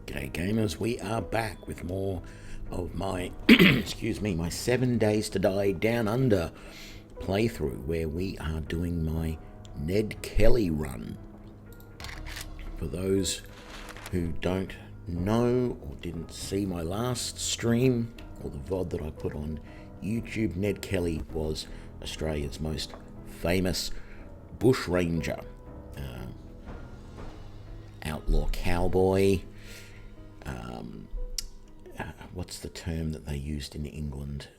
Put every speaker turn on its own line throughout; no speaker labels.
G'day gamers, we are back with more of my, excuse me, my 7 Days to Die Down Under playthrough, where we are doing my Ned Kelly run. For those who don't know or didn't see my last stream or the VOD that I put on YouTube, Ned Kelly was Australia's most famous bushranger, outlaw cowboy. What's the term that they used in England?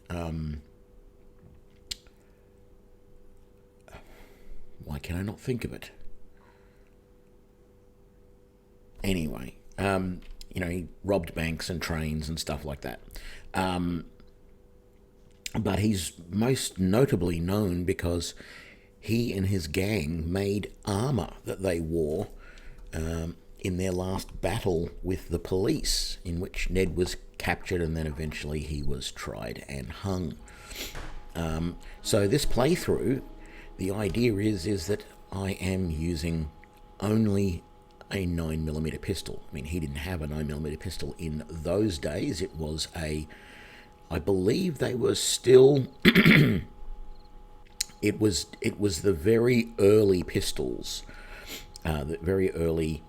Why can I not think of it? Anyway, he robbed banks and trains and stuff like that. But he's most notably known because he and his gang made armor that they wore in their last battle with the police, in which Ned was captured and then eventually he was tried and hung. So this playthrough, the idea is that I am using only a 9mm pistol. I mean, he didn't have a 9mm pistol in those days. It was I believe they were still it was the very early pistols, the very early.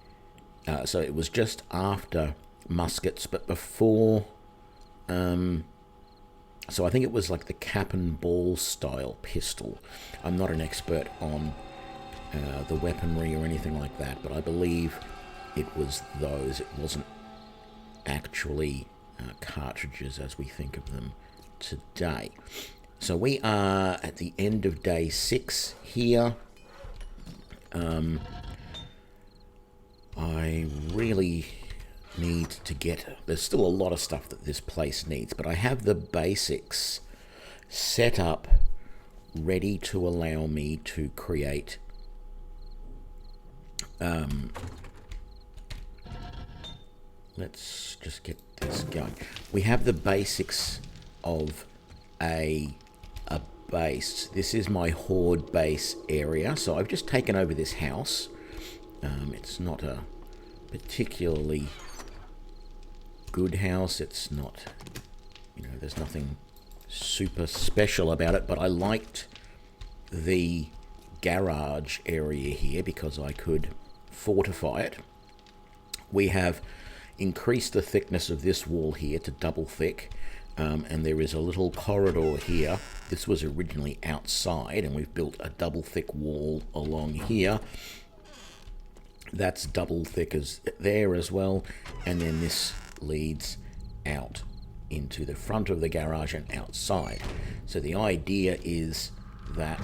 So it was just after muskets, but before. So I think it was like the cap and ball style pistol. I'm not an expert on the weaponry or anything like that, but I believe it was those. It wasn't actually cartridges as we think of them today. So we are at the end of day 6 here. I really need to get... There's still a lot of stuff that this place needs, but I have the basics set up, ready to allow me to create... let's just get this going. We have the basics of a base. This is my horde base area, so I've just taken over this house. It's not a particularly good house. It's not, there's nothing super special about it, but I liked the garage area here because I could fortify it. We have increased the thickness of this wall here to double thick, and there is a little corridor here. This was originally outside, and we've built a double thick wall along here. That's double thick as there as well, and then this leads out into the front of the garage and outside. So the idea is that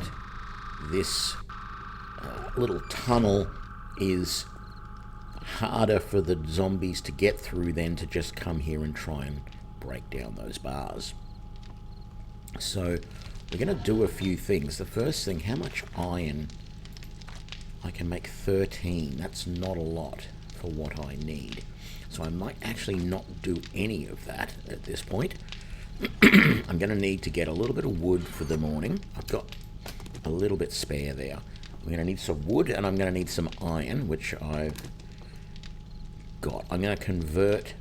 this little tunnel is harder for the zombies to get through than to just come here and try and break down those bars. So we're going to do a few things. The first thing, how much iron? I can make 13. That's not a lot for what I need. So I might actually not do any of that at this point. I'm going to need to get a little bit of wood for the morning. I've got a little bit spare there. I'm going to need some wood, and I'm going to need some iron, which I've got. I'm going to convert,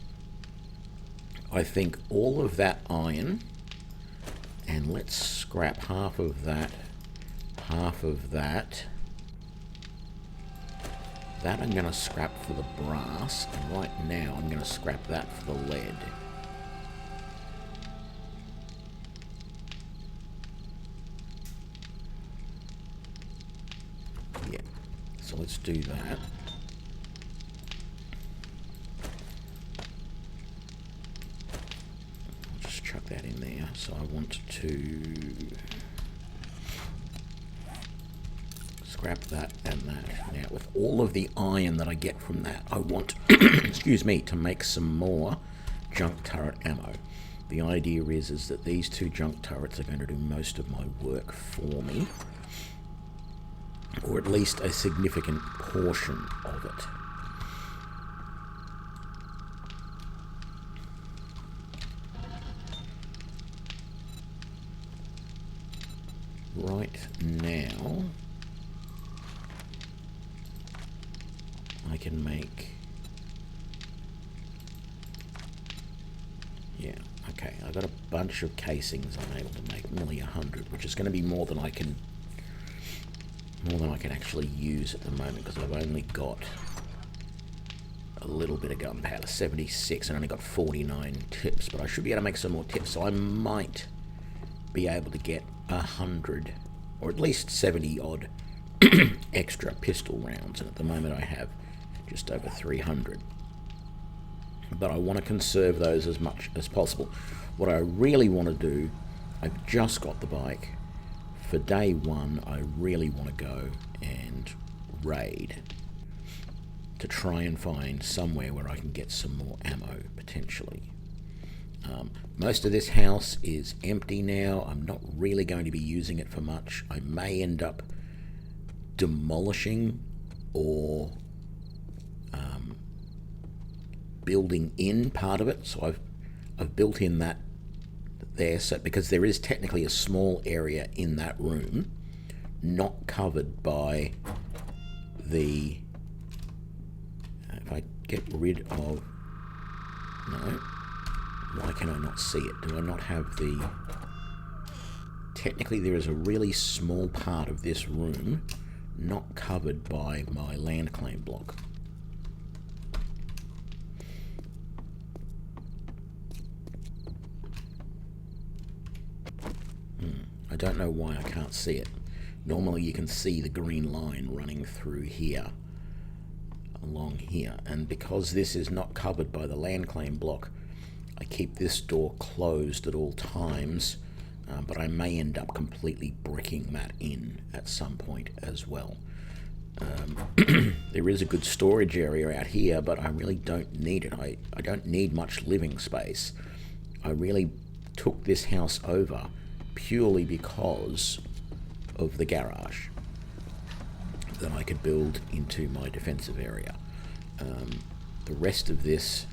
I think, all of that iron, and let's scrap half of that, half of that. That I'm going to scrap for the brass, and right now I'm going to scrap that for the lead. Yeah, so let's do that. I'll just chuck that in there. So I want to scrap that and that. Now, with all of the iron that I get from that, I want, excuse me, to make some more junk turret ammo. The idea is that these two junk turrets are going to do most of my work for me, or at least a significant portion of it. right now I can make... Yeah, okay, I've got a bunch of casings I'm able to make, nearly 100, which is going to be more than I can actually use at the moment, because I've only got a little bit of gunpowder, 76, and only got 49 tips, but I should be able to make some more tips, so I might be able to get 100, or at least 70 odd extra pistol rounds, and at the moment I have just over 300. But I want to conserve those as much as possible. What I really want to do, I've just got the bike. For day one, I really want to go and raid to try and find somewhere where I can get some more ammo, potentially. Most of this house is empty now. I'm not really going to be using it for much. I may end up demolishing or building in part of it. So I've built in that there, so because there is technically a small area in that room not covered by the... if I get rid of... No. Why can I not see it? Do I not have the... Technically there is a really small part of this room not covered by my land claim block. I don't know why I can't see it. Normally you can see the green line running through here, along here, and because this is not covered by the land claim block, I keep this door closed at all times, but I may end up completely bricking that in at some point as well. There is a good storage area out here, but I really don't need it. I don't need much living space. I really took this house over purely because of the garage that I could build into my defensive area. The rest of this,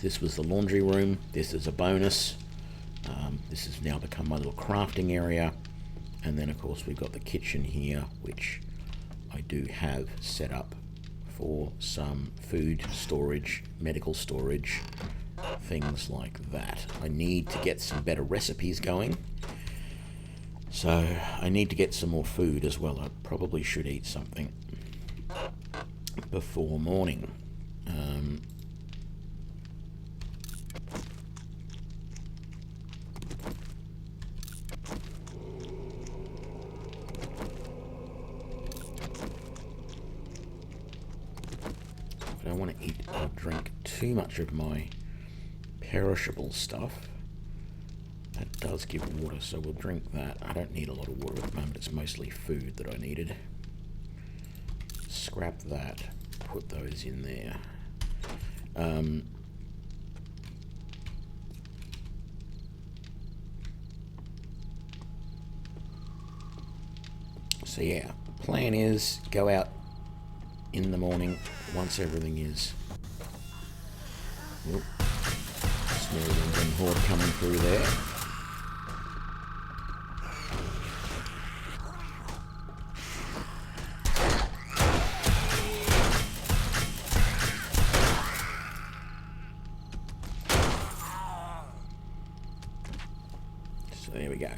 this was the laundry room. This is a bonus. This has now become my little crafting area. And then of course we've got the kitchen here, which I do have set up for some food storage, medical storage, things like that. I need to get some better recipes going, so I need to get some more food as well. I probably should eat something before morning. I don't want to eat or drink too much of my perishable stuff. That does give water, so we'll drink that. I don't need a lot of water at the moment. It's mostly food that I needed. Scrap that. Put those in there. So yeah, plan is go out in the morning once everything is... Whoop. Small Indian horde coming through there. So there we go.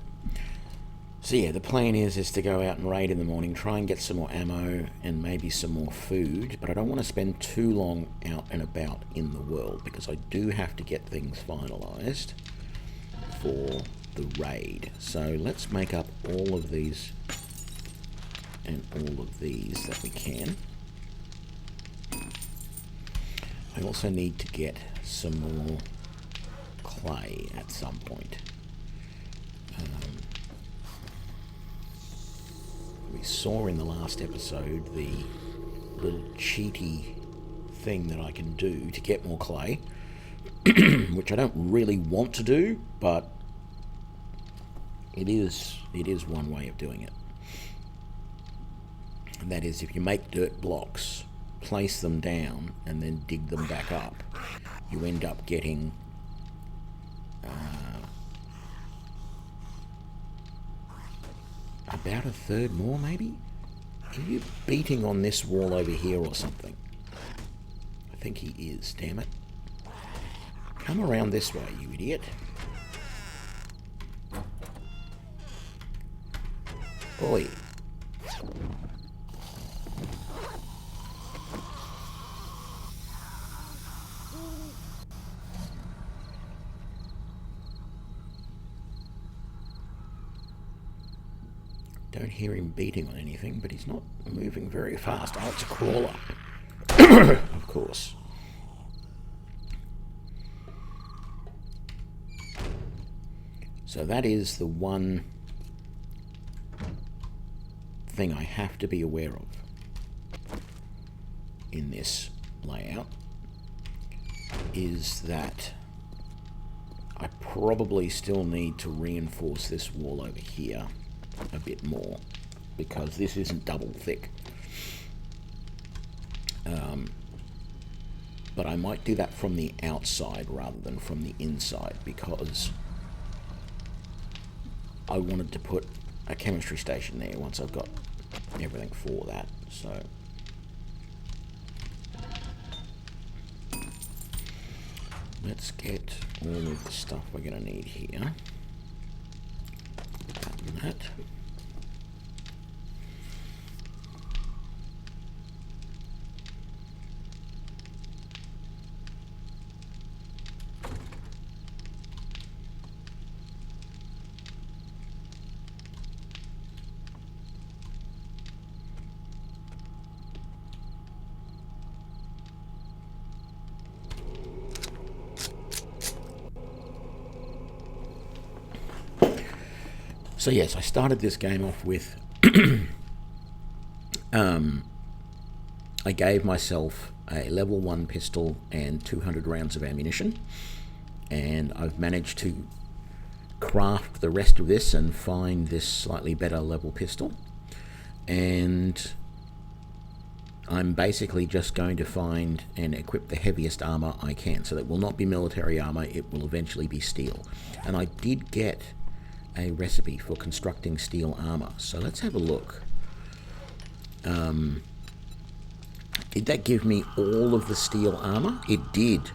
So yeah, the plan is to go out and raid in the morning, try and get some more ammo and maybe some more food, but I don't want to spend too long out and about in the world because I do have to get things finalized for the raid. So let's make up all of these and all of these that we can. I also need to get some more clay at some point. We saw in the last episode the little cheaty thing that I can do to get more clay, which I don't really want to do, but it is one way of doing it. And that is, if you make dirt blocks, place them down, and then dig them back up, you end up getting about a third more, maybe? Are you beating on this wall over here or something? I think he is, damn it. Come around this way, you idiot. Oi. Don't hear him beating on anything, but he's not moving very fast. Oh, it's a crawler. Of course. So that is the one thing I have to be aware of in this layout, is that I probably still need to reinforce this wall over here a bit more, because this isn't double thick. But I might do that from the outside rather than from the inside, because I wanted to put a chemistry station there once I've got everything for that. So let's get all of the stuff we're going to need here. That. So yes, I started this game off with I gave myself a level 1 pistol and 200 rounds of ammunition, and I've managed to craft the rest of this and find this slightly better level pistol, and I'm basically just going to find and equip the heaviest armor I can. So that will not be military armor, it will eventually be steel. And I did get a recipe for constructing steel armor, so let's have a look. Did that give me all of the steel armor? It did.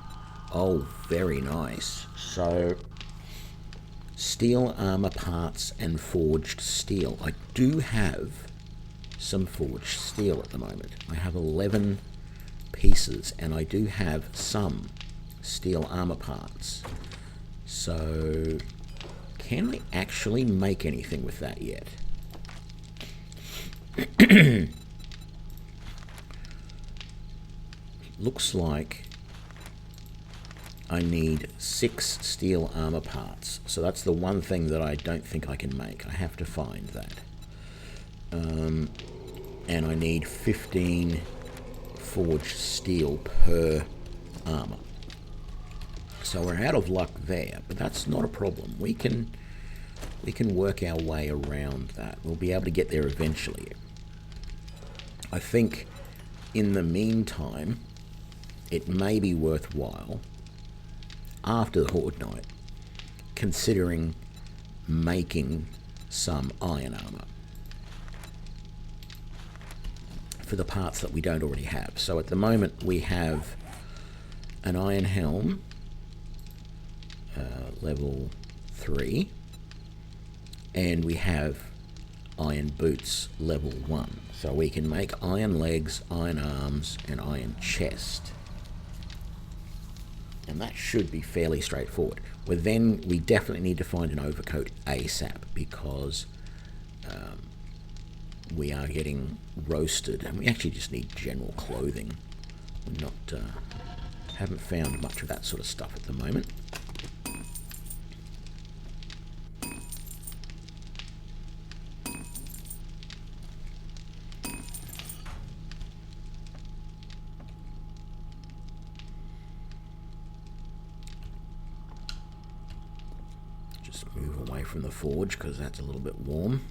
Oh, very nice. So steel armor parts and forged steel. I do have some forged steel at the moment. I have 11 pieces, and I do have some steel armor parts. So can I actually make anything with that yet? Looks like I need 6 steel armor parts. So that's the one thing that I don't think I can make. I have to find that. And I need 15 forged steel per armor. So we're out of luck there, but that's not a problem. We can work our way around that. We'll be able to get there eventually. I think in the meantime, it may be worthwhile, after the Horde Night, considering making some iron armor for the parts that we don't already have. So at the moment we have an iron helm, level 3, and we have iron boots, level 1. So we can make iron legs, iron arms, and iron chest. And that should be fairly straightforward. We definitely need to find an overcoat ASAP, because we are getting roasted, and we actually just need general clothing. We're not, haven't found much of that sort of stuff at the moment. Just move away from the forge because that's a little bit warm.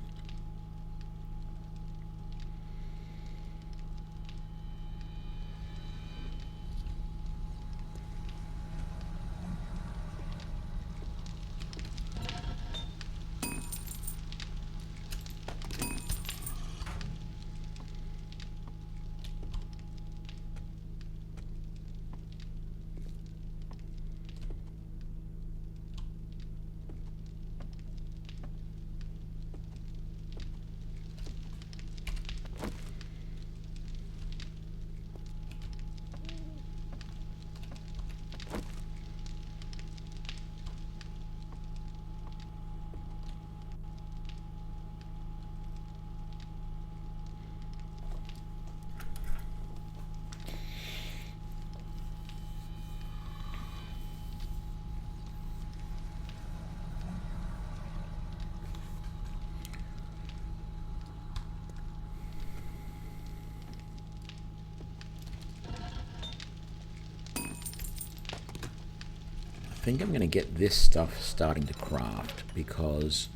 think I'm going to get this stuff starting to craft because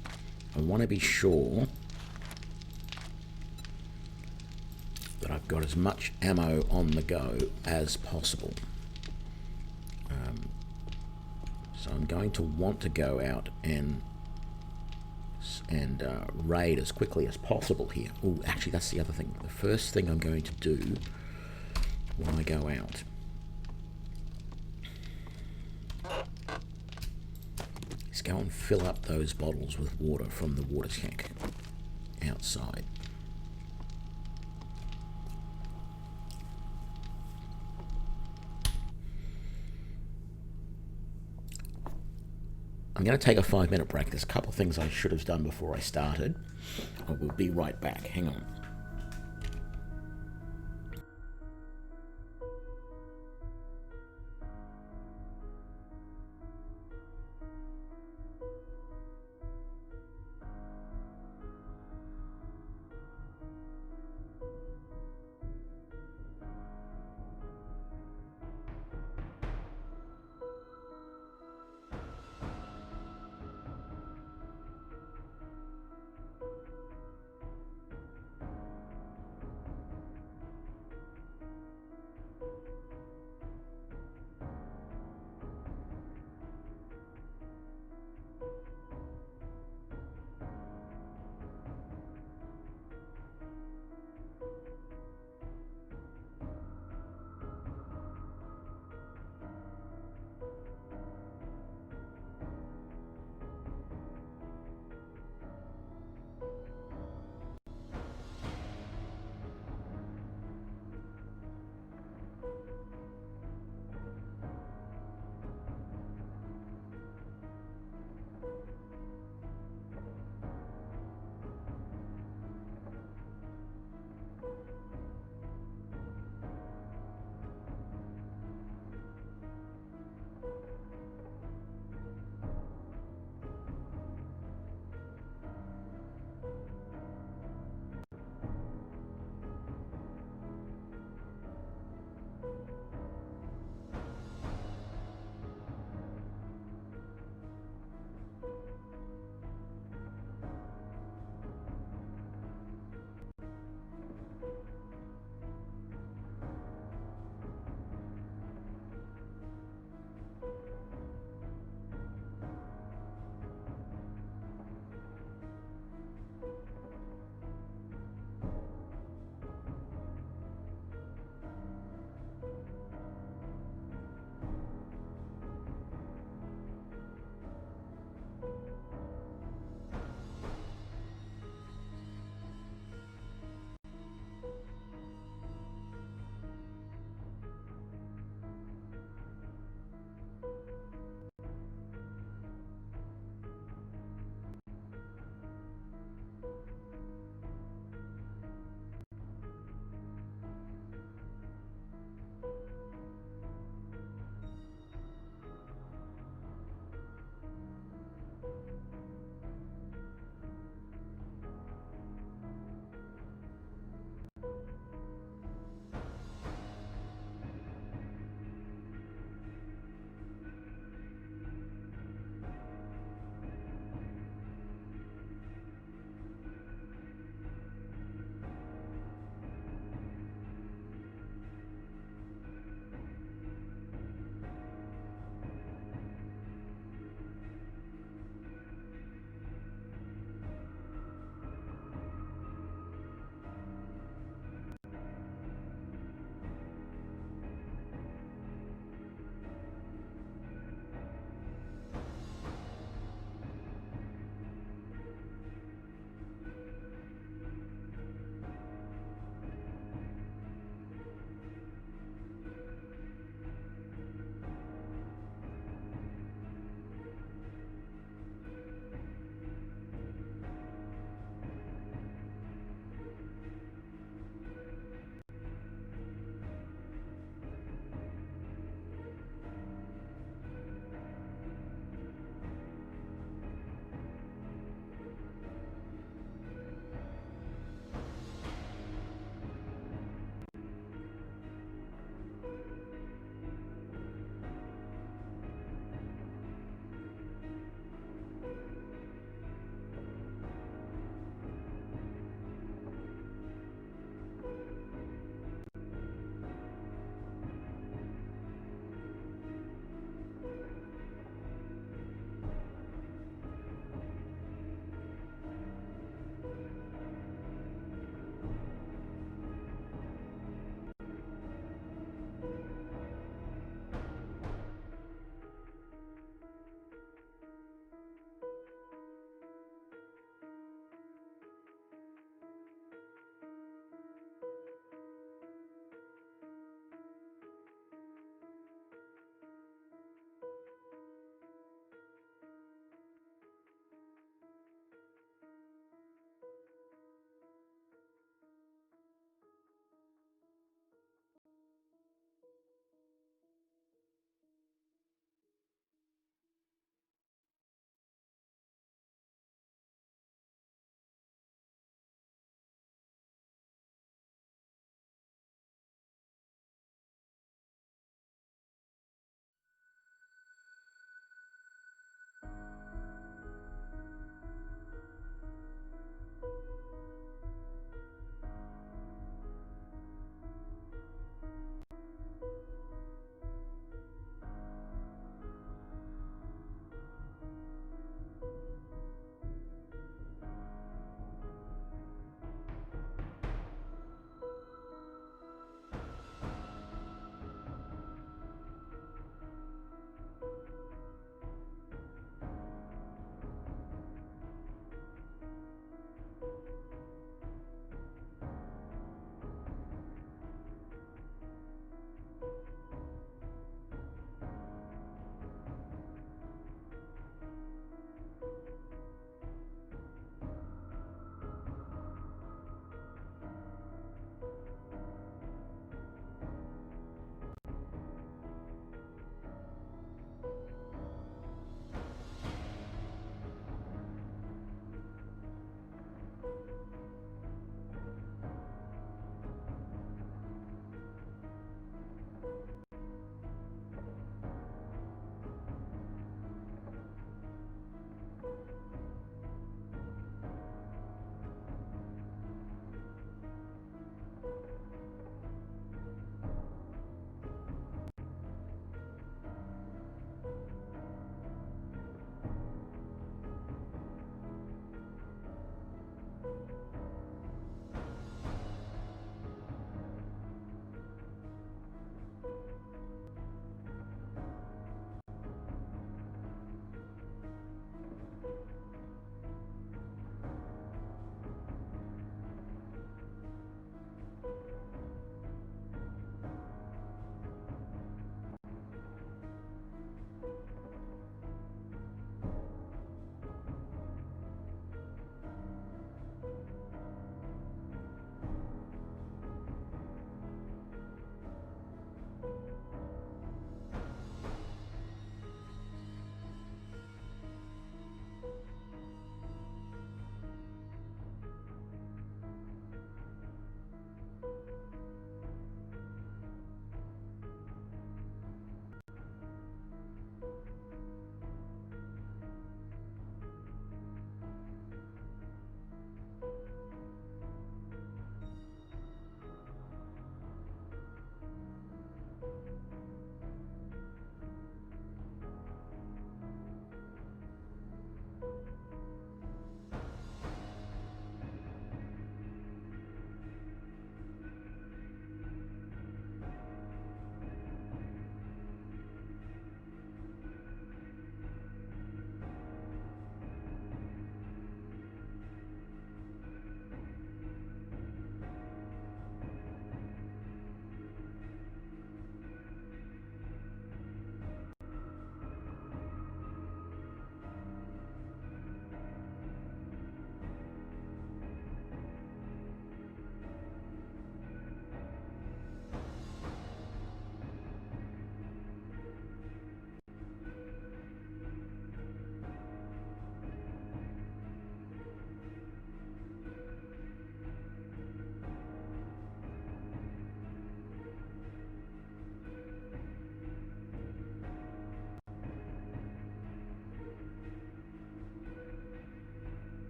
I want to be sure that I've got as much ammo on the go as possible. So I'm going to want to go out and raid as quickly as possible here. Oh, actually, that's the other thing. The first thing I'm going to do when I go out is go and fill up those bottles with water from the water tank outside. I'm going to take a 5-minute break. There's a couple of things I should have done before I started. I will be right back. Hang on.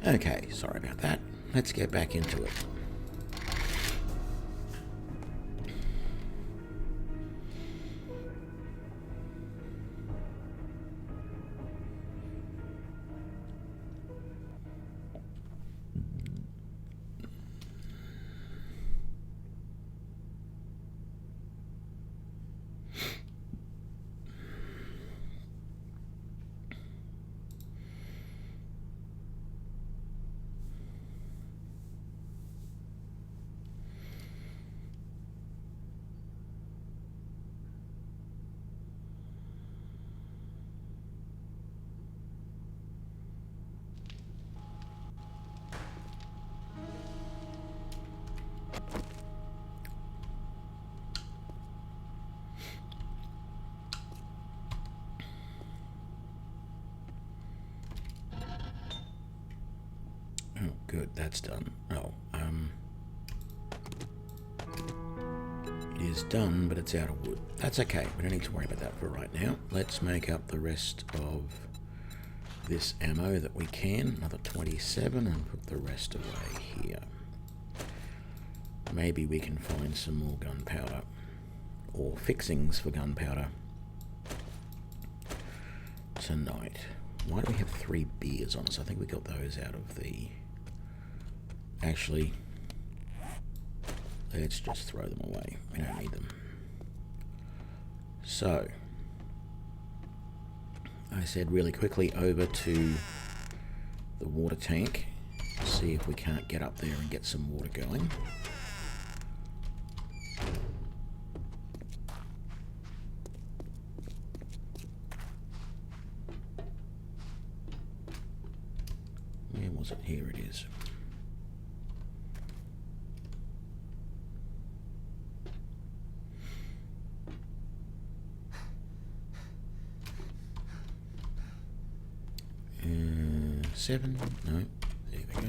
Okay, sorry about that. Let's get back into it. Oh, good, that's done. Oh, it is done, but it's out of wood. That's okay, we don't need to worry about that for right now. Let's make up the rest of this ammo that we can, another 27, and put the rest away here. Maybe we can find some more gunpowder, or fixings for gunpowder tonight. Why do we have 3 beers on us? I think we got those out of the... Actually, let's just throw them away. We don't need them. So, I said really quickly over to the water tank. See if we can't get up there and get some water going. Where was it? Here it is. Seven? No. There we go.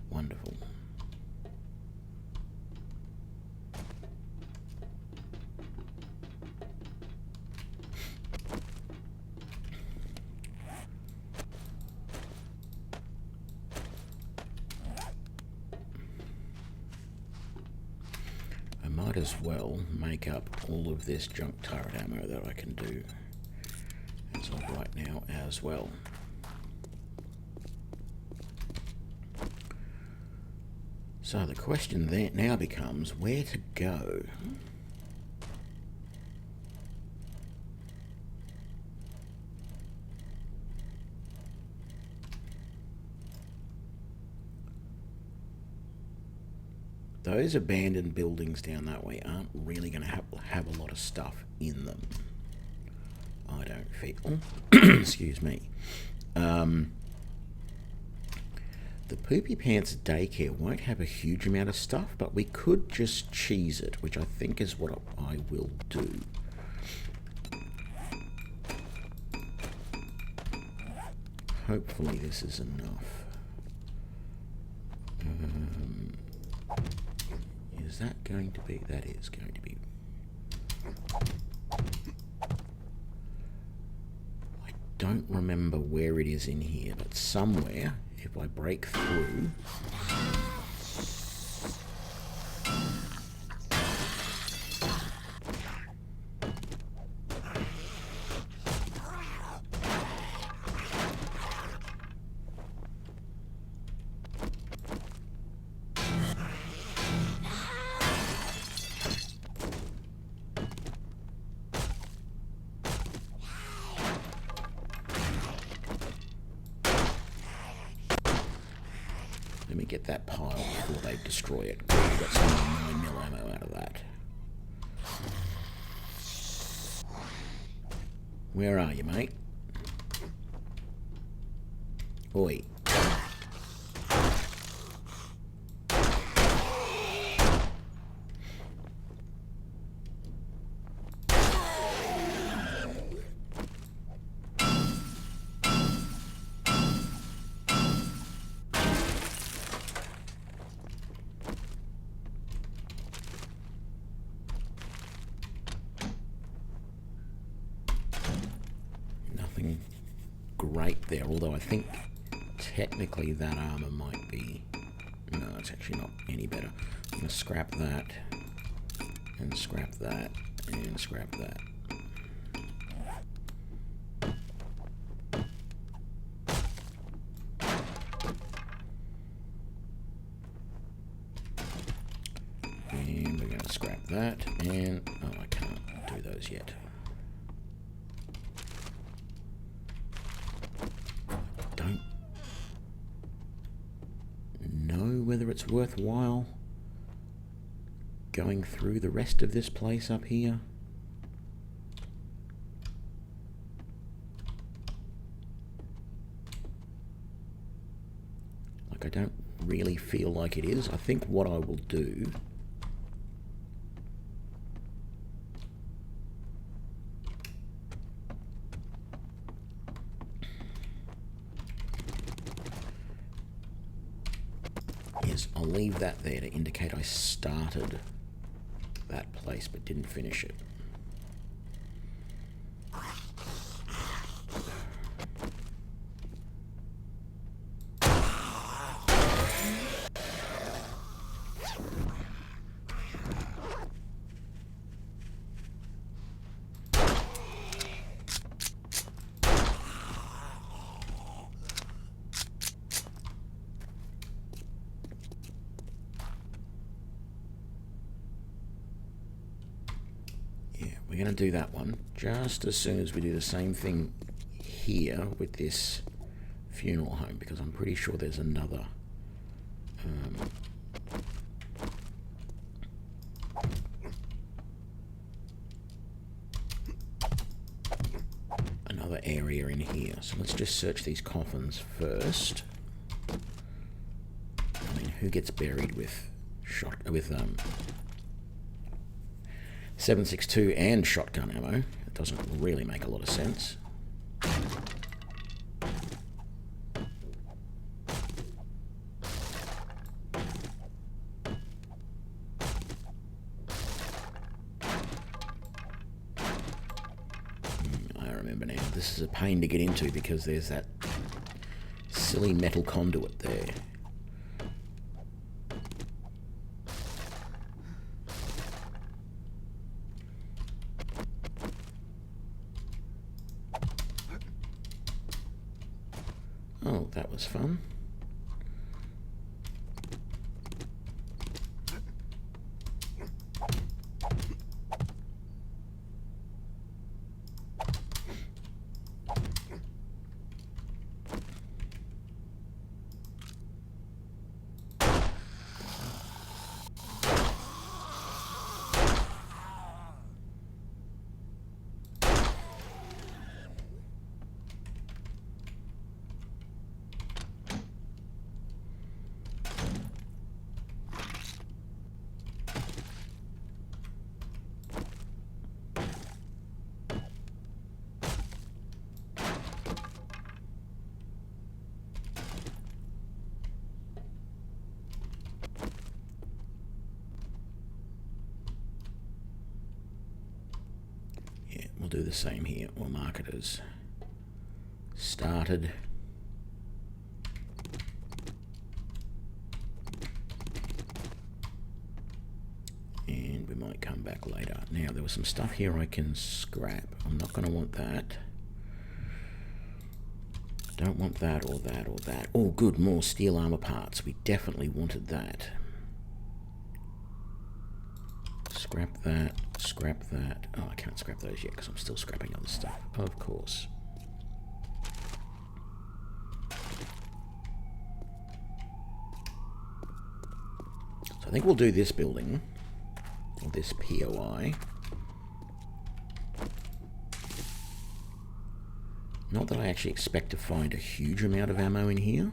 Wonderful. I might as well make up all of this junk turret ammo that I can do as of right now as well. So the question there now becomes where to go. Those abandoned buildings down that way aren't really going to have a lot of stuff in them. I don't feel. Excuse me. The Poopy Pants daycare won't have a huge amount of stuff, but we could just cheese it, which I think is what I will do. Hopefully this is enough. Is that going to be? That is going to be. I don't remember where it is in here, but somewhere, if I break through... Let me get that pile before they destroy it. We've got some 9mm ammo out of that. Where are you, mate? Oi. nothing great there, although I think technically that armor might be... No, it's actually not any better. I'm going to scrap that, and scrap that, and scrap that. And we're going to scrap that, and... Oh, I can't do those yet. Don't know whether it's worthwhile going through the rest of this place up here. Like, I don't really feel like it is. I think what I will do is I'll leave that there to indicate I started that place but didn't finish it. We're going to do that one just as soon as we do the same thing here with this funeral home, because I'm pretty sure there's another another area in here. So let's just search these coffins first. I mean, who gets buried with 7.62 and shotgun ammo? It doesn't really make a lot of sense. I remember now. This is a pain to get into because there's that silly metal conduit there. Oh, that was fun. We'll do the same here. We'll mark it as started. And we might come back later. Now, there was some stuff here I can scrap. I'm not going to want that. Don't want that or that or that. Oh, good, more steel armor parts. We definitely wanted that. Scrap that, scrap that. Oh, I can't scrap those yet because I'm still scrapping other stuff. Of course. So I think we'll do this building, or this POI. Not that I actually expect to find a huge amount of ammo in here.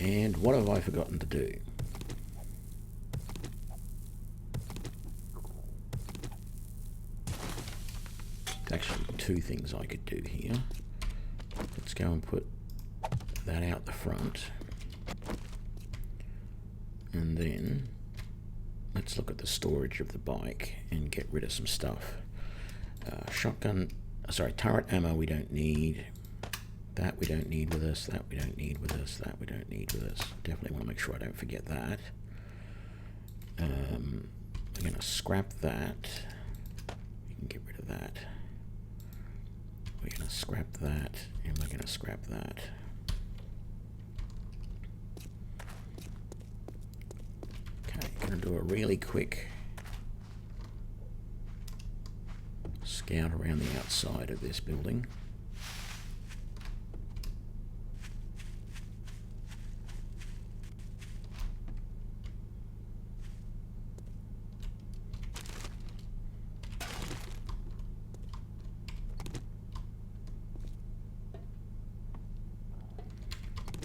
And what have I forgotten to do? There's actually two things I could do here. Let's go and put that out the front. And then let's look at the storage of the bike and get rid of some stuff. Turret ammo we don't need. That we don't need with us. That we don't need with us. That we don't need with us. Definitely want to make sure I don't forget that. I'm going to scrap that. We can get rid of that. We're going to scrap that, and we're going to scrap that. Okay, going to do a really quick scout around the outside of this building.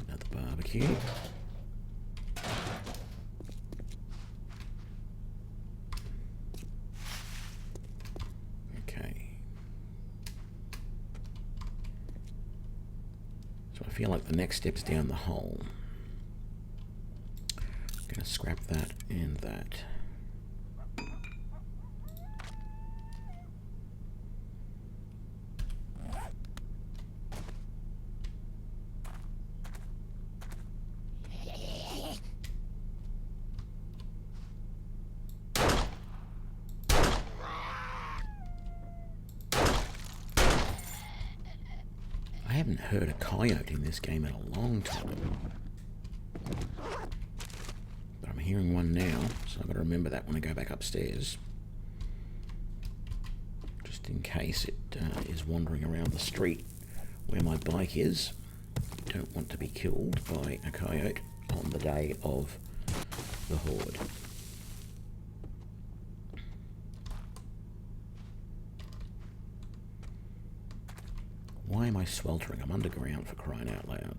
Another barbecue. I feel like the next step's down the hole. I'm going to scrap that and that. I haven't heard a coyote in this game in a long time. But I'm hearing one now, so I've got to remember that when I go back upstairs. Just in case it is wandering around the street where my bike is. Don't want to be killed by a coyote on the day of the horde. Why am I sweltering? I'm underground, for crying out loud.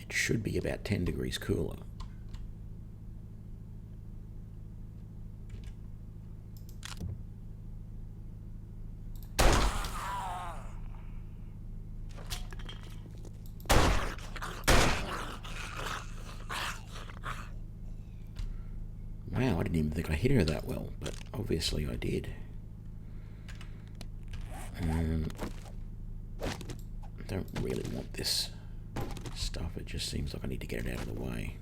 It should be about 10 degrees cooler. Wow, I didn't even think I hit her that well, but obviously I did. I don't really want this stuff. It just seems like I need to get it out of the way.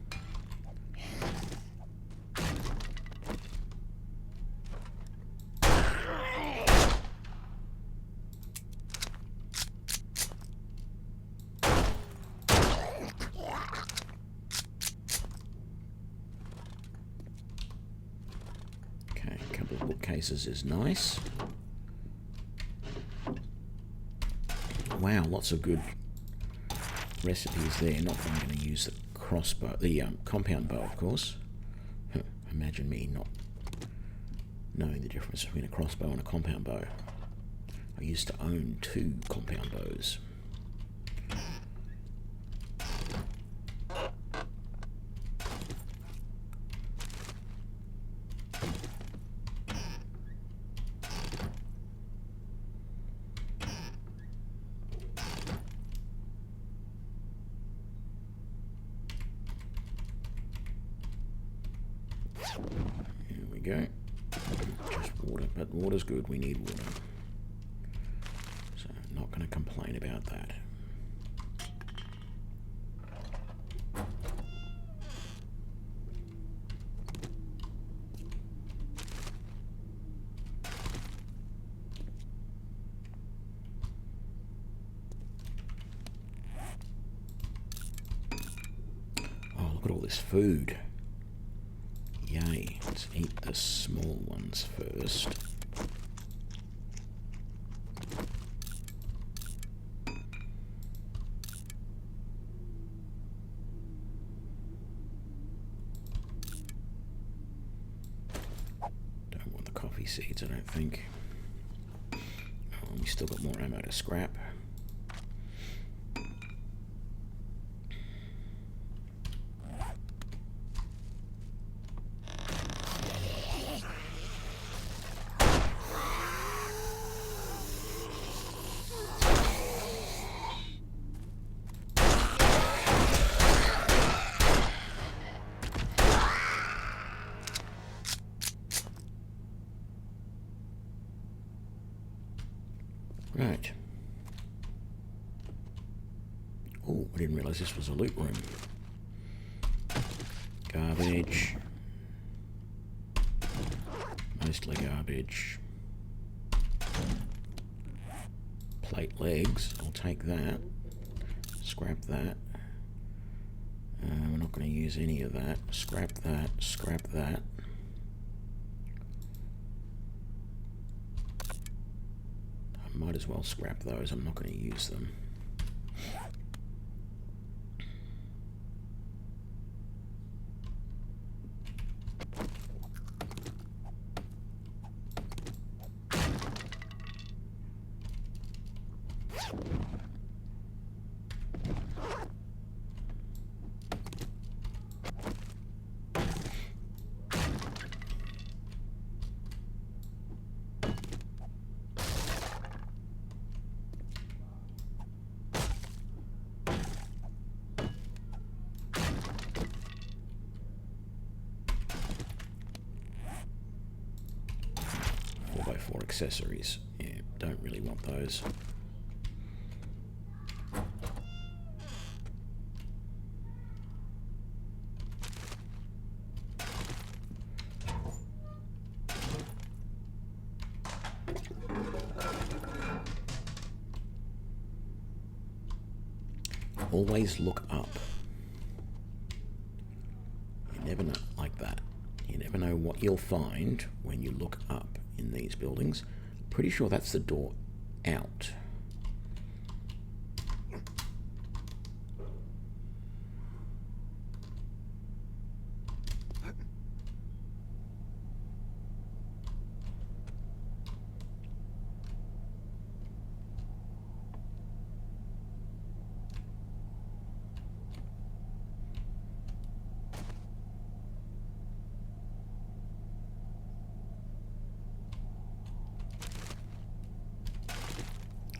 Bookcases is nice. Wow, lots of good recipes there. Not that I'm going to use the crossbow, the compound bow, of course. Imagine me not knowing the difference between a crossbow and a compound bow. I used to own 2 compound bows. Here we go. Just water, but water's good. We need water. So not going to complain about that. Oh, look at all this food. Yay. Let's eat the small ones first. Don't want the coffee poppy seeds, I don't think. Oh, we still got more ammo to scrap. Right. Oh, I didn't realise this was a loot room. Garbage. Mostly garbage. Plate legs. I'll take that. Scrap that. We're not going to use any of that. Scrap that. Scrap that. Might as well scrap those. I'm not going to use them. 4x4 accessories. Yeah, don't really want those. Always look up. You never know, like that. You never know what you'll find when you look up in these buildings. Pretty sure that's the door out.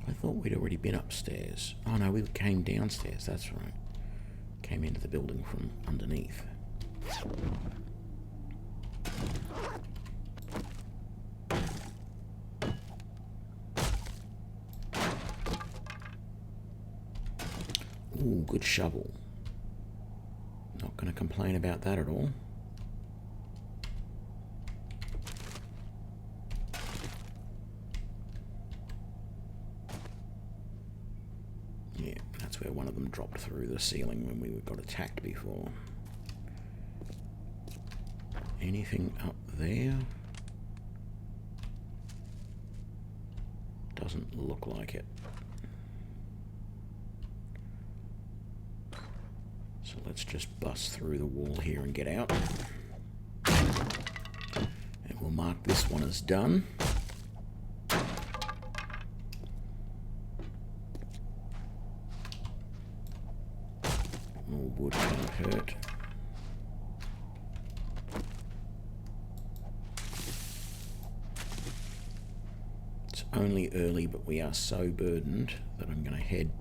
I thought we'd already been upstairs. Oh no, we came downstairs, that's right. Came into the building from underneath. Ooh, good shovel. Not going to complain about that at all. Yeah, that's where one of them dropped through the ceiling when we got attacked before. Anything up there? Doesn't look like it. So let's just bust through the wall here and get out. And we'll mark this one as done. More wood can't hurt. It's only early, but we are so burdened that I'm going to head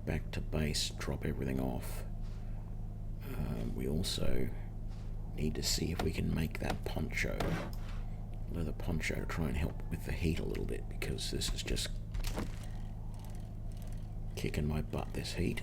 back to base, drop everything off. We also need to see if we can make that poncho, leather poncho, to try and help with the heat a little bit, because this is just kicking my butt, this heat.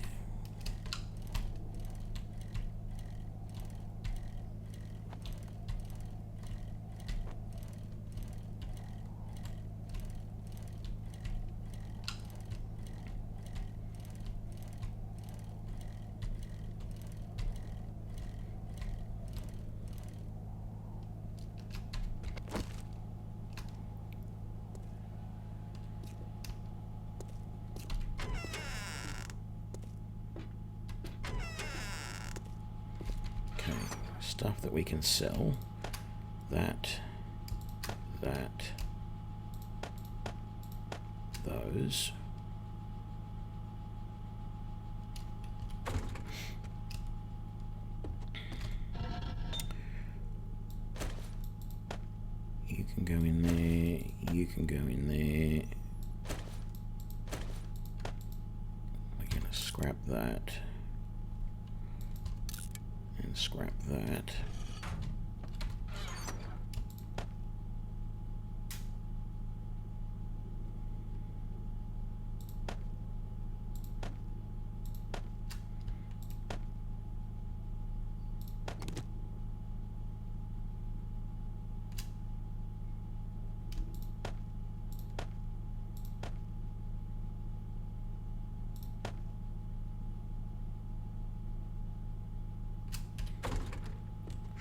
Stuff that we can sell. That, that, those. You can go in there, you can go in there. We're going to scrap that and scrap that.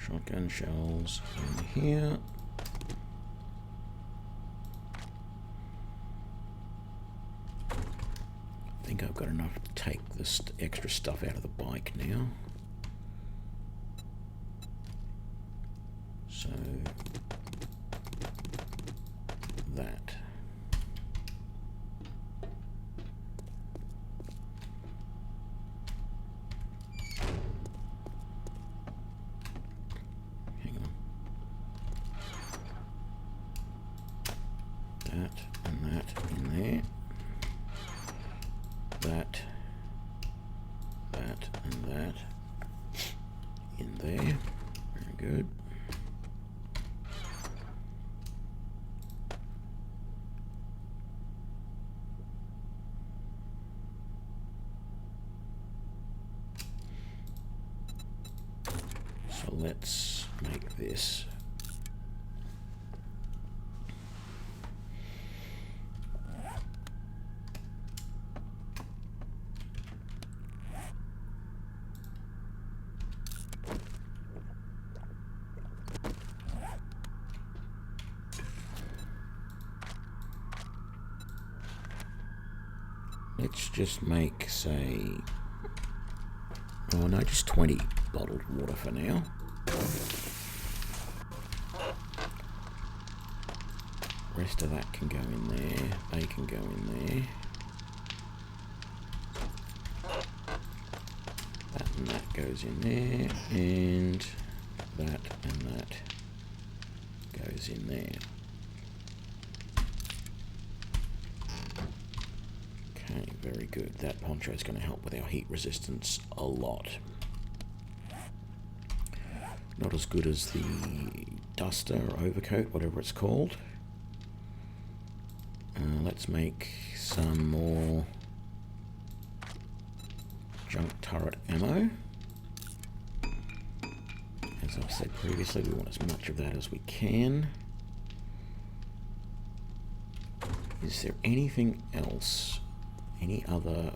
Shotgun shells in here. I think I've got enough to take this extra stuff out of the bike now. So that. That and that in there. That and that in there. Very good. So let's make this. Let's just make, say, oh no, just 20 bottled water for now. Rest of that can go in there. They can go in there. That and that goes in there. And that goes in there. Okay, very good. That poncho is going to help with our heat resistance a lot. Not as good as the duster or overcoat, whatever it's called. Let's make some more junk turret ammo. As I said previously, we want as much of that as we can. Is there anything else? Any other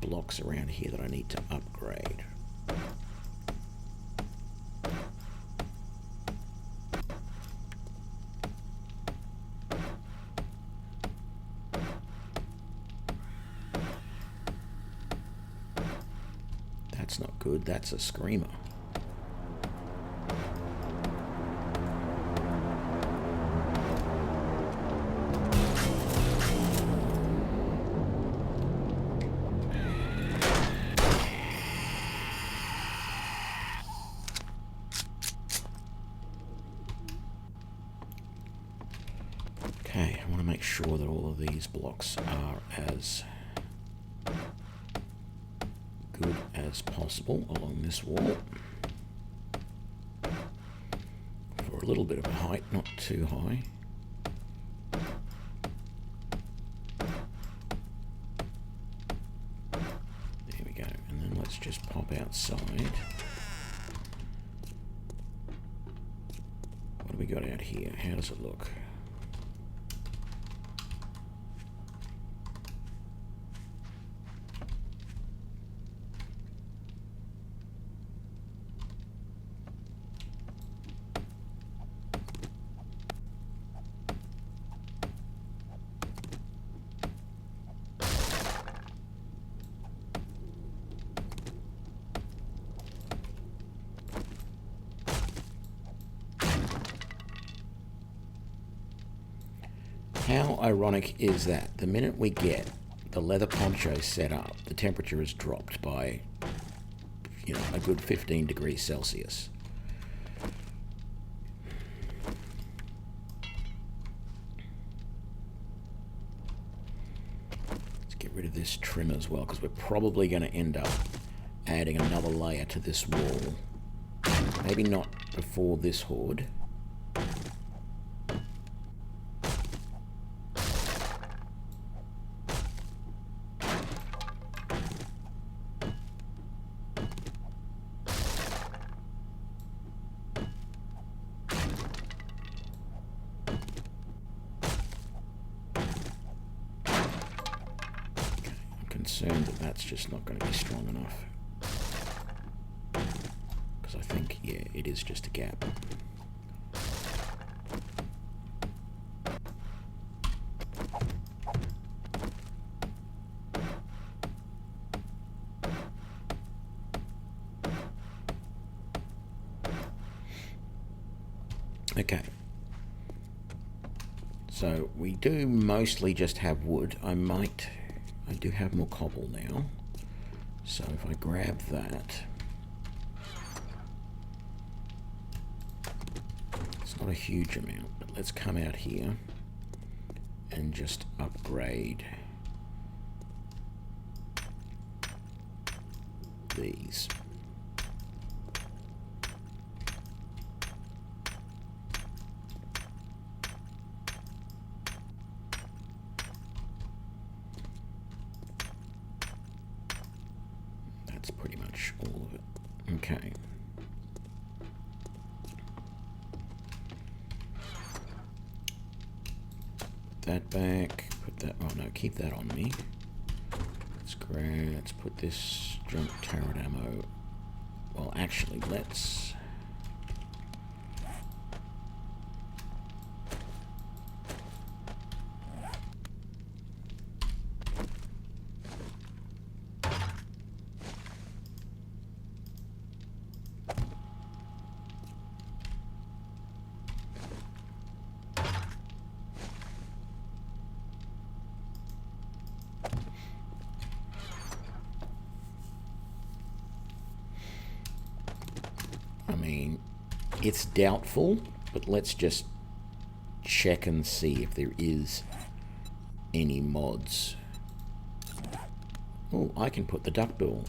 blocks around here that I need to upgrade? That's not good. That's a screamer. Okay, I want to make sure that all of these blocks are as good as possible along this wall. For a little bit of a height, not too high. There we go. And then let's just pop outside. What do we got out here? How does it look? How ironic is that? The minute we get the leather poncho set up, the temperature has dropped by, a good 15 degrees Celsius. Let's get rid of this trim as well, because we're probably going to end up adding another layer to this wall. Maybe not before this hoard. Concerned that that's just not going to be strong enough, because I think, yeah, it is just a gap. Okay, so we do mostly just have wood. I do have more cobble now, so if I grab that, it's not a huge amount, but let's come out here and just upgrade these. Pretty much all of it. Okay. Put that back. Put that. Oh no, keep that on me. Let's put this junk turret ammo. Well, actually, let's. It's doubtful, but let's just check and see if there is any mods. Oh, I can put the duckbill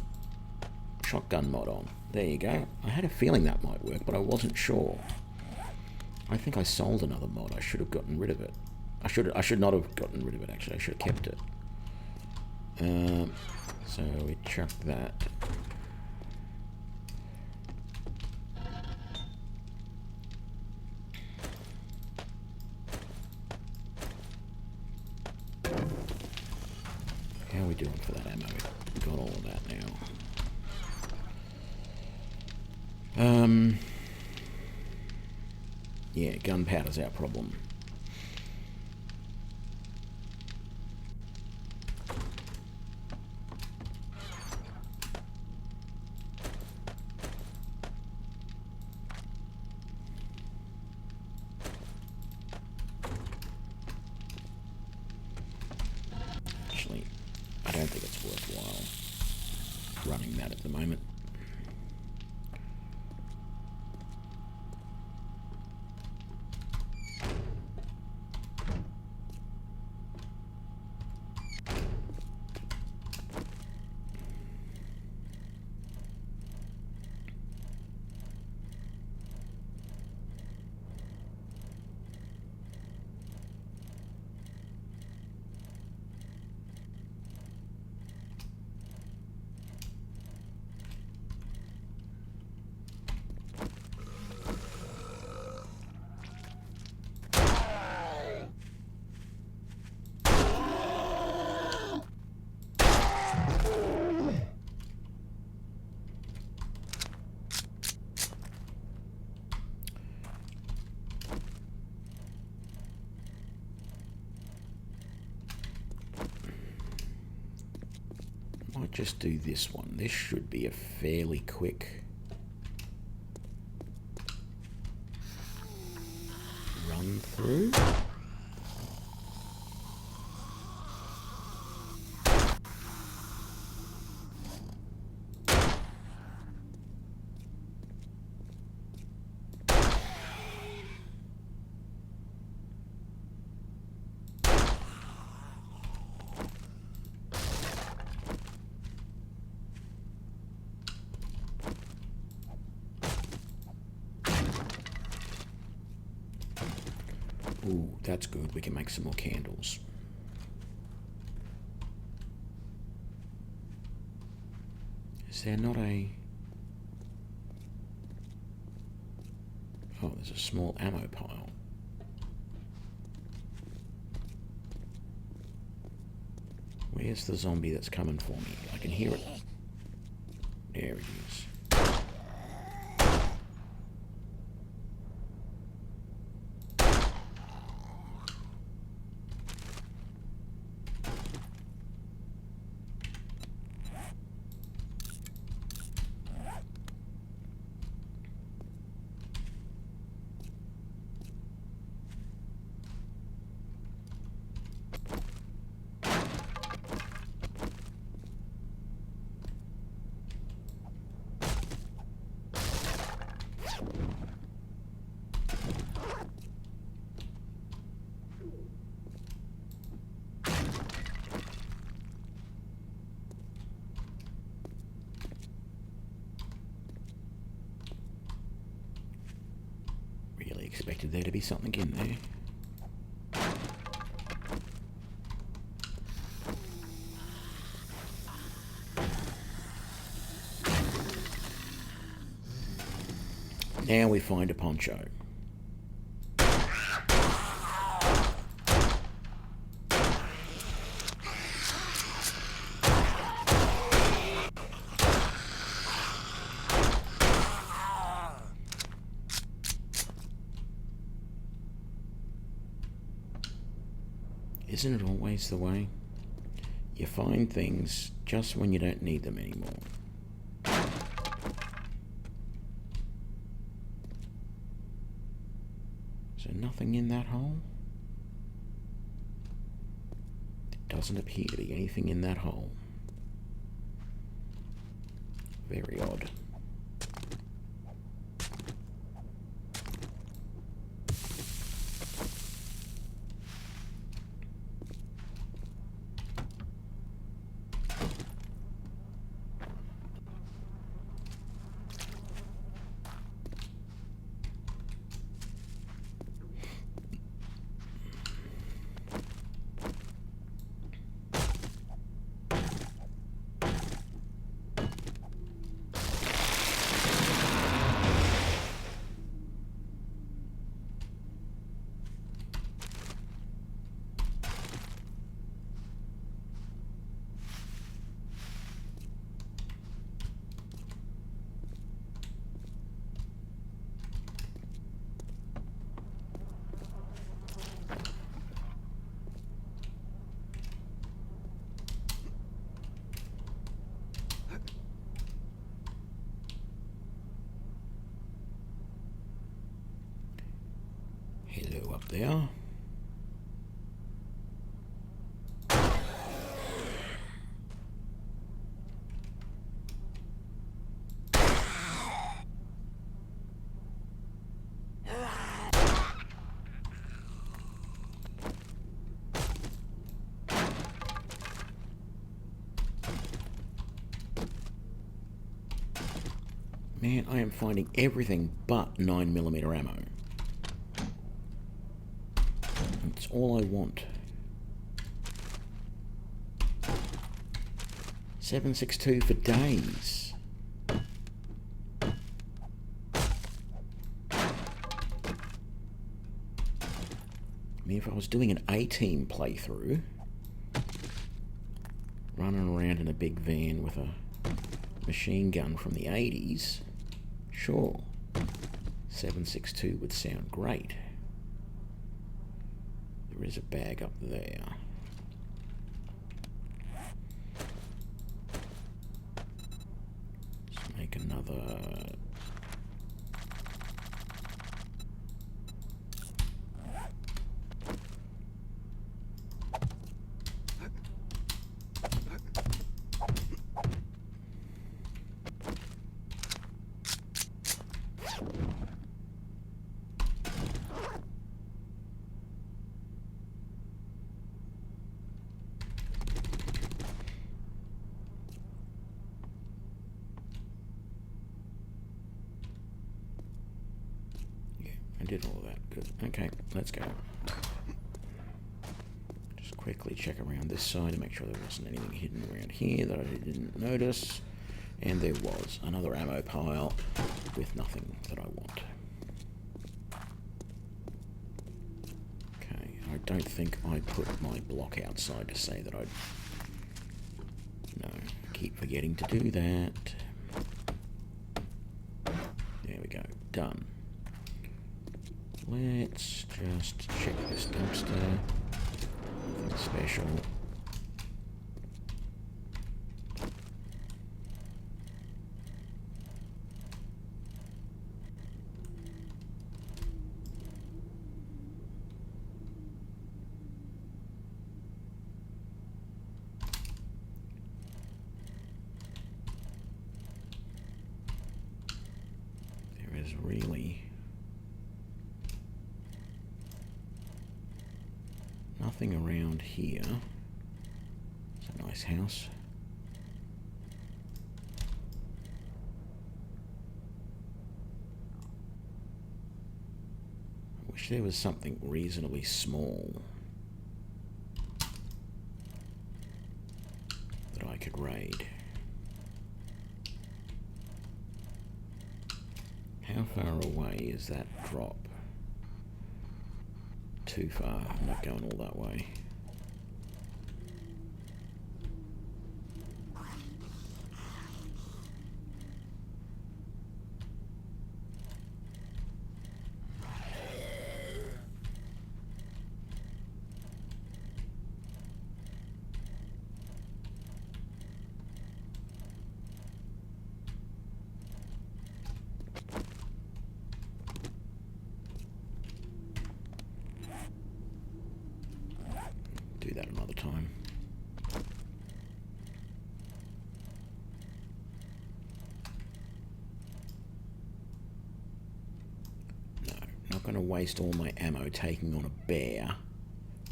shotgun mod on. There you go. I had a feeling that might work, but I wasn't sure. I think I sold another mod. I should have gotten rid of it. I should not have gotten rid of it, actually. I should have kept it. So we chuck that. How are we doing for that ammo? We've got all of that now. Yeah, gunpowder's our problem. Actually, I don't think it's worthwhile running that at the moment. Might just do this one. This should be a fairly quick run through. That's good. We can make some more candles. Is there not a... Oh, there's a small ammo pile. Where's the zombie that's coming for me? I can hear it. There it is. Really expected there to be something in there. Now we find a poncho. Isn't it always the way? You find things just when you don't need them anymore. Is there nothing in that hole? There doesn't appear to be anything in that hole. Very odd. Hello up there. Man, I am finding everything but 9mm ammo. That's all I want. 7.62 for days. I mean, if I was doing an A-team playthrough, running around in a big van with a machine gun from the 80s, sure, 7.62 would sound great. There is a bag up there. Let's make another. I did all that. Good. Okay, let's go. quickly check around this side to make sure there wasn't anything hidden around here that I didn't notice. And there was another ammo pile with nothing that I want. Okay, I don't think I put my block outside to say that I'd... No, I keep forgetting to do that. There we go, done. Let's just check this dumpster. Nothing special. There is really nothing around here. It's a nice house. I wish there was something reasonably small that I could raid. How far away is that drop? Too far. I'm not going all that way. Do that another time. No, not going to waste all my ammo taking on a bear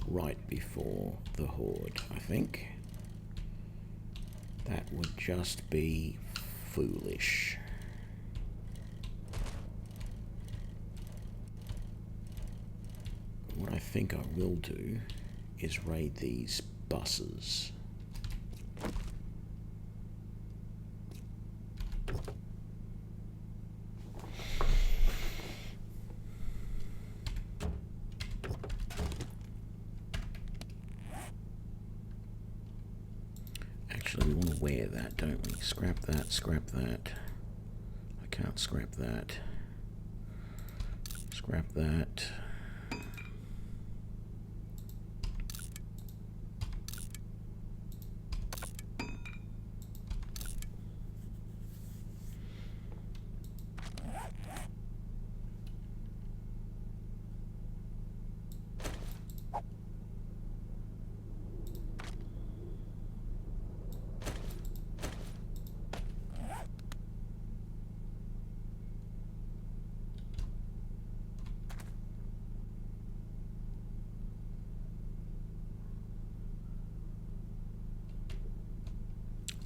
right before the horde, I think. That would just be foolish. What I think I will do is raid these buses. Actually, we want to wear that, don't we? Scrap that, scrap that. I can't scrap that. Scrap that.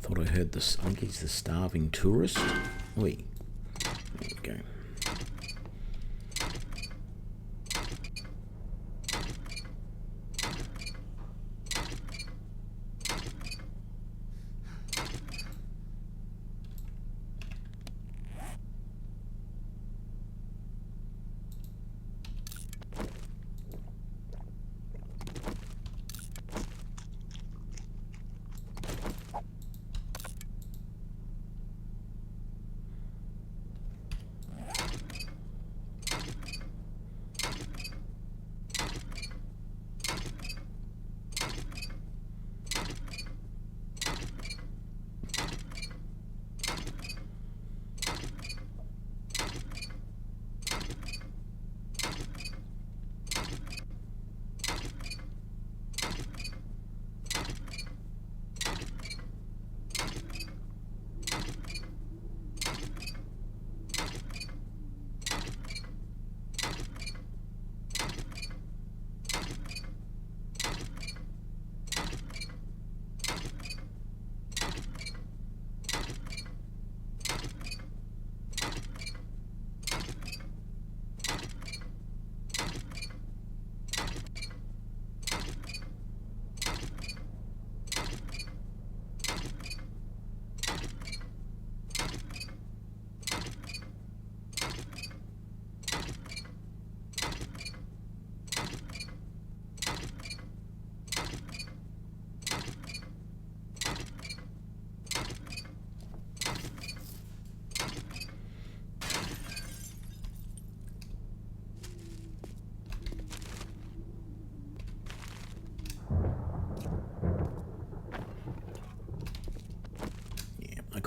Thought I heard this. I think he's the starving tourist. Oi. There we go.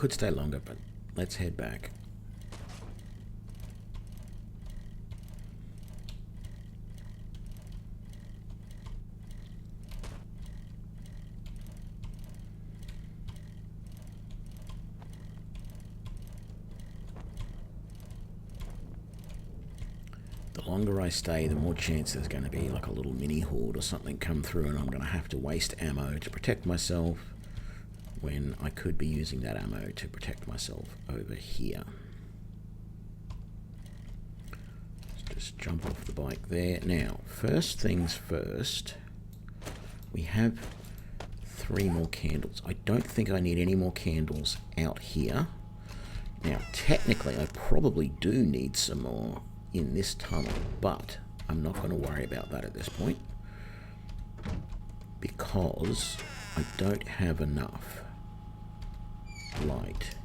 could stay longer, but let's head back. The longer I stay, the more chance there's going to be like a little mini horde or something come through, and I'm going to have to waste ammo to protect myself when I could be using that ammo to protect myself over here. Let's just jump off the bike there. Now, first things first, we have 3 more candles. I don't think I need any more candles out here. Now, technically, I probably do need some more in this tunnel, but I'm not going to worry about that at this point because I don't have enough light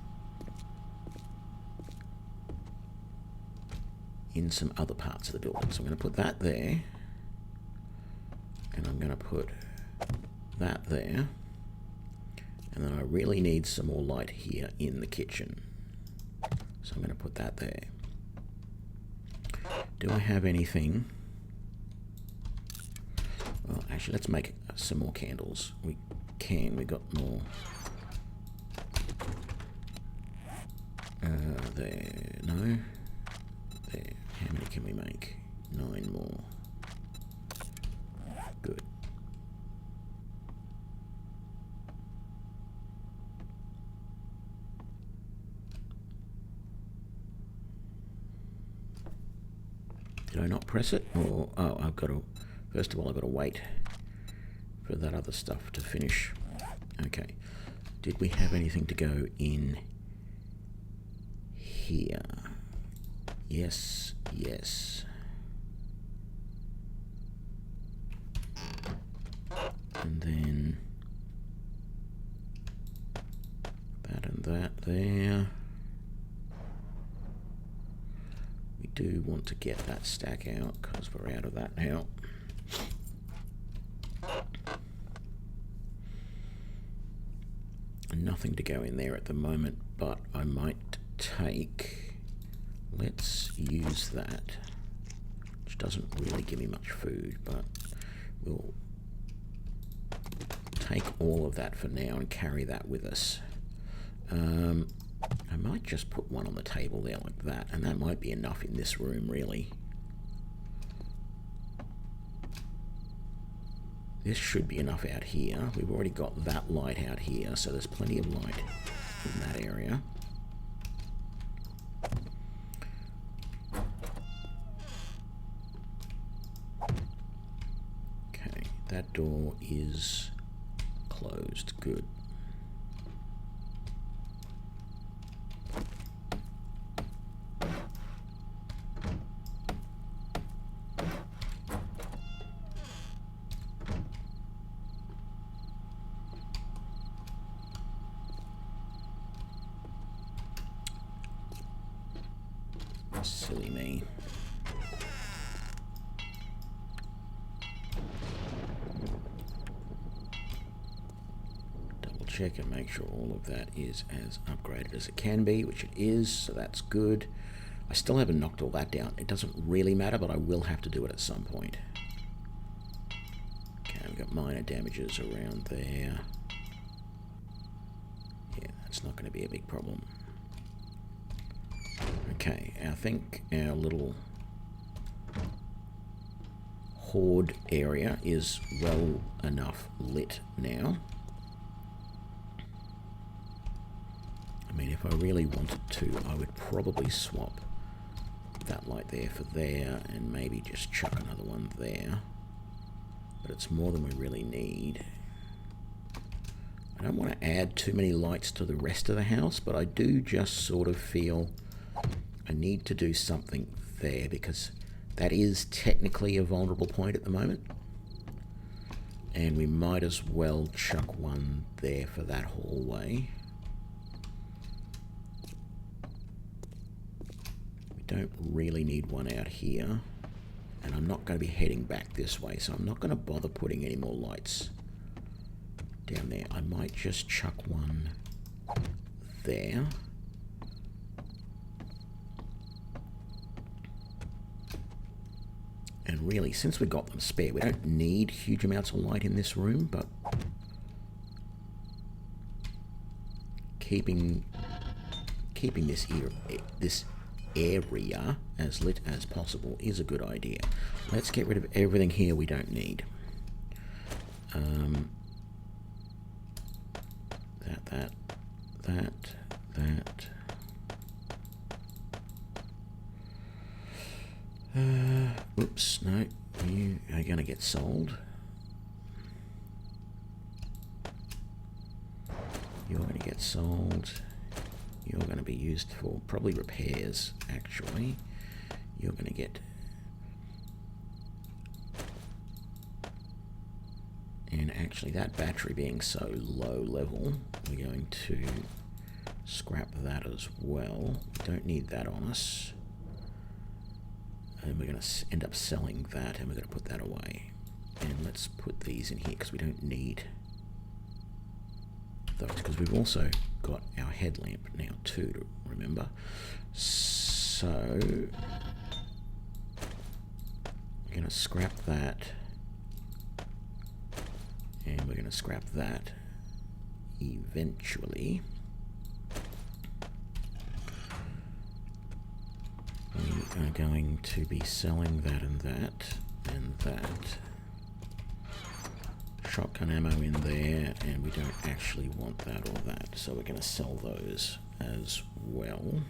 in some other parts of the building. So I'm going to put that there, and I'm going to put that there, and then I really need some more light here in the kitchen. So I'm going to put that there. Do I have anything? Well, actually, let's make some more candles. We can. We got more. There. No. There. How many can we make? 9 more. Good. Did I not press it? Or, oh, I've got to, first of all, I've got to wait for that other stuff to finish. Okay. Did we have anything to go in here? Yes, yes. And then that and that there. We do want to get that stack out because we're out of that now. Nothing to go in there at the moment, but I might take, let's use that, which doesn't really give me much food, but we'll take all of that for now and carry that with us. I might just put one on the table there like that, and that might be enough in this room, really. This should be enough out here. We've already got that light out here, so there's plenty of light in that area. Okay, that door is closed. Good. Silly me. Double check and make sure all of that is as upgraded as it can be, which it is, so that's good. I still haven't knocked all that down. It doesn't really matter, but I will have to do it at some point. Okay, we've got minor damages around there. Yeah, that's not going to be a big problem. Okay, I think our little horde area is well enough lit now. I mean, if I really wanted to, I would probably swap that light there for there and maybe just chuck another one there. But it's more than we really need. I don't want to add too many lights to the rest of the house, but I do just sort of feel I need to do something there because that is technically a vulnerable point at the moment. And we might as well chuck one there for that hallway. We don't really need one out here. And I'm not going to be heading back this way, so I'm not going to bother putting any more lights down there. I might just chuck one there. And really, since we've got them spare, we don't need huge amounts of light in this room, but keeping this area as lit as possible is a good idea. Let's get rid of everything here we don't need. That. Oops, no, you are going to get sold. You're going to get sold. You're going to be used for probably repairs, actually. You're going to get... And actually, that battery being so low level, we're going to scrap that as well. We don't need that on us. And we're going to end up selling that, and we're going to put that away. And let's put these in here, because we don't need those, because we've also got our headlamp now too, to remember. So we're going to scrap that, and we're going to scrap that eventually. We are going to be selling that and that and that. Shotgun ammo in there, and we don't actually want that or that, so we're going to sell those as well.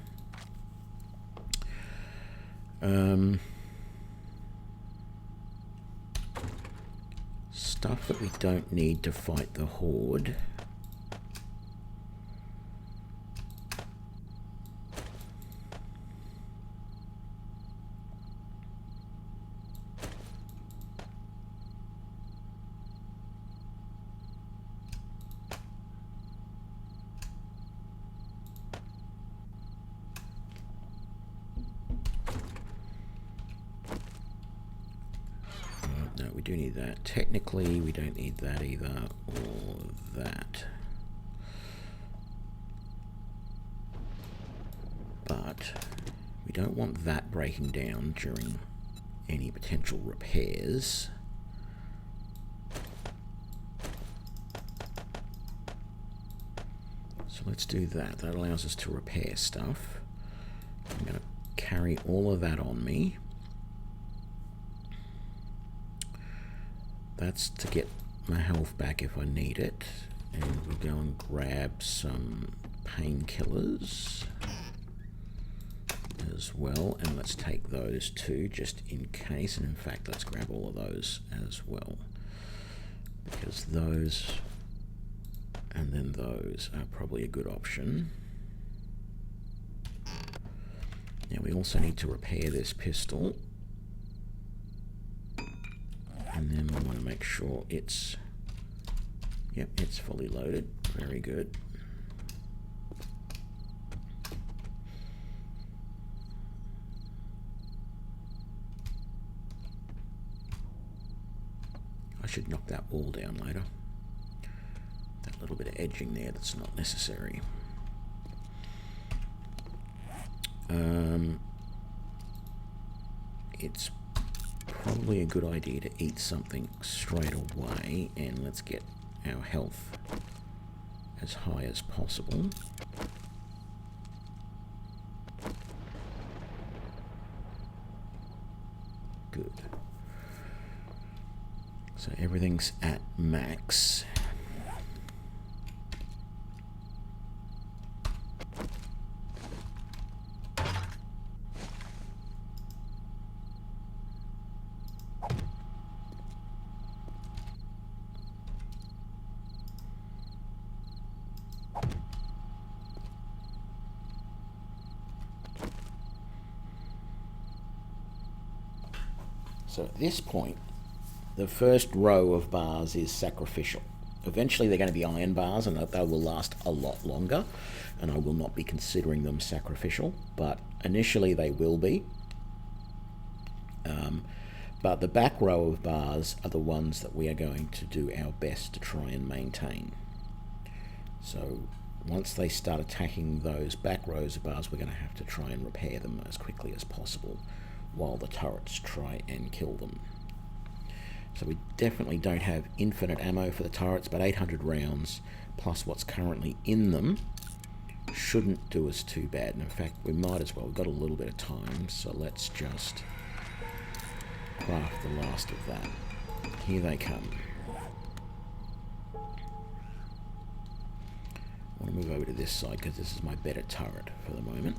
Stuff that we don't need to fight the Horde. No, we do need that. Technically, we don't need that either, or that. But we don't want that breaking down during any potential repairs. So let's do that. That allows us to repair stuff. I'm going to carry all of that on me. That's to get my health back if I need it. And we'll go and grab some painkillers as well. And let's take those too, just in case. And in fact, let's grab all of those as well. Because those and then those are probably a good option. Now we also need to repair this pistol. And then we want to make sure it's, yep, it's fully loaded. Very good. I should knock that wall down later. That little bit of edging there that's not necessary. It's probably a good idea to eat something straight away, and let's get our health as high as possible. Good. So everything's at max. So at this point, the first row of bars is sacrificial. Eventually they're going to be iron bars, and they will last a lot longer, and I will not be considering them sacrificial, but initially they will be. But the back row of bars are the ones that we are going to do our best to try and maintain. So Once they start attacking those back rows of bars, we're going to have to try and repair them as quickly as possible while the turrets try and kill them. So we definitely don't have infinite ammo for the turrets, but 800 rounds plus what's currently in them shouldn't do us too bad. And in fact, we might as well. We've got a little bit of time, so let's just craft the last of that. Here they come. I want to move over to this side because this is my better turret for the moment.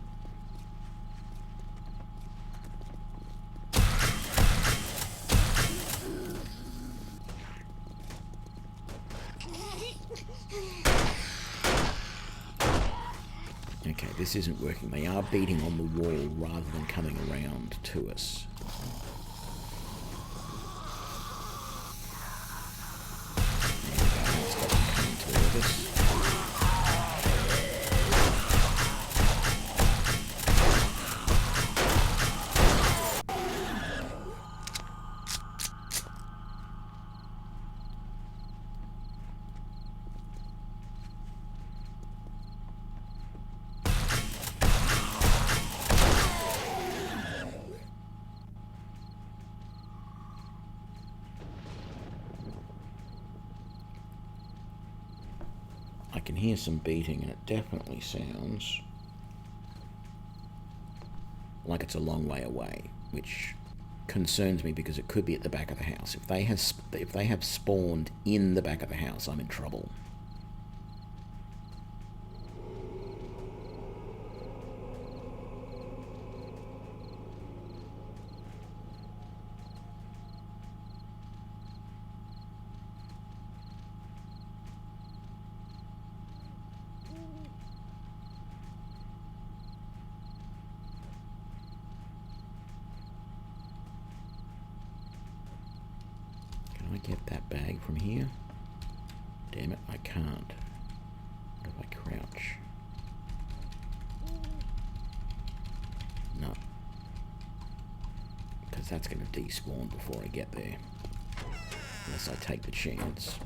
Okay, this isn't working. They are beating on the wall rather than coming around to us. There we go. Let's stop them coming toward us. I can hear some beating, and it definitely sounds like it's a long way away, which concerns me because it could be at the back of the house. If they have spawned in the back of the house, I'm in trouble. Can I get that bag from here? Damn it, I can't. What if I crouch? No. Because that's going to despawn before I get there. Unless I take the chance.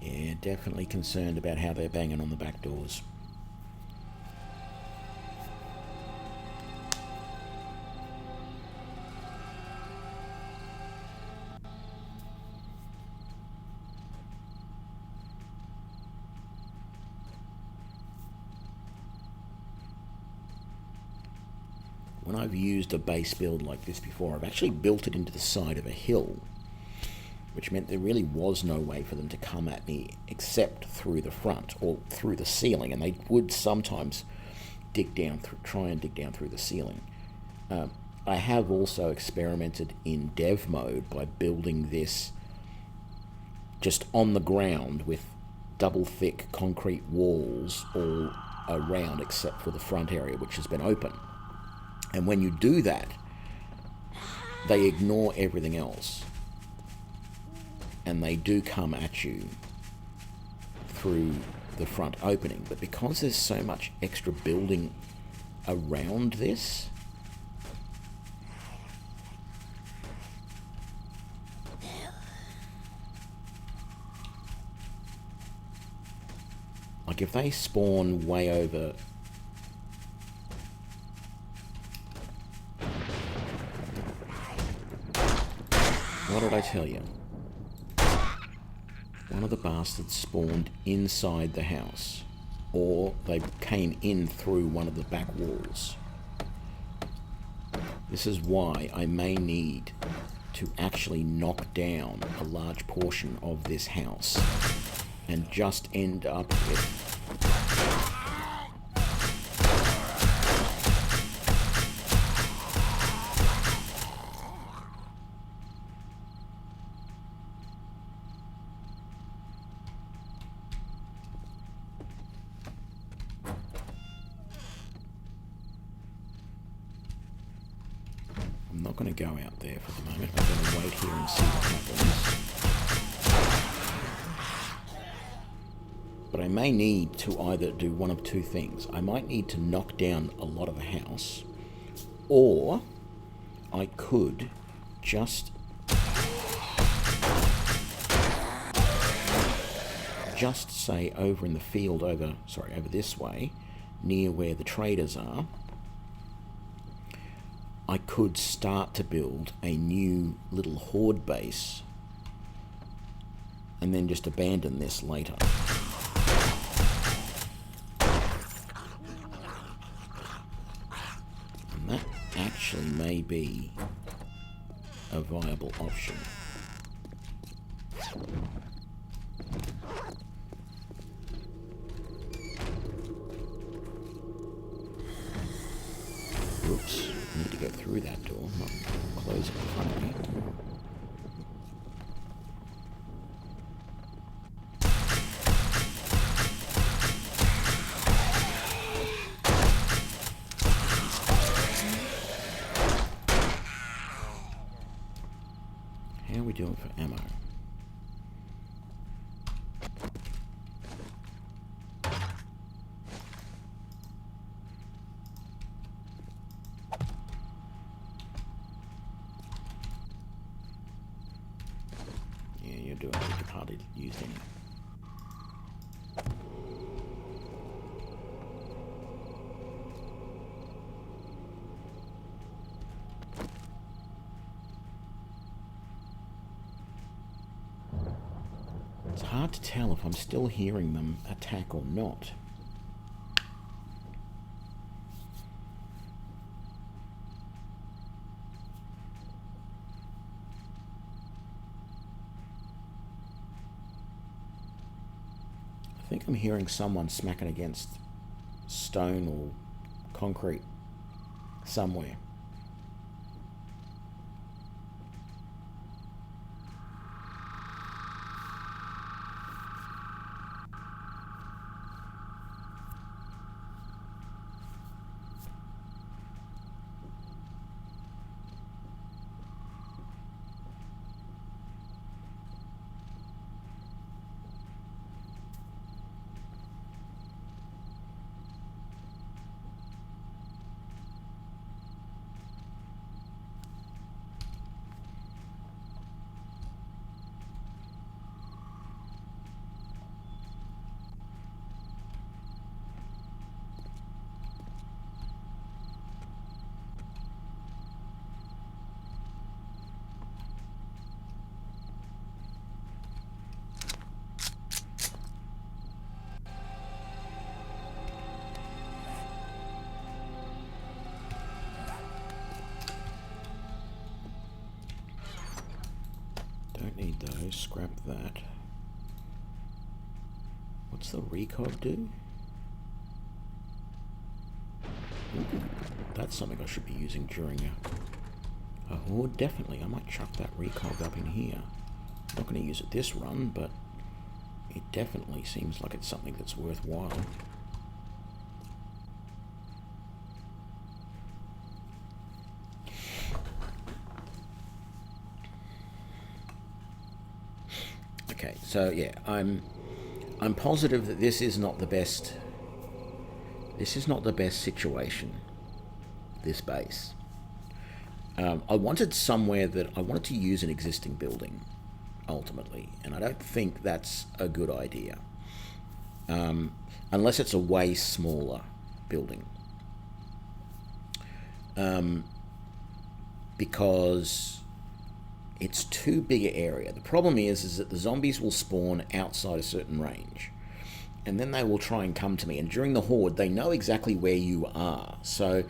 Yeah, definitely concerned about how they're banging on the back doors. When I've used a base build like this before, I've actually built it into the side of a hill, which meant there really was no way for them to come at me except through the front or through the ceiling, and they would sometimes try and dig down through the ceiling. I have also experimented in dev mode by building this just on the ground with double thick concrete walls all around except for the front area, which has been open. And when you do that, they ignore everything else. And they do come at you through the front opening. But because there's so much extra building around this, like if they spawn way over... What did I tell you? One of the bastards spawned inside the house, or they came in through one of the back walls. This is why I may need to actually knock down a large portion of this house and just end up with I'm not going to go out there for the moment. I'm going to wait here and see what happens. But I may need to either do one of two things. I might need to knock down a lot of the house, or I could just say over in the field, over this way, near where the traders are, I could start to build a new little horde base and then just abandon this later. And that actually may be a viable option. Oops, I need to go through that door, not close it in front of me. How are we doing for ammo? Used any. It's hard to tell if I'm still hearing them attack or not. I think I'm hearing someone smacking against stone or concrete somewhere. Don't need those, scrap that. What's the recog do? Ooh, that's something I should be using during a horde, definitely. I might chuck that recog up in here. I'm not going to use it this run, but it definitely seems like it's something that's worthwhile. Okay, so yeah, I'm positive that this is not the best. This is not the best situation. This base. I wanted somewhere that I wanted to use an existing building, ultimately, and I don't think that's a good idea, unless it's a way smaller building. Because it's too big an area. The problem is that the zombies will spawn outside a certain range, and then they will try and come to me. And during the horde, they know exactly where you are, so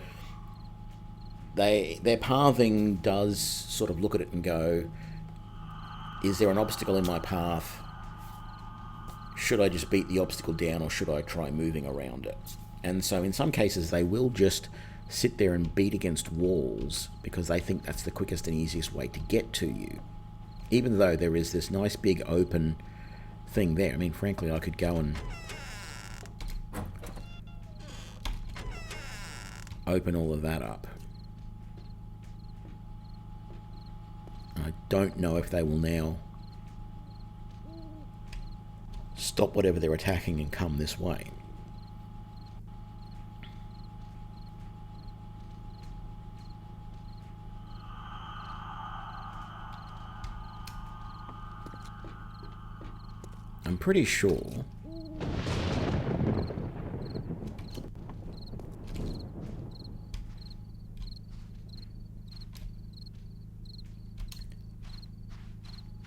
their pathing does sort of look at it and go, is there an obstacle in my path? Should I just beat the obstacle down, or should I try moving around it? And so in some cases, they will just sit there and beat against walls because they think that's the quickest and easiest way to get to you, even though there is this nice big open thing there. I mean, frankly, I could go and open all of that up. don't know if they will now stop whatever they're attacking and come this way. I'm pretty sure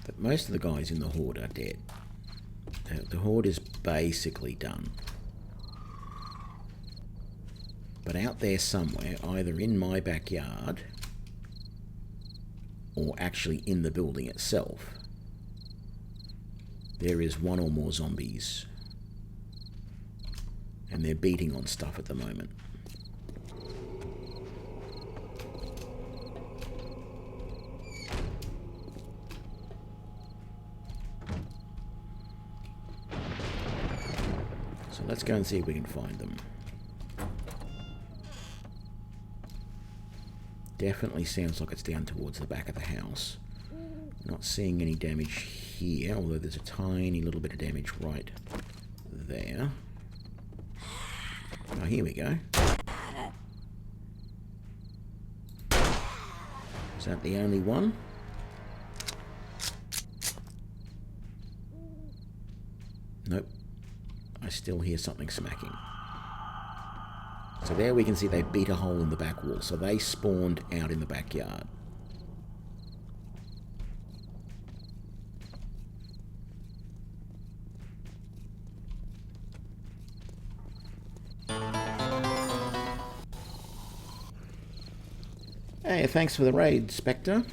that most of the guys in the Horde are dead. The Horde is basically done. But out there somewhere, either in my backyard or actually in the building itself, there is one or more zombies. And they're beating on stuff at the moment. So let's go and see if we can find them. Definitely sounds like it's down towards the back of the house. Not seeing any damage here, although there's a tiny little bit of damage right there. Oh, here we go. Is that the only one? Nope. I still hear something smacking. So there we can see they beat a hole in the back wall. So they spawned out in the backyard. Hey, thanks for the raid, Spectre.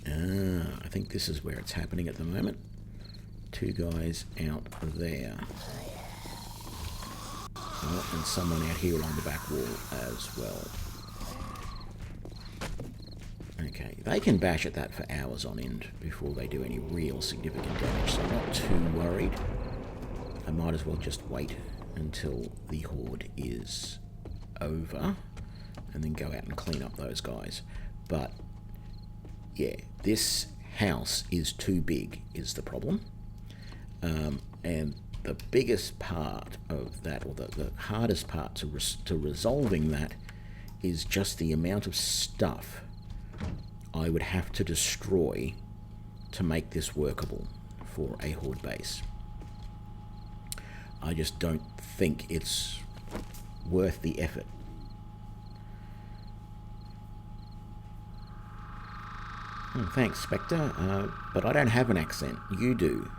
I think this is where it's happening at the moment. Two guys out there. Oh, and someone out here along the back wall as well. Okay, they can bash at that for hours on end before they do any real significant damage, so I'm not too worried. I might as well just wait until the Horde is over and then go out and clean up those guys. But yeah, this house is too big is the problem. And the biggest part of that, or the hardest part to resolving that, is just the amount of stuff I would have to destroy to make this workable for a Horde base. I just don't think it's worth the effort. Thanks, Spectre, but I don't have an accent. You do.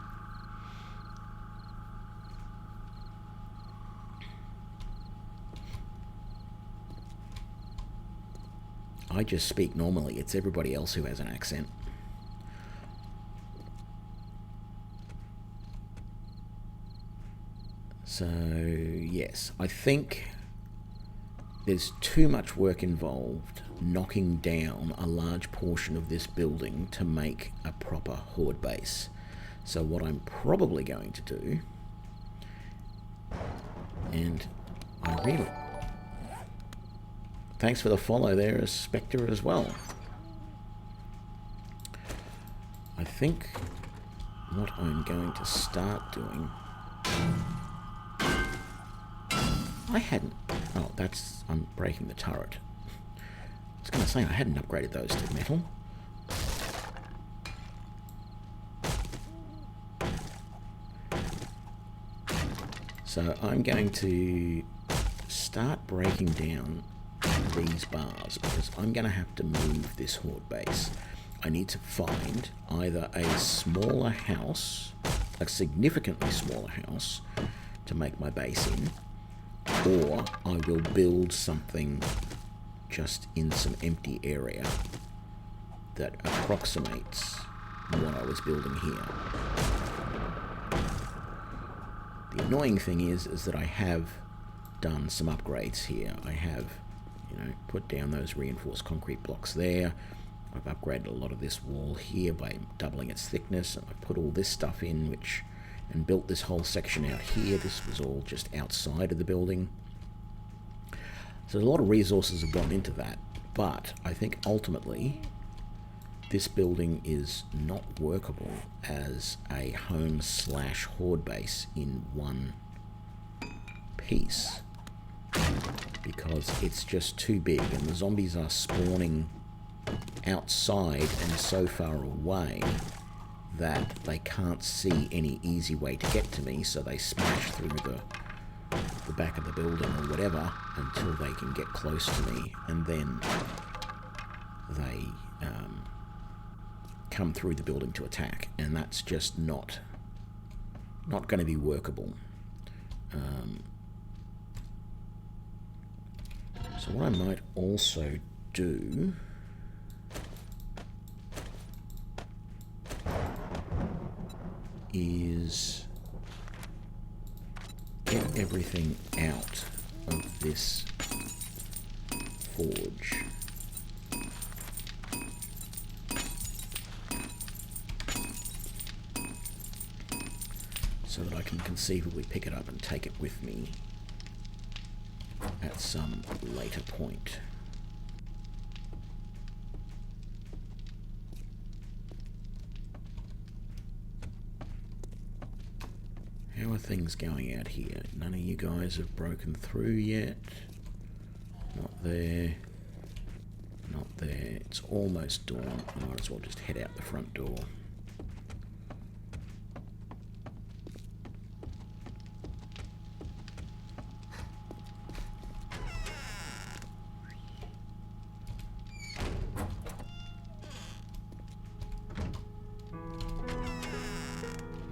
I just speak normally. It's everybody else who has an accent. So, yes, I think there's too much work involved knocking down a large portion of this building to make a proper Horde base. So what I'm probably going to do, and I really... Thanks for the follow there, Spectre, as well. I think what I'm going to start doing... I hadn't... Oh, that's... I'm breaking the turret. I was going to say, I hadn't upgraded those to metal. So I'm going to start breaking down these bars, because I'm going to have to move this Horde base. I need to find either a smaller house, a significantly smaller house, to make my base in, or I will build something just in some empty area that approximates what I was building here. The annoying thing is that I have done some upgrades here. I have, put down those reinforced concrete blocks there. I've upgraded a lot of this wall here by doubling its thickness, and I've put all this stuff in, and built this whole section out here. This was all just outside of the building. So a lot of resources have gone into that, But I think ultimately this building is not workable as a home slash horde base in one piece, because it's just too big and the zombies are spawning outside and so far away that they can't see any easy way to get to me, so they smash through the back of the building or whatever until they can get close to me, and then they come through the building to attack, and that's just not going to be workable. So what I might also do is get everything out of this forge. So that I can conceivably pick it up and take it with me at some later point. How are things going out here? None of you guys have broken through yet. Not there. Not there. It's almost dawn. I might as well just head out the front door.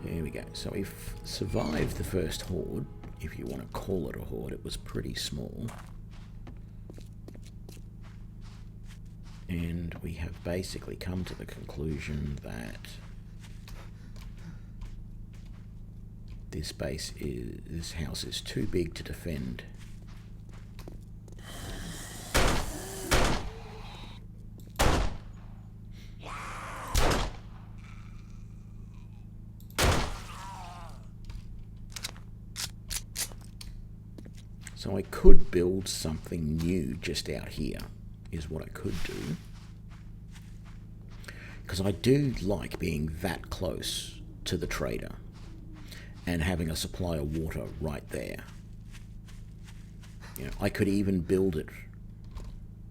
There we go. So we've survived the first horde, if you want to call it a horde. It was pretty small. And we have basically come to the conclusion that this house is too big to defend. So I could build something new just out here, is what I could do. Because I do like being that close to the trader and having a supply of water right there. You know, I could even build it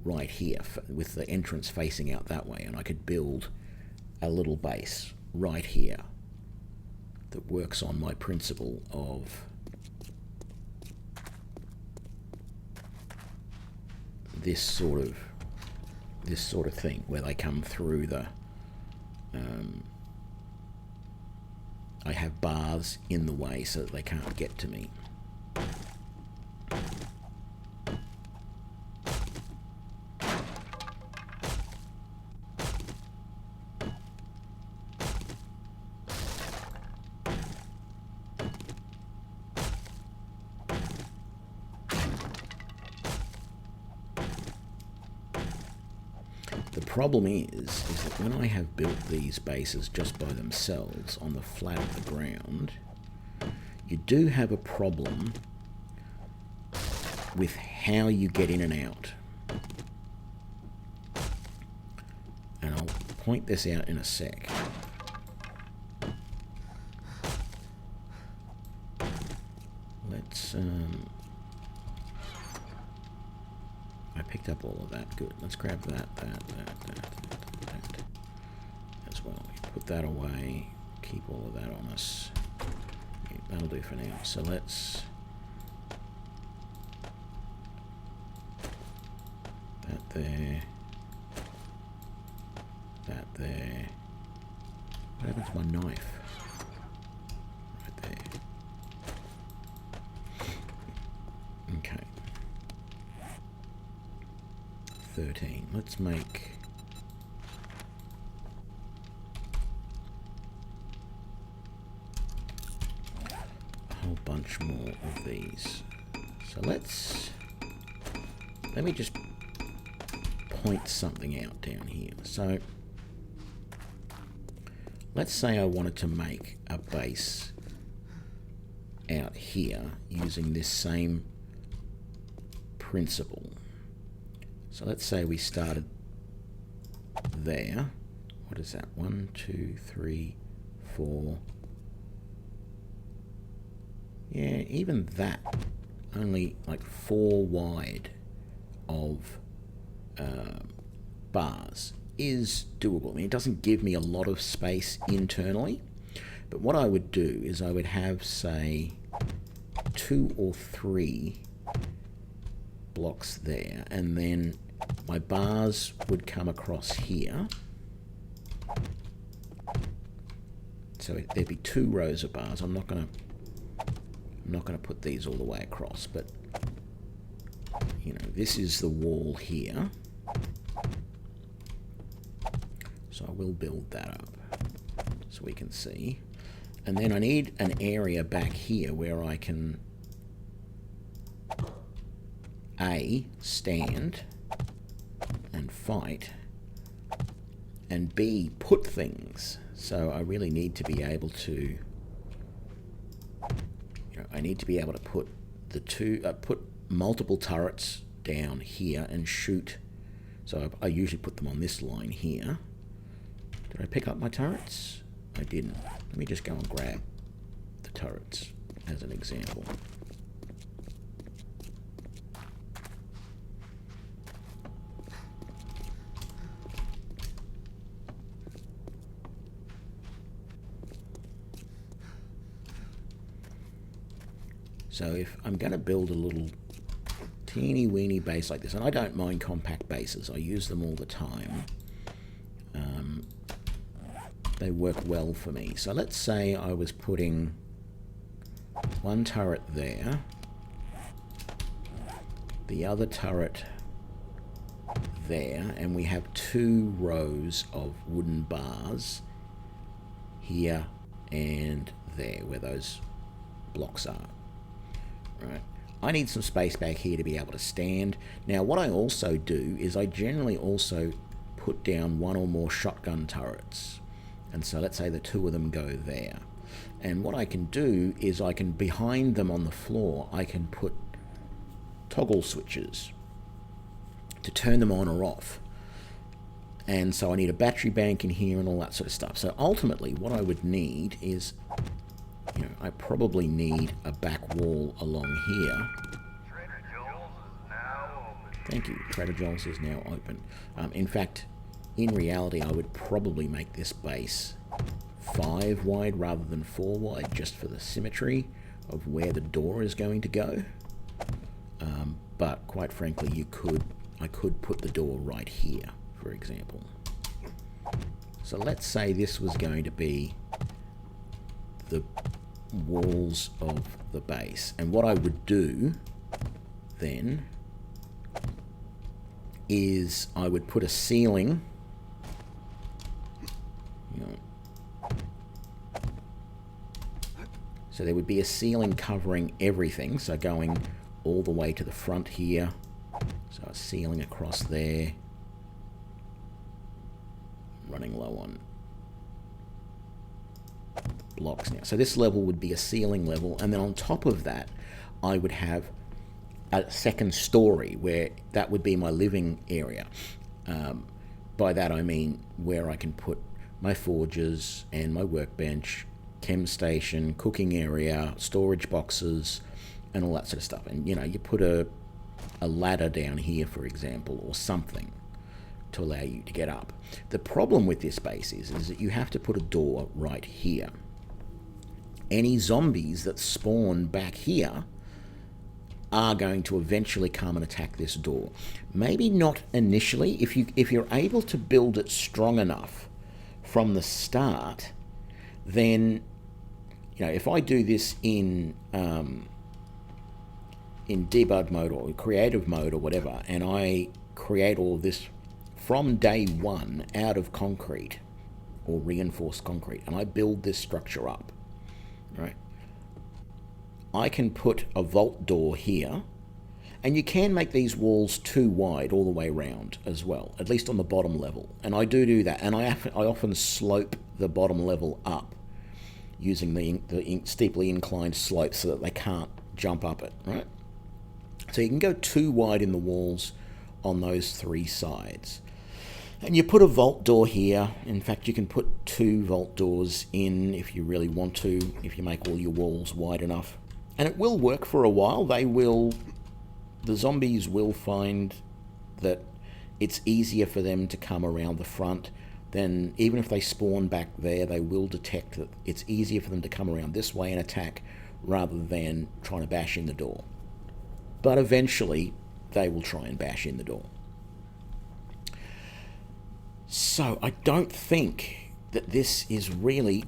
right here with the entrance facing out that way, and I could build a little base right here that works on my principle of this sort of thing, where they come through the I have bars in the way so that they can't get to me. The problem is that when I have built these bases just by themselves on the flat of the ground, you do have a problem with how you get in and out. And I'll point this out in a sec. Let's I picked up all of that. Good. Let's grab that as well. Put that away. Keep all of that on us. Yeah, that'll do for now. So let's... that there. That there. What happened to my knife? Right there. Okay. 13. Let's make a whole bunch more of these. So let me just point something out down here. So let's say I wanted to make a base out here using this same principle. So let's say we started there. What is that? 1, 2, 3, 4. Yeah, even that, only like 4 wide of bars is doable. I mean, it doesn't give me a lot of space internally, but what I would do is I would have, say, 2 or 3 blocks there, and then my bars would come across here. So there'd be 2 rows of bars. I'm not gonna put these all the way across, but you know, this is the wall here. So I will build that up so we can see. And then I need an area back here where I can A, stand and fight, and B, put things. So I really need to be able to, I need to be able to put put multiple turrets down here and shoot. So I usually put them on this line here. Did I pick up my turrets? I didn't. Let me just go and grab the turrets as an example. So if I'm going to build a little teeny weeny base like this, and I don't mind compact bases, I use them all the time. They work well for me. So let's say I was putting 1 turret there, the other turret there, and we have 2 rows of wooden bars here and there where those blocks are. Right. I need some space back here to be able to stand. Now what I also do is I generally also put down 1 or more shotgun turrets. And so let's say the 2 of them go there. And what I can do is I can, behind them on the floor, I can put toggle switches to turn them on or off. And so I need a battery bank in here and all that sort of stuff. So ultimately what I would need is, I probably need a back wall along here. Thank you. Trader Joel's is now open. In fact, in reality, I would probably make this base 5 wide rather than 4 wide, just for the symmetry of where the door is going to go. But quite frankly, I could put the door right here, for example. So let's say this was going to be the walls of the base, and what I would do then is I would put a ceiling, so there would be a ceiling covering everything, so going all the way to the front here, so a ceiling across there, running low on blocks now. So this level would be a ceiling level, and then on top of that I would have a second story where that would be my living area. By that I mean where I can put my forges and my workbench, chem station, cooking area, storage boxes, and all that sort of stuff. And you put a ladder down here, for example, or something to allow you to get up. The problem with this base is that you have to put a door right here. Any zombies that spawn back here are going to eventually come and attack this door. Maybe not initially. If you're able to build it strong enough from the start, then if I do this in debug mode or creative mode or whatever, and I create all of this from day 1 out of concrete or reinforced concrete, and I build this structure up, right? I can put a vault door here, and you can make these walls too wide all the way around as well, at least on the bottom level. And I do that, and I often slope the bottom level up using the steeply inclined slope so that they can't jump up it, right? So you can go too wide in the walls on those 3 sides. And you put a vault door here. In fact, you can put 2 vault doors in if you really want to, if you make all your walls wide enough. And it will work for a while. The zombies will find that it's easier for them to come around the front. Then even if they spawn back there, they will detect that it's easier for them to come around this way and attack rather than trying to bash in the door. But eventually, they will try and bash in the door. So I don't think that this is really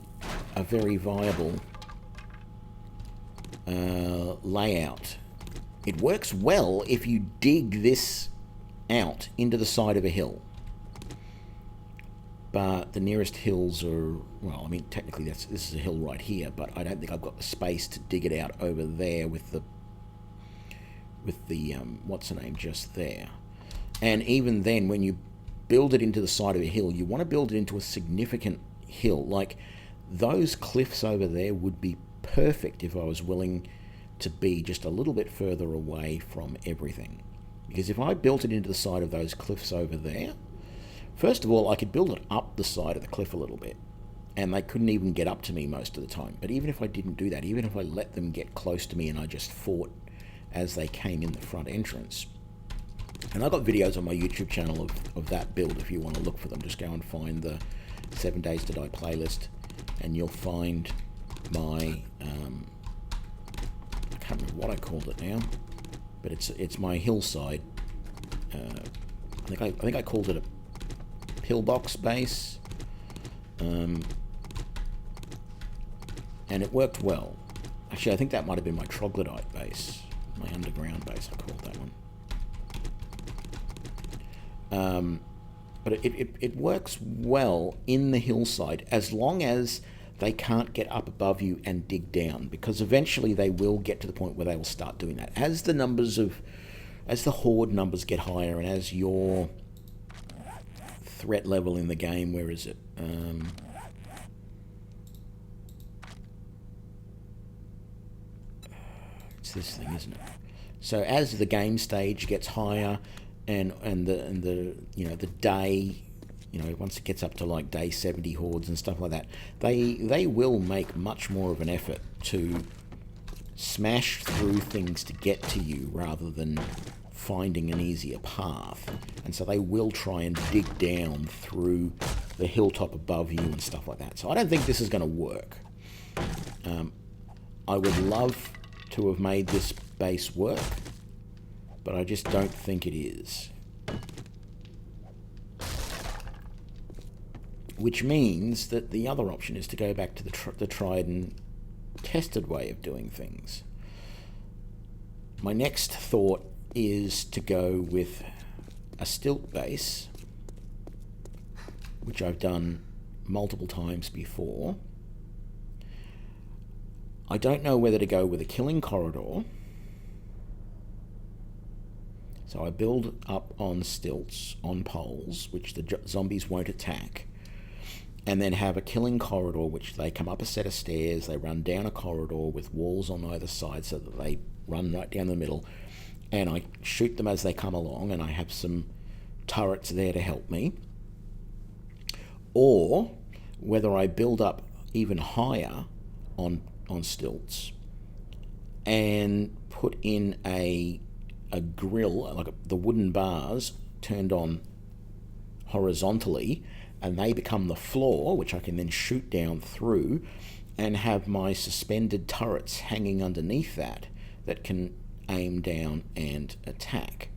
a very viable layout. It works well if you dig this out into the side of a hill. But the nearest hills are, well, I mean, technically this is a hill right here, but I don't think I've got the space to dig it out over there with the what's the name just there. And even then, when you build it into the side of a hill, you want to build it into a significant hill. Like, those cliffs over there would be perfect if I was willing to be just a little bit further away from everything. Because if I built it into the side of those cliffs over there, first of all, I could build it up the side of the cliff a little bit, and they couldn't even get up to me most of the time. But even if I didn't do that, even if I let them get close to me and I just fought as they came in the front entrance. And I've got videos on my YouTube channel of that build if you want to look for them. Just go and find the 7 Days to Die playlist, and you'll find my, I can't remember what I called it now, but it's my hillside. I think I called it a pillbox base, and it worked well. Actually, I think that might have been my troglodyte base, my underground base. I called that one. But it works well in the hillside as long as they can't get up above you and dig down, because eventually they will get to the point where they will start doing that. As the horde numbers get higher, and as your threat level in the game, where is it? It's this thing, isn't it? So as the game stage gets higher, and the the day, once it gets up to like day 70 hordes and stuff like that, they will make much more of an effort to smash through things to get to you rather than finding an easier path. And so they will try and dig down through the hilltop above you and stuff like that. So I don't think this is going to work. I would love to have made this base work, but I just don't think it is. Which means that the other option is to go back to the tried and tested way of doing things. My next thought is to go with a stilt base, which I've done multiple times before. I don't know whether to go with a killing corridor. So I build up on stilts, on poles, which the zombies won't attack, and then have a killing corridor, which they come up a set of stairs, they run down a corridor with walls on either side so that they run right down the middle, and I shoot them as they come along, and I have some turrets there to help me. Or whether I build up even higher on stilts and put in a grill, like the wooden bars turned on horizontally, and they become the floor, which I can then shoot down through, and have my suspended turrets hanging underneath that can aim down and attack.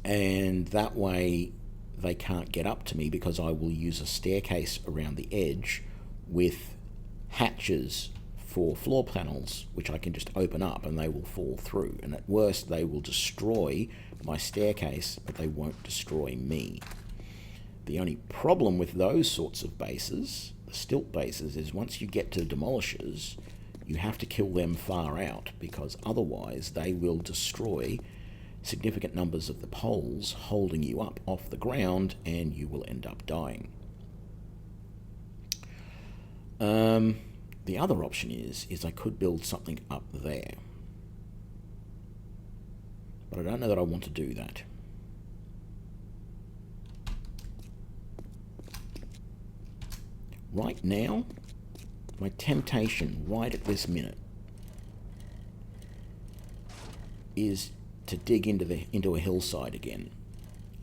And that way they can't get up to me, because I will use a staircase around the edge with hatches for floor panels, which I can just open up and they will fall through. And at worst, they will destroy my staircase, but they won't destroy me. The only problem with those sorts of bases, the stilt bases, is once you get to demolishers, you have to kill them far out, because otherwise they will destroy significant numbers of the poles holding you up off the ground, and you will end up dying. The other option is I could build something up there. But I don't know that I want to do that. Right now, my temptation right at this minute is to dig into a hillside again.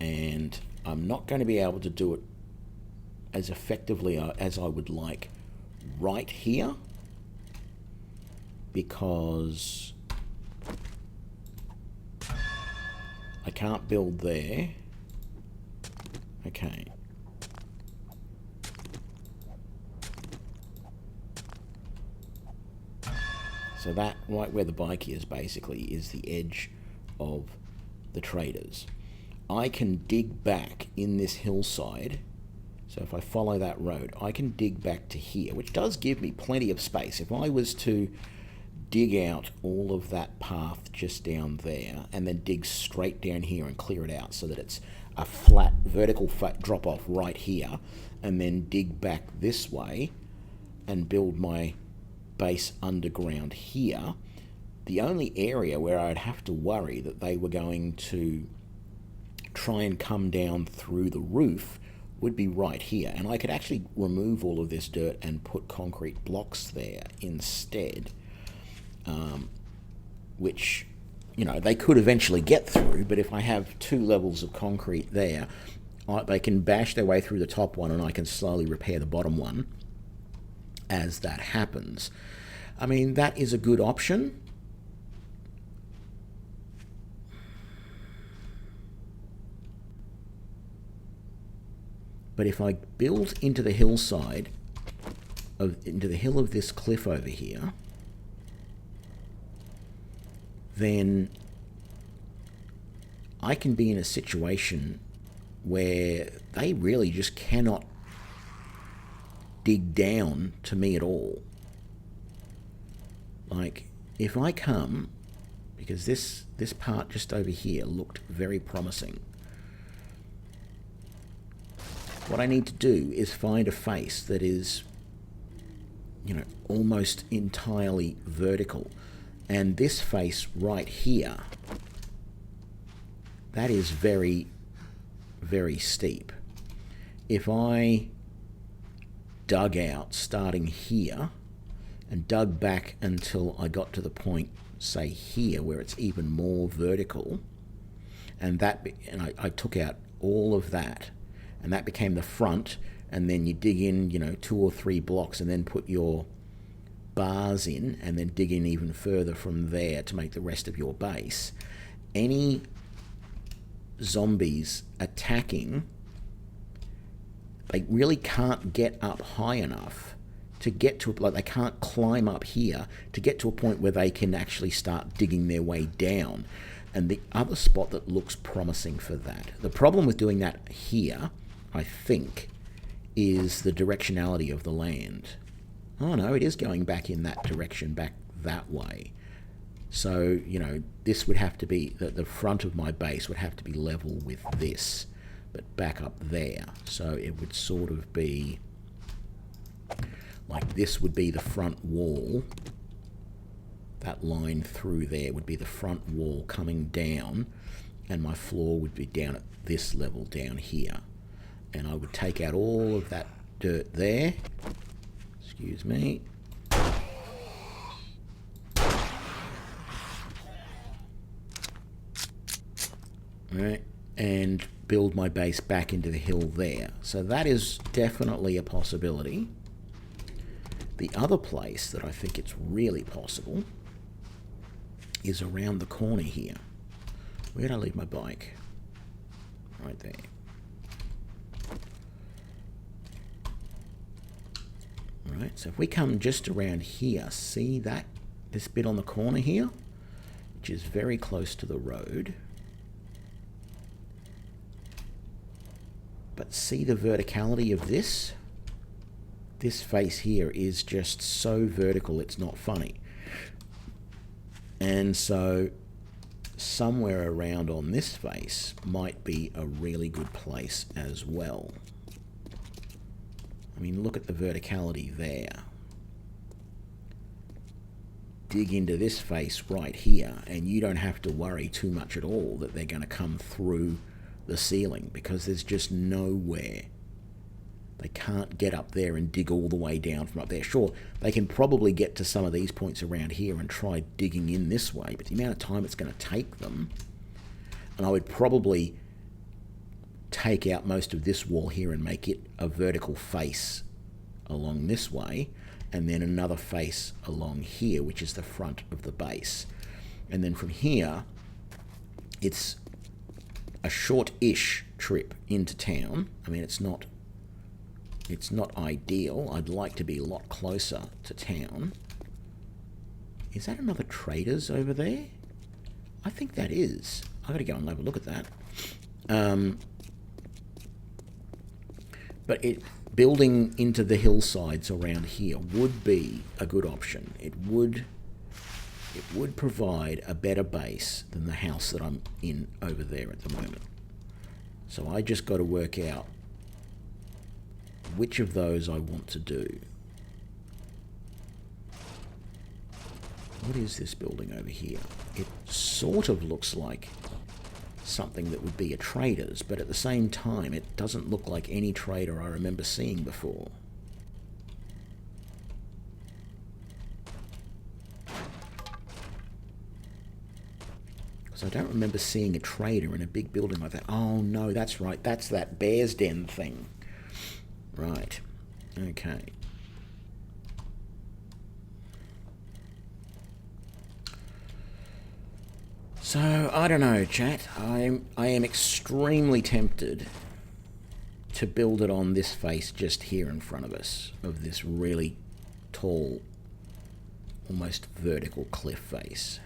And I'm not going to be able to do it as effectively as I would like right here, because I can't build there. Okay. So that, right where the bike is, basically, is the edge of the traders. I can dig back in this hillside. So if I follow that road, I can dig back to here, which does give me plenty of space. If I was to dig out all of that path just down there and then dig straight down here and clear it out so that it's a flat vertical drop off right here, and then dig back this way and build my base underground here, the only area where I'd have to worry that they were going to try and come down through the roof would be right here. And I could actually remove all of this dirt and put concrete blocks there instead, which, you know, they could eventually get through, but if I have 2 levels of concrete there, they can bash their way through the top one and I can slowly repair the bottom one as that happens. I mean, that is a good option. But if I build into the hillside, into the hill of this cliff over here, then I can be in a situation where they really just cannot dig down to me at all. Like, if I come, because this part just over here looked very promising, what I need to do is find a face that is, you know, almost entirely vertical. And this face right here, that is very, very steep. If I dug out starting here and dug back until I got to the point, say here, where it's even more vertical, and I took out all of that, and that became the front, and then you dig in, you know, 2 or 3 blocks and then put your bars in and then dig in even further from there to make the rest of your base. Any zombies attacking, they really can't get up high enough to get to, like, they can't climb up here to get to a point where they can actually start digging their way down. And the other spot that looks promising for that, the problem with doing that here, I think, is the directionality of the land. Oh no, it is going back in that direction, back that way. So, you know, this would have to be, the front of my base would have to be level with this, but back up there. So it would sort of be like, this would be the front wall. That line through there would be the front wall coming down, and my floor would be down at this level down here. And I would take out all of that dirt there. Excuse me. Alright, and build my base back into the hill there. So that is definitely a possibility. The other place that I think it's really possible is around the corner here. Where did I leave my bike? Right there. Alright, so if we come just around here, see that, this bit on the corner here, which is very close to the road. But see the verticality of this? This face here is just so vertical, it's not funny. And so somewhere around on this face might be a really good place as well. I mean, look at the verticality there. dig into this face right here, and you don't have to worry too much at all that they're going to come through the ceiling, because there's just nowhere. They can't get up there and dig all the way down from up there. Sure, they can probably get to some of these points around here and try digging in this way, but the amount of time it's going to take them, and I would probably take out most of this wall here and make it a vertical face along this way, and then another face along here, which is the front of the base. And then from here, it's a short-ish trip into town. I mean, it's not ideal. I'd like to be a lot closer to town. Is that another Trader's over there? I think that is. I've got to go and have a look at that. But building into the hillsides around here would be a good option. It would provide a better base than the house that I'm in over there at the moment. So I just got to work out which of those I want to do. What is this building over here? It sort of looks like something that would be a trader's, but at the same time it doesn't look like any trader I remember seeing before. Because I don't remember seeing a trader in a big building like that. Oh no, that's right, that's that Bear's Den thing. Right, okay. So, I don't know, chat. I am extremely tempted to build it on this face just here in front of us, of this really tall, almost vertical cliff face.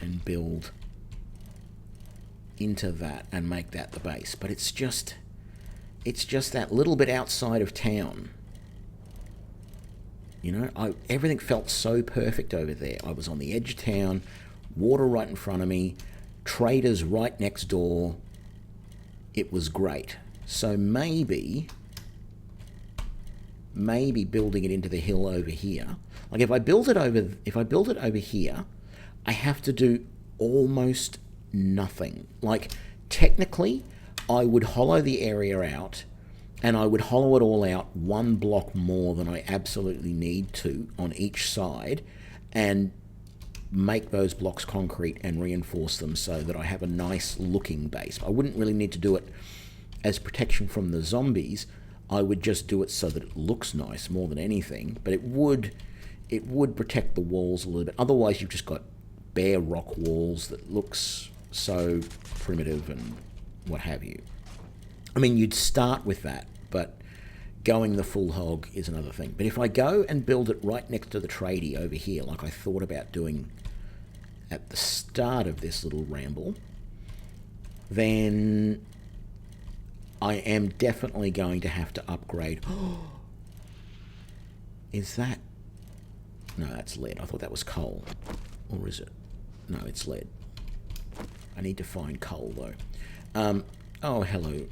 And build into that and make that the base. But it's just that little bit outside of town. You know, everything felt so perfect over there. I was on the edge of town, water right in front of me, traders right next door. It was great. So maybe building it into the hill over here. Like if I build it over here, I have to do almost nothing. Like technically, I would hollow the area out, and I would hollow it all out one block more than I absolutely need to on each side, and make those blocks concrete and reinforce them so that I have a nice looking base. I wouldn't really need to do it as protection from the zombies. I would just do it so that it looks nice more than anything, but it would protect the walls a little bit. Otherwise you've just got bare rock walls that looks so primitive and what have you. I mean, you'd start with that, but going the full hog is another thing. But if I go and build it right next to the tradie over here, like I thought about doing at the start of this little ramble, then I am definitely going to have to upgrade. Is that... No, that's lead. I thought that was coal. Or is it? No, it's lead. I need to find coal, though. Oh, hello.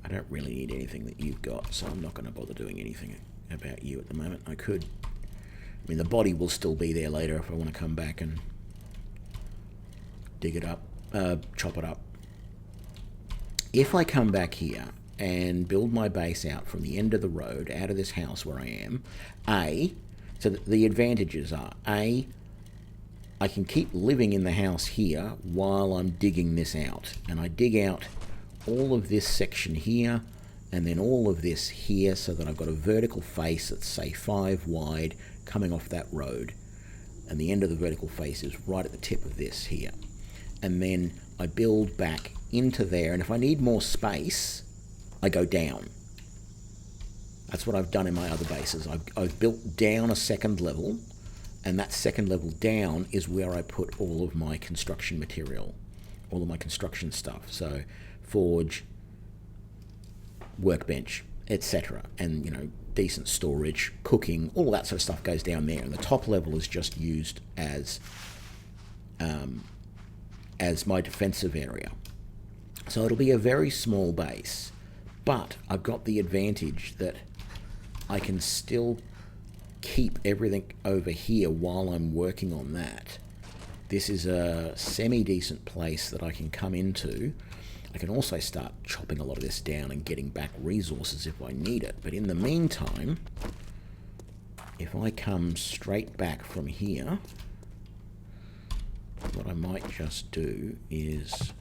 I don't really need anything that you've got, so I'm not going to bother doing anything about you at the moment. I could. I mean, the body will still be there later if I want to come back and dig it up, chop it up. If I come back here and build my base out from the end of the road, out of this house where I am, so the advantages are, I can keep living in the house here while I'm digging this out. And I dig out all of this section here, and then all of this here, so that I've got a vertical face that's, say, 5 wide, coming off that road. And the end of the vertical face is right at the tip of this here. And then I build back into there, and if I need more space, I go down. That's what I've done in my other bases. I've built down a second level, and that second level down is where I put all of my construction material, all of my construction stuff. So forge, workbench, etc. And, you know, decent storage, cooking, all that sort of stuff goes down there. And the top level is just used as my defensive area. So it'll be a very small base, but I've got the advantage that I can still keep everything over here while I'm working on that. This is a semi-decent place that I can come into. I can also start chopping a lot of this down and getting back resources if I need it. But in the meantime, if I come straight back from here, what I might just do is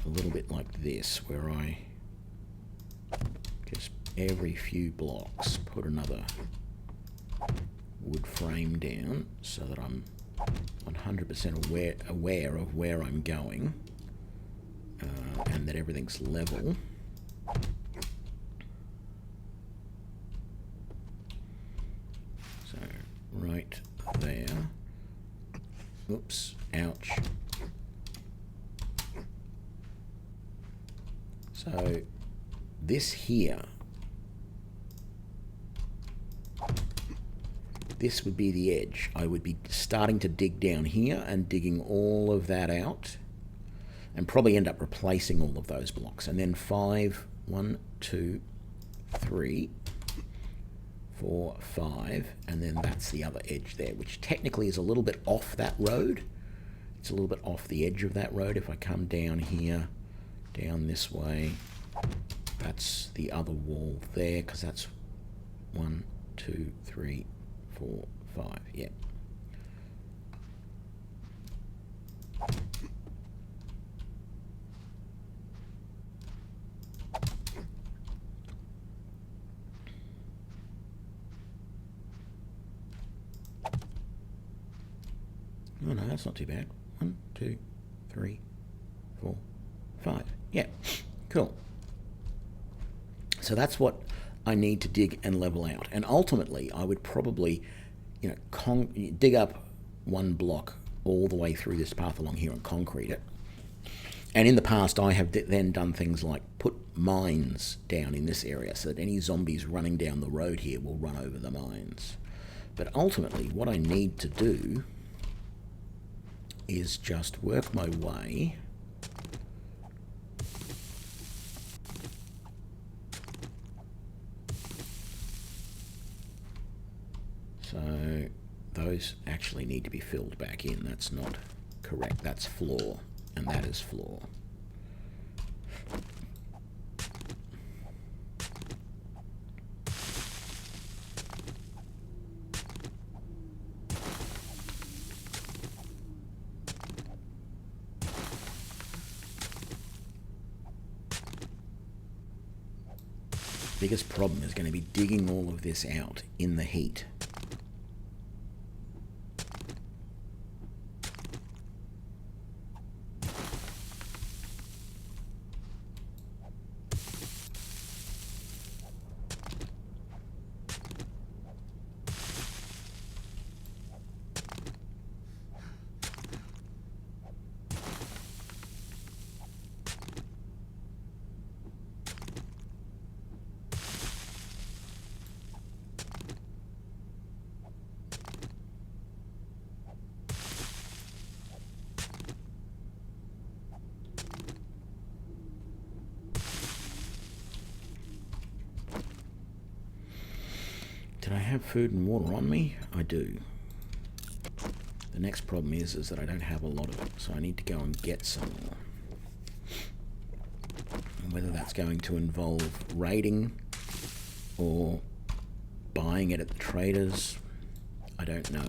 a little bit like this, where I just every few blocks put another wood frame down so that I'm 100% aware of where I'm going, and that everything's level. So right there. Oops, ouch. So this here, this would be the edge. I would be starting to dig down here and digging all of that out, and probably end up replacing all of those blocks. And then 1, 2, 3, 4, 5, and then that's the other edge there, which technically is a little bit off that road. It's a little bit off the edge of that road. If I come down here, down this way, that's the other wall there, because that's 1, 2, 3, 4, 5, yeah. Oh no, that's not too bad. 1, 2, 3, 4, 5. Yeah, cool. So that's what I need to dig and level out. And ultimately, I would probably, dig up one block all the way through this path along here and concrete it. And in the past, I have then done things like put mines down in this area so that any zombies running down the road here will run over the mines. But ultimately, what I need to do is just work my way so those actually need to be filled back in. That's not correct. That's floor, and that is floor. Biggest problem is going to be digging all of this out in the heat. Did I have food and water on me? I do. The next problem is that I don't have a lot of it, so I need to go and get some more. And whether that's going to involve raiding or buying it at the traders, I don't know.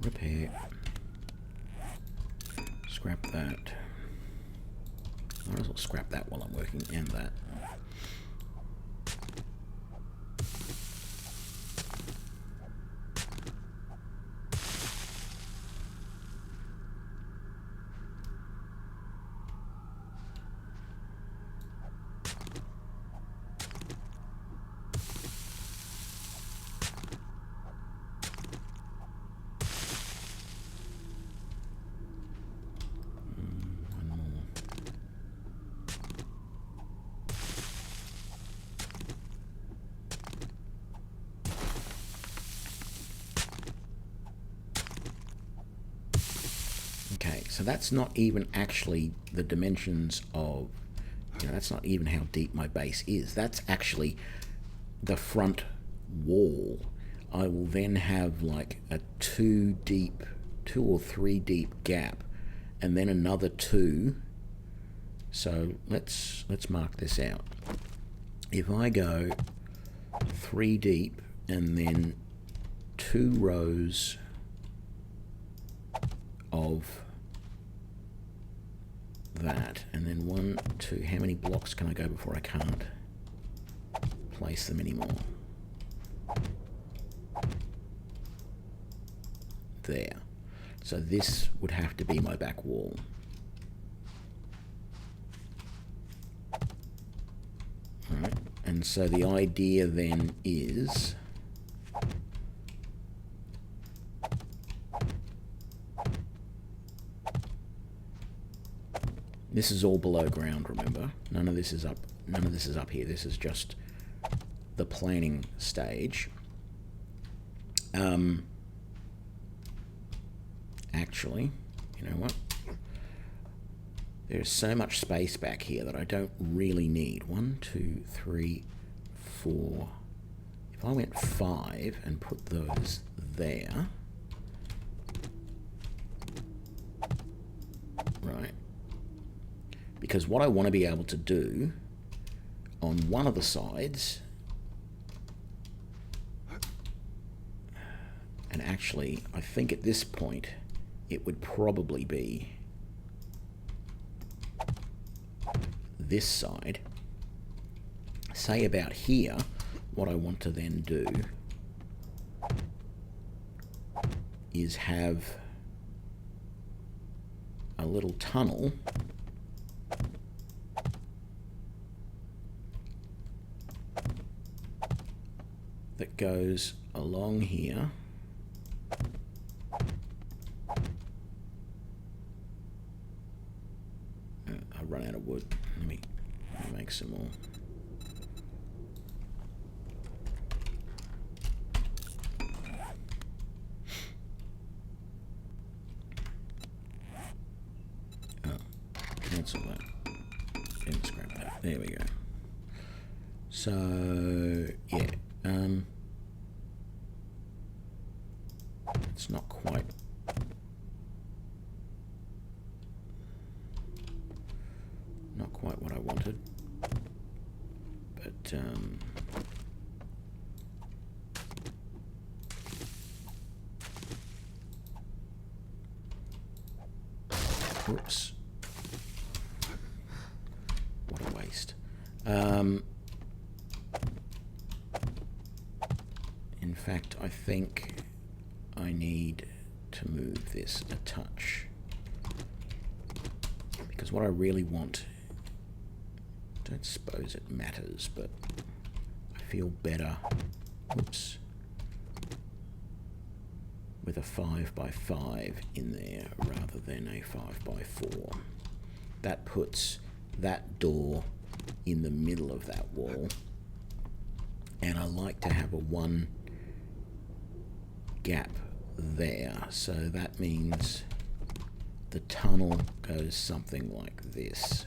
Repair. Scrap that. Might as well scrap that while I'm working, and that. Okay, so that's not even actually the dimensions of, that's not even how deep my base is. That's actually the front wall. I will then have like a 2 or 3 deep gap, and then another 2. So let's mark this out. If I go 3 deep and then 2 rows of that, and then 1, 2, how many blocks can I go before I can't place them anymore? There. So this would have to be my back wall. Alright, and so the idea then is this is all below ground, remember? None of this is up here. This is just the planning stage. Actually, you know what? There's so much space back here that I don't really need. 1, 2, 3, 4. If I went 5 and put those there, right? Because what I want to be able to do on one of the sides, and actually I think at this point it would probably be this side. Say about here, what I want to then do is have a little tunnel that goes along here. I run out of wood. Let me make some more. Cancel that. And scrap that. There we go. So yeah. It's not quite what I wanted, but whoops, what a waste. In fact, I think I need to move this a touch, because what I really want, I don't suppose it matters, but I feel better, whoops, with a 5x5 in there rather than a 5x4. That puts that door in the middle of that wall, and I like to have a 1 gap there, so that means the tunnel goes something like this.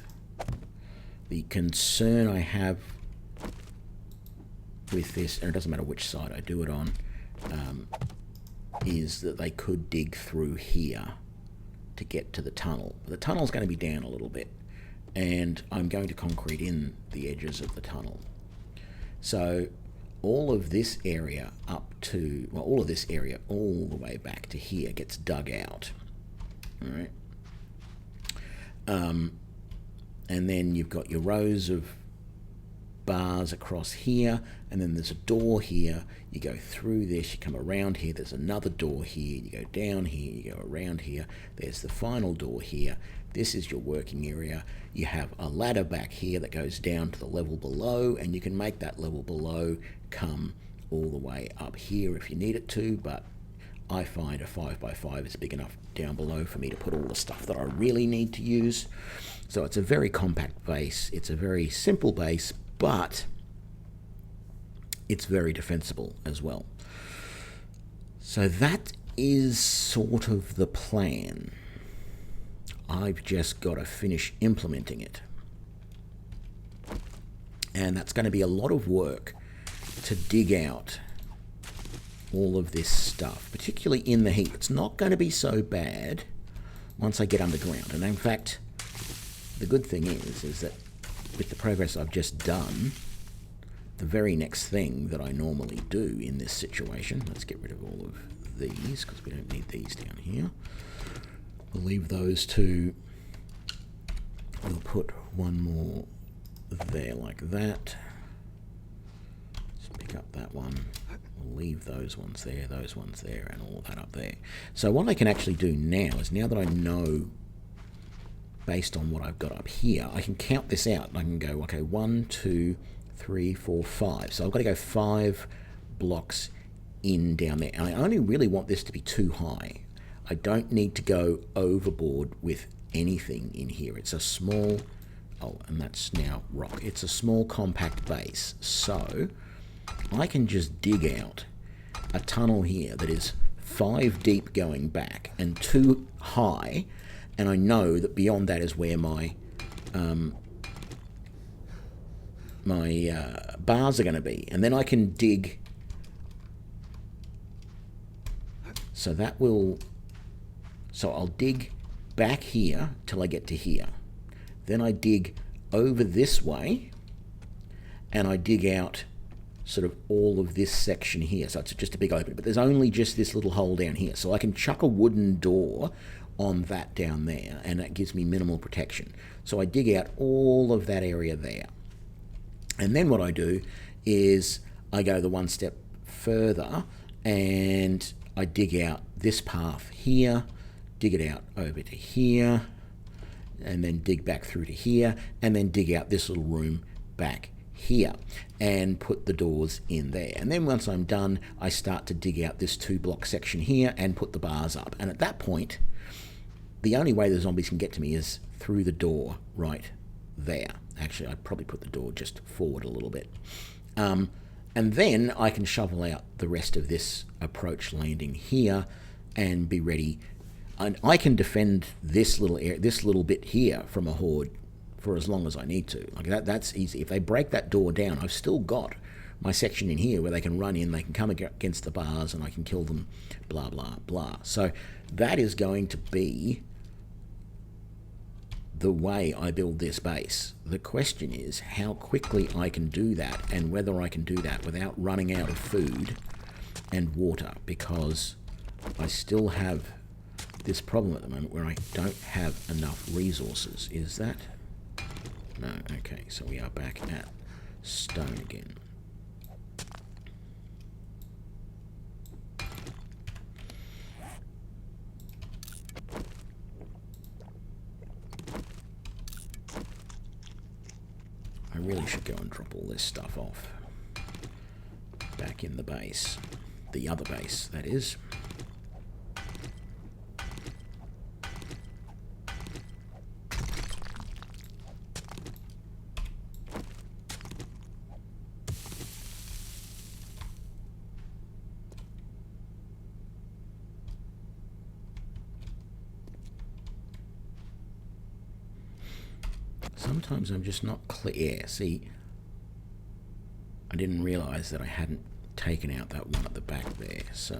The concern I have with this, and it doesn't matter which side I do it on, is that they could dig through here to get to the tunnel. The tunnel's going to be down a little bit, and I'm going to concrete in the edges of the tunnel. So all of this area up to, well, all of this area all the way back to here gets dug out. All right. And then you've got your rows of bars across here, and then there's a door here. You go through this, you come around here, there's another door here, you go down here, you go around here, there's the final door here. This is your working area. You have a ladder back here that goes down to the level below, and you can make that level below come all the way up here if you need it to, but I find a 5x5 is big enough down below for me to put all the stuff that I really need to use. So it's a very compact base. It's a very simple base, but it's very defensible as well. So that is sort of the plan. I've just got to finish implementing it. And that's going to be a lot of work to dig out all of this stuff, particularly in the heat. It's not going to be so bad once I get underground. And in fact, the good thing is that with the progress I've just done, the very next thing that I normally do in this situation, let's get rid of all of these because we don't need these down here. We'll leave those two. We'll put one more there like that. Just pick up that one. We'll leave those ones there, and all that up there. So what I can actually do now is, now that I know based on what I've got up here, I can count this out. I can go, okay, 1, 2, 3, 4, 5. So I've got to go 5 blocks in down there. And I only really want this to be too high. I don't need to go overboard with anything in here. It's a small, oh, and that's now rock. It's a small compact base. So I can just dig out a tunnel here that is 5 deep going back and 2 high, and I know that beyond that is where my bars are going to be. And then I can dig, so that will, so I'll dig back here till I get to here. Then I dig over this way, and I dig out sort of all of this section here. So it's just a big opening, but there's only just this little hole down here. So I can chuck a wooden door on that down there, and that gives me minimal protection. So I dig out all of that area there. And then what I do is I go the one step further, and I dig out this path here, dig it out over to here, and then dig back through to here, and then dig out this little room back here and put the doors in there. And then once I'm done, I start to dig out this 2-block section here and put the bars up. And at that point, the only way the zombies can get to me is through the door right there. Actually, I'd probably put the door just forward a little bit. And then I can shovel out the rest of this approach landing here and be ready. And I can defend this little area, this little bit here from a horde for as long as I need to. Like that's easy. If they break that door down, I've still got my section in here where they can run in, they can come against the bars, and I can kill them, blah, blah, blah. So that is going to be the way I build this base. The question is how quickly I can do that, and whether I can do that without running out of food and water, because I still have this problem at the moment where I don't have enough resources. Is that? No. Okay, so we are back at stone again. I really should go and drop all this stuff off back in the base. The other base, that is. Sometimes I'm just not clear. See, I didn't realise that I hadn't taken out that one at the back there. So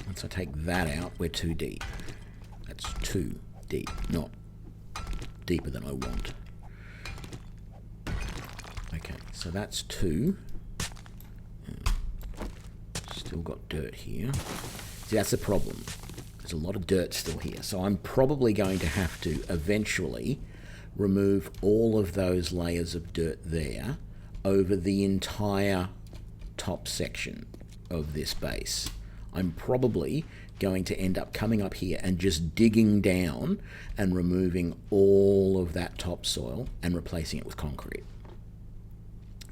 once I take that out, we're too deep. That's too deep, not deeper than I want. Okay, so that's 2. Still got dirt here. See, that's the problem. There's a lot of dirt still here. So I'm probably going to have to eventually remove all of those layers of dirt there over the entire top section of this base. I'm probably going to end up coming up here and just digging down and removing all of that topsoil and replacing it with concrete.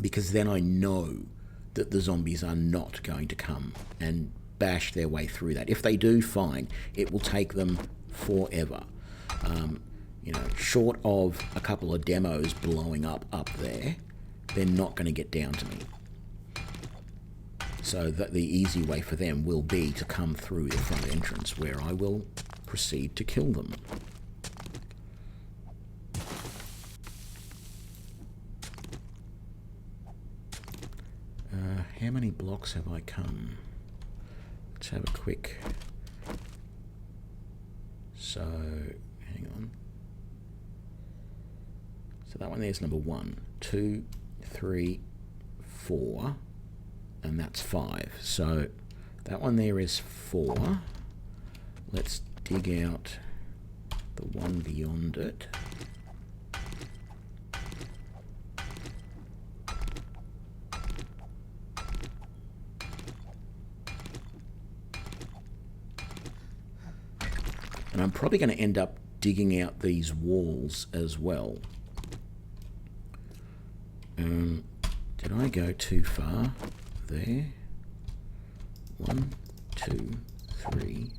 Because then I know that the zombies are not going to come and bash their way through that. If they do, fine. It will take them forever. Short of a couple of demos blowing up there, they're not going to get down to me. So that the easy way for them will be to come through the front entrance, where I will proceed to kill them. How many blocks have I come? Let's have a quick... So, hang on. So that one there's number 1, 2, 3, 4, and that's 5. So that one there is 4. Let's dig out the one beyond it. And I'm probably going to end up digging out these walls as well. Did I go too far there? 1, 2, 3,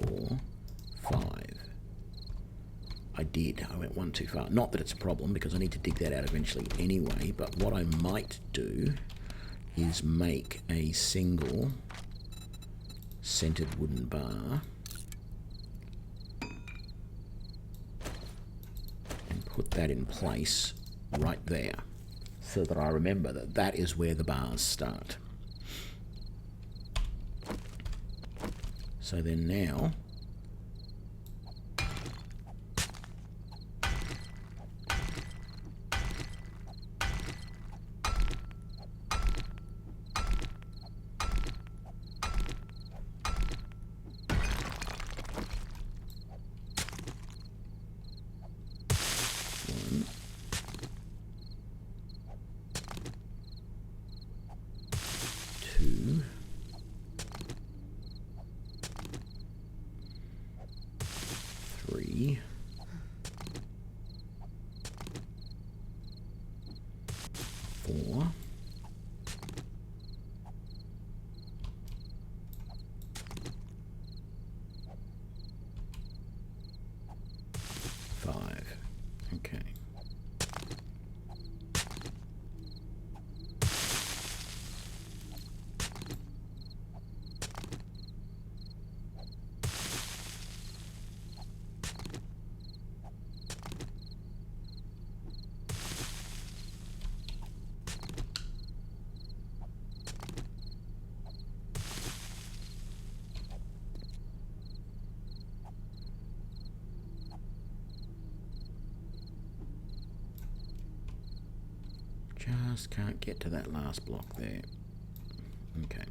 4, 5. I did. I went one too far. Not that it's a problem, because I need to dig that out eventually anyway, but what I might do is make a single centered wooden bar and put that in place right there, so that I remember that that is where the bars start. So then now, okay. Just can't get to that last block there. Okay.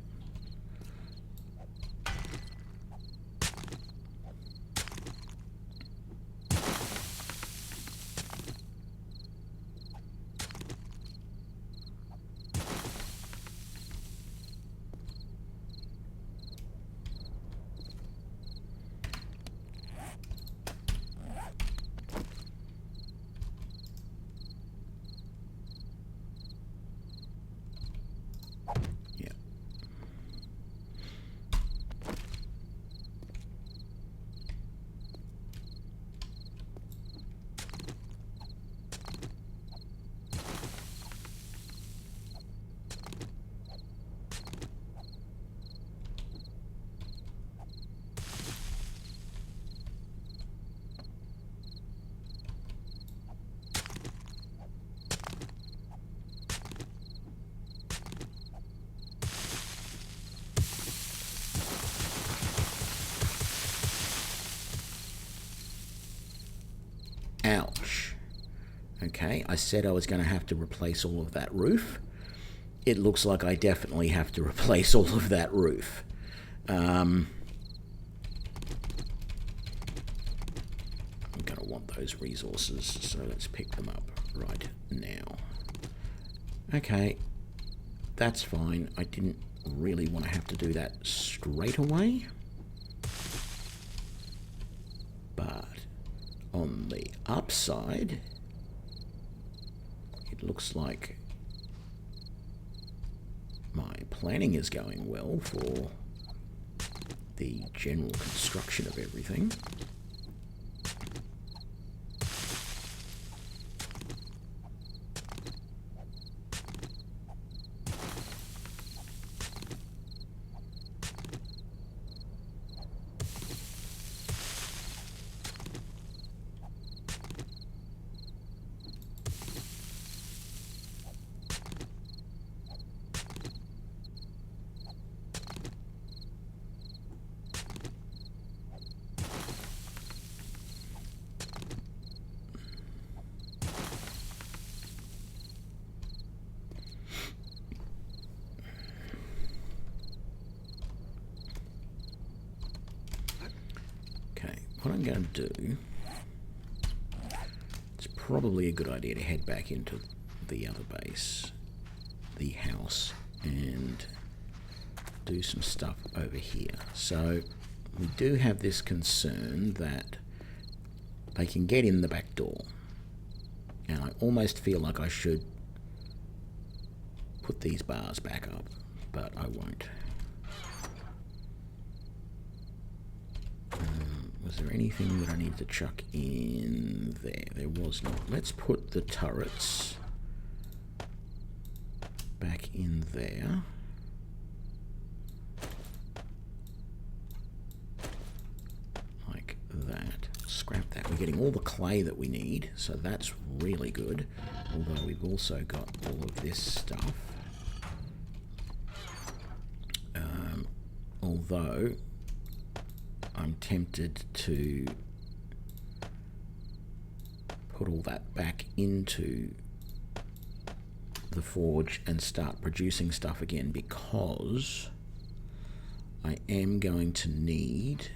Okay, I said I was going to have to replace all of that roof. It looks like I definitely have to replace all of that roof. I'm going to want those resources, so let's pick them up right now. Okay, that's fine. I didn't really want to have to do that straight away. But on the upside, it looks like my planning is going well for the general construction of everything. What I'm going to do, it's probably a good idea to head back into the other base, the house, and do some stuff over here. So we do have this concern that they can get in the back door. And I almost feel like I should put these bars back up, but I won't. Was there anything that I need to chuck in there? There was not. Let's put the turrets back in there. Like that. Scrap that. We're getting all the clay that we need, so that's really good. Although we've also got all of this stuff. Although I'm tempted to put all that back into the forge and start producing stuff again, because I am going to need...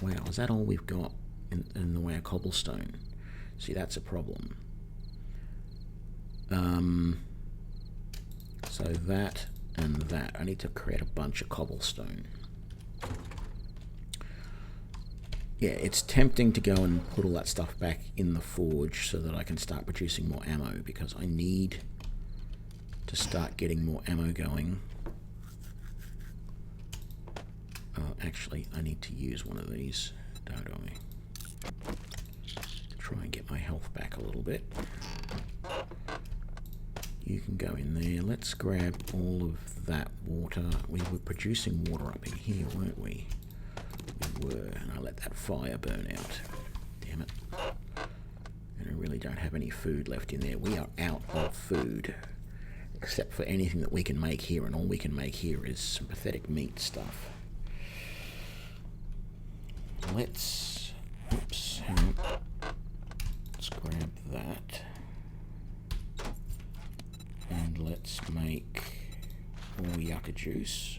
Wow, is that all we've got in the way of cobblestone? See, that's a problem. So that and that. I need to create a bunch of cobblestone. Yeah, it's tempting to go and put all that stuff back in the forge so that I can start producing more ammo, because I need to start getting more ammo going. Actually, I need to use one of these, don't I? To try and get my health back a little bit. You can go in there. Let's grab all of that water. We were producing water up in here, weren't we? We were, and I let that fire burn out. Damn it. And I really don't have any food left in there. We are out of food, except for anything that we can make here, and all we can make here is some pathetic meat stuff. Let's... Oops, hang on. Let's grab that. And let's make more yucca juice.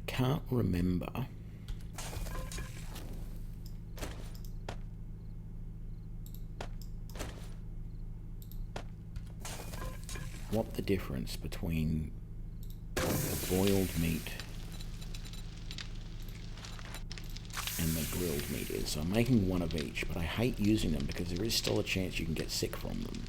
Can't remember what the difference between the boiled meat and the grilled meat is. So I'm making one of each, but I hate using them because there is still a chance you can get sick from them.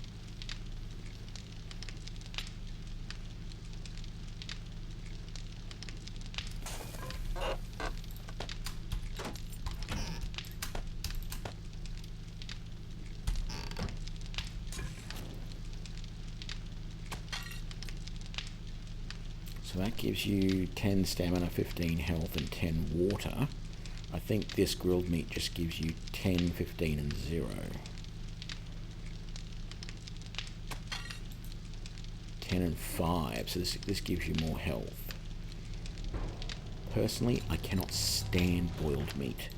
So that gives you 10 stamina, 15 health, and 10 water. I think this grilled meat just gives you 10, 15, and 0. 10 and 5, so this gives you more health. Personally, I cannot stand boiled meat.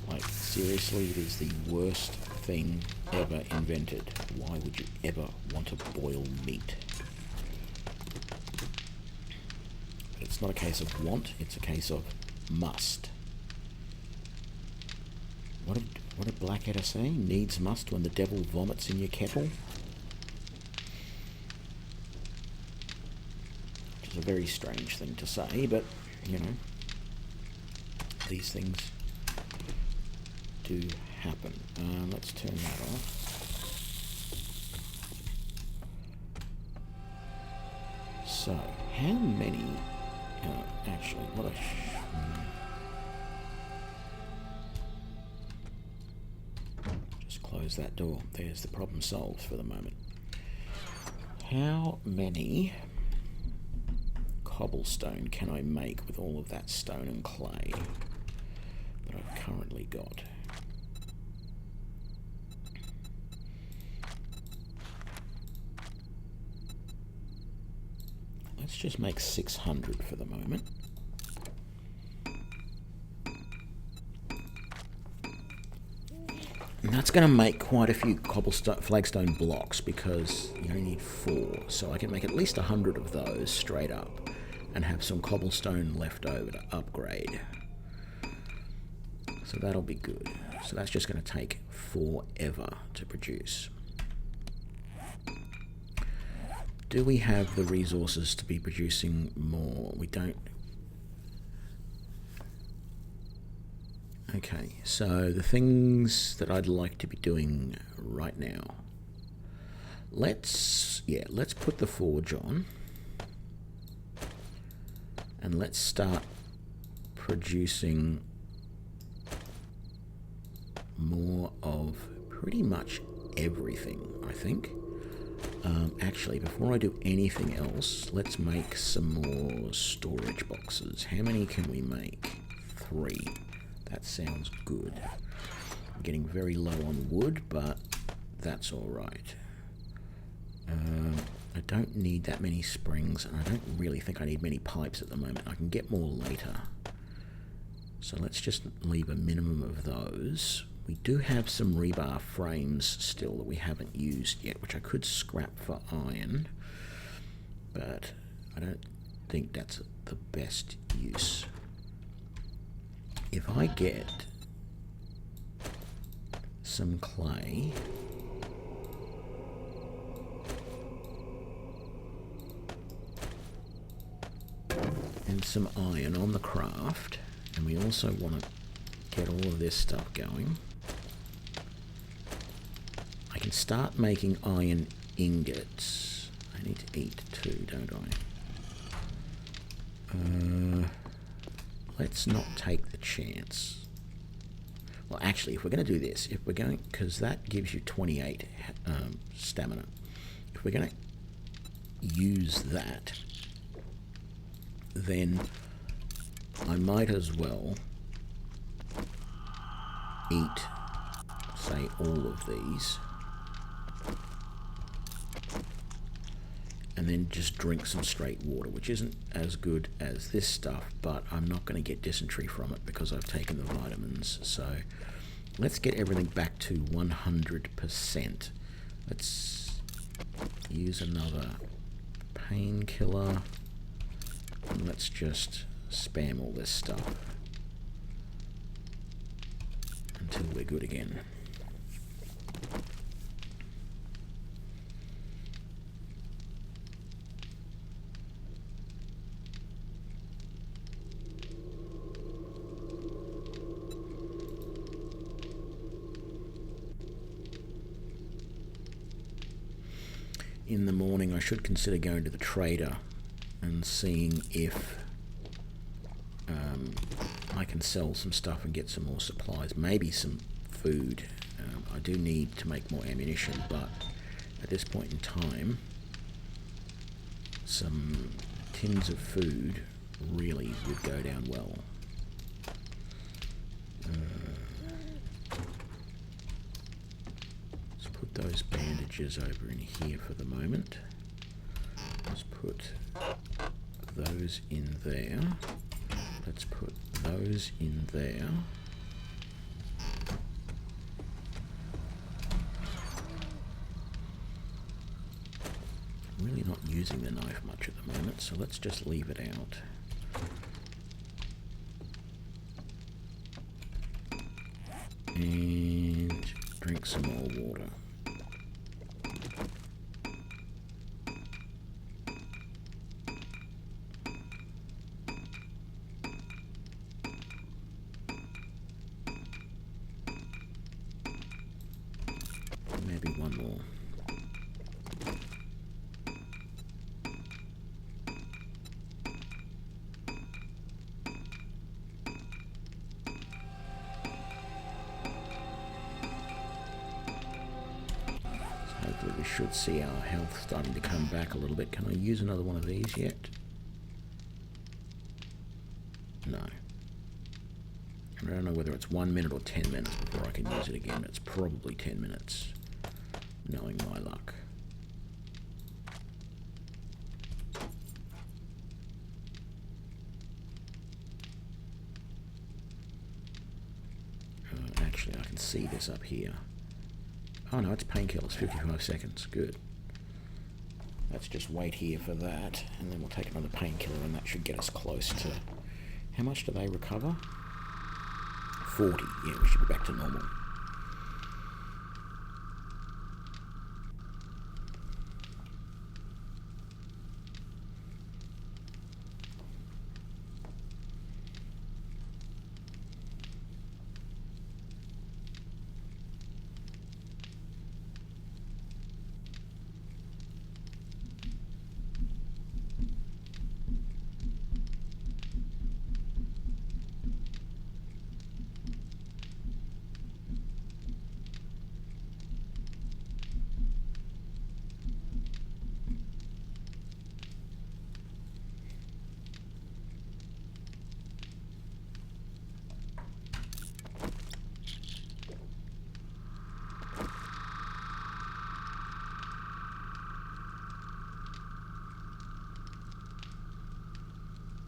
Like, seriously, it is the worst thing ever invented. Why would you ever want to boil meat? It's not a case of want, it's a case of must. What did Blackadder say? Needs must when the devil vomits in your kettle? Which is a very strange thing to say, but, you know, these things do happen. Let's turn that off. So, how many... actually, what a... Just close that door. There's the problem solved for the moment. How many cobblestone can I make with all of that stone and clay that I've currently got? Let's just make 600 for the moment. And that's going to make quite a few flagstone blocks because you only need 4. So I can make at least 100 of those straight up and have some cobblestone left over to upgrade. So that'll be good. So that's just going to take forever to produce. Do we have the resources to be producing more? We don't. Okay, so the things that I'd like to be doing right now. Let's put the forge on. And let's start producing more of pretty much everything, I think. Actually, before I do anything else, let's make some more storage boxes. How many can we make? 3. That sounds good. I'm getting very low on wood, but that's alright. I don't need that many springs, and I don't really think I need many pipes at the moment. I can get more later. So let's just leave a minimum of those. We do have some rebar frames still that we haven't used yet, which I could scrap for iron, but I don't think that's the best use. If I get some clay and some iron on the craft, and we also want to get all of this stuff going, I can start making iron ingots. I need to eat too, don't I? Let's not take the chance. Well, actually, if we're going to do this, if we're going, because that gives you 28 stamina. If we're going to use that, then I might as well eat, say, all of these, and then just drink some straight water, which isn't as good as this stuff, but I'm not going to get dysentery from it because I've taken the vitamins. So let's get everything back to 100%. Let's use another painkiller, and let's just spam all this stuff until we're good again. In the morning, I should consider going to the trader and seeing if I can sell some stuff and get some more supplies, maybe some food. I do need to make more ammunition, but at this point in time, Some tins of food really would go down well. Let's put those bandages over in here for the moment. Let's put those in there. Let's put those in there. Really not using the knife much at the moment, so let's just leave it out. And drink some more water. Maybe one more. Hopefully we should see our health starting to come back a little bit. Can I use another one of these yet? No. I don't know whether it's 1 minute or 10 minutes before I can use it again. It's probably 10 minutes, knowing my luck. Actually, I can see this up here. Oh no, it's painkillers, 55 seconds, good. Let's just wait here for that, and then we'll take another painkiller, and that should get us close to... How much do they recover? 40, yeah, we should be back to normal.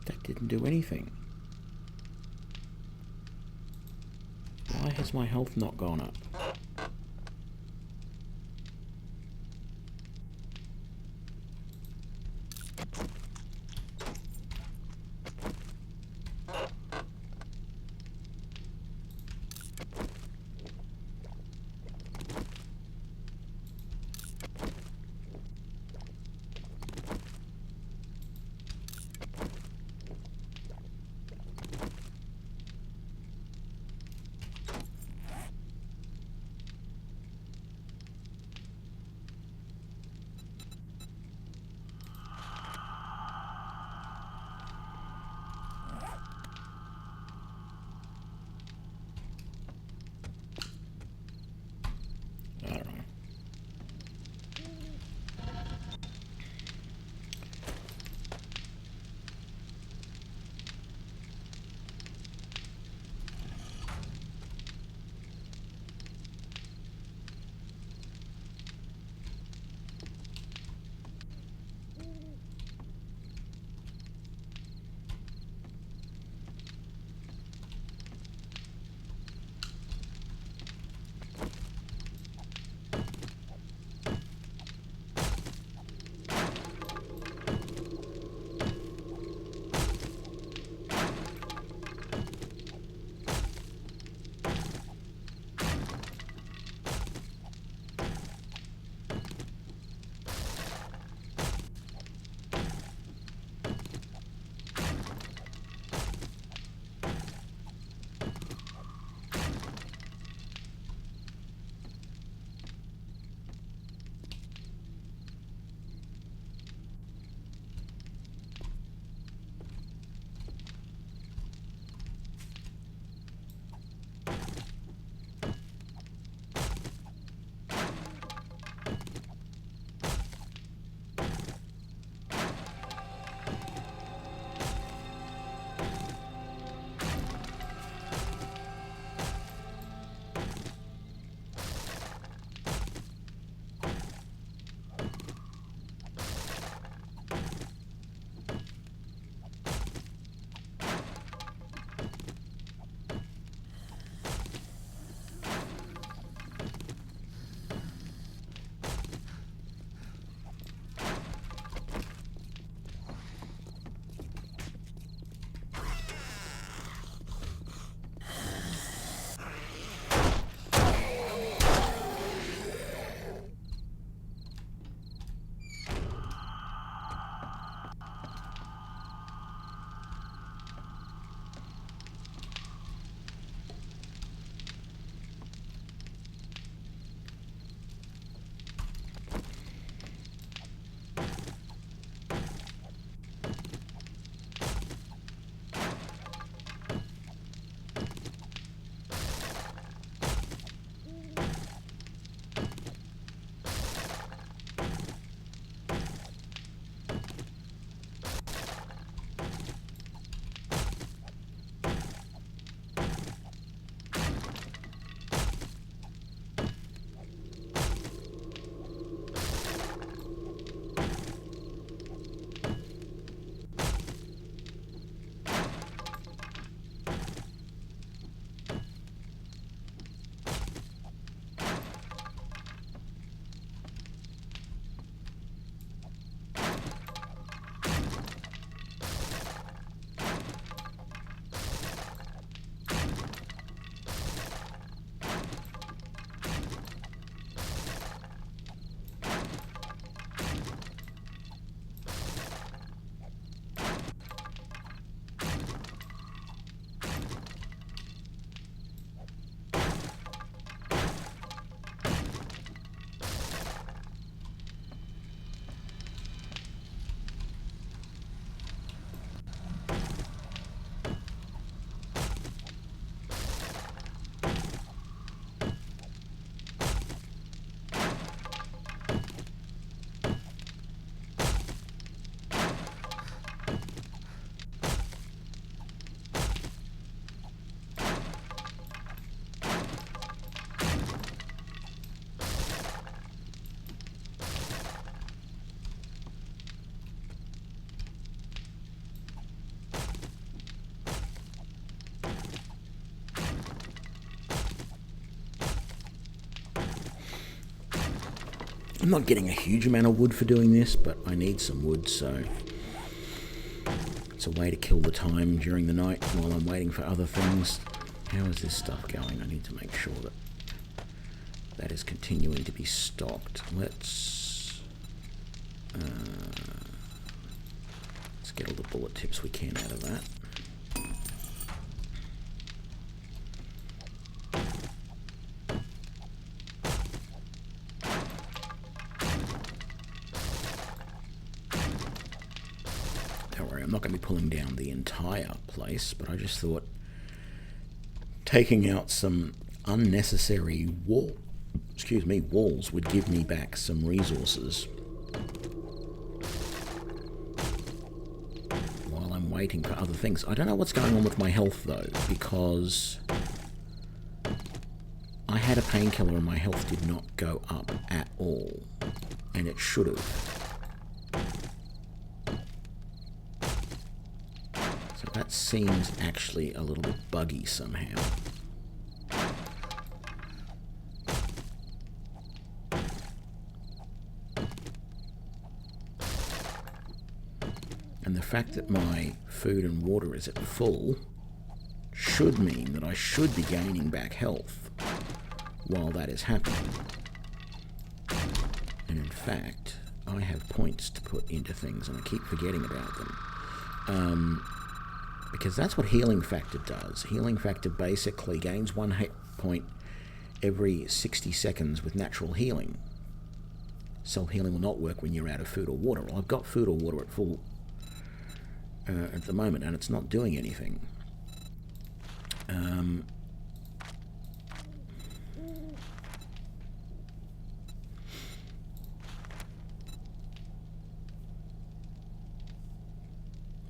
That didn't do anything. Why has my health not gone up? I'm not getting a huge amount of wood for doing this, but I need some wood, so it's a way to kill the time during the night while I'm waiting for other things. How is this stuff going? I need to make sure that that is continuing to be stocked. Let's get all the bullet tips we can out of that. Don't worry, I'm not going to be pulling down the entire place, but I just thought taking out some unnecessary walls would give me back some resources while I'm waiting for other things. I don't know what's going on with my health though, because I had a painkiller and my health did not go up at all, and it should have. So that seems actually a little bit buggy somehow. And the fact that my food and water is at full should mean that I should be gaining back health while that is happening. And in fact, I have points to put into things and I keep forgetting about them. Because that's what healing factor does. Healing factor basically gains 1 hit point every 60 seconds with natural healing. Self-healing will not work when you're out of food or water. Well, I've got food or water at full at the moment, and it's not doing anything.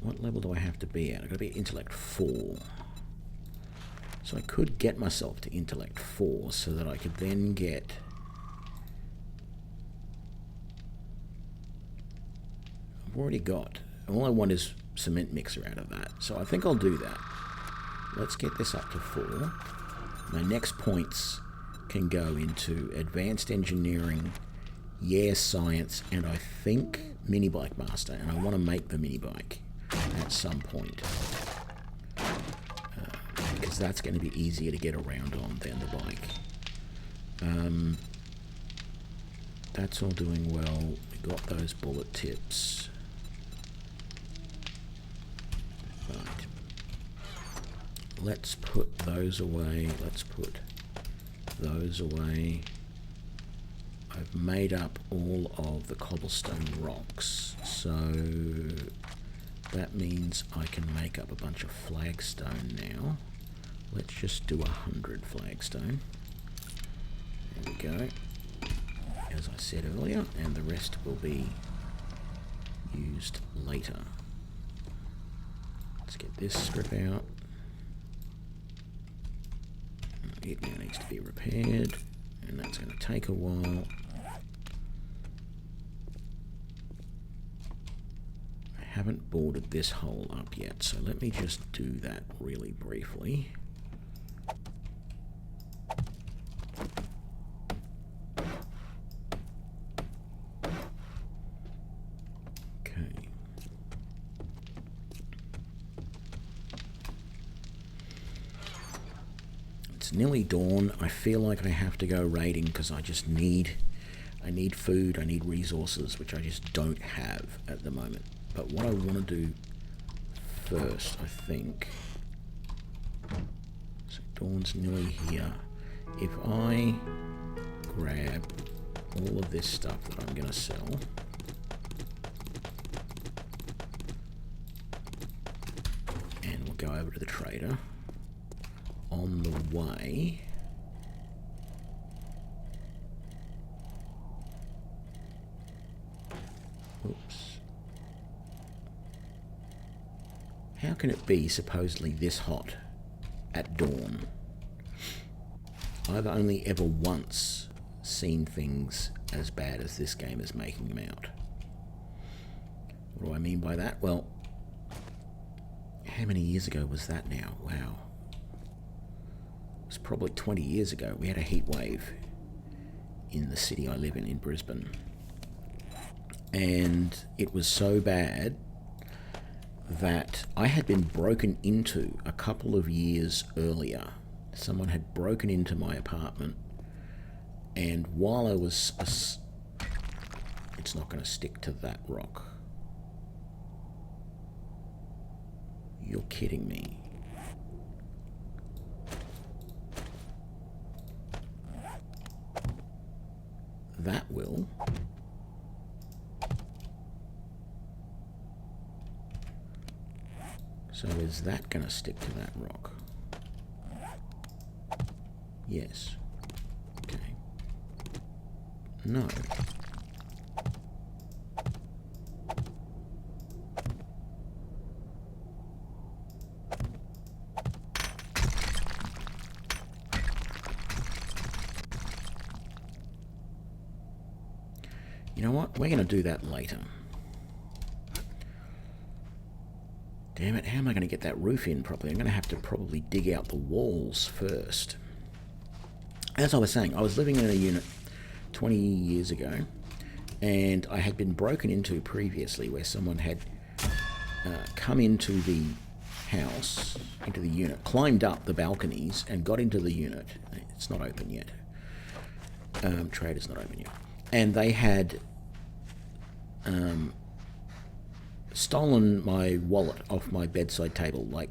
What level do I have to be at? I've got to be at intellect 4. So I could get myself to intellect 4 so that I could then get... I've already got... All I want is cement mixer out of that. So I think I'll do that. Let's get this up to 4. My next points can go into advanced engineering, science, and I think mini bike master. And I want to make the mini bike at some point. Because that's going to be easier to get around on than the bike. That's all doing well. We got those bullet tips. Right. Let's put those away. Let's put those away. I've made up all of the cobblestone rocks, so that means I can make up a bunch of flagstone now. Let's just do 100 flagstone. There we go. As I said earlier, and the rest will be used later. Let's get this strip out. It now needs to be repaired, and that's going to take a while. I haven't boarded this hole up yet, so let me just do that really briefly. It's nearly dawn. I feel like I have to go raiding because I need food, I need resources, which I just don't have at the moment. But what I want to do first, I think, so dawn's nearly here. If I grab all of this stuff that I'm going to sell, and we'll go over to the trader. On the way, oops, how can it be supposedly this hot at dawn? I've only ever once seen things as bad as this game is making them out. What do I mean by that? Well, how many years ago was that now? Wow. It was probably 20 years ago. We had a heat wave in the city I live in Brisbane. And it was so bad that I had been broken into a couple of years earlier. Someone had broken into my apartment, and while I was... It's not going to stick to that rock. You're kidding me. That will. So is that going to stick to that rock? Yes. Okay. No. You know what? We're going to do that later. Damn it, how am I going to get that roof in properly? I'm going to have to probably dig out the walls first. As I was saying, I was living in a unit 20 years ago, and I had been broken into previously where someone had come into the house, into the unit, climbed up the balconies and got into the unit. It's not open yet. Trade is not open yet. And they had stolen my wallet off my bedside table, like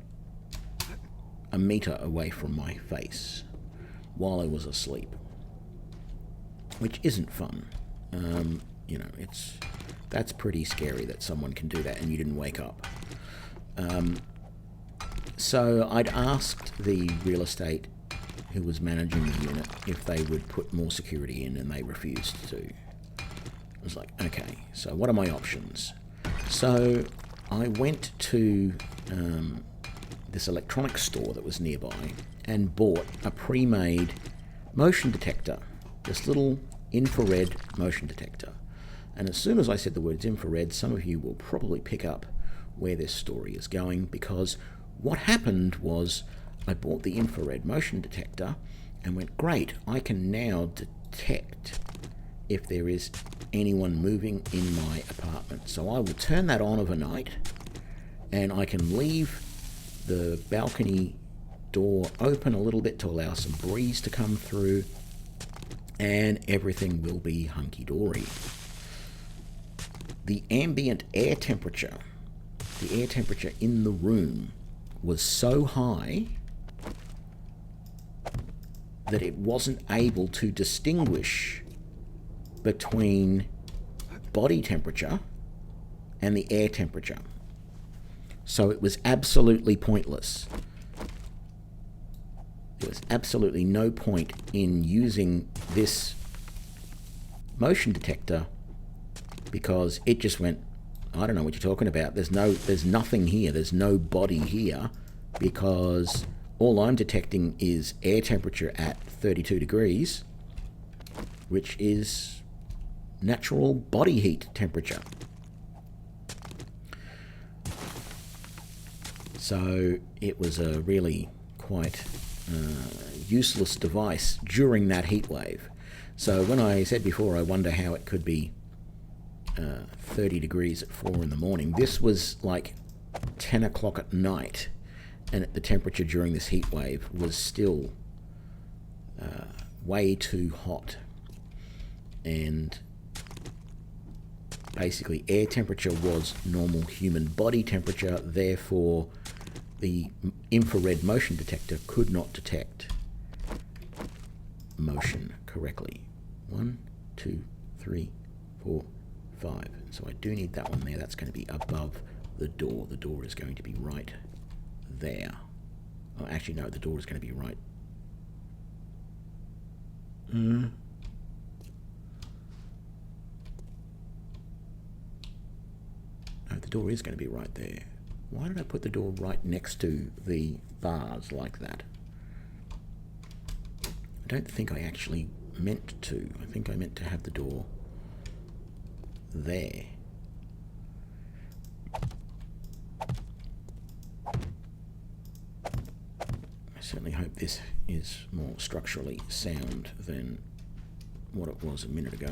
a metre away from my face, while I was asleep, which isn't fun. You know, that's pretty scary that someone can do that and you didn't wake up. So I'd asked the real estate who was managing the unit if they would put more security in, and they refused to. I was like, okay, so what are my options? So I went to this electronics store that was nearby and bought a pre-made motion detector, this little infrared motion detector. And as soon as I said the words infrared, some of you will probably pick up where this story is going, because what happened was I bought the infrared motion detector and went, great, I can now detect if there is anyone moving in my apartment. So I will turn that on overnight, and I can leave the balcony door open a little bit to allow some breeze to come through, and everything will be hunky-dory. The ambient air temperature, the air temperature in the room was so high that it wasn't able to distinguish between body temperature and the air temperature. So it was absolutely pointless. There was absolutely no point in using this motion detector, because it just went, I don't know what you're talking about. There's nothing here. There's no body here, because all I'm detecting is air temperature at 32 degrees, which is natural body heat temperature. So it was a really quite useless device during that heat wave. So when I said before, I wonder how it could be 30 degrees at 4 in the morning, this was like 10 o'clock at night, and the temperature during this heat wave was still way too hot. And basically air temperature was normal human body temperature, therefore the infrared motion detector could not detect motion correctly. 1, 2, 3, 4, 5. So I do need that one there. That's going to be above the door. The door is going to be right there. Oh, actually, no, the door is going to be right. No, the door is going to be right there. Why did I put the door right next to the vase like that? I don't think I actually meant to. I think I meant to have the door there. I certainly hope this is more structurally sound than what it was a minute ago.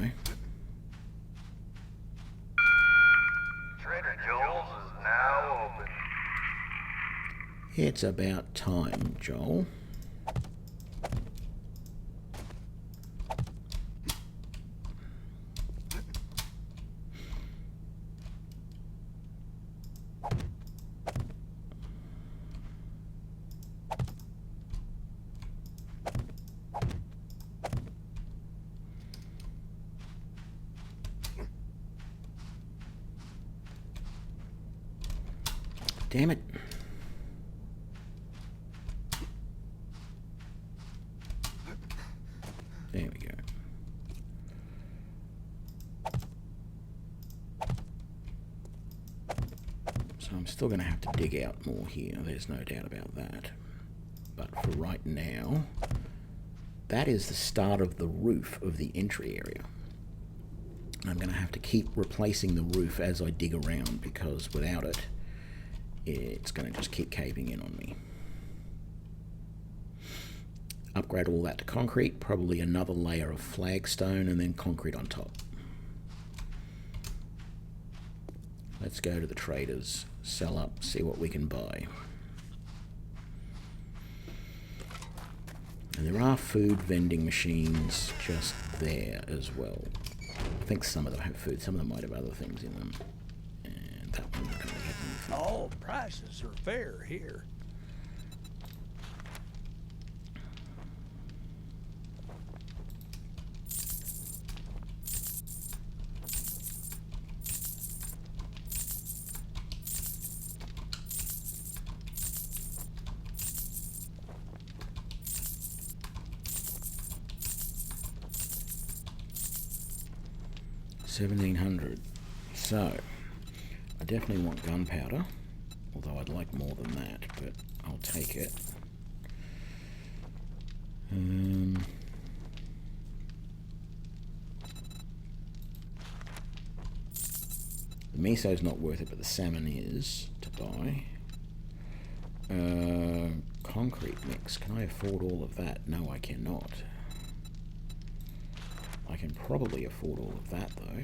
Trader Joel's is now open.
It's about time, Joel. Damn it. There we go. So I'm still going to have to dig out more here, there's no doubt about that. But for right now, that is the start of the roof of the entry area. I'm going to have to keep replacing the roof as I dig around, because without it, it's going to just keep caving in on me. Upgrade all that to concrete, probably another layer of flagstone and then concrete on top. Let's go to the traders, sell up, see what we can buy. And there are food vending machines just there as well. I think some of them have food, some of them might have other things in them. And that one doesn't really have anything.
All prices are fair here.
$1,700. So, I definitely want gunpowder, although I'd like more than that, but I'll take it. The miso's not worth it, but the salmon is to buy. Concrete mix. Can I afford all of that? No, I cannot. I can probably afford all of that, though.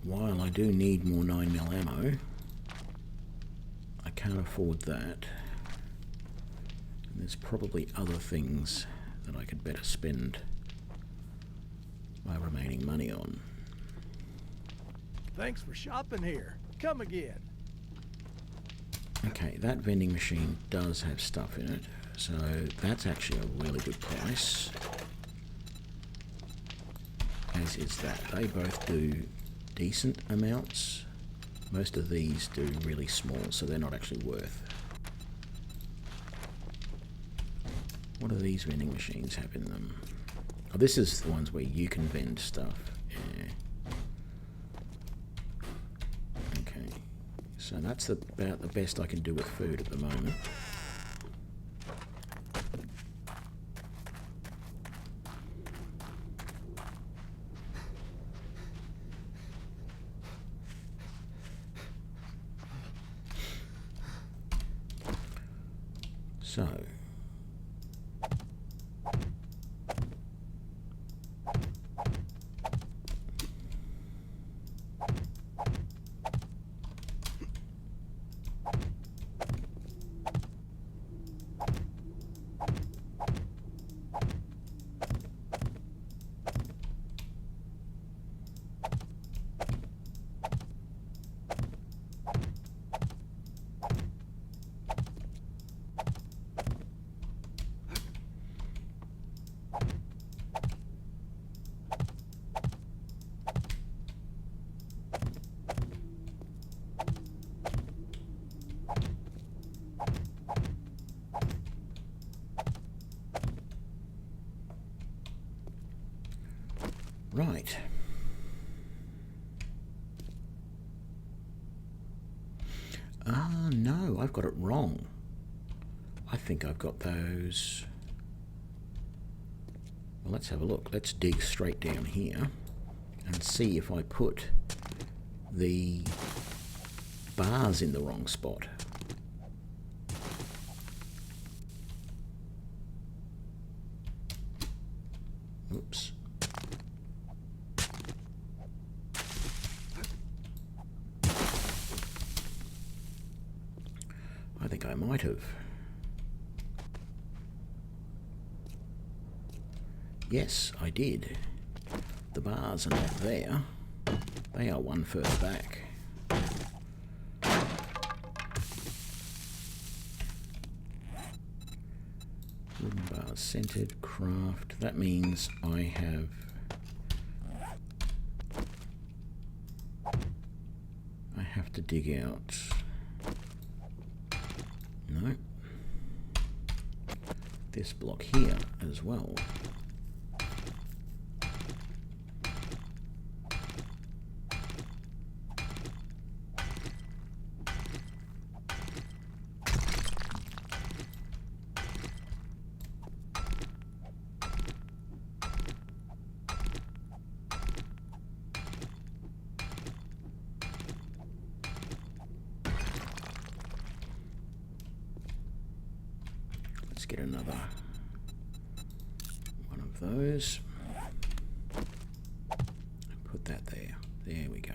While I do need more 9mm ammo, I can't afford that. And there's probably other things that I could better spend my remaining money on.
Thanks for shopping here. Come again.
Okay, that vending machine does have stuff in it, so that's actually a really good price. As is that. They both do decent amounts. Most of these do really small, so they're not actually worth. What do these vending machines have in them? Oh, this is the ones where you can vend stuff. Yeah. Okay. So that's about the best I can do with food at the moment. So, right. No, I've got it wrong. I think I've got those. Well, let's have a look. Let's dig straight down here and see if I put the bars in the wrong spot. Oops. I think I might have. Yes, I did. The bars are not there. They are one further back. Wooden bars centered, craft. That means I have to dig out. No. This block here as well. Let's get another one of those. Put that there. There we go.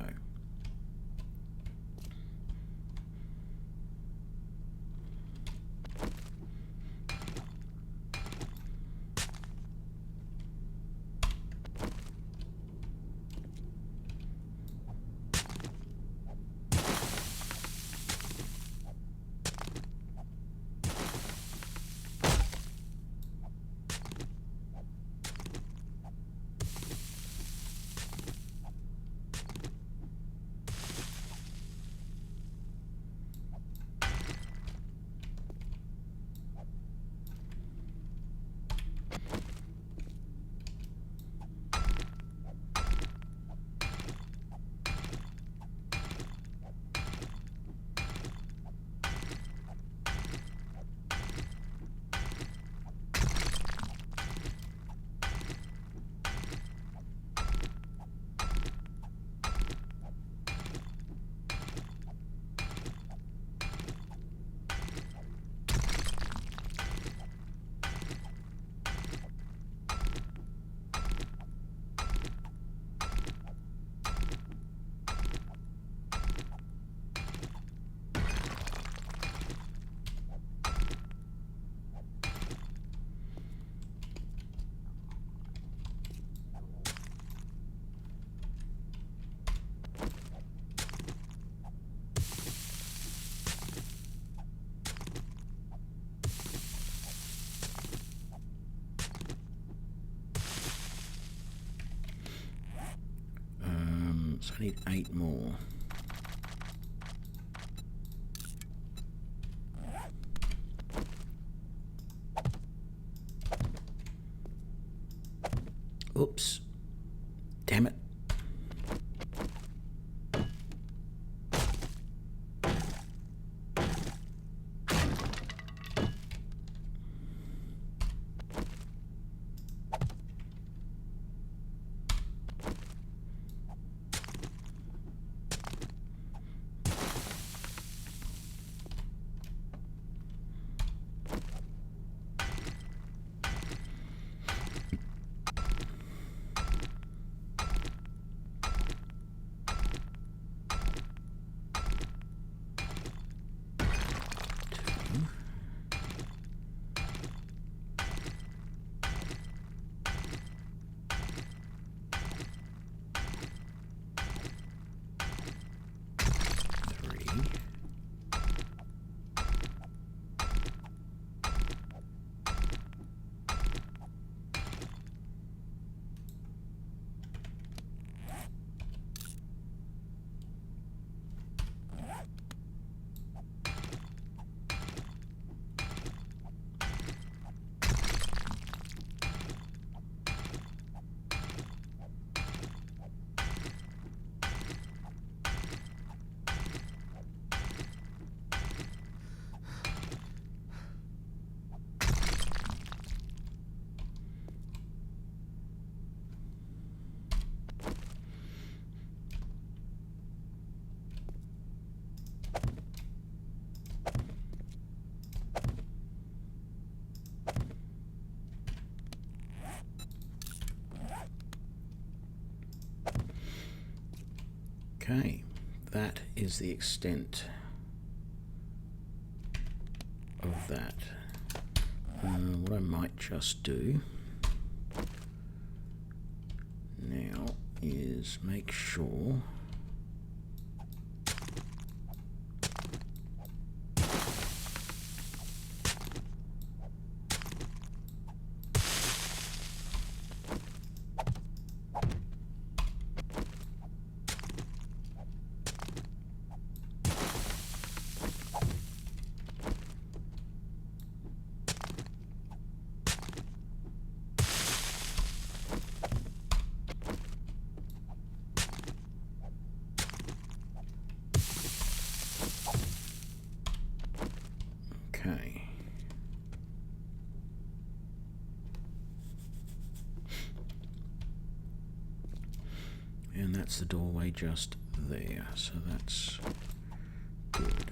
So I need 8 more. Oops. Damn it. Okay, that is the extent of that. What I might just do now is make sure okay. And that's the doorway just there, so that's good.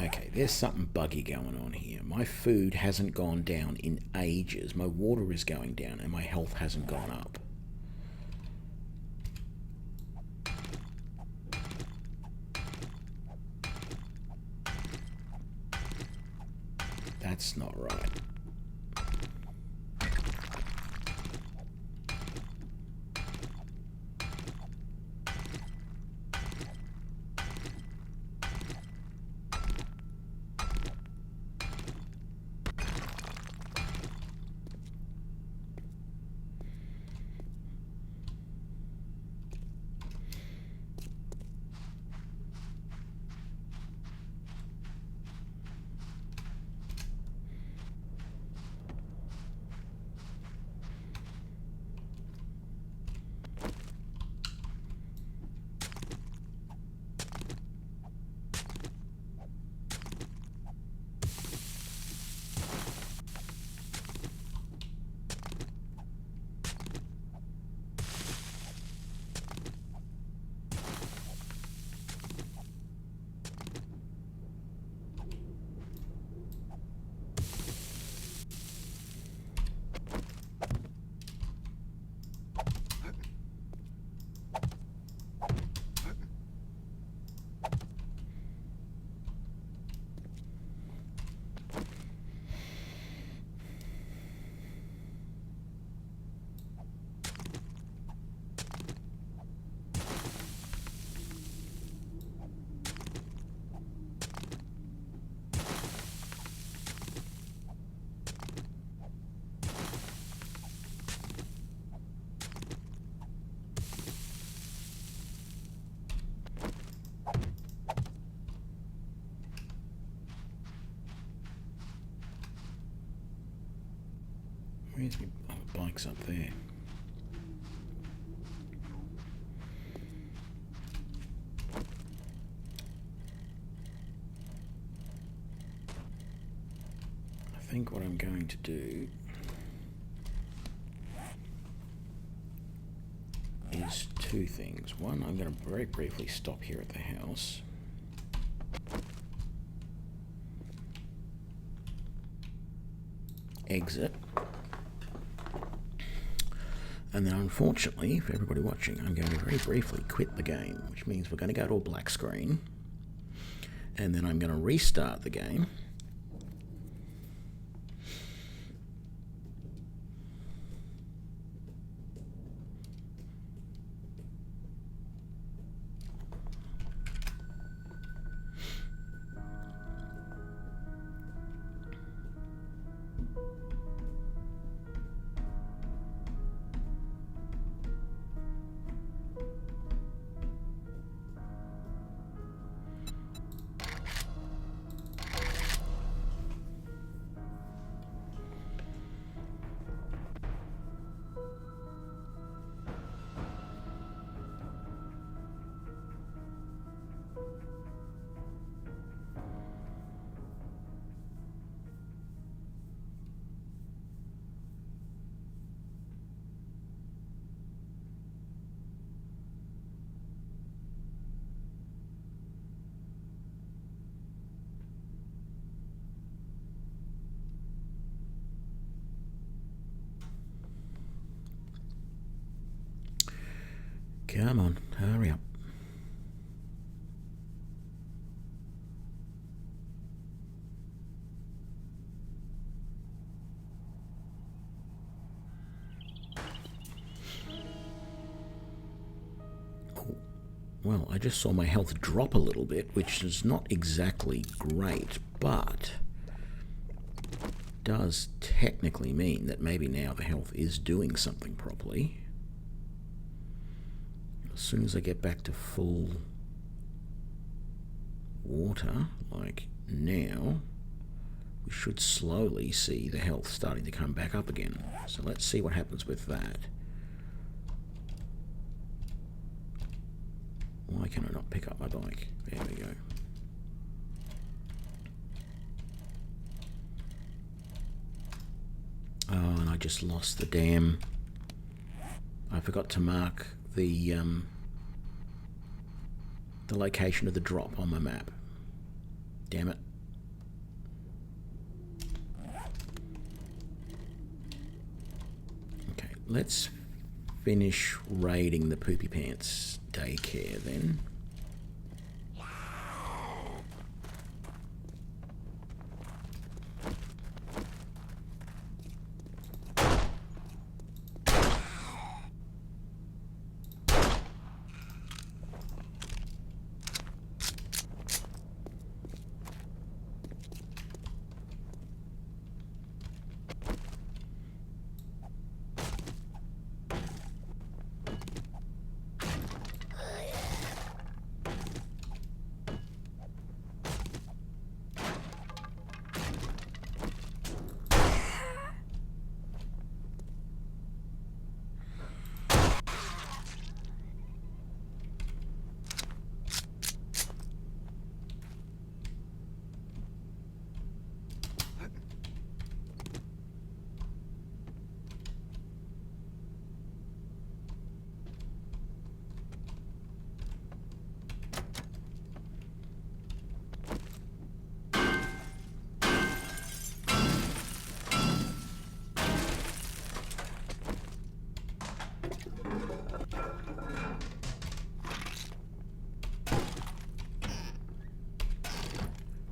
Okay, there's something buggy going on here. My food hasn't gone down in ages. My water is going down and my health hasn't gone up. That's not right. Where's my bike's up there? I think what I'm going to do is two things. One, I'm going to very briefly stop here at the house. Exit. And then unfortunately, for everybody watching, I'm going to very briefly quit the game, which means we're going to go to a black screen. And then I'm going to restart the game. Come on, hurry up. Well, I just saw my health drop a little bit, which is not exactly great, but does technically mean that maybe now the health is doing something properly. As soon as I get back to full water, like now, we should slowly see the health starting to come back up again. So let's see what happens with that. Why can I not pick up my bike? There we go. Oh, and I just lost the damn... I forgot to mark the location of the drop on my map. Damn it. Okay, let's finish raiding the Poopy Pants daycare then.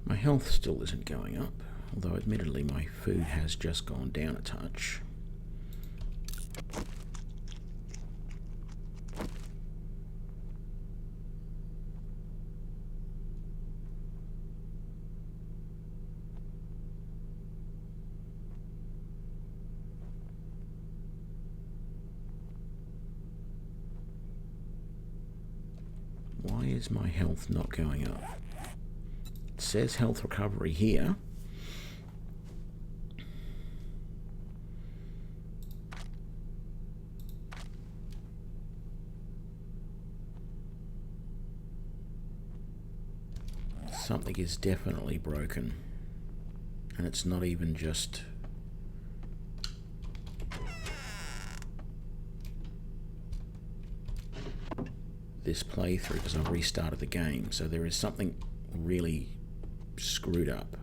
My health still isn't going up, although admittedly my food has just gone down a touch. Why is my health not going up? It says health recovery here. Something is definitely broken. And it's not even just... this playthrough, because I've restarted the game. So there is something really screwed up.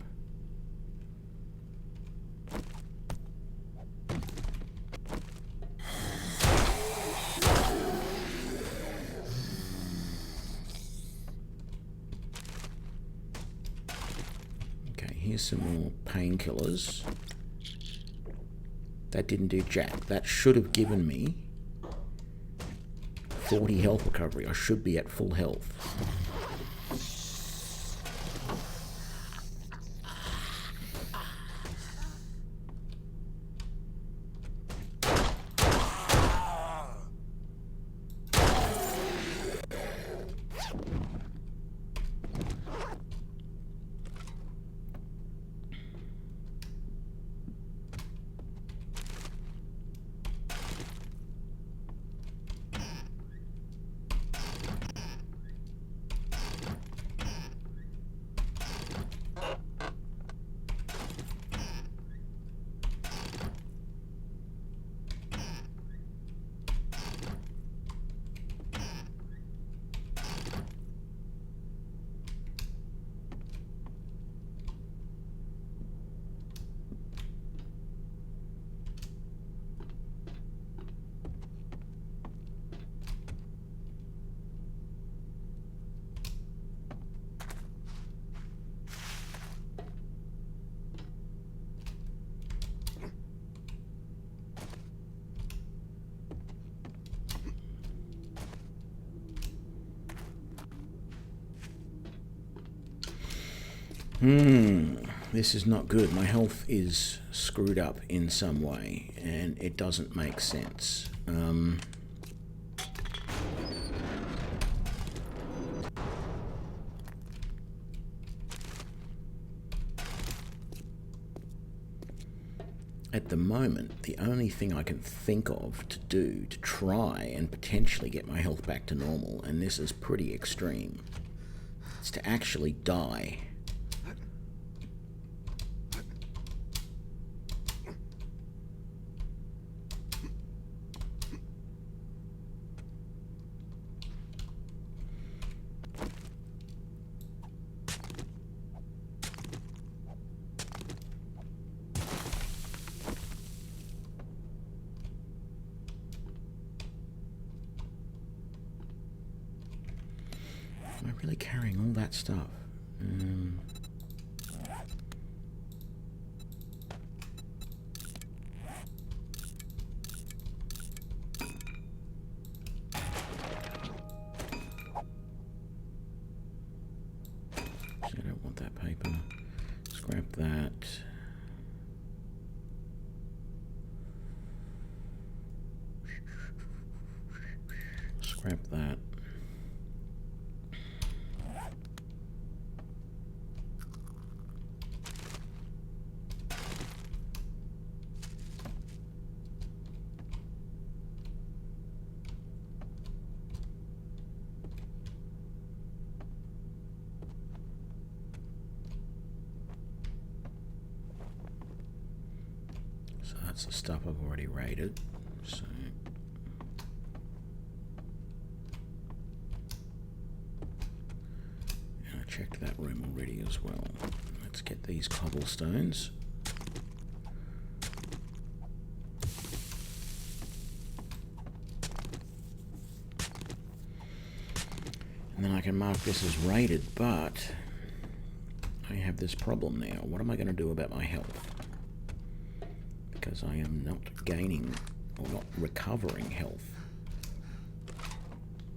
Okay, here's some more painkillers. That didn't do jack. That should have given me 40 health recovery. I should be at full health. This is not good. My health is screwed up in some way, and it doesn't make sense. At the moment, the only thing I can think of to do to try and potentially get my health back to normal, and this is pretty extreme, is to actually die. Am I really carrying all that stuff? I don't want that paper. Scrap that. Scrap that. So that's the stuff I've already raided. So and I checked that room already as well. Let's get these cobblestones. And then I can mark this as raided, but I have this problem now. What am I going to do about my health? Because I am not gaining or not recovering health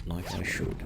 like I should.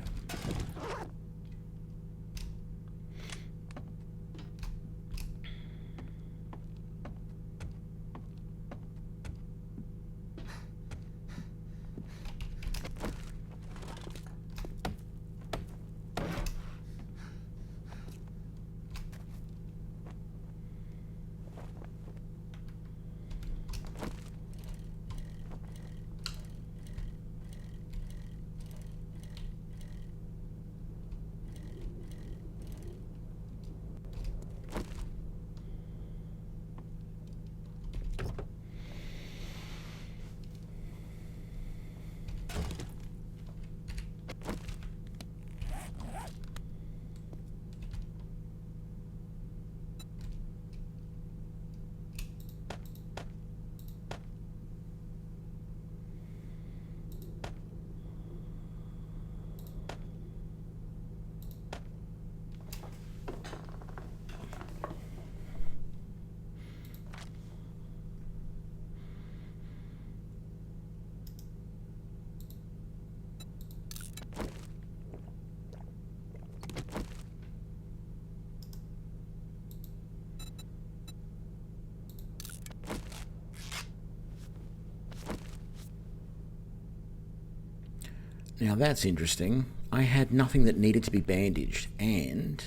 Now that's interesting. I had nothing that needed to be bandaged, and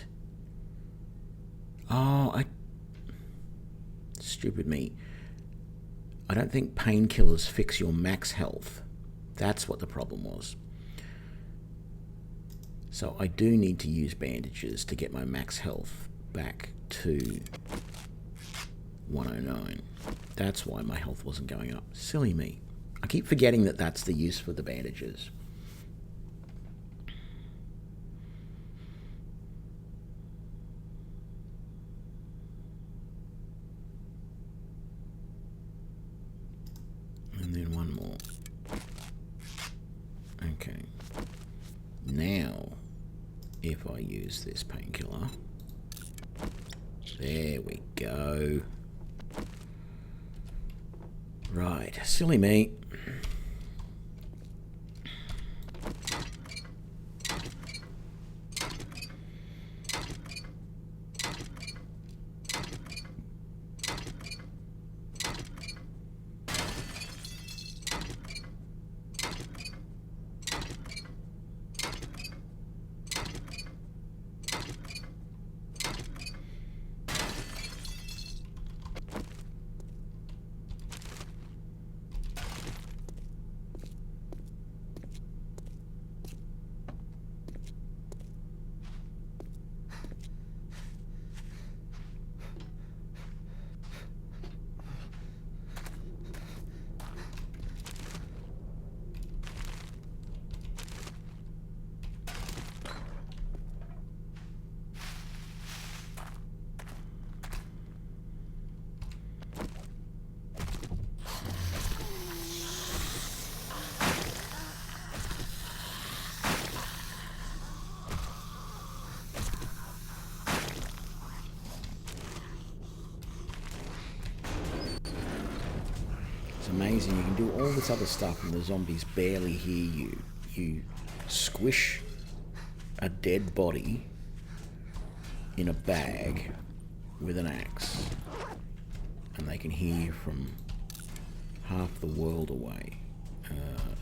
stupid me. I don't think painkillers fix your max health. That's what the problem was. So I do need to use bandages to get my max health back to 109. That's why my health wasn't going up. Silly me. I keep forgetting that that's the use for the bandages. And then one more. Okay. Now, if I use this painkiller, there we go. Right, silly me. amazing. You can do all this other stuff and the zombies barely hear you. You squish a dead body in a bag with an axe, and they can hear you from half the world away.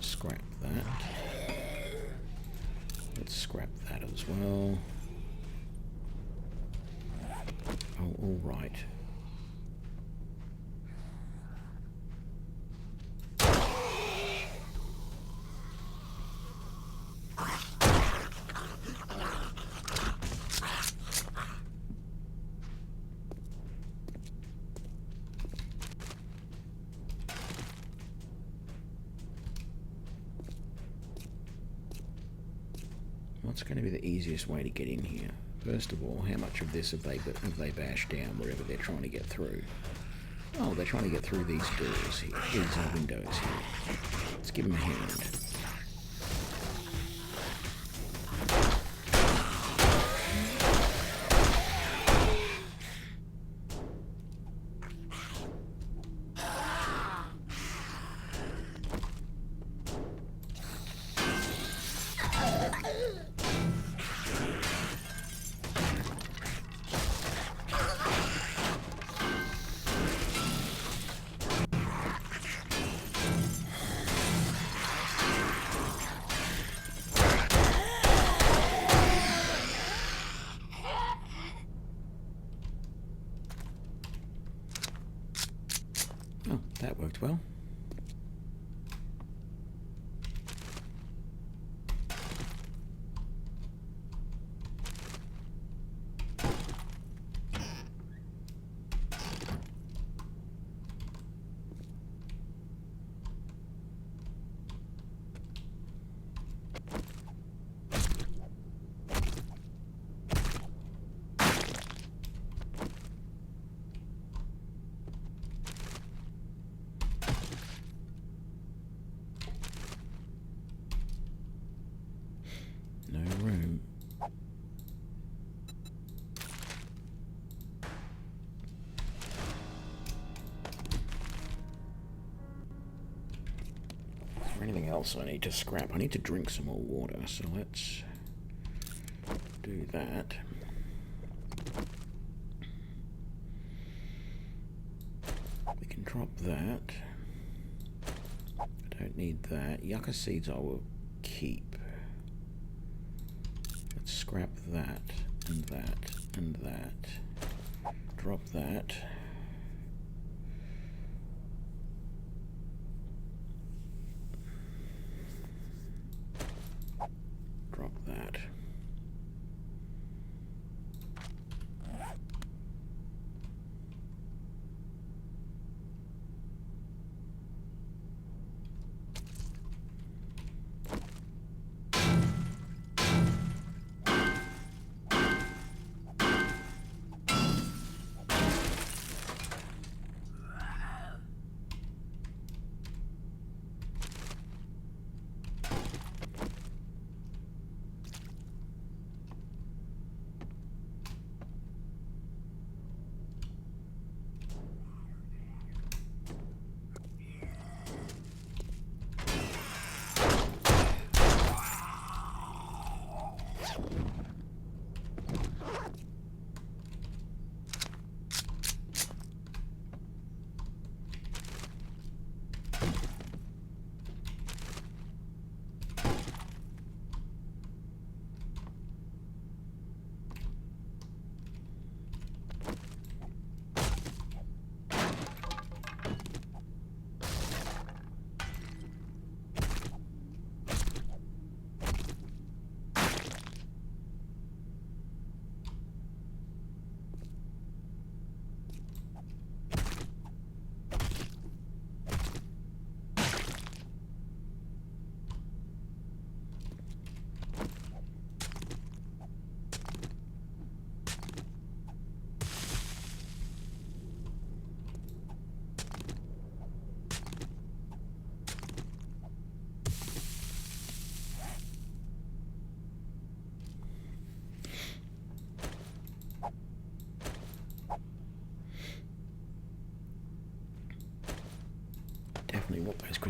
Scrap that. Let's scrap that as well. Oh, all right. What's going to be the easiest way to get in here? First of all, how much of this have they bashed down wherever they're trying to get through? Oh, they're trying to get through these doors here, these windows here. Let's give them a hand. Oh, that worked well. No room. Is there anything else I need to scrap? I need to drink some more water, so let's do that. We can drop that. I don't need that. Yucca seeds I will keep. Let's scrap that, and that, and that. Drop that. Drop that.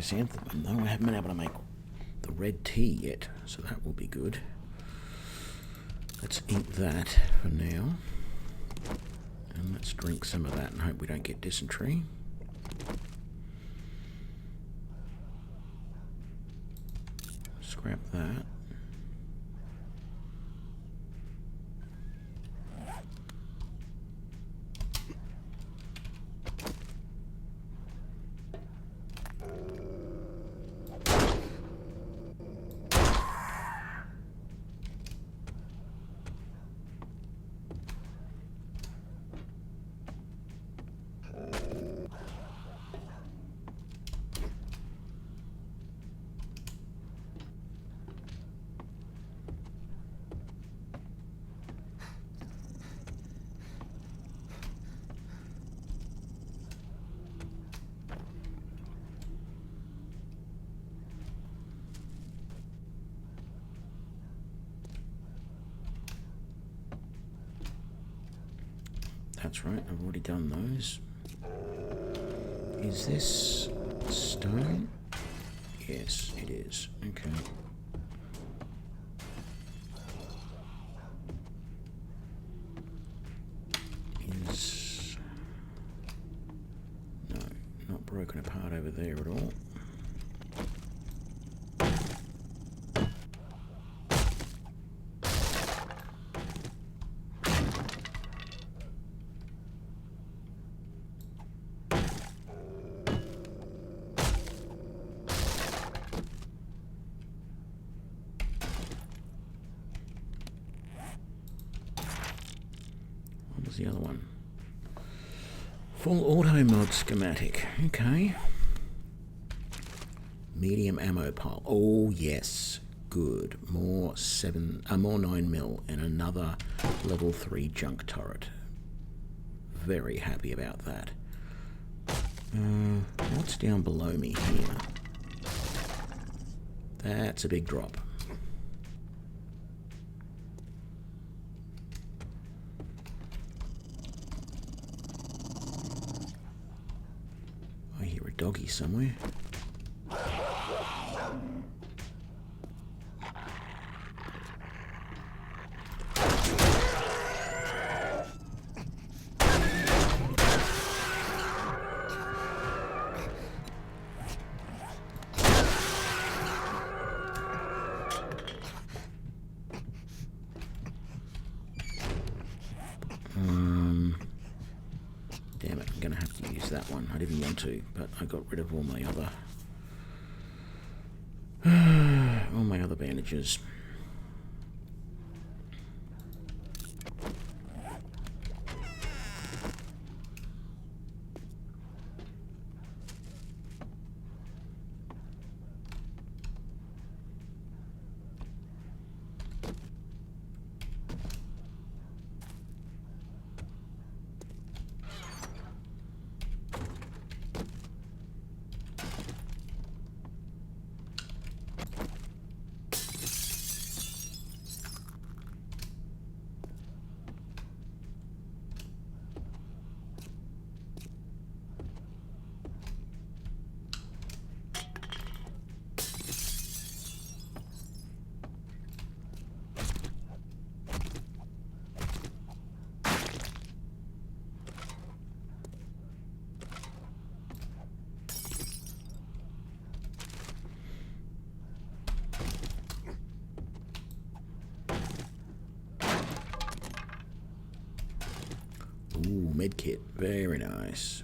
chrysanthemum, though. I haven't been able to make the red tea yet, so that will be good. Let's eat that for now. And let's drink some of that and hope we don't get dysentery. Scrap that. That's right, I've already done those. Is this stone? Yes, it is. Okay. Is... No, not broken apart over there at all. What was the other one? Full auto mod schematic. Okay. Medium ammo pile. Oh yes, good. More 9mm and another level 3 junk turret. Very happy about that. What's down below me here? That's a big drop. I hear a doggy somewhere. Damn it, I'm gonna have to use that one. I didn't want to, but I got rid of all my other bandages. Ooh, medkit. Very nice.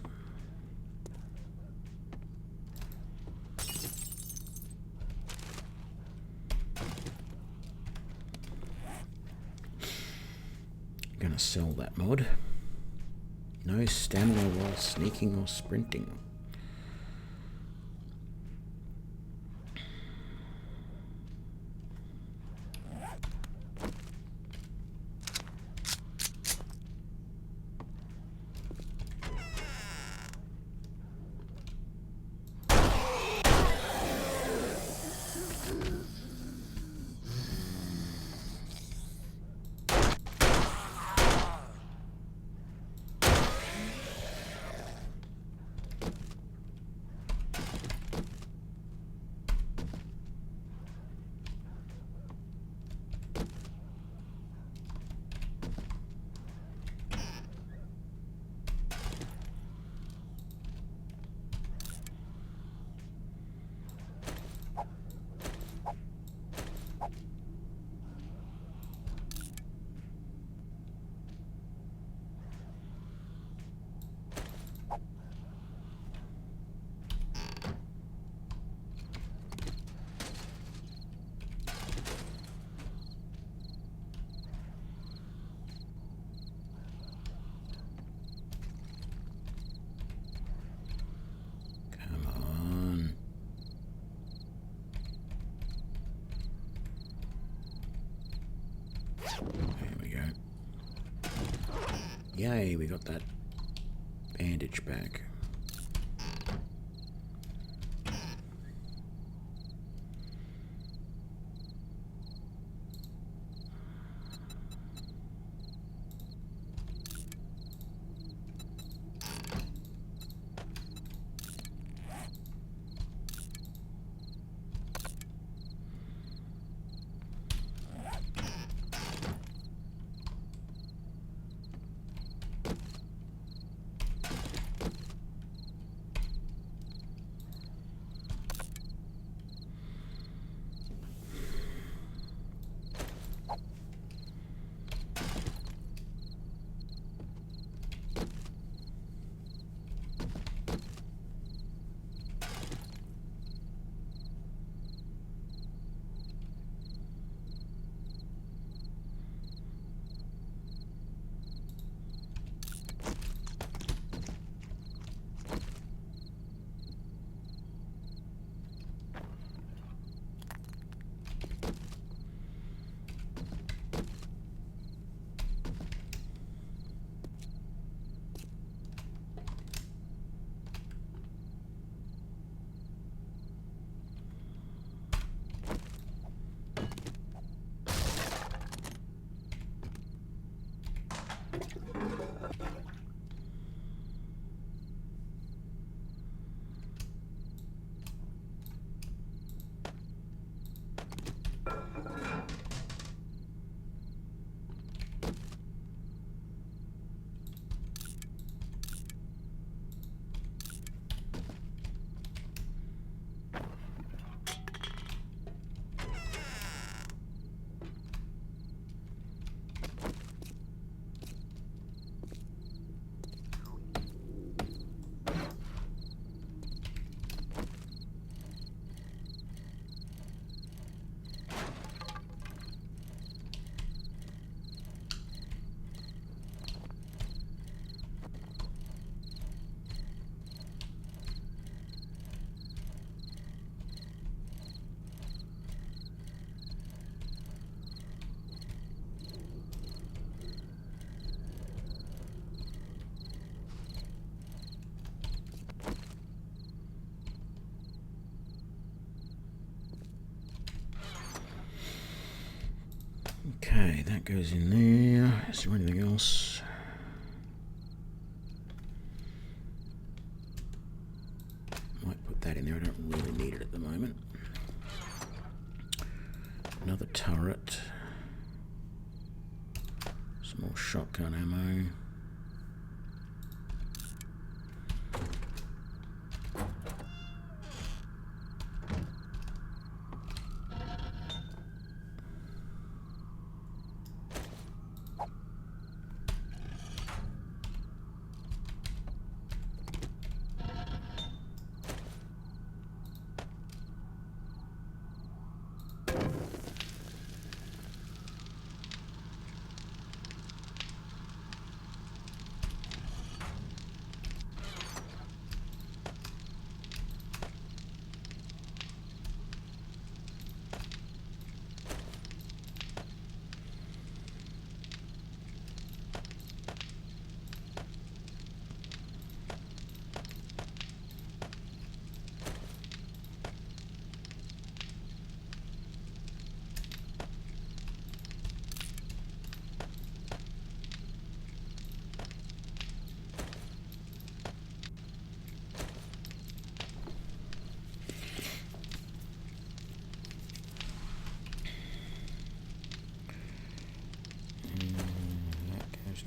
Gonna sell that mod. No stamina while sneaking or sprinting. There we go. Yay, we got that bandage back. Okay, that goes in there. Is there anything else? Might put that in there. I don't really need it at the moment. Another turret. Some more shotgun ammo.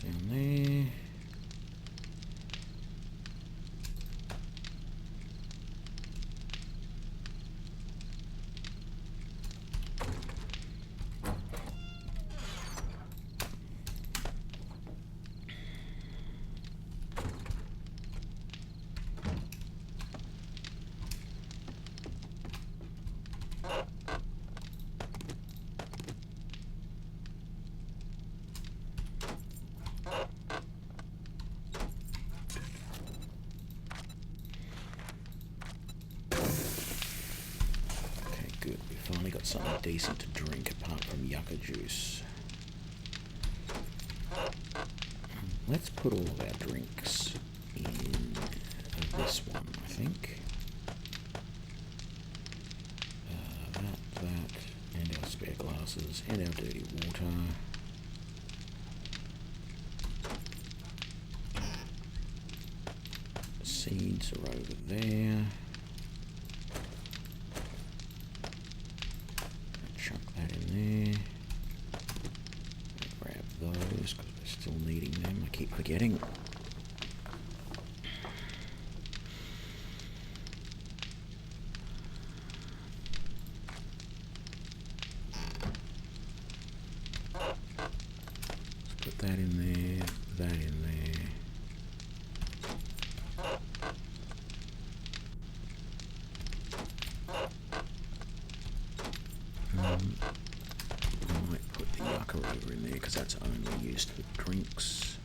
Down there. Good, we finally got something decent to drink apart from yucca juice. Let's put all of our drinks in this one, I think. That, and our spare glasses, and our dirty water. Seeds are over there. Chuck that in there. Grab those because we're still needing them. I keep forgetting. Let's put that in there, that in there. I might put the yucca over in there because that's only used for drinks.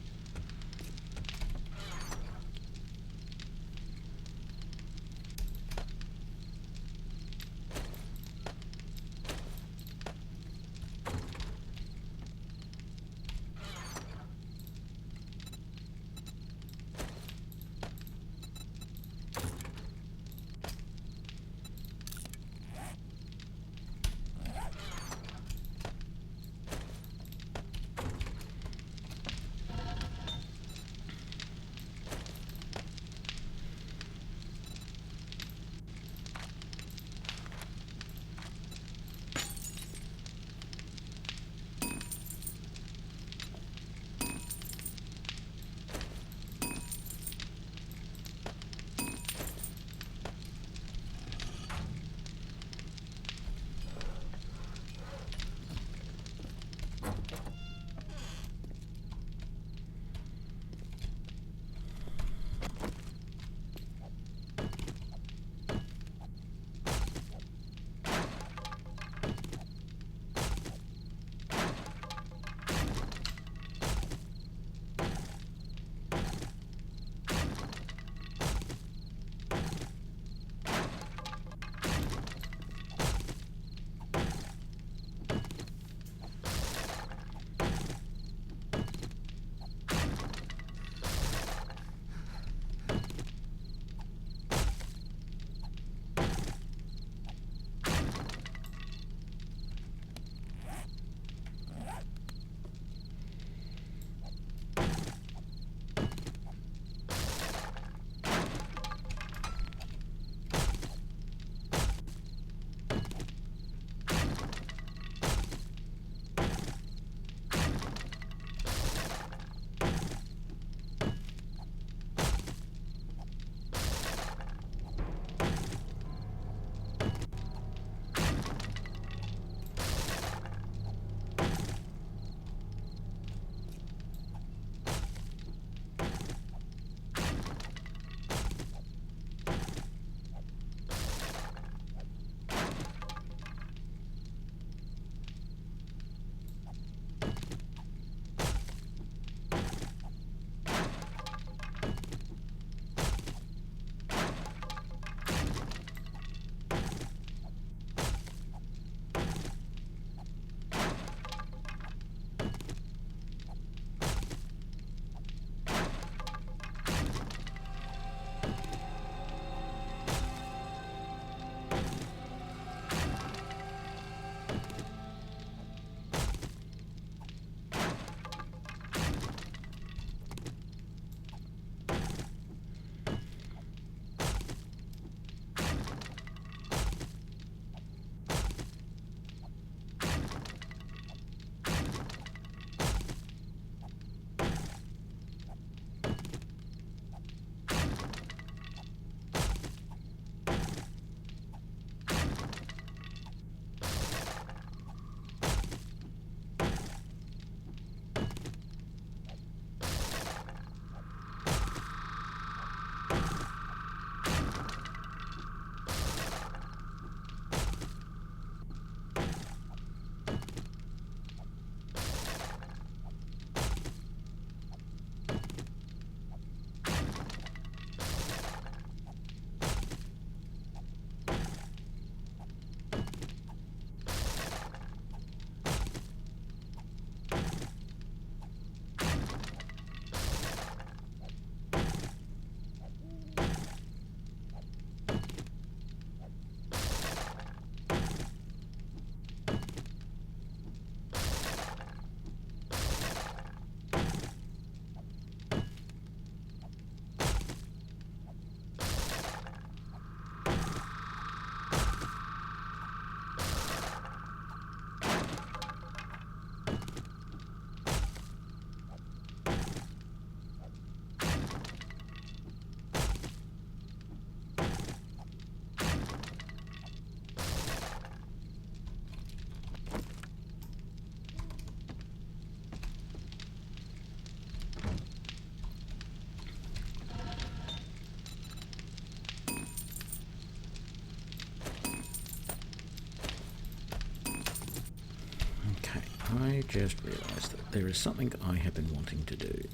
I just realised that there is something I have been wanting to do.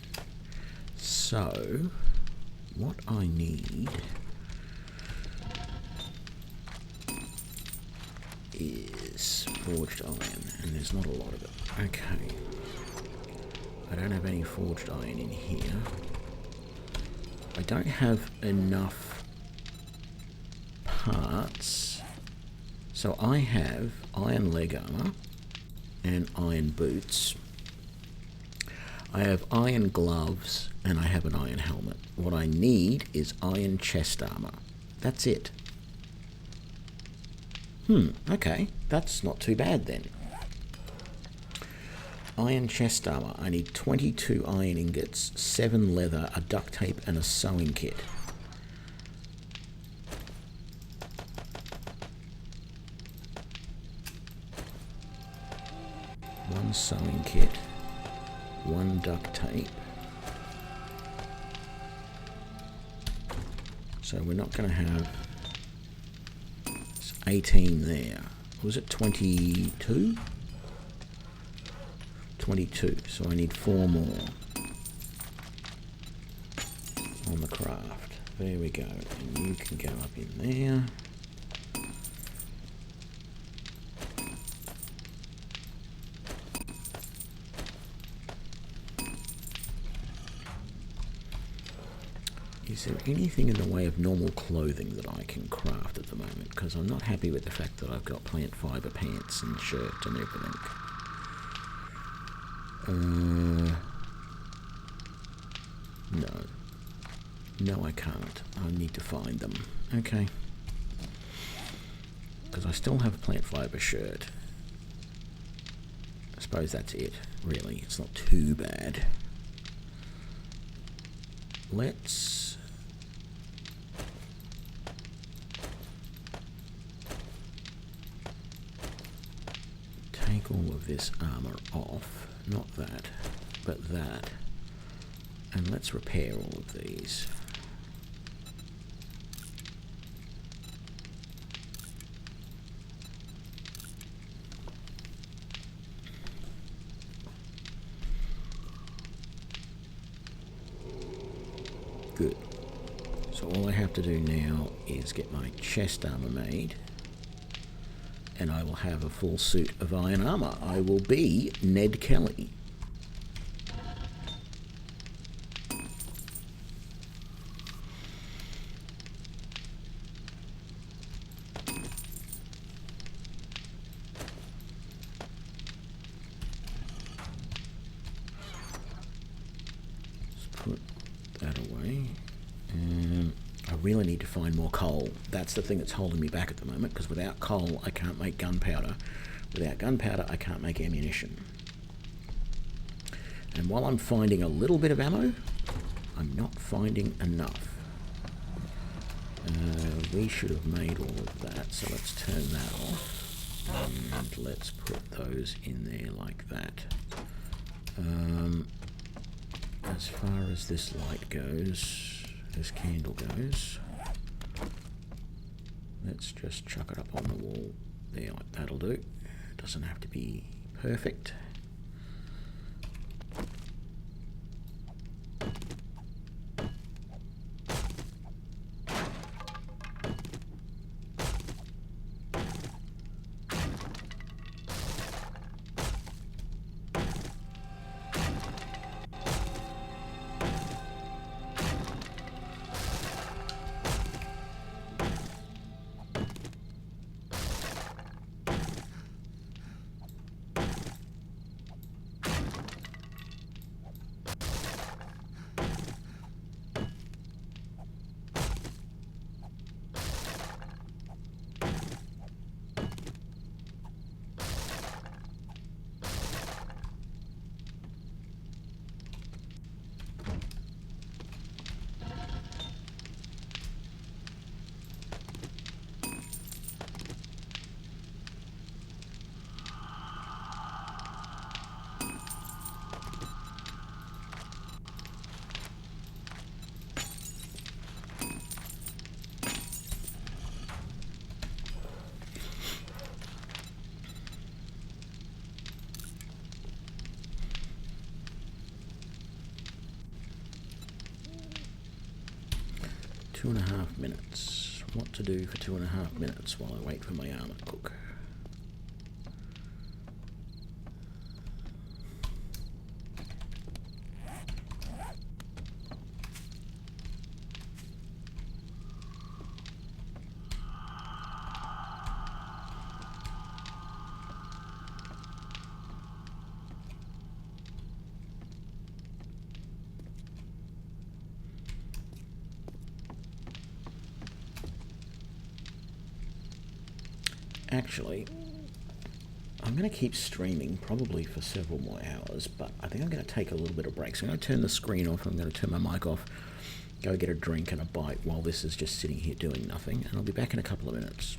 So, what I need is forged iron, and there's not a lot of it. Okay. I don't have any forged iron in here. I don't have enough parts. So I have iron leg armor and iron boots. I have iron gloves and I have an iron helmet. What I need is iron chest armor. That's it. Okay. That's not too bad then. Iron chest armor. I need 22 iron ingots, 7 leather, a duct tape and a sewing kit. One sewing kit, 1 duct tape. So we're not going to have 18 there. Was it 22? 22. So I need 4 more on the craft. There we go. And you can go up in there. Is there anything in the way of normal clothing that I can craft at the moment? Because I'm not happy with the fact that I've got plant fibre pants and shirt and everything. No. No, I can't. I need to find them. Okay. Because I still have a plant fibre shirt. I suppose that's it, really. It's not too bad. Let's take all of this armour off. Not that, but that. And let's repair all of these. Good. So all I have to do now is get my chest armor made, and I will have a full suit of iron armor. I will be Ned Kelly. Put that away, and I really need to find more coal. That's the thing that's holding me back at the moment, because without coal I can't make gunpowder. Without gunpowder I can't make ammunition. And while I'm finding a little bit of ammo, I'm not finding enough. We should have made all of that, so let's turn that off. And let's put those in there like that. As far as this light goes, this candle goes, let's just chuck it up on the wall there. That'll do. Doesn't have to be perfect. 2.5 minutes. What to do for 2.5 minutes while I wait for my armor to cook. Actually, I'm going to keep streaming probably for several more hours, but I think I'm going to take a little bit of break. So I'm going to turn the screen off, I'm going to turn my mic off, go get a drink and a bite while this is just sitting here doing nothing, and I'll be back in a couple of minutes.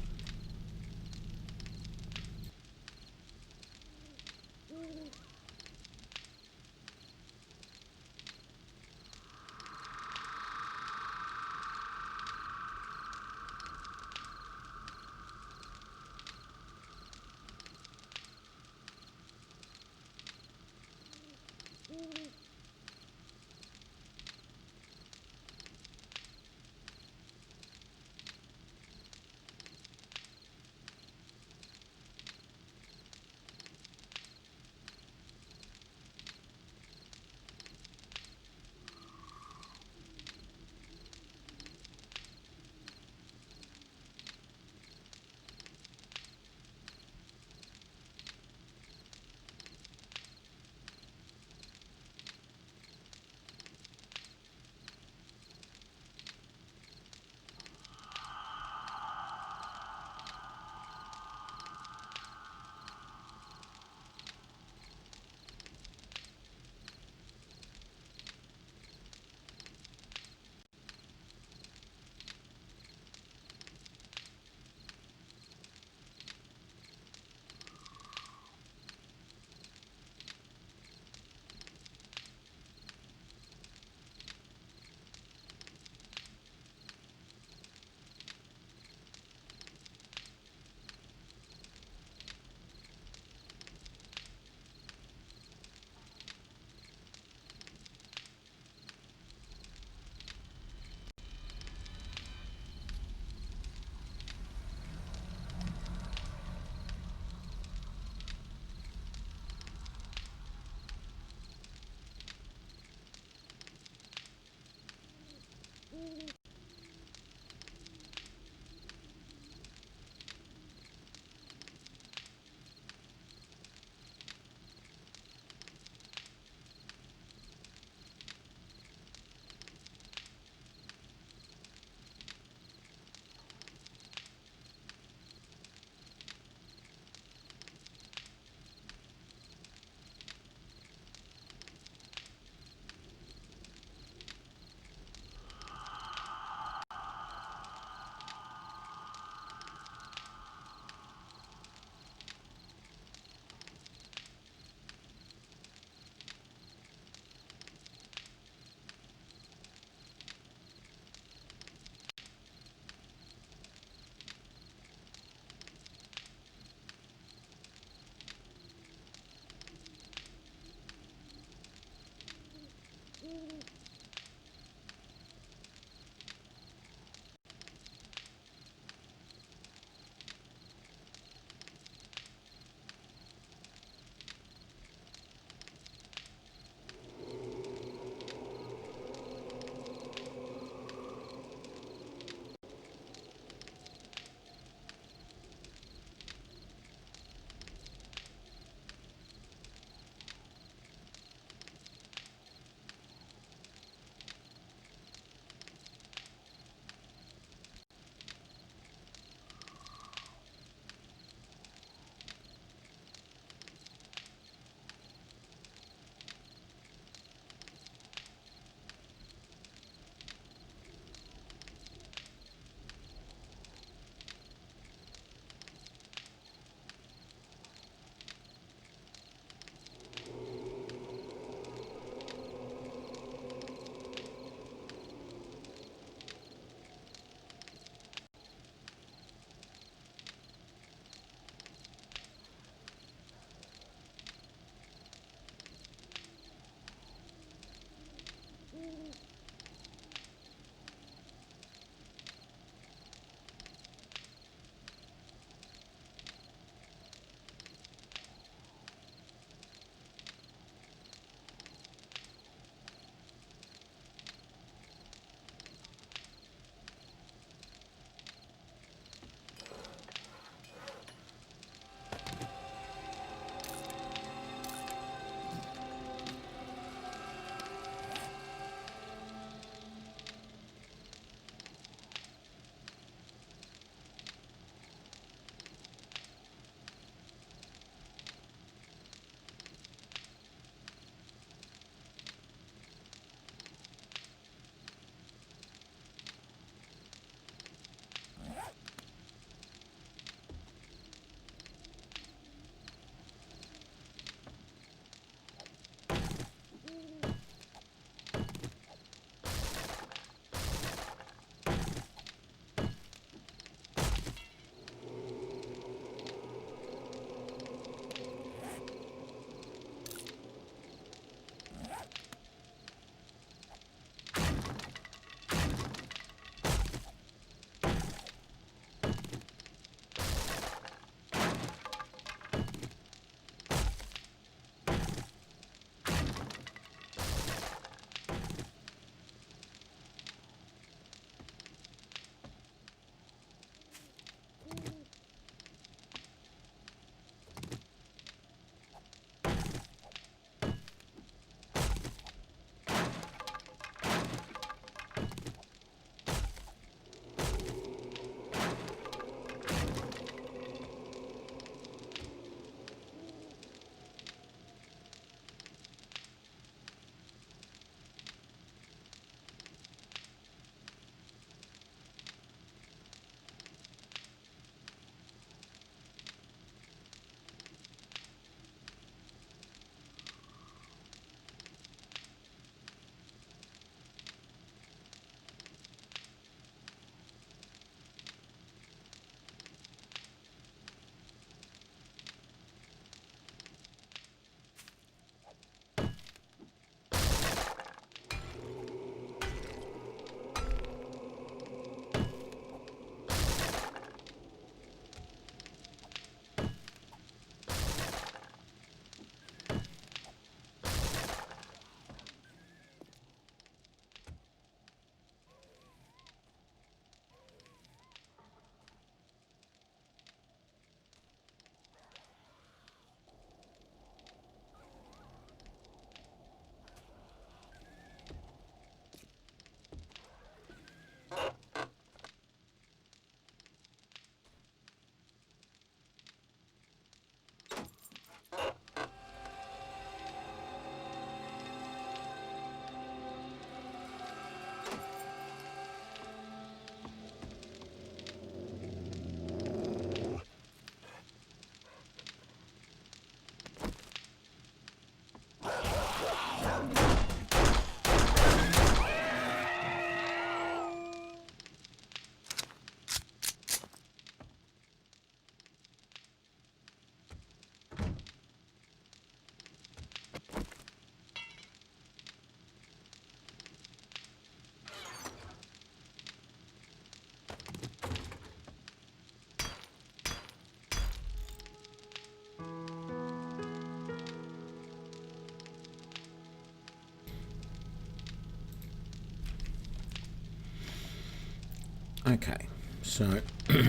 Okay, so how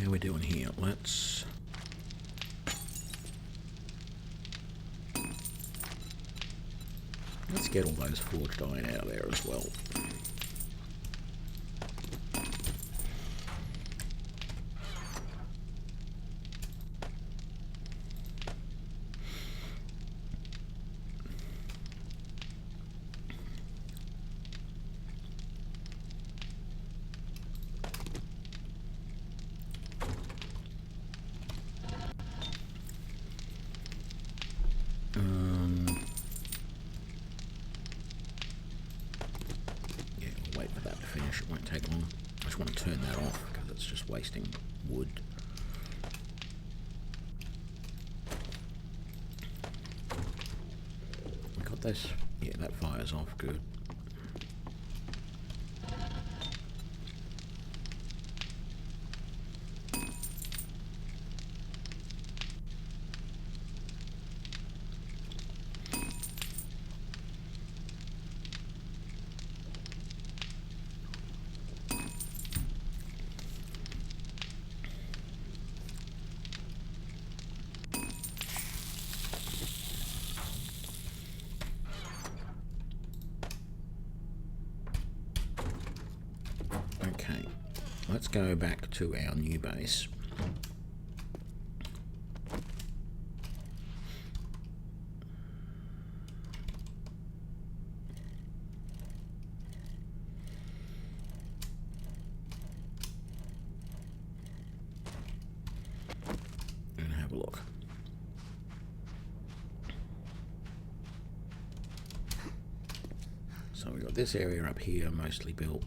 are we doing here? Let's get all those forged iron out of there as well. Yeah, we'll wait for that to finish. It won't take long. I just want to turn that off because it's just wasting wood. We got this. Yeah, that fire's off. Good. Okay, let's go back to our new base. And have a look. So we've got this area up here mostly built.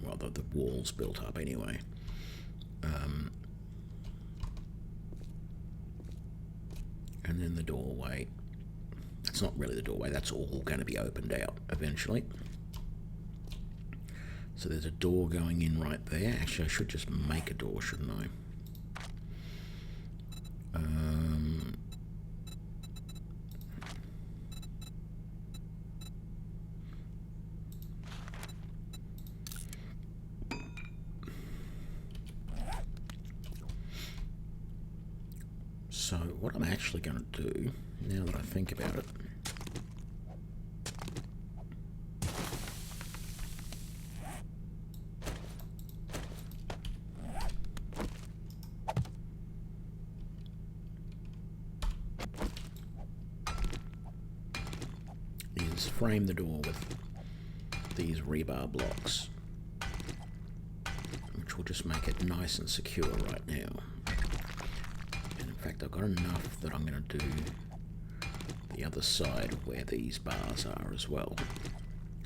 Well, the wall's built up anyway. And then the doorway. It's not really the doorway, that's all going to be opened out eventually. So there's a door going in right there. Actually, I should just make a door, shouldn't I? So what I'm actually going to do, now that I think about it, is frame the door with these rebar blocks, which will just make it nice and secure right now. In fact, I've got enough that I'm going to do the other side of where these bars are as well.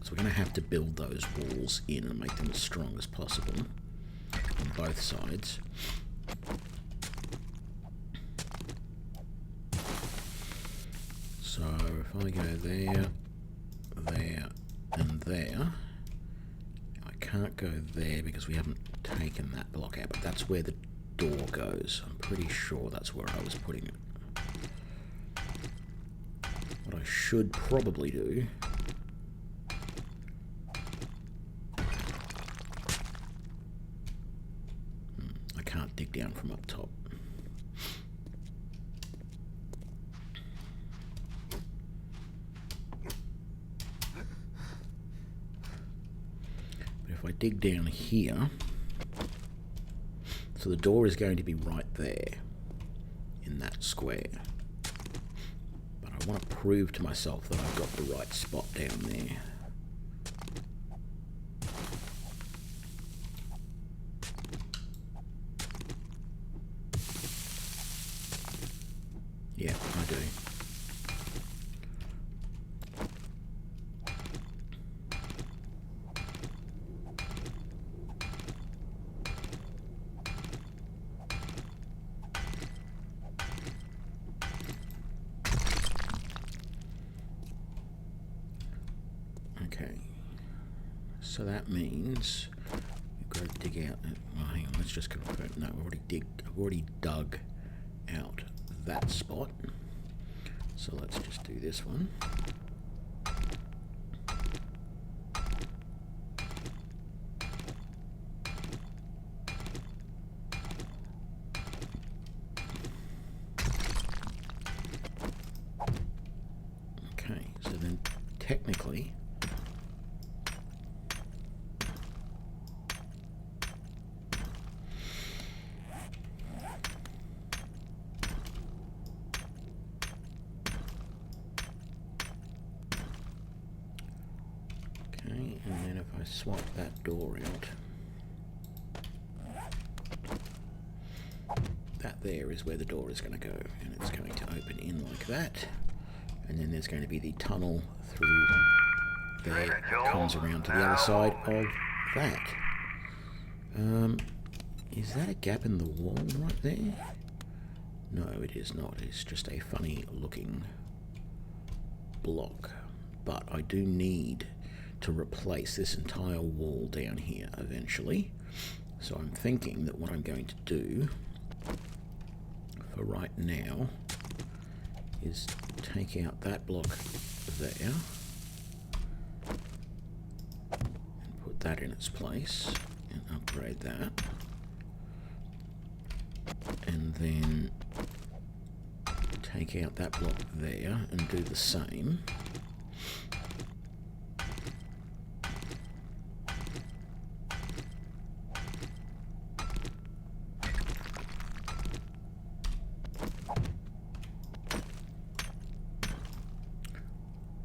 So we're going to have to build those walls in and make them as strong as possible on both sides. So if I go there, there, and there, I can't go there because we haven't taken that block out, but that's where the door goes. I'm pretty sure that's where I was putting it. What I should probably do I can't dig down from up top. But if I dig down here, so the door is going to be right there in that square. But I want to prove to myself that I've got the right spot down there. Yeah, I do. Okay, so that means we've got to dig out. Well, hang on, let's just confirm. No, I've already dug out that spot. So let's just do this one. technically... Okay, and then if I swap that door out... That there is where the door is going to go, and it's going to open in like that, and then there's going to be the tunnel through there that comes around to the other side of that. Is that a gap in the wall right there? No, it is not. It's just a funny looking block. But I do need to replace this entire wall down here eventually. So I'm thinking that what I'm going to do for right now is take out that block there and put that in its place and upgrade that, and then take out that block there and do the same.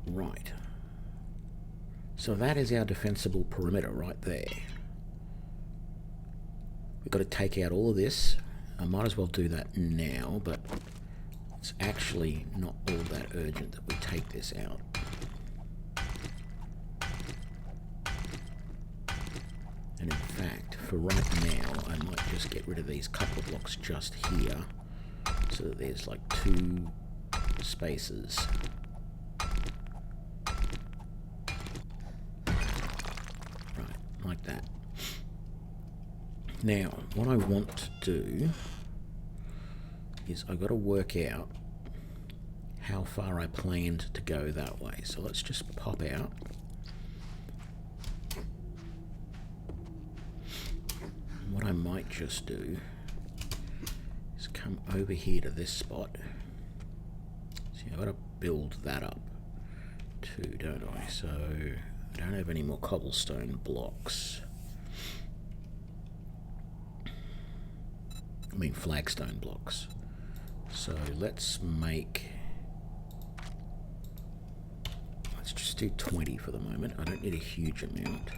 Right. So that is our defensible perimeter right there. We've got to take out all of this. I might as well do that now, but it's actually not all that urgent that we take this out. And in fact, for right now, I might just get rid of these couple of blocks just here, so that there's like 2 spaces. Like that. Now, what I want to do is I've got to work out how far I planned to go that way. So let's just pop out. What I might just do is come over here to this spot. See, I've got to build that up too, don't I? So I don't have any more cobblestone blocks. I mean flagstone blocks. So let's just do 20 for the moment. I don't need a huge amount.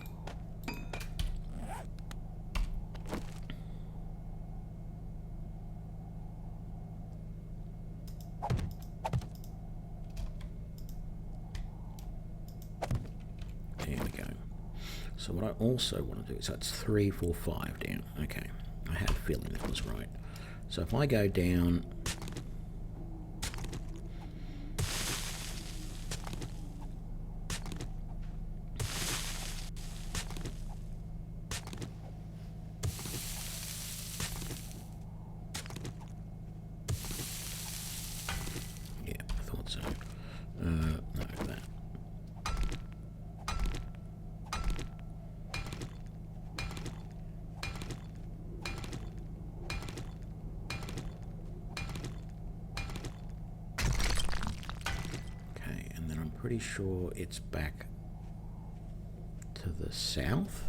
There we go. So what I also want to do is that's 3, 4, 5 down. Okay, I had a feeling that was right. So if I go down, yeah, I thought so. No, that. Pretty sure it's back to the south.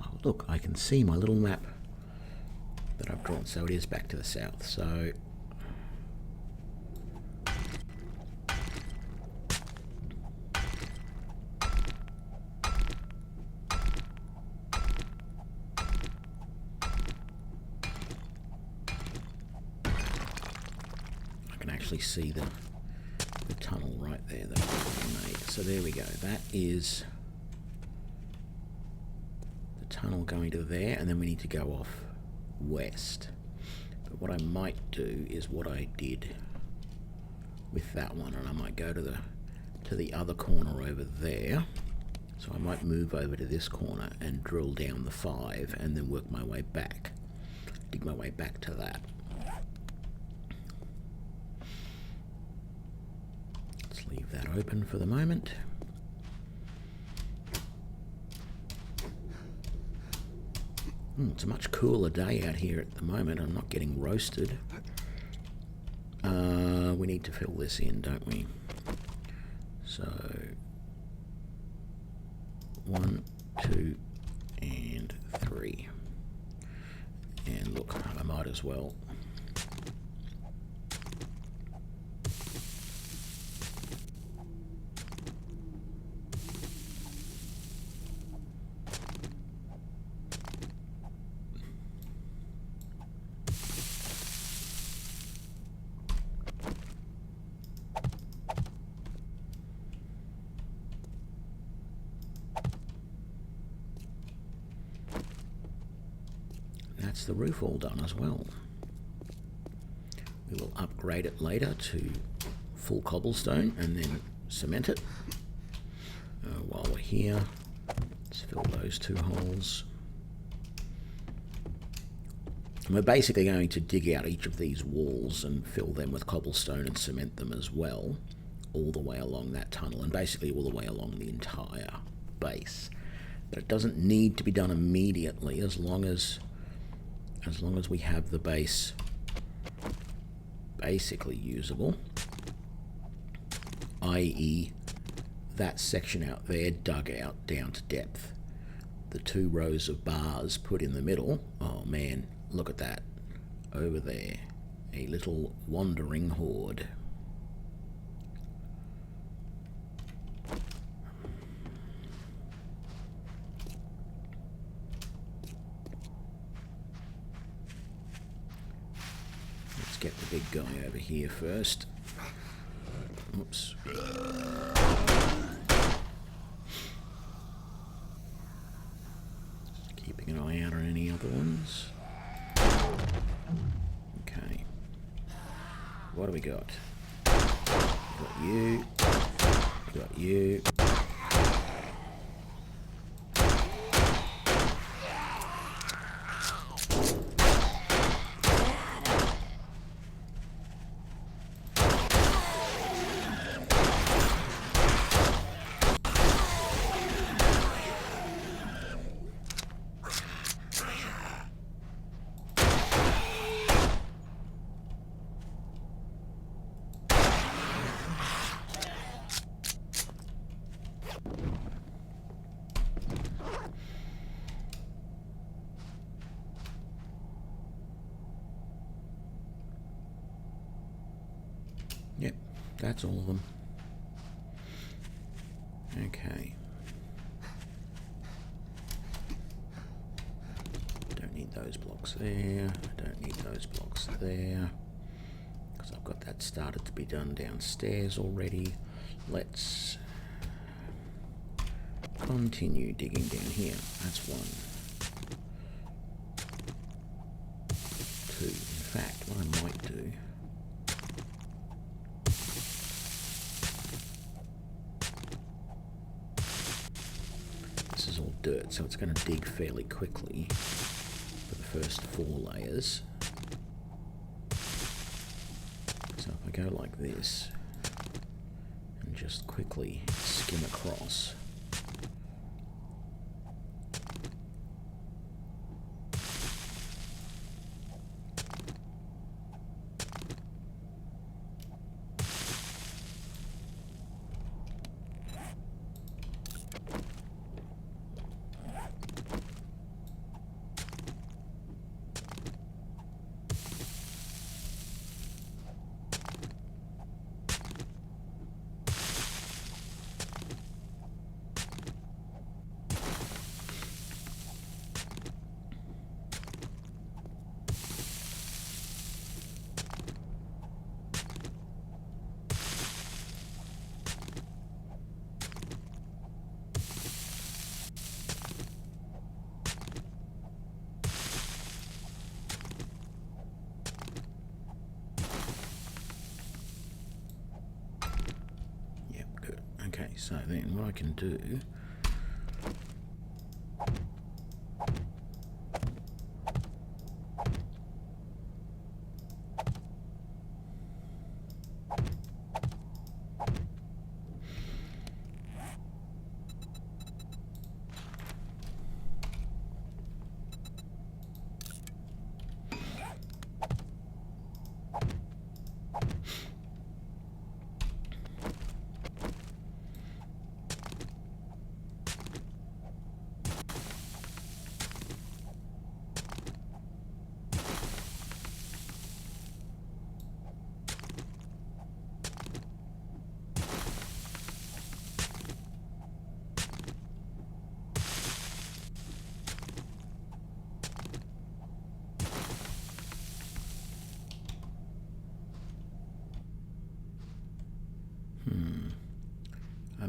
Oh, look, I can see my little map that I've drawn, so it is back to the south. So see the tunnel right there that I made. So there we go. That is the tunnel going to there, and then we need to go off west. But what I might do is what I did with that one, and I might go to the other corner over there. So I might move over to this corner and drill down the 5 and then work my way back. Dig my way back to that. Leave that open for the moment. It's a much cooler day out here at the moment. I'm not getting roasted. We need to fill this in, don't we? So 1, 2, and 3. And look, I might as well. That's the roof all done as well. We will upgrade it later to full cobblestone and then cement it. While we're here, let's fill those 2 holes. And we're basically going to dig out each of these walls and fill them with cobblestone and cement them as well, all the way along that tunnel, and basically all the way along the entire base. But it doesn't need to be done immediately, as long as we have the base basically usable, i.e. that section out there dug out down to depth. The 2 rows of bars put in the middle. Oh man, look at that. Over there, a little wandering horde. Get the big guy over here first. Oops. Keeping an eye out on any other ones. Okay. What do we got? Got you. Got you. Yep, that's all of them. Okay. Don't need those blocks there. I don't need those blocks there, because I've got that started to be done downstairs already. Let's continue digging down here. That's 1, 2. In fact, what I might do, this is all dirt, so it's going to dig fairly quickly for the first 4 layers. So if I go like this and just quickly skim across, okay, so then what I can do,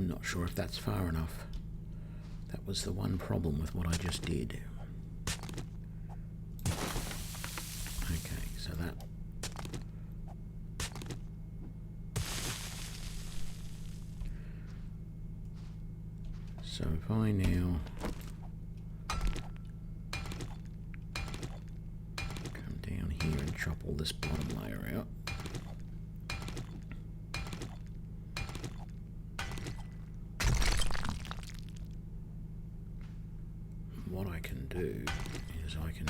I'm not sure if that's far enough. That was the one problem with what I just did. Okay, so that... So if I now come down here and chop all this bottom layer out. What I can do is I can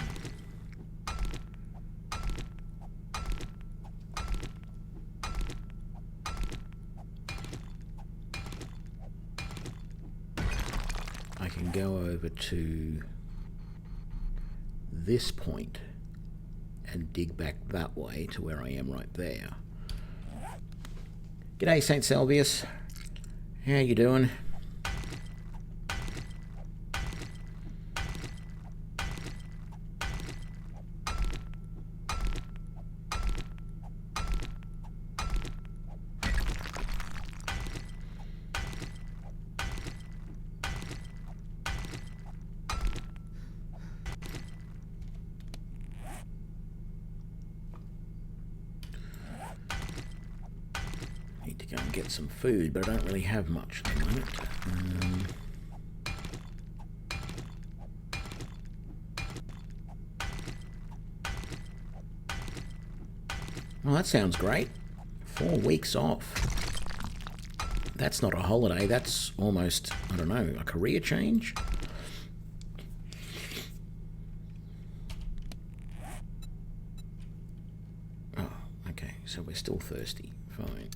go over to this point and dig back that way to where I am right there. G'day, St. Salvius. How you doing? Go and get some food, but I don't really have much at the moment. Well, that sounds great. 4 weeks off. That's not a holiday. That's almost, I don't know, a career change. Oh, okay. So we're still thirsty. Fine.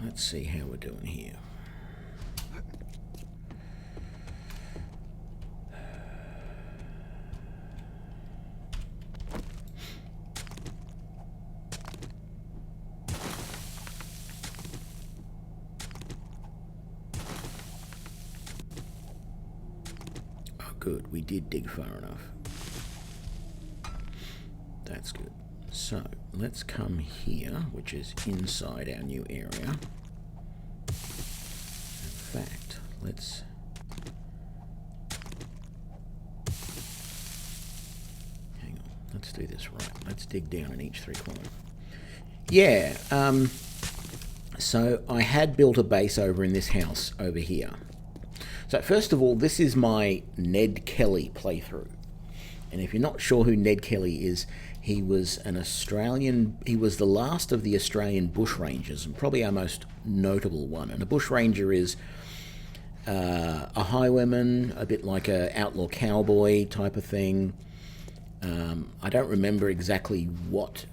Let's see how we're doing here. Oh, good. We did dig far enough. That's good. So, let's come here, which is inside our new area. In fact, let's... Hang on. Let's do this right. Let's dig down in each 3 corners. Yeah, so I had built a base over in this house over here. So first of all, this is my Ned Kelly playthrough. And if you're not sure who Ned Kelly is, he was an Australian, he was the last of the Australian bushrangers, and probably our most notable one. And a bushranger is a highwayman, a bit like a outlaw cowboy type of thing. I don't remember exactly what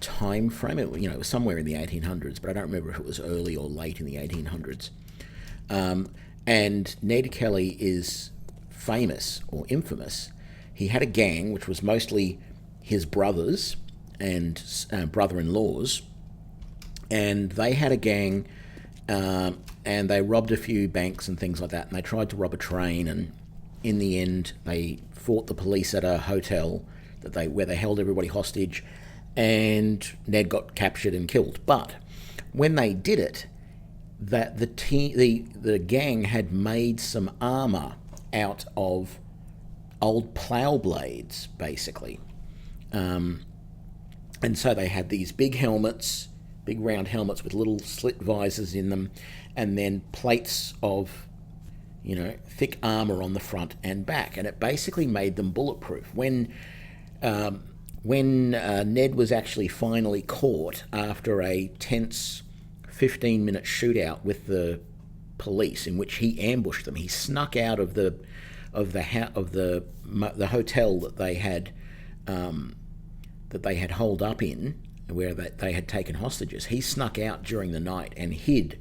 time frame, it was somewhere in the 1800s, but I don't remember if it was early or late in the 1800s. And Ned Kelly is famous, or infamous. He had a gang, which was mostly his brothers and brother-in-laws, and they had a gang, and they robbed a few banks and things like that, and they tried to rob a train, and in the end they fought the police at a hotel where they held everybody hostage, and Ned got captured and killed. But when they did it, that the gang had made some armor out of old plow blades, basically. And so they had these big helmets, big round helmets with little slit visors in them, and then plates of, thick armor on the front and back. And it basically made them bulletproof. When Ned was actually finally caught after a tense 15-minute shootout with the police, in which he ambushed them, he snuck out of the hotel that they had holed up in, where they had taken hostages. He snuck out during the night and hid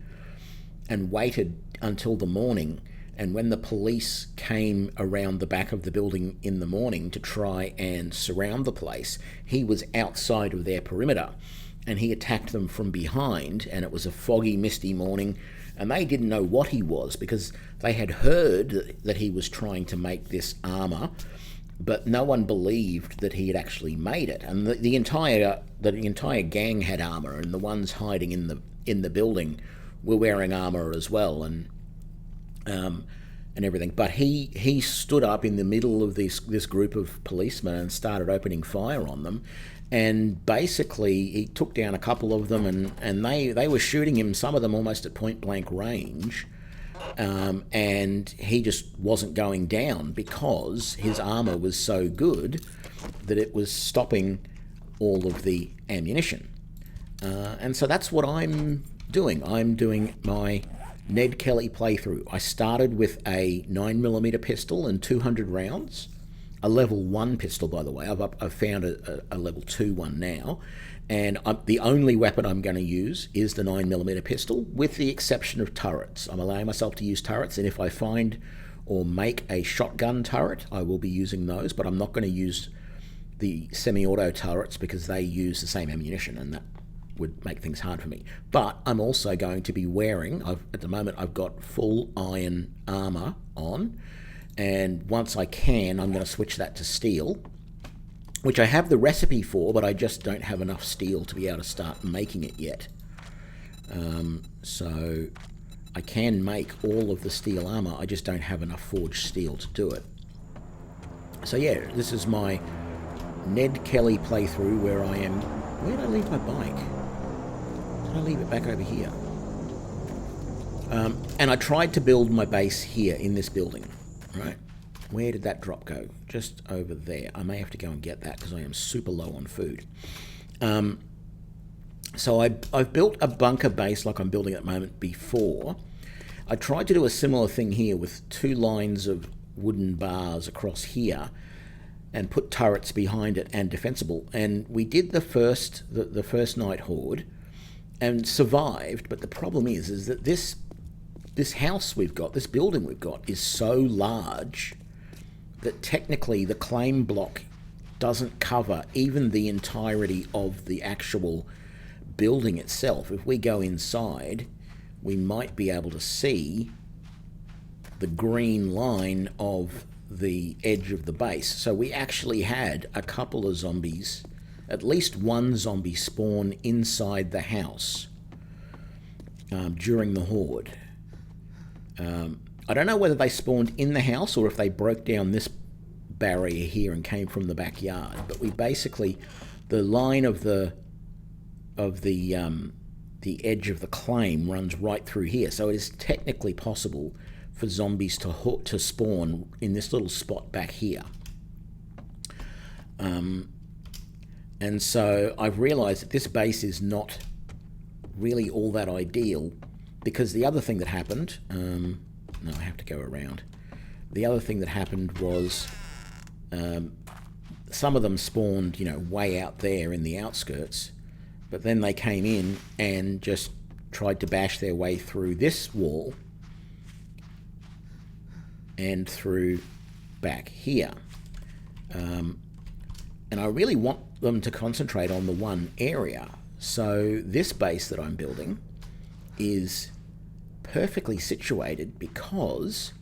and waited until the morning. And when the police came around the back of the building in the morning to try and surround the place, he was outside of their perimeter. and he attacked them from behind, and it was a foggy, misty morning, and they didn't know what he was because they had heard that he was trying to make this armor, but no one believed that he had actually made it. And the entire gang had armor, and the ones hiding in the building were wearing armor as well, and everything. But he stood up in the middle of this group of policemen and started opening fire on them. And basically, he took down a couple of them, and they were shooting him, some of them almost at point-blank range. And he just wasn't going down because his armor was so good that it was stopping all of the ammunition. And so that's what I'm doing. I'm doing my Ned Kelly playthrough. I started with a 9mm pistol and 200 rounds. A level 1 pistol, by the way. I've found a level 2 one now. And the only weapon I'm going to use is the 9mm pistol, with the exception of turrets. I'm allowing myself to use turrets, and if I find or make a shotgun turret, I will be using those, but I'm not going to use the semi-auto turrets because they use the same ammunition, and that would make things hard for me. But I'm also going to be wearing, at the moment I've got full iron armor on, and once I can, I'm going to switch that to steel, which I have the recipe for, but I just don't have enough steel to be able to start making it yet. So I can make all of the steel armor, I just don't have enough forged steel to do it. So yeah, this is my Ned Kelly playthrough where I am... Where did I leave my bike? Did I leave it back over here? And I tried to build my base here in this building, right? Where did that drop go? Just over there. I may have to go and get that because I am super low on food. So I've built a bunker base like I'm building at the moment before. I tried to do a similar thing here with 2 lines of wooden bars across here and put turrets behind it and defensible. And we did the first night horde and survived, but the problem is that this house we've got, this building we've got, is so large that technically the claim block doesn't cover even the entirety of the actual building itself. If we go inside, we might be able to see the green line of the edge of the base. So we actually had a couple of zombies, at least one zombie spawn inside the house during the horde. I don't know whether they spawned in the house or if they broke down this barrier here and came from the backyard, but we basically, the line of the edge of the claim runs right through here, so it is technically possible for zombies to spawn in this little spot back here. And so I've realized that this base is not really all that ideal, because the other thing that happened, no, I have to go around. The other thing that happened was some of them spawned, way out there in the outskirts, but then they came in and just tried to bash their way through this wall and through back here. And I really want them to concentrate on the one area. So this base that I'm building is perfectly situated because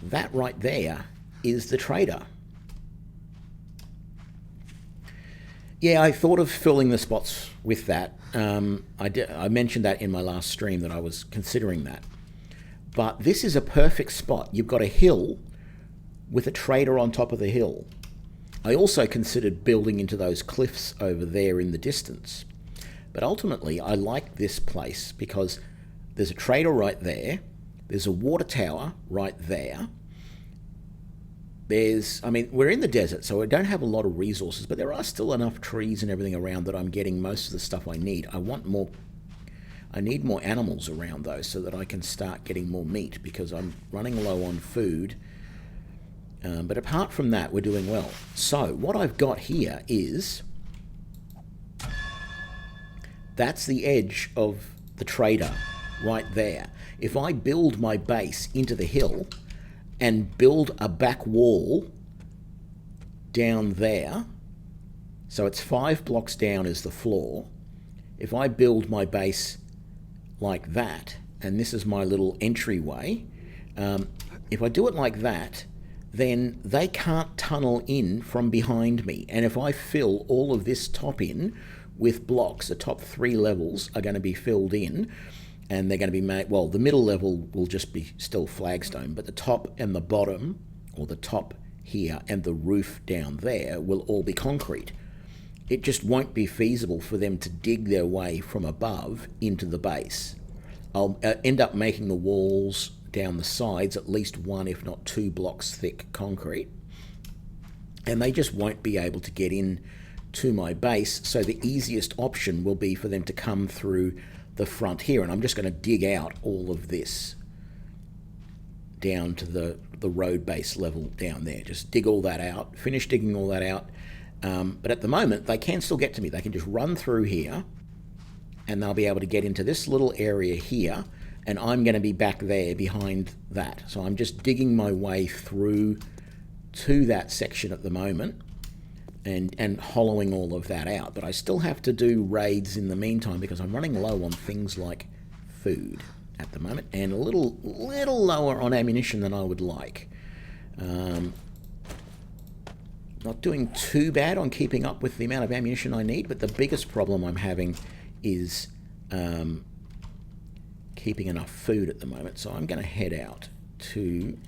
that right there is the trader. Yeah, I thought of filling the spots with that. I mentioned that in my last stream that I was considering that. But this is a perfect spot. You've got a hill with a trader on top of the hill. I also considered building into those cliffs over there in the distance. But ultimately, I like this place because there's a trader right there. There's a water tower right there. We're in the desert, so I don't have a lot of resources, but there are still enough trees and everything around that I'm getting most of the stuff I need. I need more animals around, though, so that I can start getting more meat, because I'm running low on food. But apart from that, we're doing well. So what I've got here is... that's the edge of the trader right there. If I build my base into the hill and build a back wall down there, so it's 5 blocks down is the floor, if I build my base like that, and this is my little entryway, if I do it like that, then they can't tunnel in from behind me. And if I fill all of this top in with blocks, the top 3 levels are going to be filled in, and they're going to be made, well, the middle level will just be still flagstone, but the top and the bottom, or the top here and the roof down there, will all be concrete. It just won't be feasible for them to dig their way from above into the base. I'll end up making the walls down the sides at least 1, if not 2 blocks thick concrete, and they just won't be able to get in to my base. So the easiest option will be for them to come through the front here, and I'm just going to dig out all of this down to the road base level down there. Just dig all that out, finish digging all that out. But at the moment, they can still get to me. They can just run through here, and they'll be able to get into this little area here, and I'm going to be back there behind that. So I'm just digging my way through to that section at the moment, and hollowing all of that out. But I still have to do raids in the meantime because I'm running low on things like food at the moment, and a little lower on ammunition than I would like. Not doing too bad on keeping up with the amount of ammunition I need, but the biggest problem I'm having is keeping enough food at the moment. So I'm going to head out to,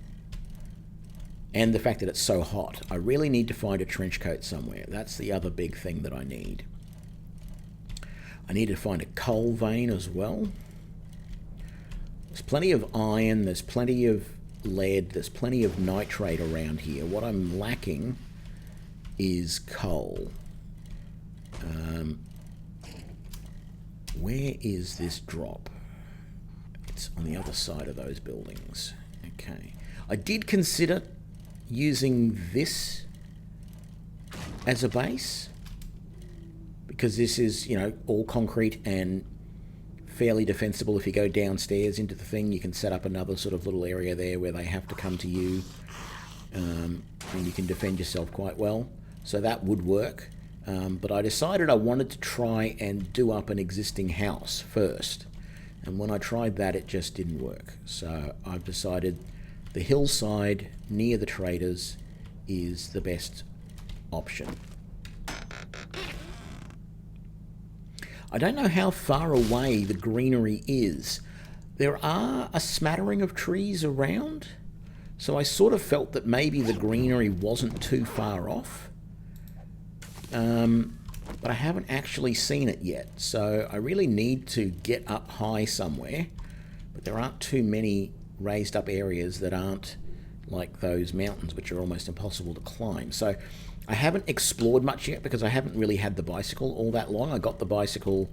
and the fact that it's so hot, I really need to find a trench coat somewhere. That's the other big thing that I need. I need to find a coal vein as well. There's plenty of iron, there's plenty of lead, there's plenty of nitrate around here. What I'm lacking is coal. Where is this drop? It's on the other side of those buildings. Okay. I did consider using this as a base, because this is, you know, all concrete and fairly defensible. If you go downstairs into the thing, you can set up another sort of little area there where they have to come to you, and you can defend yourself quite well. So that would work. But I decided I wanted to try and do up an existing house first. And when I tried that, it just didn't work. So I've decided the hillside near the traders is the best option. I don't know how far away the greenery is. There are a smattering of trees around, so I sort of felt that maybe the greenery wasn't too far off. But I haven't actually seen it yet, so I really need to get up high somewhere. But there aren't too many raised up areas that aren't like those mountains, which are almost impossible to climb. So I haven't explored much yet because I haven't really had the bicycle all that long. I built the bicycle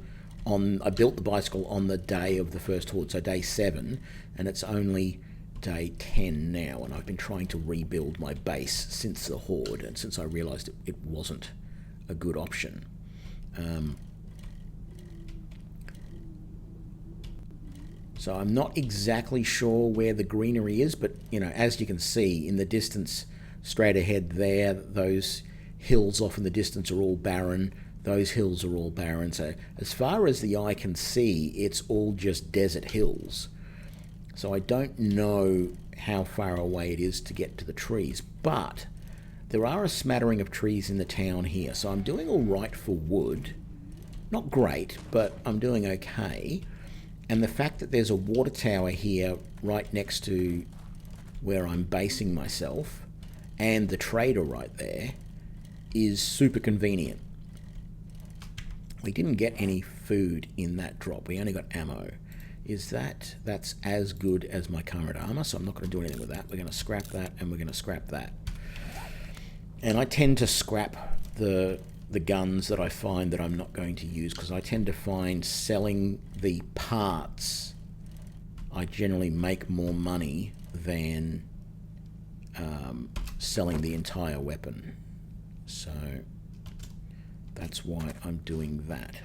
on the day of the first horde, so day 7, and it's only day 10 now, and I've been trying to rebuild my base since the horde, and since I realized it wasn't a good option. So I'm not exactly sure where the greenery is, but you know, as you can see in the distance straight ahead there, those hills off in the distance are all barren. Those hills are all barren. So as far as the eye can see, it's all just desert hills. So I don't know how far away it is to get to the trees, but there are a smattering of trees in the town here, so I'm doing all right for wood. Not great, but I'm doing okay. And the fact that there's a water tower here right next to where I'm basing myself, and the trader right there, is super convenient. We didn't get any food in that drop. We only got ammo. That's as good as my current armor, so I'm not going to do anything with that. We're going to scrap that, and we're going to scrap that. And I tend to scrap the guns that I find that I'm not going to use, because I tend to find selling the parts, I generally make more money than selling the entire weapon. So that's why I'm doing that.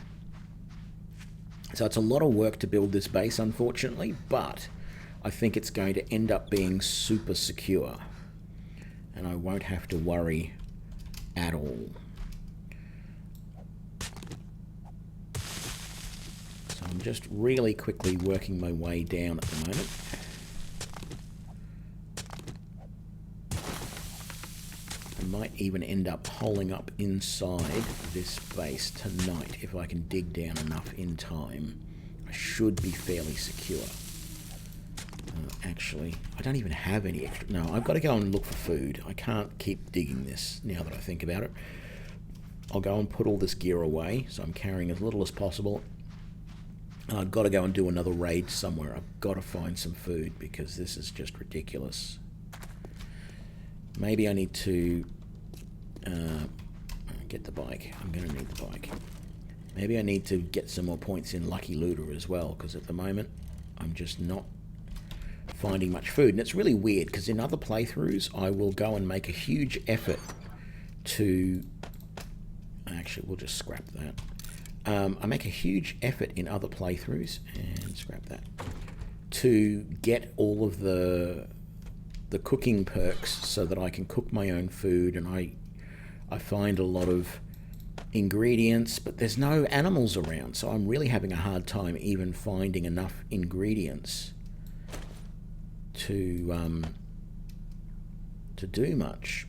So it's a lot of work to build this base, unfortunately, but I think it's going to end up being super secure, and I won't have to worry at all. I'm just really quickly working my way down at the moment. I might even end up holing up inside this base tonight if I can dig down enough in time. I should be fairly secure. Actually, I don't even have any extra. No, I've got to go and look for food. I can't keep digging this now that I think about it. I'll go and put all this gear away, so I'm carrying as little as possible. And I've got to go and do another raid somewhere. I've got to find some food because this is just ridiculous. Maybe I need to get the bike. I'm going to need the bike. Maybe I need to get some more points in Lucky Looter as well, because at the moment I'm just not finding much food. And it's really weird because in other playthroughs I will go and make a huge effort to... Actually, we'll just scrap that. I make a huge effort in other playthroughs, and scrap that, to get all of the cooking perks so that I can cook my own food, and I find a lot of ingredients, but there's no animals around, so I'm really having a hard time even finding enough ingredients to do much.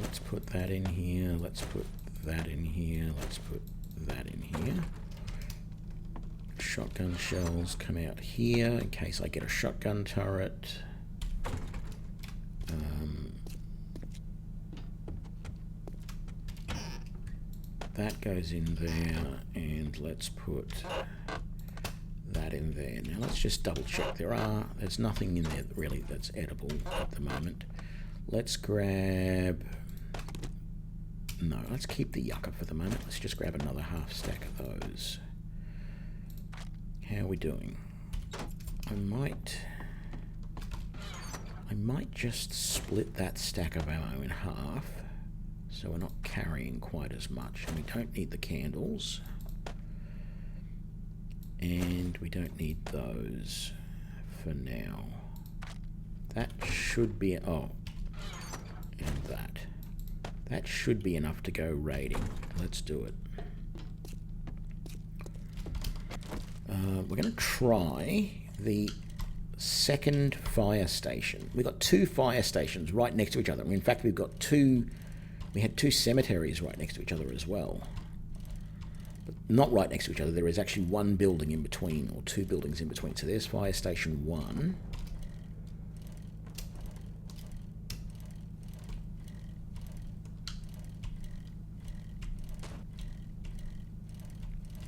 Let's put that in here, let's put that in here, let's put that in here. Shotgun shells come out here in case I get a shotgun turret. That goes in there, and let's put that in there. Now let's just double check. There's nothing in there really that's edible at the moment. Let's grab... No, let's keep the yucca for the moment. Let's just grab another half stack of those. How are we doing? I might just split that stack of ammo in half, so we're not carrying quite as much. And we don't need the candles. And we don't need those for now. That should be... Oh, and that. That should be enough to go raiding. Let's do it. We're going to try the second fire station. We've got two fire stations right next to each other. In fact, we had two cemeteries right next to each other as well. But not right next to each other. There is actually one building in between, or two buildings in between. So there's fire station 1.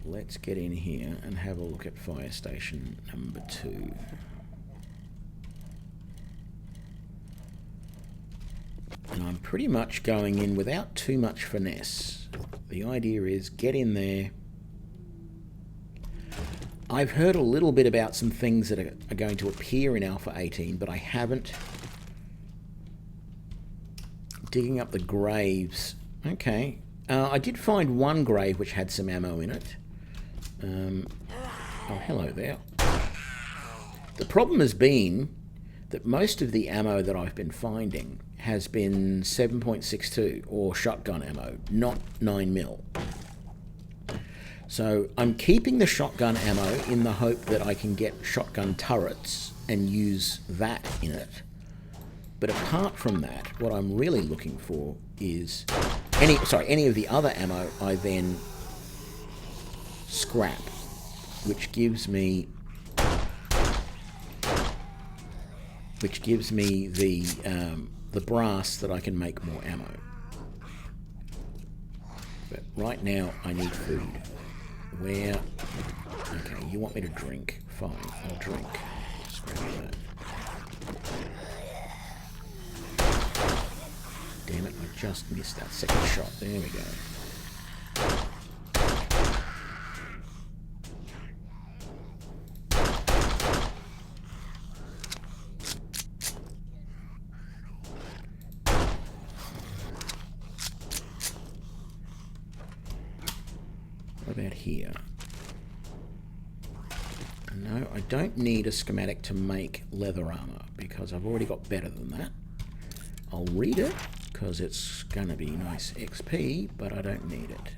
Let's get in here and have a look at fire station number 2. And I'm pretty much going in without too much finesse. The idea is get in there. I've heard a little bit about some things that are going to appear in Alpha 18, but I haven't. Digging up the graves. Okay. I did find one grave which had some ammo in it. Oh, hello there. The problem has been that most of the ammo that I've been finding has been 7.62 or shotgun ammo, not 9mm. So I'm keeping the shotgun ammo in the hope that I can get shotgun turrets and use that in it. But apart from that, what I'm really looking for is any of the other ammo I then scrap, which gives me the brass that I can make more ammo. But right now I need food. Where? Okay, you want me to drink? Fine, I'll drink. Scrap that. Damn it, I just missed that second shot. There we go. What about here? No, I don't need a schematic to make leather armor because I've already got better than that. I'll read it because it's going to be nice XP, but I don't need it.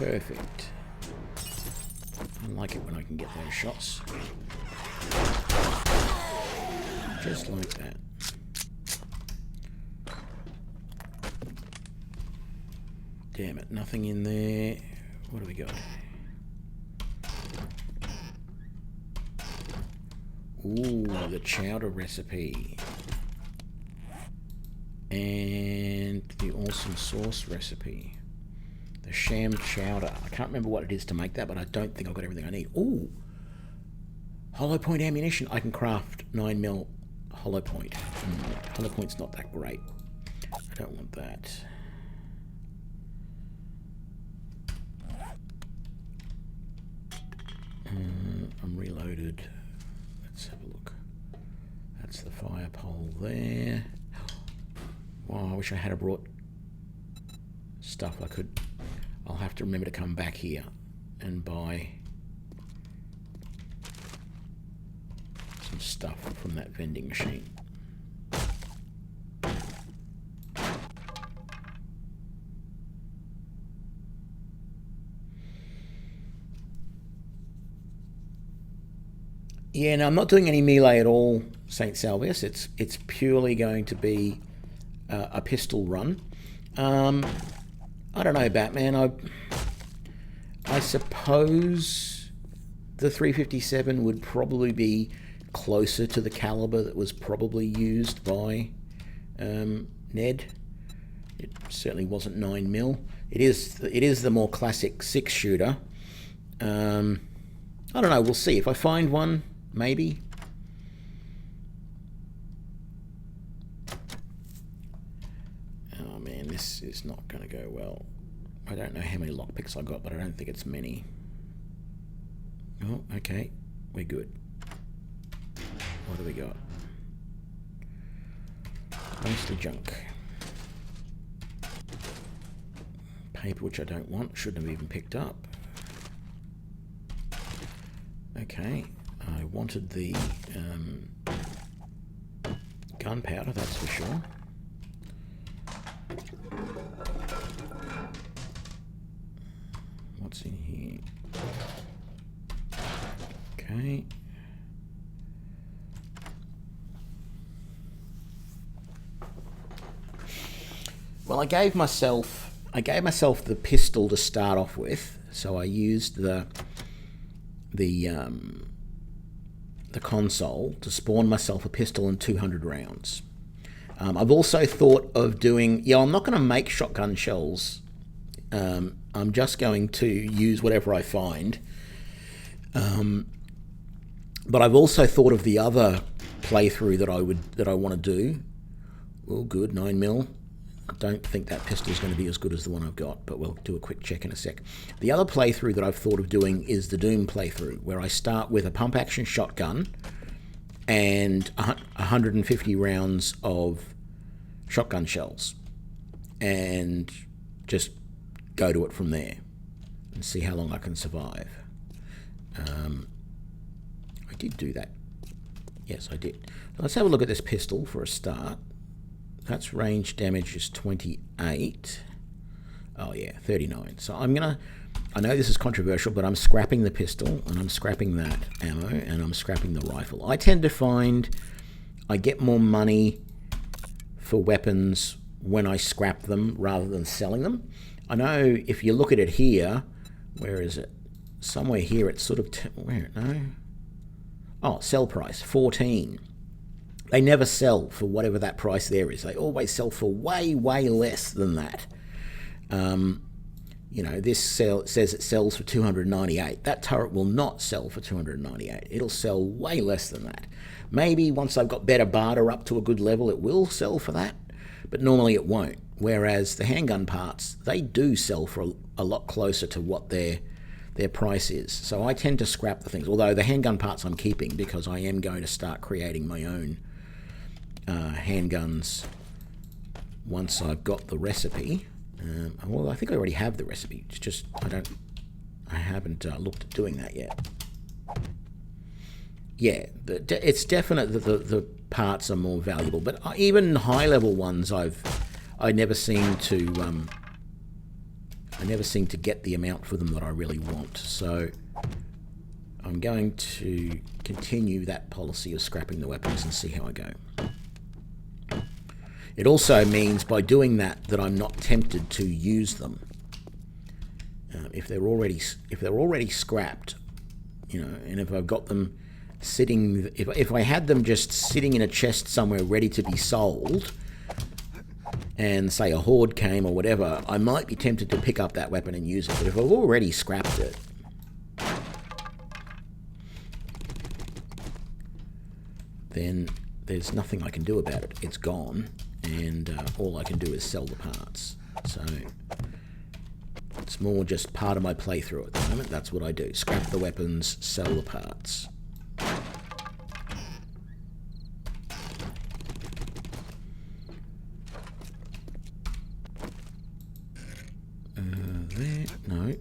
Perfect. I like it when I can get those shots. Just like that. Damn it, nothing in there. What do we got? Ooh, the chowder recipe. And the awesome sauce recipe. The sham chowder. I can't remember what it is to make that, but I don't think I've got everything I need. Ooh! Hollow point ammunition. I can craft 9mm hollow point. Hollow point's not that great. I don't want that. I'm reloaded. Let's have a look. That's the fire pole there. Wow, I wish I had brought stuff I could. I'll have to remember to come back here and buy some stuff from that vending machine. Yeah, no, I'm not doing any melee at all, St. Salvius. It's purely going to be a pistol run. I don't know, Batman. I suppose the 357 would probably be closer to the caliber that was probably used by Ned. It certainly wasn't 9mm. It is the more classic 6-shooter. I don't know. We'll see if I find one. Maybe. Oh man, this is not going to go well. I don't know how many lockpicks I got, but I don't think it's many. Oh, okay. We're good. What do we got? Mostly junk. Paper, which I don't want. Shouldn't have even picked up. Okay. I wanted the gunpowder, that's for sure. What's in here? Okay. Well, I gave myself the pistol to start off with, so I used the console to spawn myself a pistol and 200 rounds. I've also thought of doing... Yeah, I'm not going to make shotgun shells. I'm just going to use whatever I find. But I've also thought of the other playthrough that I want to do. Oh, good, 9mm. I don't think that pistol is going to be as good as the one I've got, but we'll do a quick check in a sec. The other playthrough that I've thought of doing is the Doom playthrough, where I start with a pump-action shotgun and 150 rounds of shotgun shells, and just go to it from there and see how long I can survive. I did do that. Yes, I did. Let's have a look at this pistol for a start. That's range damage is 28. Oh yeah, 39. So I know this is controversial, but I'm scrapping the pistol, and I'm scrapping that ammo, and I'm scrapping the rifle. I tend to find I get more money for weapons when I scrap them rather than selling them. I know if you look at it here, where is it? Somewhere here it's sort of... sell price, 14. They never sell for whatever that price there is. They always sell for way, way less than that. This says it sells for 298. That turret will not sell for 298. It'll sell way less than that. Maybe once I've got better barter up to a good level, it will sell for that, but normally it won't. Whereas the handgun parts, they do sell for a lot closer to what their price is. So I tend to scrap the things, although the handgun parts I'm keeping because I am going to start creating my own handguns once I've got the recipe. Well, I think I already have the recipe. It's just I haven't looked at doing that yet. Yeah, it's definite that the parts are more valuable, but even high level ones I never seem to I never seem to get the amount for them that I really want. So I'm going to continue that policy of scrapping the weapons and see how I go. It also means by doing that that I'm not tempted to use them. If they're already scrapped, you know, and if I've got them sitting, if I had them just sitting in a chest somewhere ready to be sold, and say a horde came or whatever, I might be tempted to pick up that weapon and use it. But if I've already scrapped it, then there's nothing I can do about it. It's gone, and all I can do is sell the parts. So it's more just part of my playthrough at the moment. That's what I do. Scrap the weapons, sell the parts. There, no.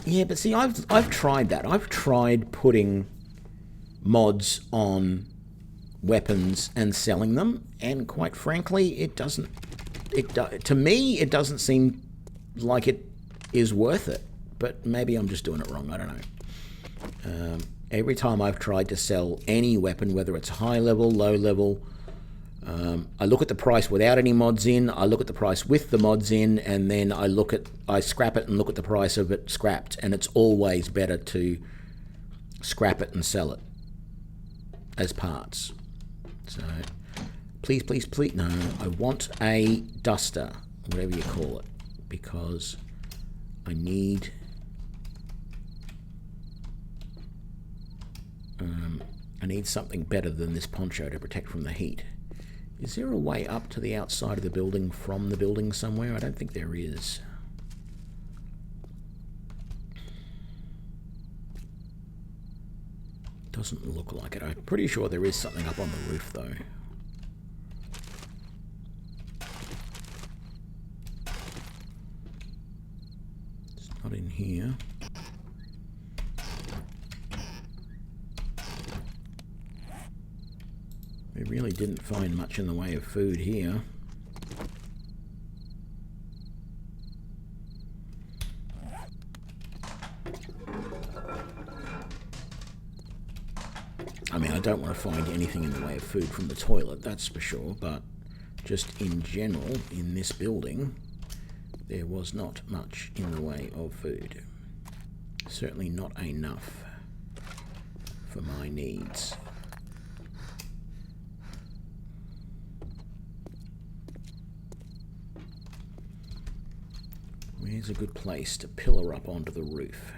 Yeah, but see, I've tried that. I've tried putting mods on weapons and selling them, and quite frankly, it doesn't. To me, it doesn't seem like it is worth it. But maybe I'm just doing it wrong. I don't know. Every time I've tried to sell any weapon, whether it's high level, low level, I look at the price without any mods in, I look at the price with the mods in, and then I scrap it and look at the price of it scrapped, and it's always better to scrap it and sell it as parts. So, please, please, please, no, I want a duster, whatever you call it, because I need something better than this poncho to protect from the heat. Is there a way up to the outside of the building from the building somewhere? I don't think there is. Doesn't look like it. I'm pretty sure there is something up on the roof, though. It's not in here. We really didn't find much in the way of food here. I mean, I don't want to find anything in the way of food from the toilet, that's for sure, but just in general, in this building, there was not much in the way of food. Certainly not enough for my needs. Where's a good place to pillar up onto the roof?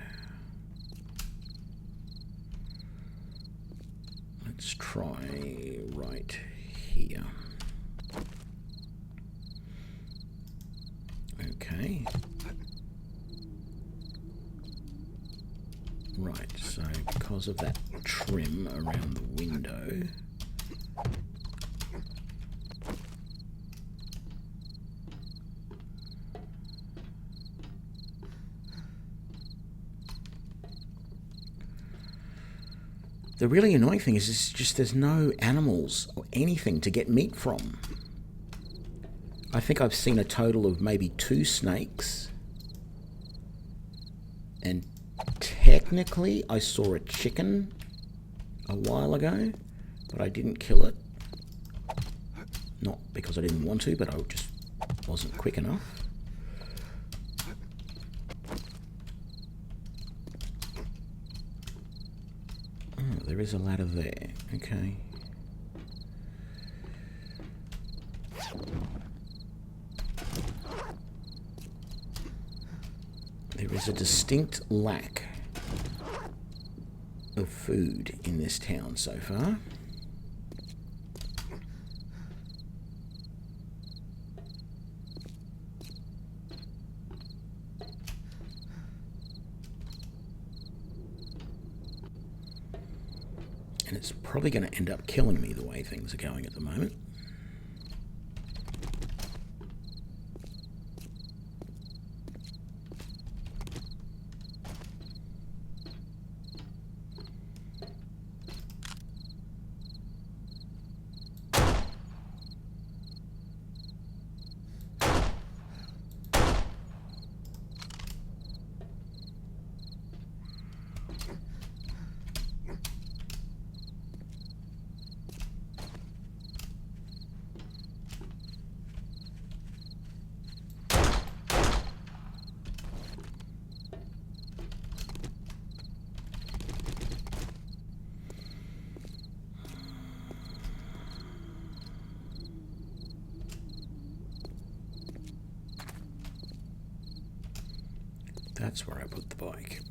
Let's try right here. Okay. Right, so because of that trim around the window, the really annoying thing is just there's no animals or anything to get meat from. I think I've seen a total of maybe 2 snakes. And technically I saw a chicken a while ago, but I didn't kill it. Not because I didn't want to, but I just wasn't quick enough. There is a ladder there, okay. There is a distinct lack of food in this town so far. And it's probably going to end up killing me the way things are going at the moment. That's where I put the bike.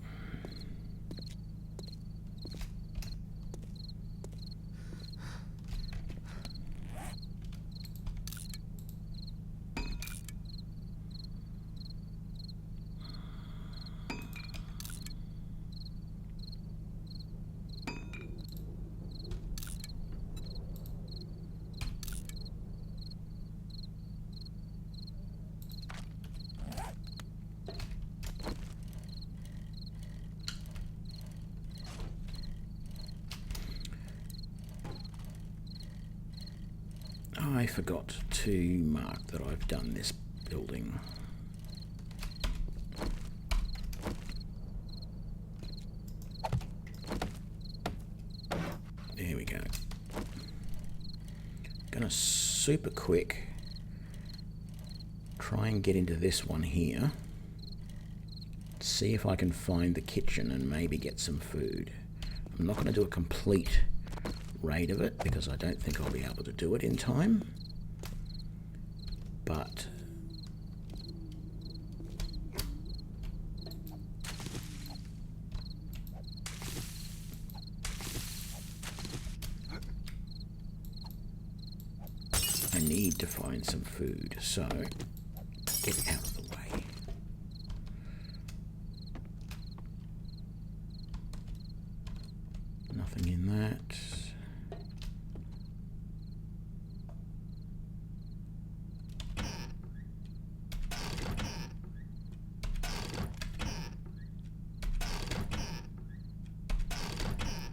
I forgot to mark that I've done this building. There we go. Gonna super quick try and get into this one here. See if I can find the kitchen and maybe get some food. I'm not going to do a complete raid of it because I don't think I'll be able to do it in time. But I need to find some food, so get out of the way. Nothing in that.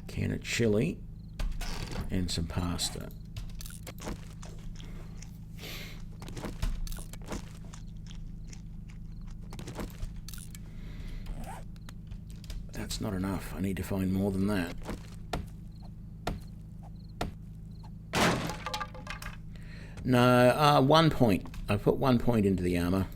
Can of chili and some pasta. That's not enough. I need to find more than that. No, 1 point. I put 1 point into the armor.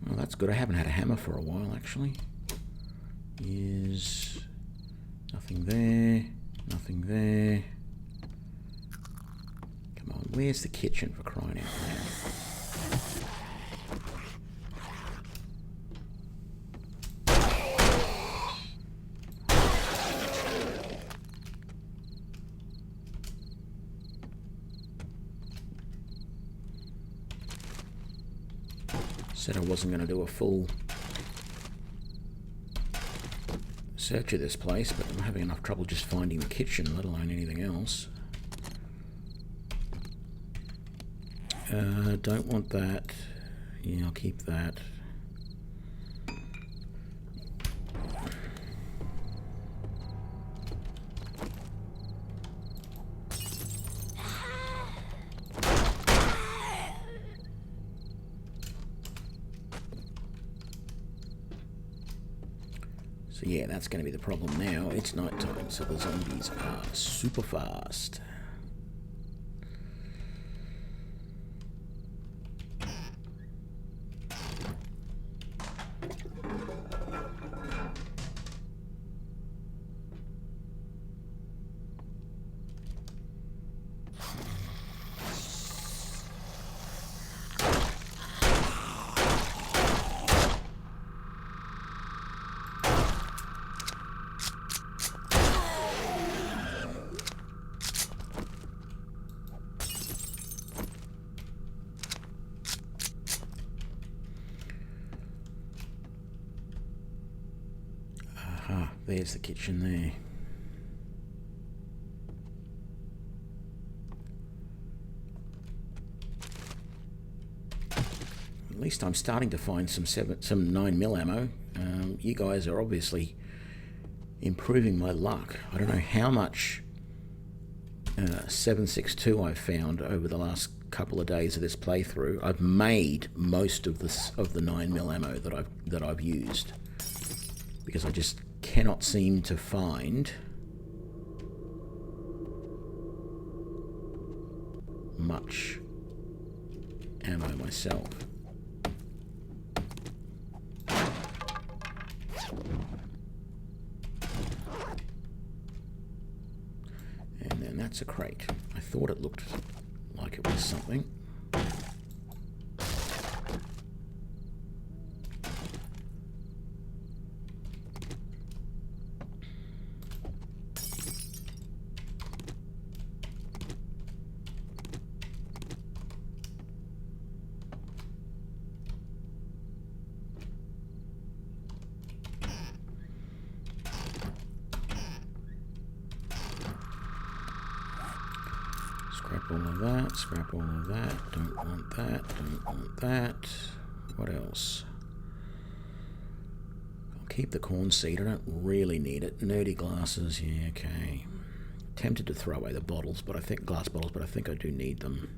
Well, that's good. I haven't had a hammer for a while, actually. Is nothing there, nothing there. Come on, where's the kitchen, for crying out loud? Said I wasn't going to do a full search of this place, but I'm having enough trouble just finding the kitchen, let alone anything else. Don't want that. Yeah, I'll keep that. So yeah, that's going to be the problem now. It's night time, so the zombies are super fast. Aha, there's the kitchen there. At least I'm starting to find some 9mm ammo. You guys are obviously improving my luck. I don't know how much 7.62 I've found over the last couple of days of this playthrough. I've made most of the 9mm ammo that I've used, because I just cannot seem to find much ammo myself. And then that's a crate. I thought it looked like it was something. Scrap all of that, scrap all of that, don't want that, don't want that. What else? I'll keep the corn seed, I don't really need it. Nerdy glasses, yeah, okay. Tempted to throw away the bottles, but I think glass bottles, but I think I do need them.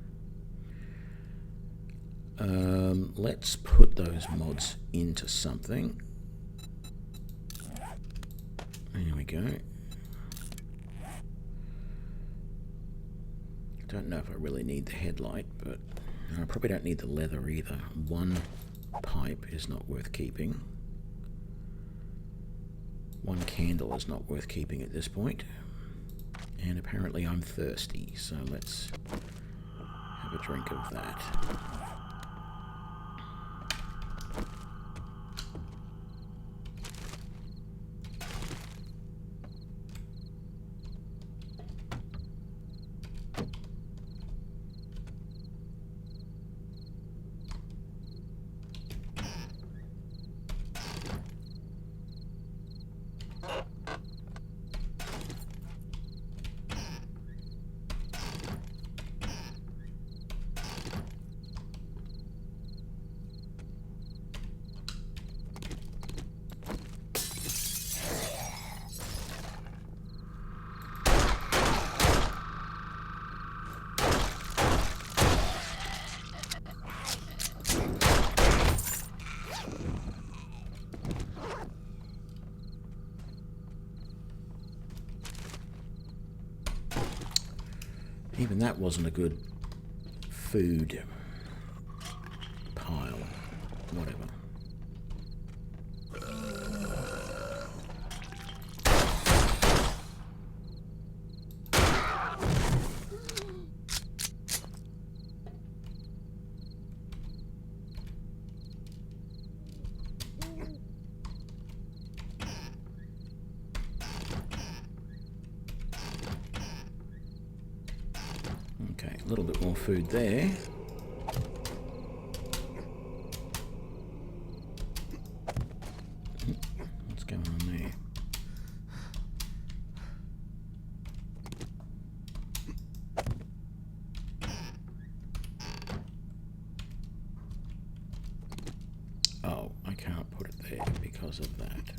Let's put those mods into something. There we go. Don't know if I really need the headlight, but I probably don't need the leather either. One pipe is not worth keeping. One candle is not worth keeping at this point. And apparently I'm thirsty, so let's have a drink of that. Even that wasn't a good food pile. Whatever. Okay, a little bit more food there. What's going on there? Oh, I can't put it there because of that.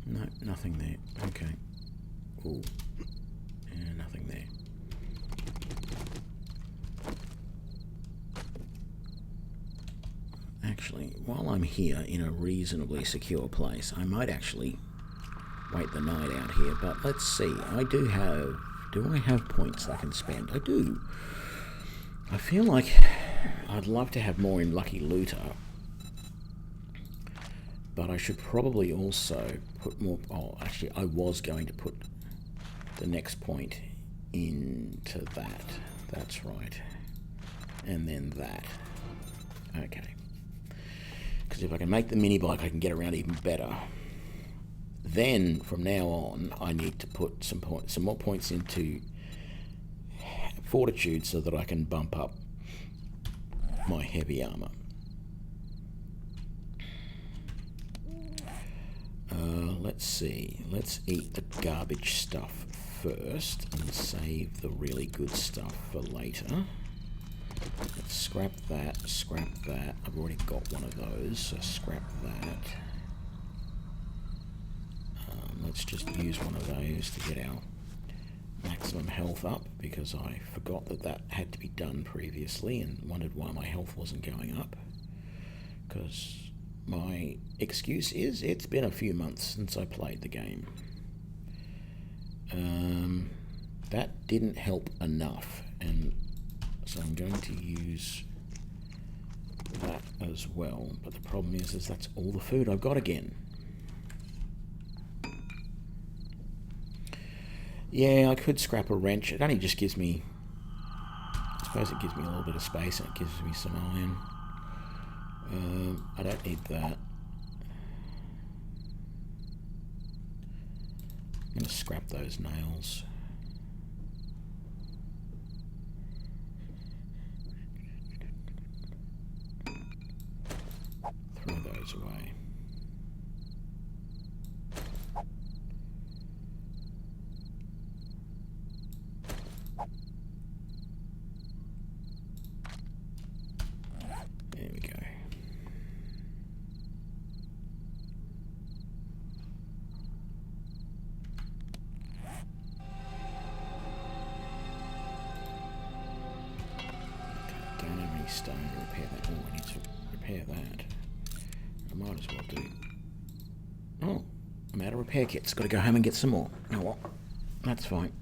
No, nothing there. Okay. Ooh. Yeah, nothing there. Actually, while I'm here in a reasonably secure place, I might actually wait the night out here, but let's see. Do I have points I can spend? I do. I feel like I'd love to have more in Lucky Looter, but I should probably also put more... Oh, actually, I was going to put the next point into that. That's right. And then that. Okay. Because if I can make the mini bike, I can get around even better. Then, from now on, I need to put some more points into fortitude so that I can bump up my heavy armor. Let's see. Let's eat the garbage stuff first and save the really good stuff for later. Let's scrap that, scrap that. I've already got one of those, so scrap that. Let's just use one of those to get our maximum health up because I forgot that that had to be done previously and wondered why my health wasn't going up. Because my excuse is it's been a few months since I played the game. That didn't help enough, and so I'm going to use that as well. But the problem is that's all the food I've got again. Yeah, I could scrap a wrench. It only just gives me, I suppose it gives me a little bit of space and it gives me some iron. I don't need that. I'm going to scrap those nails. Throw those away. There we go. Don't have any stone to repair that. Oh, I need to repair that. I might as well do. Oh, I'm out of repair kits. Got to go home and get some more. Oh well, that's fine.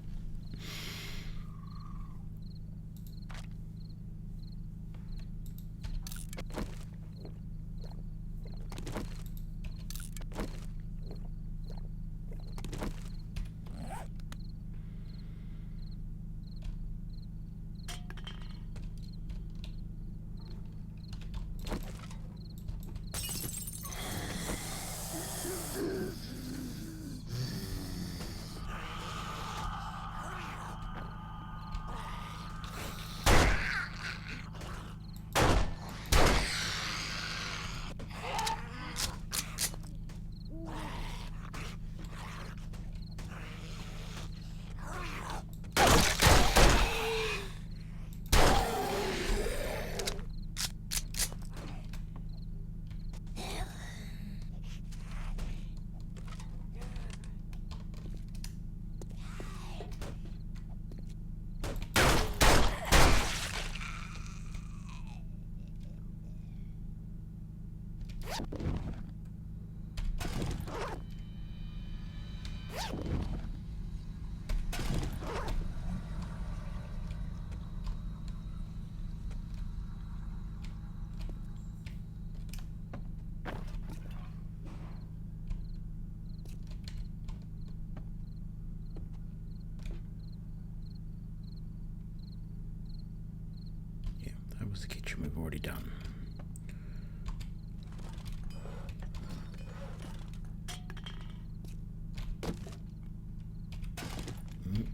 That was the kitchen we've already done.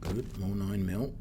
Good, more 9mm.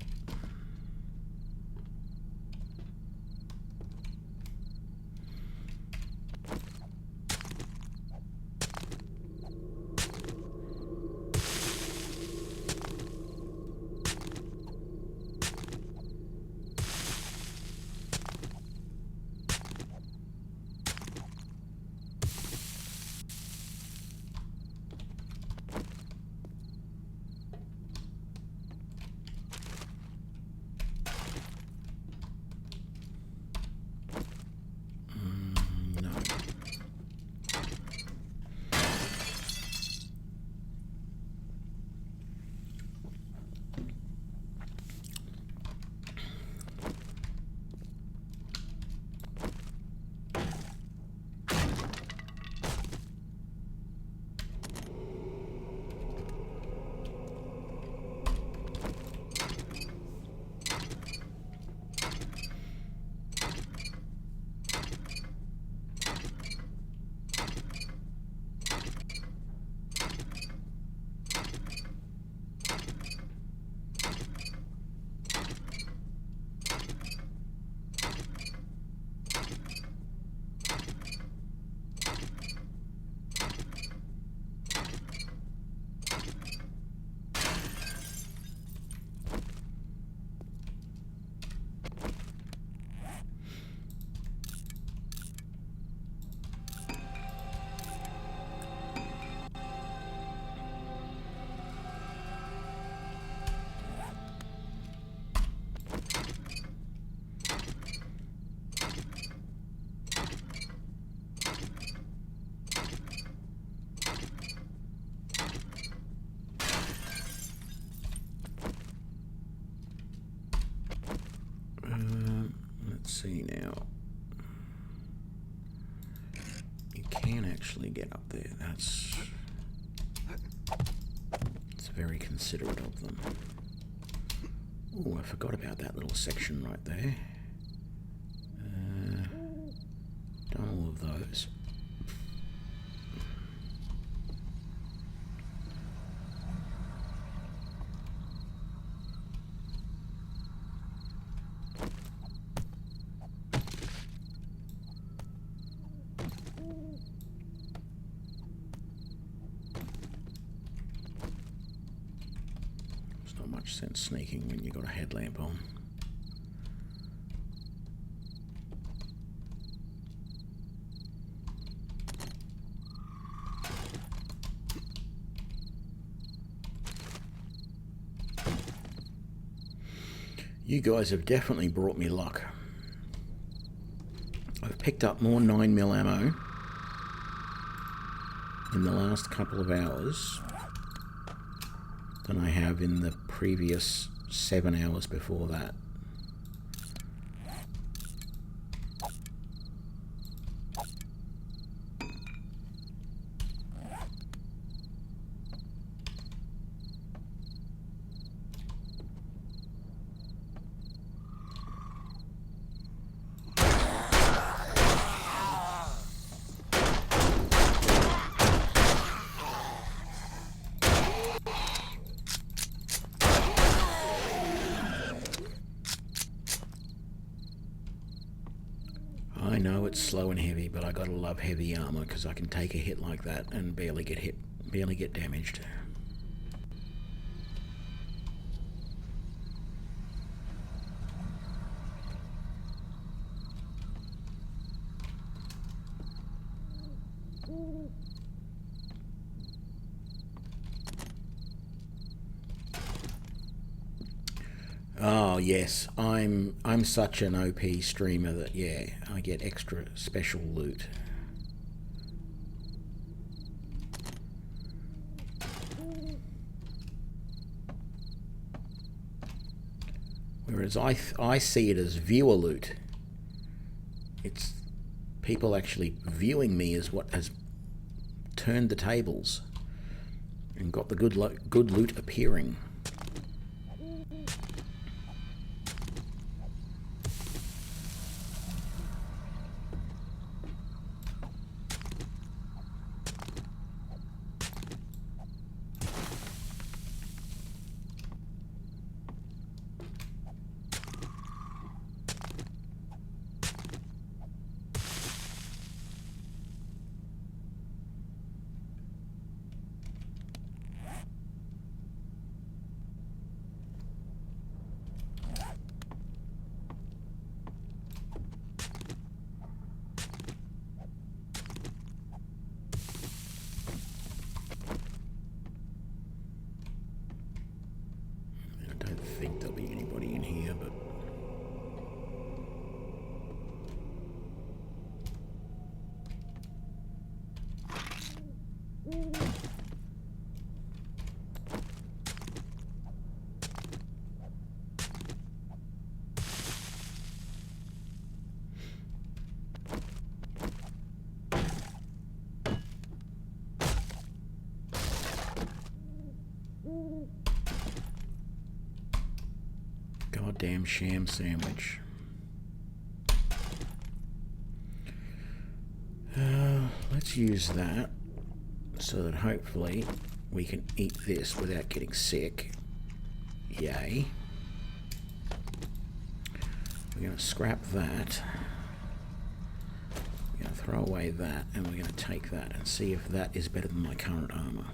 see now. You can actually get up there. It's very considerate of them. Oh, I forgot about that little section right there. Done all of those. There's not much sense sneaking when you've got a headlamp on. You guys have definitely brought me luck. I've picked up more 9mm ammo in the last couple of hours than I have in the previous 7 hours before that. I know it's slow and heavy, but I gotta love heavy armor because I can take a hit like that and barely get hit, barely get damaged. Oh yes, I'm such an OP streamer that yeah, I get extra special loot. Whereas I see it as viewer loot. It's people actually viewing me as what has turned the tables and got the good loot appearing. I don't think there'll be anybody in here, but goddamn sham sandwich. Let's use that so that hopefully we can eat this without getting sick. Yay. We're going to scrap that. We're going to throw away that, and we're going to take that and see if that is better than my current armor.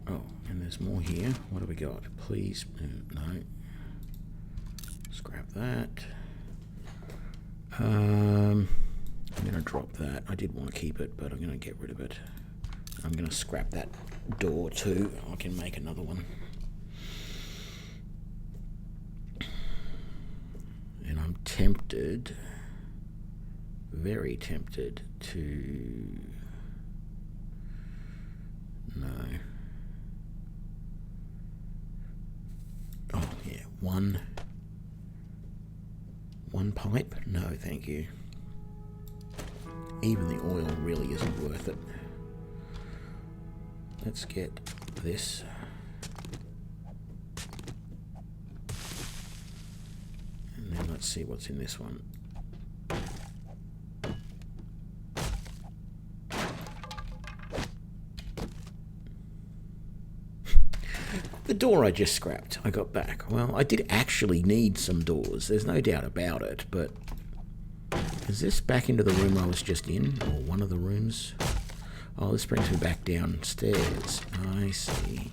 Oh, and there's more here. What do we got? Please, no. Scrap that. I'm going to drop that. I did want to keep it, but I'm going to get rid of it. I'm going to scrap that door too. I can make another one. And I'm tempted, very tempted to... No. One pipe? No, thank you. Even the oil really isn't worth it. Let's get this. And then let's see what's in this one. The door I just scrapped, I got back. Well, I did actually need some doors, there's no doubt about it, but is this back into the room I was just in, or one of the rooms? Oh, this brings me back downstairs. I see.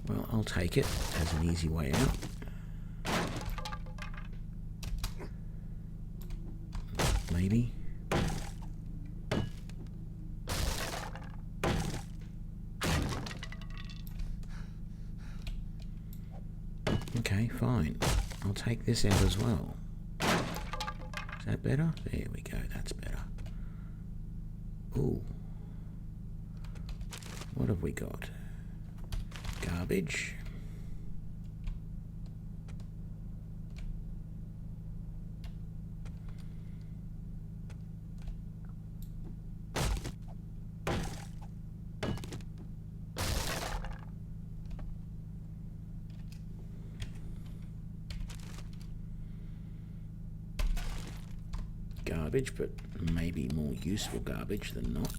Well, I'll take it as an easy way out. Maybe. Okay, fine. I'll take this out as well. Is that better? There we go, that's better. Ooh. What have we got? Garbage. Garbage, but maybe more useful garbage than not.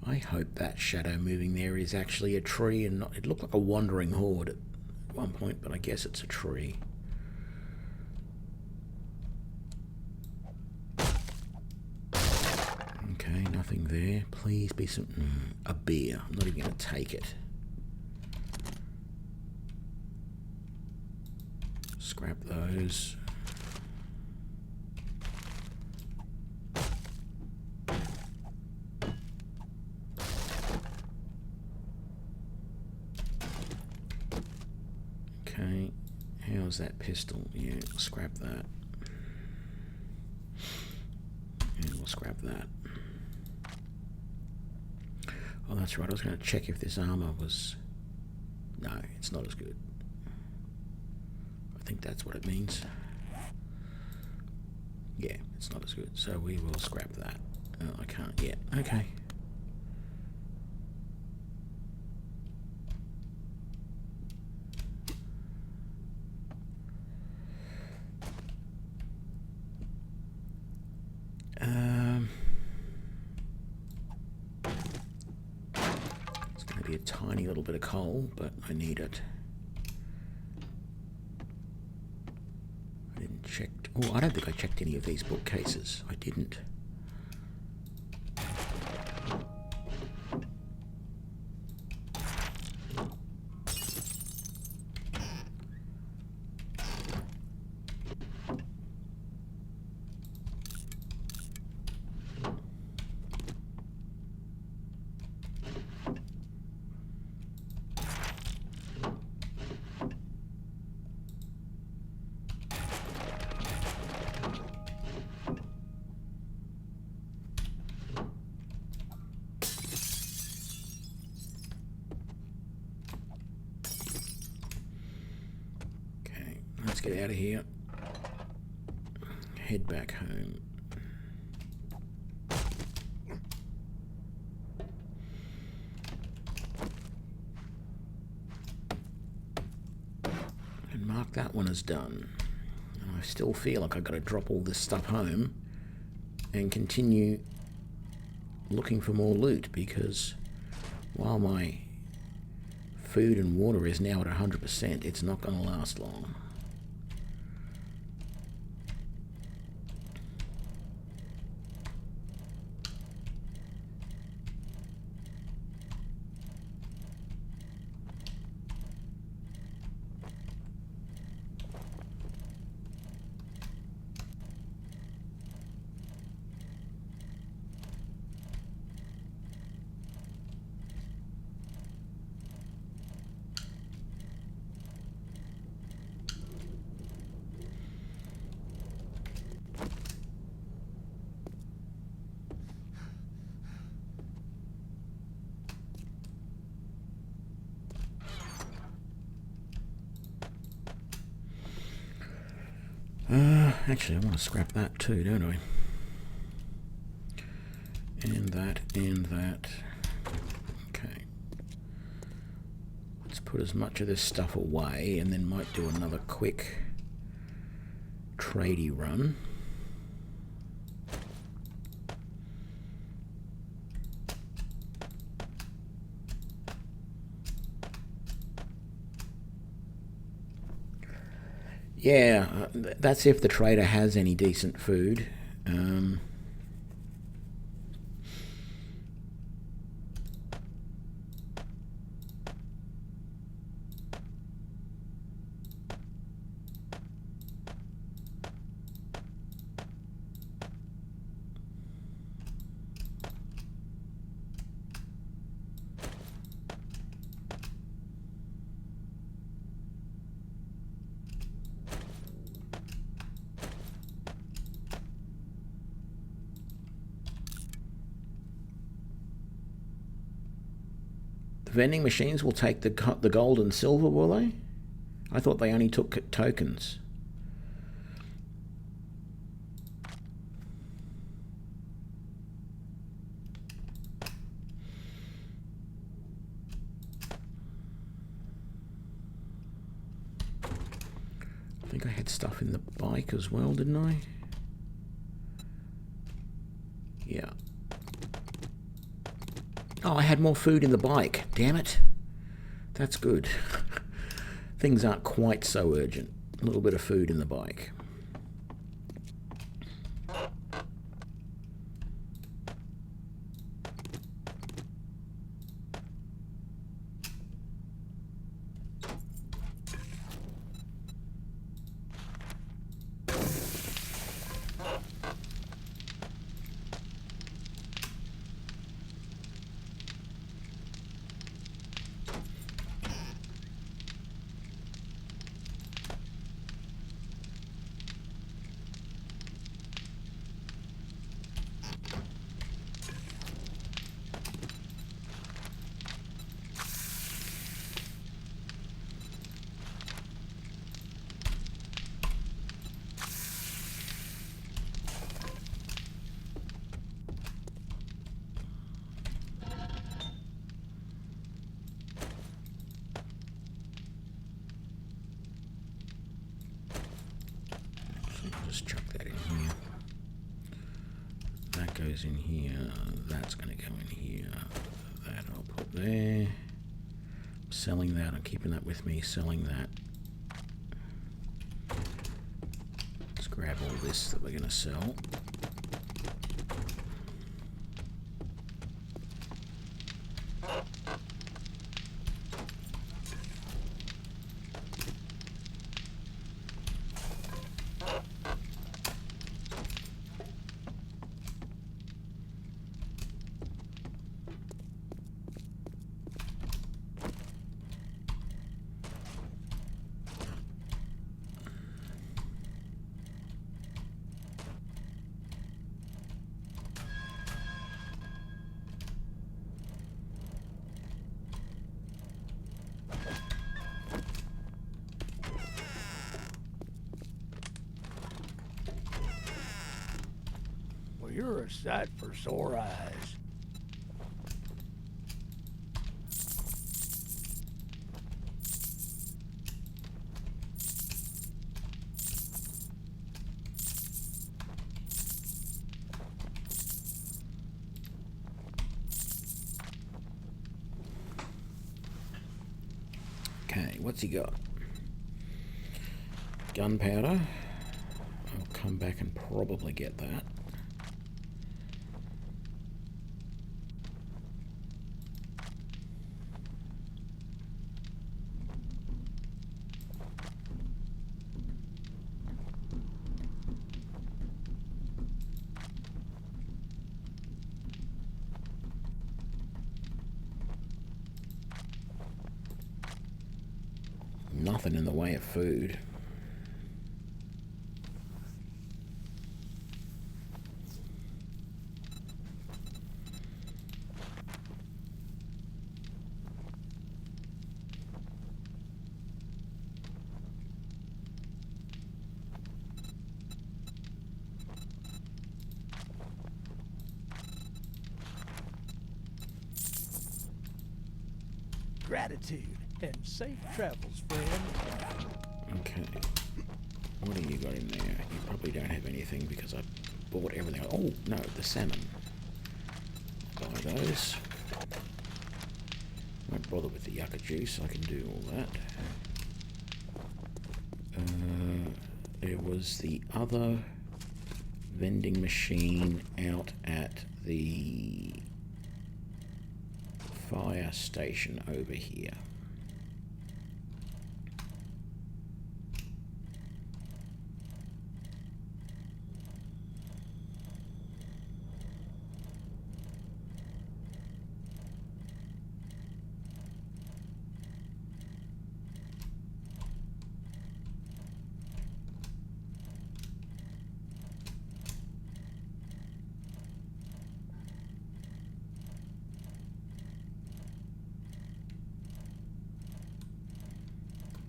I hope that shadow moving there is actually a tree and not... It looked like a wandering horde at one point, but I guess it's a tree. Okay, nothing there. Please be some... a beer. I'm not even going to take it. Scrap those. Okay, how's that pistol? Yeah, scrap that. And we'll scrap that. Oh, that's right, I was going to check if this armor was... No, it's not as good. I think that's what it means. Yeah, it's not as good, so we will scrap that. Oh, I can't yet. Okay. It's going to be a tiny little bit of coal, but I need it. I didn't check. Oh, I don't think I checked any of these bookcases. I didn't. Let's get out of here. Head back home. And mark that one as done. And I still feel like I've got to drop all this stuff home and continue looking for more loot, because while my food and water is now at 100%, it's not going to last long. Actually, I want to scrap that too, don't I? And that, and that. Okay. Let's put as much of this stuff away and then might do another quick tradey run. Yeah, that's if the trader has any decent food. Vending machines will take the gold and silver, will they? I thought they only took tokens. I think I had stuff in the bike as well, didn't I? Yeah. Oh, I had more food in the bike. Damn it. That's good. Things aren't quite so urgent. A little bit of food in the bike. Just chuck that in here. That goes in here. That's going to go in here. That I'll put there. Selling that. I'm keeping that with me. Selling that. Let's grab all this that we're going to sell.
Well, you're a sight for sore eyes.
Okay, what's he got? Gunpowder. I'll come back and probably get that. Nothing in the way of food.
Gratitude and safe travels, friend.
Okay. What have you got in there? You probably don't have anything because I bought everything. Oh, no, the salmon. Buy those. Won't bother with the yucca juice. I can do all that. There was the other vending machine out at the fire station over here.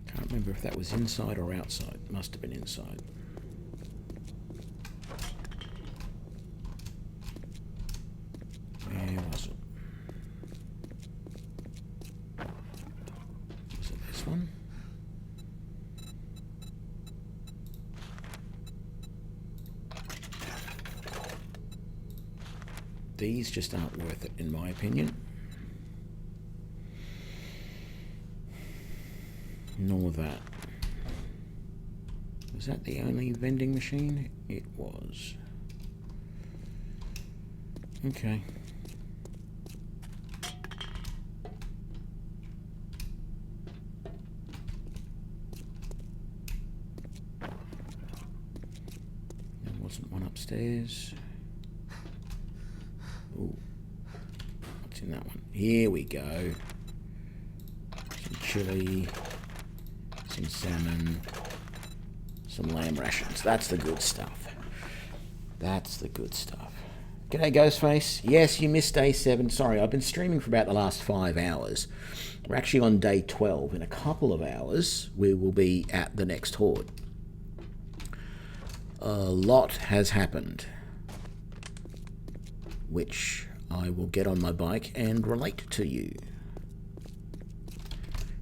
Can't remember if that was inside or outside. Must have been inside. Where was it? Was it this one? These just aren't worth it, in my opinion. Nor that. Was that the only vending machine? It was. Okay. There wasn't one upstairs. Ooh. What's in that one? Here we go. Some chili. Some salmon, some lamb rations. That's the good stuff. That's the good stuff. G'day, Ghostface. Yes, you missed day 7. Sorry, I've been streaming for about the last 5 hours. We're actually on day 12. In a couple of hours, we will be at the next horde. A lot has happened, which I will get on my bike and relate to you.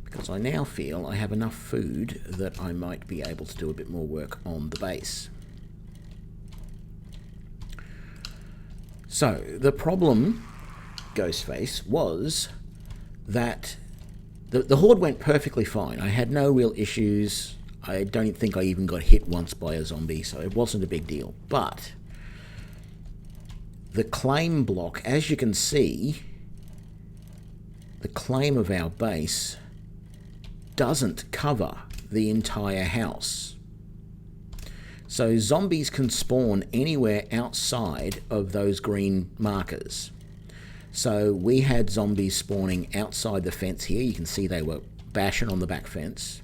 Because I now feel I have enough food that I might be able to do a bit more work on the base. So, the problem, Ghostface, was that the horde went perfectly fine. I had no real issues. I don't think I even got hit once by a zombie, so it wasn't a big deal. But the claim block, as you can see, the claim of our base doesn't cover the entire house. So zombies can spawn anywhere outside of those green markers. So we had zombies spawning outside the fence here. You can see they were bashing on the back fence.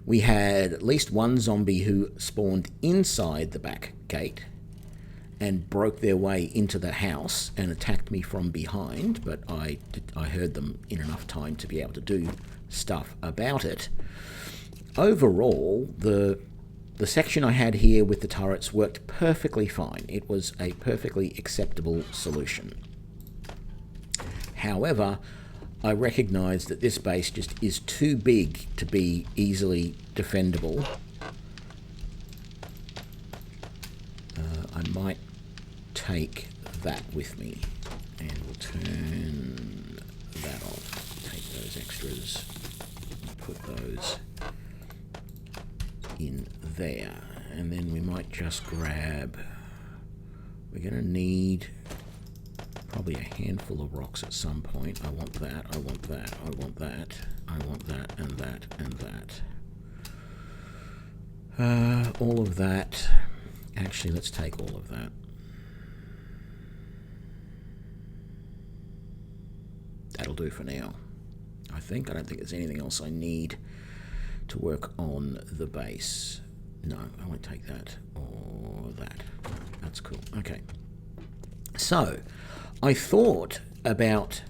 We had at least one zombie who spawned inside the back gate and broke their way into the house and attacked me from behind, but I heard them in enough time to be able to do stuff about it. Overall, the section I had here with the turrets worked perfectly fine. It was a perfectly acceptable solution. However, I recognise that this base just is too big to be easily defendable. I might take that with me, and we'll turn that off. Take those extras, put those in there, and then we might just grab, we're going to need probably a handful of rocks at some point. I want that, I want that, I want that, I want that, and that, and that. All of that. Actually, let's take all of that. That'll do for now, I think. I don't think there's anything else I need to work on the base. No, I won't take that or that. That's cool. Okay. So, I thought about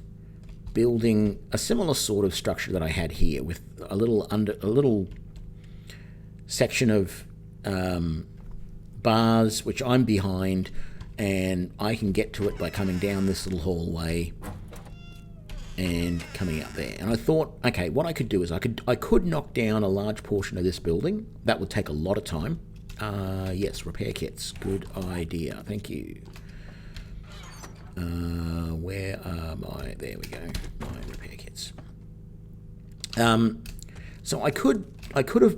building a similar sort of structure that I had here, with a little section of bars, which I'm behind, and I can get to it by coming down this little hallway and coming out there. And I thought, okay, what I could do is I could knock down a large portion of this building. That would take a lot of time. Yes, repair kits. Good idea. Thank you. Where are my... There we go. My repair kits. So I could have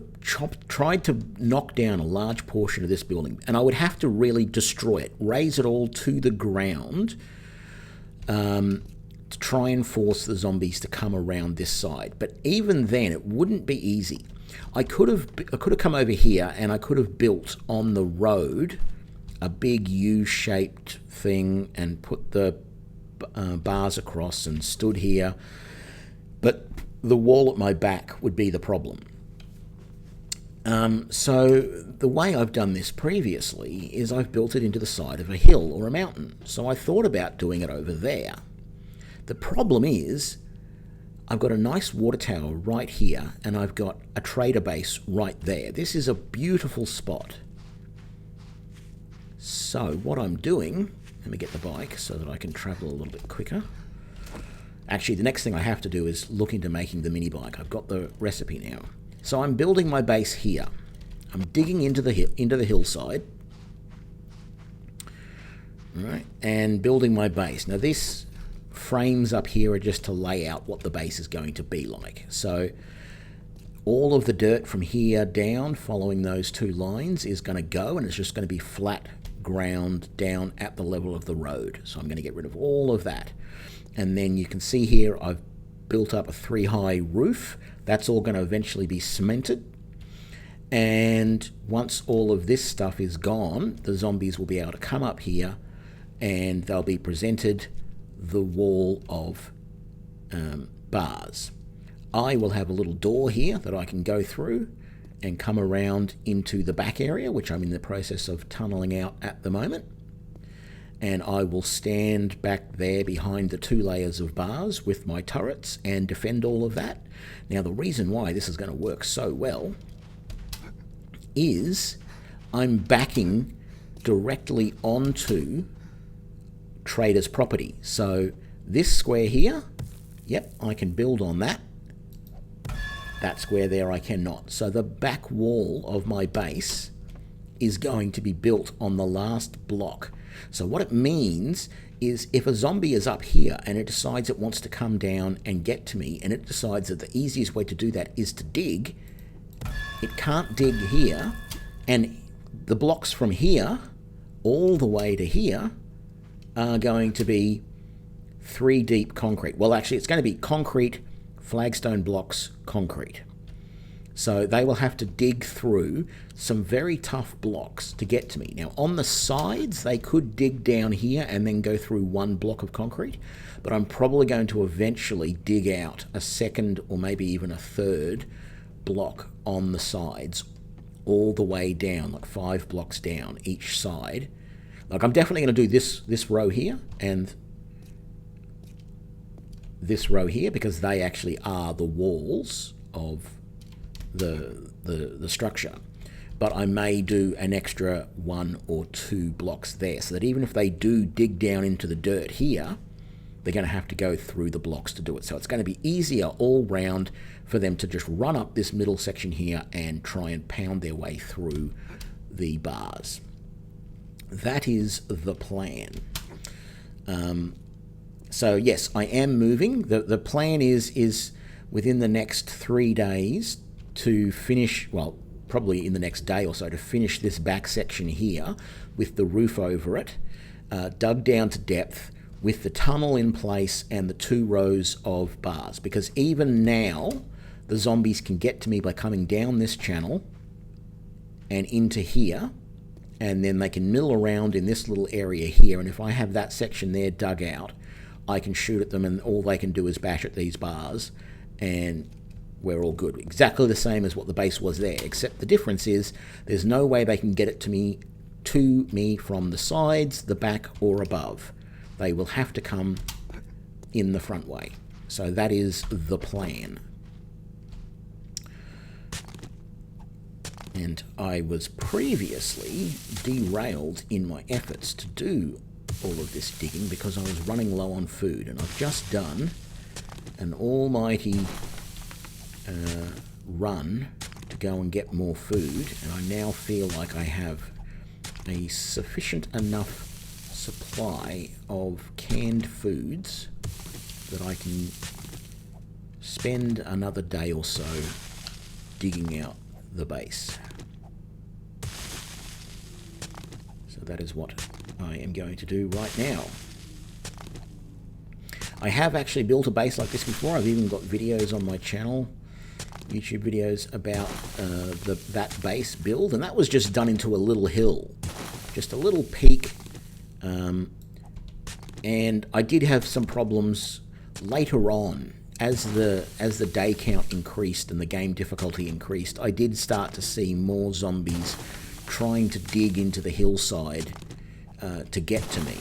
tried to knock down a large portion of this building, and I would have to really destroy it, raise it all to the ground, to try and force the zombies to come around this side. But even then, it wouldn't be easy. I could have come over here, and I could have built on the road a big U-shaped thing and put the bars across and stood here. But the wall at my back would be the problem. So the way I've done this previously is I've built it into the side of a hill or a mountain. So I thought about doing it over there. The problem is I've got a nice water tower right here, and I've got a trader base right there. This is a beautiful spot. So what I'm doing, let me get the bike so that I can travel a little bit quicker. Actually, the next thing I have to do is look into making the mini bike. I've got the recipe now. So I'm building my base here. I'm digging into the hillside, all right, and building my base. Now this frames up here are just to lay out what the base is going to be like. So all of the dirt from here down, following those two lines, is going to go, and it's just going to be flat ground down at the level of the road. So I'm going to get rid of all of that. And then you can see here I've built up a 3-high roof. That's all going to eventually be cemented. And once all of this stuff is gone, the zombies will be able to come up here, and they'll be presented the wall of bars. I will have a little door here that I can go through and come around into the back area, which I'm in the process of tunneling out at the moment. And I will stand back there behind the 2 layers of bars with my turrets and defend all of that. Now, the reason why this is going to work so well is I'm backing directly onto trader's property. So this square here, yep, I can build on that. That square there I cannot. So the back wall of my base is going to be built on the last block. So what it means is if a zombie is up here and it decides it wants to come down and get to me, and it decides that the easiest way to do that is to dig, it can't dig here, and the blocks from here all the way to here are going to be 3 deep concrete. Well, actually, it's going to be concrete, flagstone blocks, concrete. So they will have to dig through some very tough blocks to get to me. Now, on the sides, they could dig down here and then go through 1 block of concrete, but I'm probably going to eventually dig out a second or maybe even a third block on the sides all the way down, like 5 blocks down each side. Like, I'm definitely going to do this row here and this row here, because they actually are the walls of the structure. But I may do an extra 1 or 2 blocks there, so that even if they do dig down into the dirt here, they're going to have to go through the blocks to do it. So it's going to be easier all round for them to just run up this middle section here and try and pound their way through the bars. That is the plan. So yes, I am moving. The plan is within the next 3 days to finish, well, probably in the next day or so, to finish this back section here with the roof over it, dug down to depth, with the tunnel in place and the 2 rows of bars. Because even now, the zombies can get to me by coming down this channel and into here, and then they can mill around in this little area here, and if I have that section there dug out, I can shoot at them, and all they can do is bash at these bars, and we're all good. Exactly the same as what the base was there, except the difference is there's no way they can get it to me from the sides, the back, or above. They will have to come in the front way. So that is the plan. And I was previously derailed in my efforts to do all of this digging because I was running low on food, and I've just done an almighty run to go and get more food, and I now feel like I have a sufficient enough supply of canned foods that I can spend another day or so digging out the base. So that is what I am going to do right now. I have actually built a base like this before. I've even got videos on my channel, YouTube videos about that base build, and that was just done into a little hill, just a little peak. And I did have some problems later on as the day count increased and the game difficulty increased. I did start to see more zombies trying to dig into the hillside to get to me.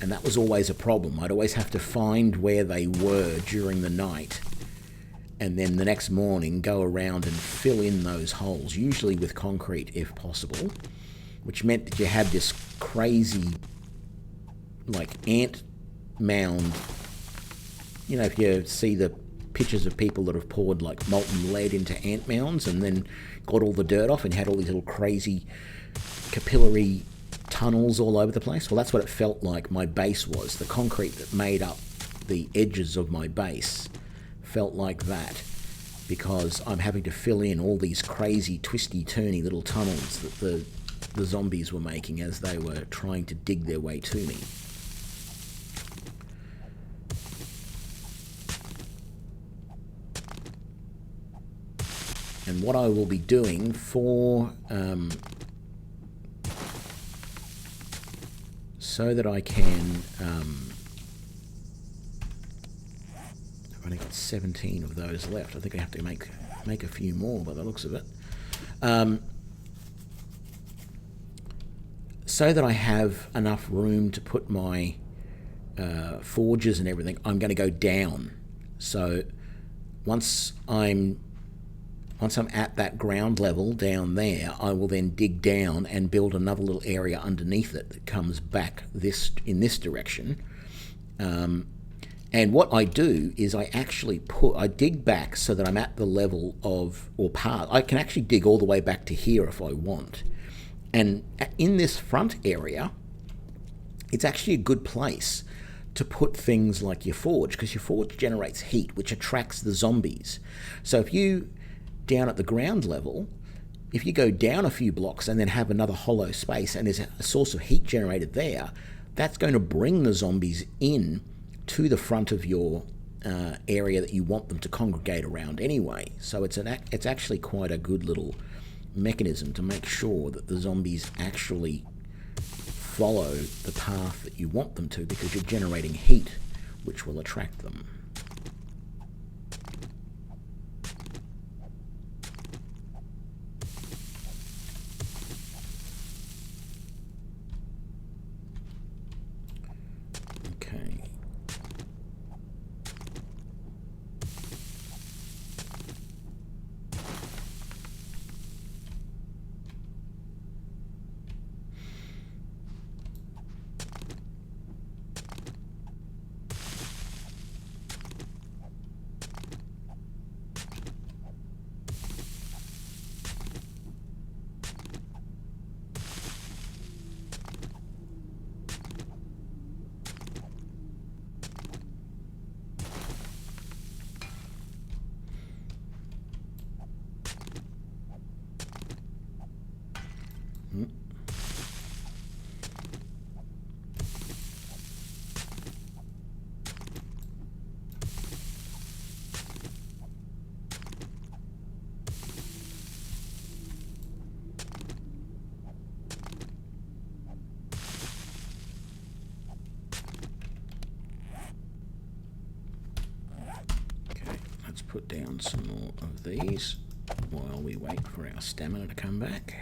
And that was always a problem. I'd always have to find where they were during the night and then the next morning go around and fill in those holes, usually with concrete if possible, which meant that you had this crazy, like, ant mound. You know, if you see the pictures of people that have poured, like, molten lead into ant mounds and then got all the dirt off and had all these little crazy capillary tunnels all over the place. Well, that's what it felt like my base was. The concrete that made up the edges of my base felt like that, because I'm having to fill in all these crazy twisty-turny little tunnels that the zombies were making as they were trying to dig their way to me. And what I will be doing for so that I can I've only got 17 of those left. I think I have to make a few more by the looks of it. So that I have enough room to put my forges and everything, I'm going to go down. So once I'm at that ground level down there, I will then dig down and build another little area underneath it that comes back in this direction. And what I do is I dig back so that I'm at the level of, I can actually dig all the way back to here if I want. And in this front area, it's actually a good place to put things like your forge, because your forge generates heat, which attracts the zombies. So if you, down at the ground level, if you go down a few blocks and then have another hollow space and there's a source of heat generated there, that's going to bring the zombies in to the front of your area that you want them to congregate around anyway. So it's actually quite a good little mechanism to make sure that the zombies actually follow the path that you want them to, because you're generating heat which will attract them. Okay. Put down some more of these while we wait for our stamina to come back.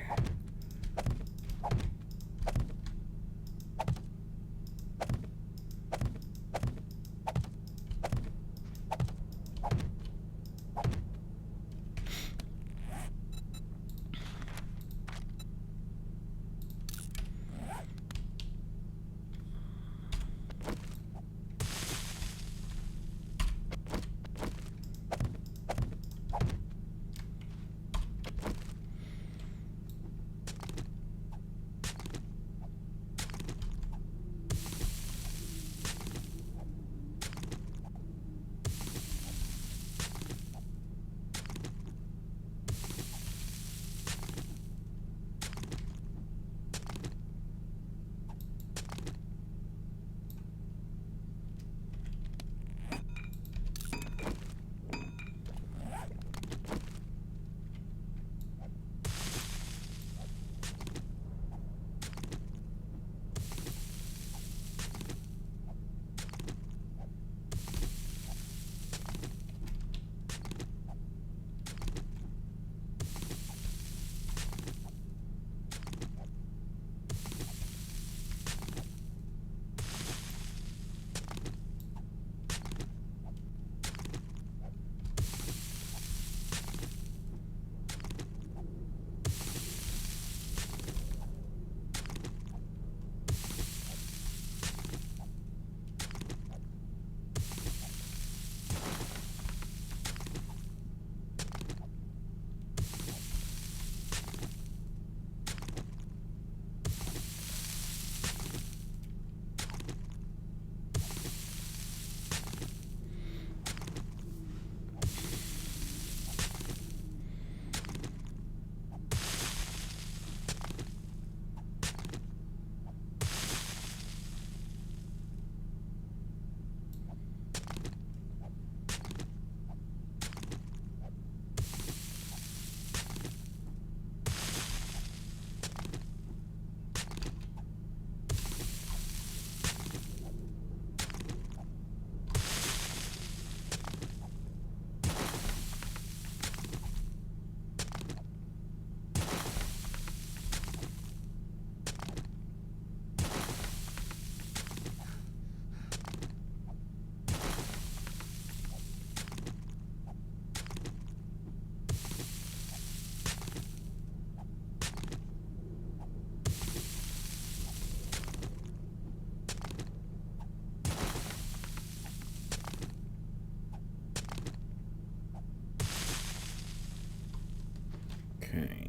Okay.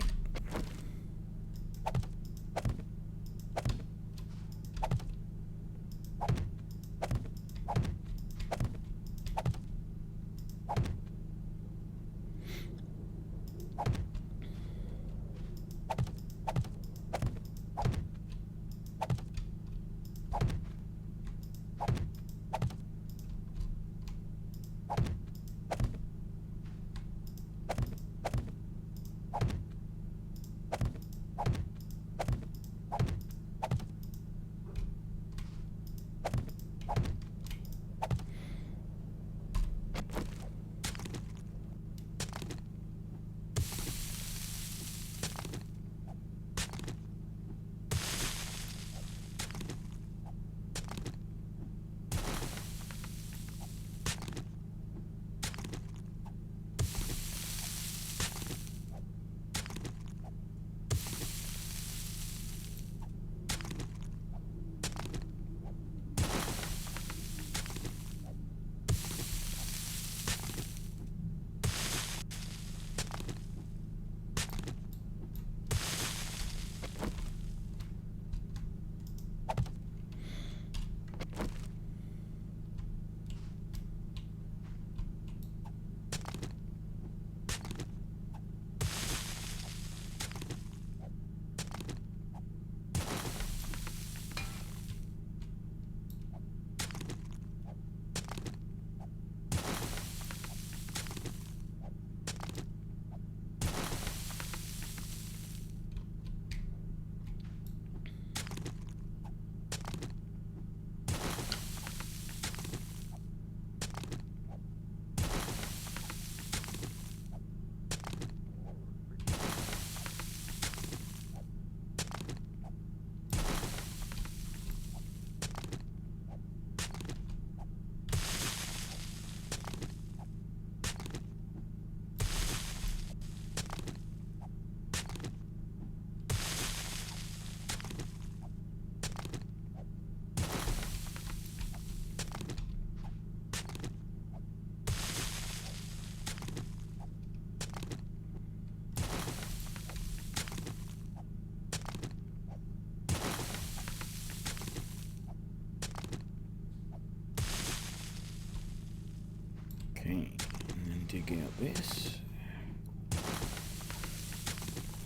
Okay, and then dig out this.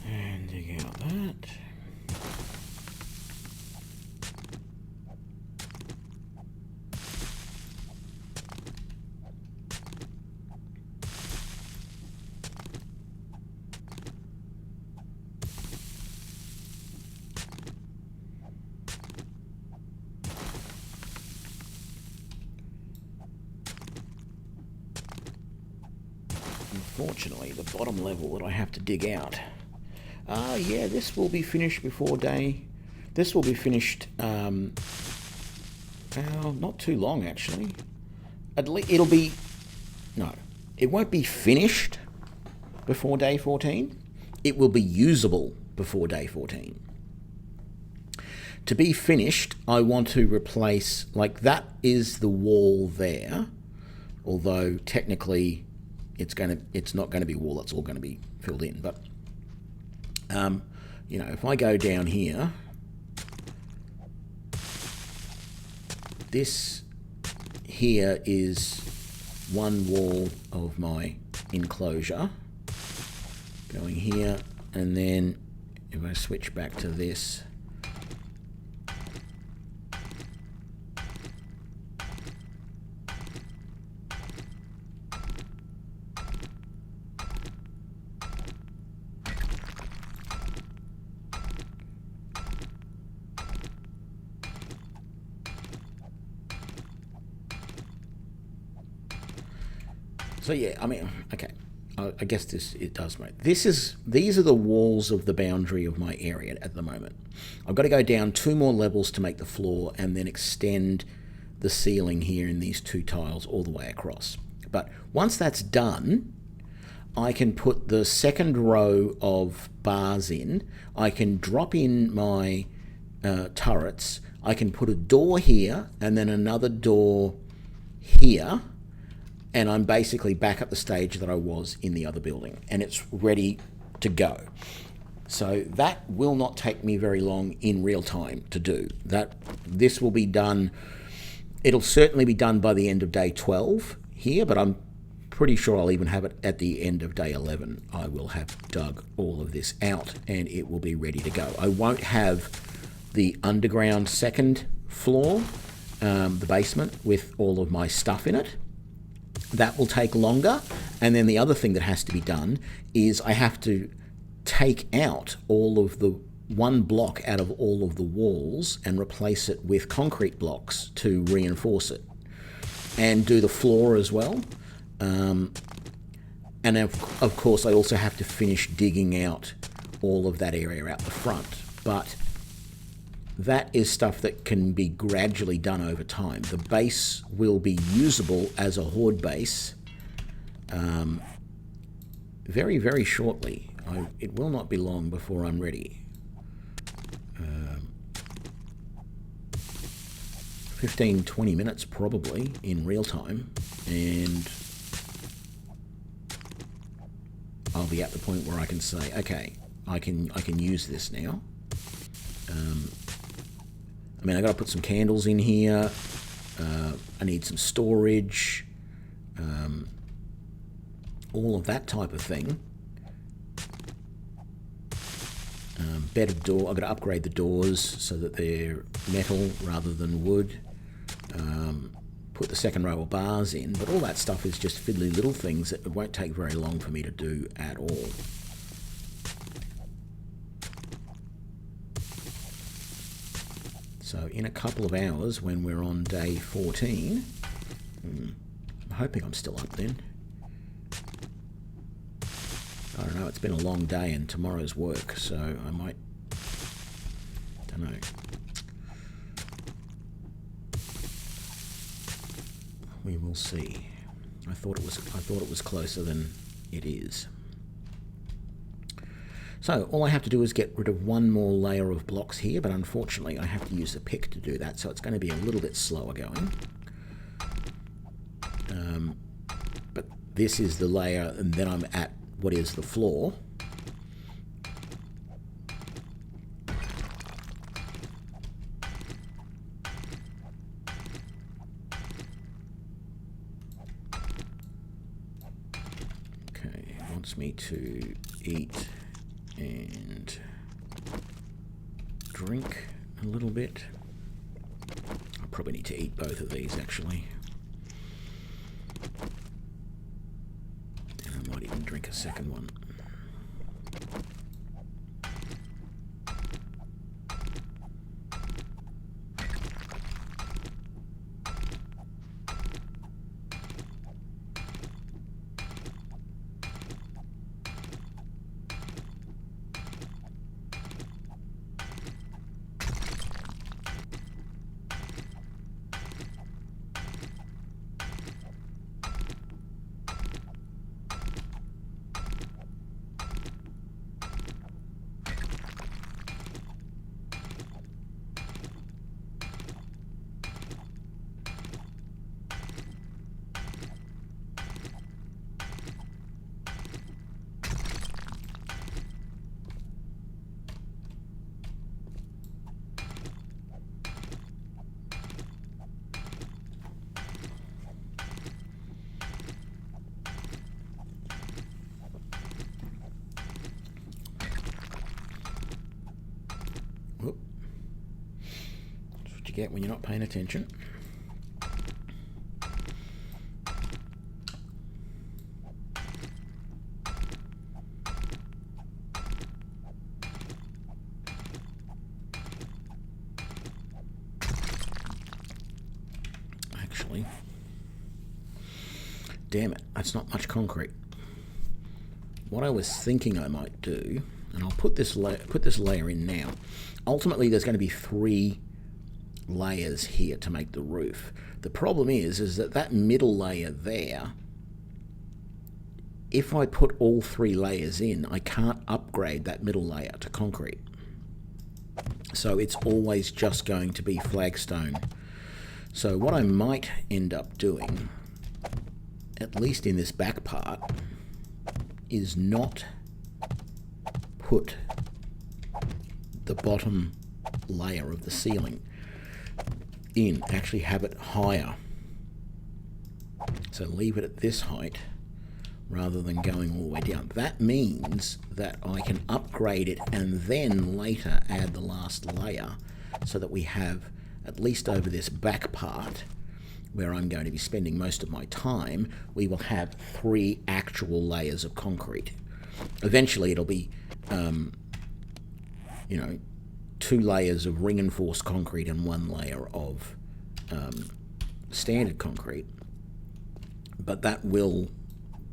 And dig out that. Unfortunately, the bottom level that I have to dig out. Yeah, this will be finished before day. This will be finished. Not too long actually. At least it'll be. No, it won't be finished before day 14. It will be usable before day 14. To be finished, I want to replace, like that is the wall there, although technically it's not going to be wall, that's all going to be filled in. But if I go down here, this here is one wall of my enclosure going here, and then if I switch back to this, so yeah, I mean, okay, I guess it does, mate. These are the walls of the boundary of my area at the moment. I've got to go down 2 more levels to make the floor, and then extend the ceiling here in these 2 tiles all the way across. But once that's done, I can put the second row of bars in. I can drop in my turrets. I can put a door here and then another door here, and I'm basically back at the stage that I was in the other building, and it's ready to go. So that will not take me very long in real time to do. This will be done, it'll certainly be done by the end of day 12 here, but I'm pretty sure I'll even have it at the end of day 11. I will have dug all of this out and it will be ready to go. I won't have the underground second floor, the basement, with all of my stuff in it. That will take longer. And then the other thing that has to be done is I have to take out all of the one block out of all of the walls and replace it with concrete blocks to reinforce it, and do the floor as well. And of course I also have to finish digging out all of that area out the front, but that is stuff that can be gradually done over time. The base will be usable as a horde base very, very shortly. It will not be long before I'm ready. 15, 20 minutes probably in real time, and I'll be at the point where I can say, okay, I can use this now. I mean, I got to put some candles in here. I need some storage, all of that type of thing. Better door. I've got to upgrade the doors so that they're metal rather than wood. Put the second row of bars in, but all that stuff is just fiddly little things that it won't take very long for me to do at all. So in a couple of hours, when we're on day 14, I'm hoping I'm still up then. I don't know, it's been a long day and tomorrow's work, so I might, don't know. We will see. I thought it was closer than it is. So all I have to do is get rid of one more layer of blocks here, but unfortunately I have to use the pick to do that, so it's going to be a little bit slower going. But this is the layer, and then I'm at what is the floor. Okay, it wants me to eat and drink a little bit. I probably need to eat both of these actually. And I might even drink a second one. Whoop. That's what you get when you're not paying attention. Actually, damn it, that's not much concrete. What I was thinking I might do, and I'll put this layer in now. Ultimately, there's going to be 3 layers here to make the roof. The problem is that middle layer there, if I put all 3 layers in, I can't upgrade that middle layer to concrete. So it's always just going to be flagstone. So what I might end up doing, at least in this back part, is not put the bottom layer of the ceiling in, actually have it higher. So leave it at this height rather than going all the way down. That means that I can upgrade it and then later add the last layer, so that we have, at least over this back part where I'm going to be spending most of my time, we will have 3 actual layers of concrete. Eventually it'll be 2 layers of ring-enforced concrete and 1 layer of standard concrete. But that will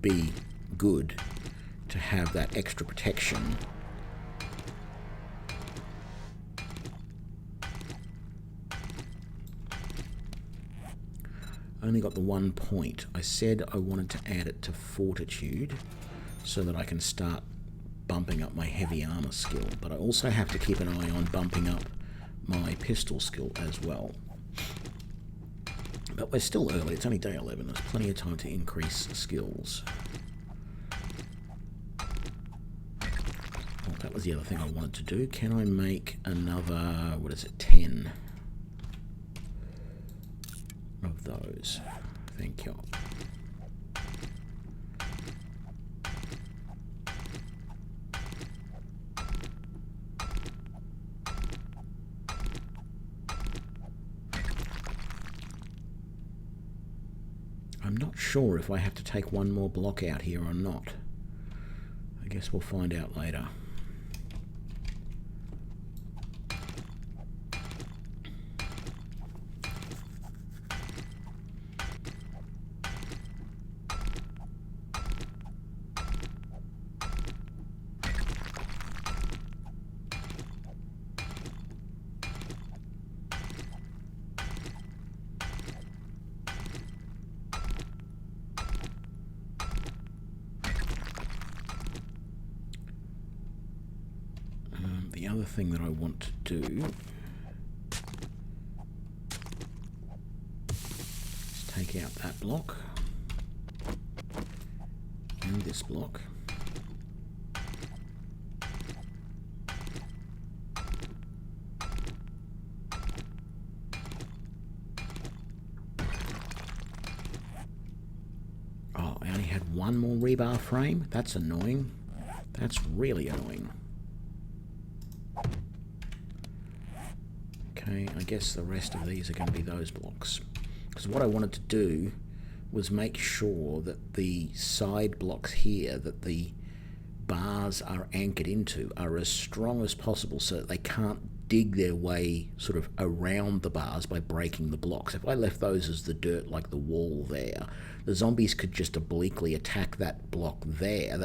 be good to have that extra protection. Only got the 1 point. I said I wanted to add it to fortitude so that I can start bumping up my heavy armor skill, but I also have to keep an eye on bumping up my pistol skill as well. But we're still early, it's only day 11, there's plenty of time to increase skills. Well, that was the other thing I wanted to do. Can I make another, 10 of those? Thank you. I'm not sure if I have to take 1 more block out here or not. I guess we'll find out later. The other thing that I want to do is take out that block and this block. Oh, I only had 1 more rebar frame? That's annoying. That's really annoying. Okay, I guess the rest of these are going to be those blocks. Because what I wanted to do was make sure that the side blocks here that the bars are anchored into are as strong as possible, so that they can't dig their way sort of around the bars by breaking the blocks. If I left those as the dirt, like the wall there, the zombies could just obliquely attack that block there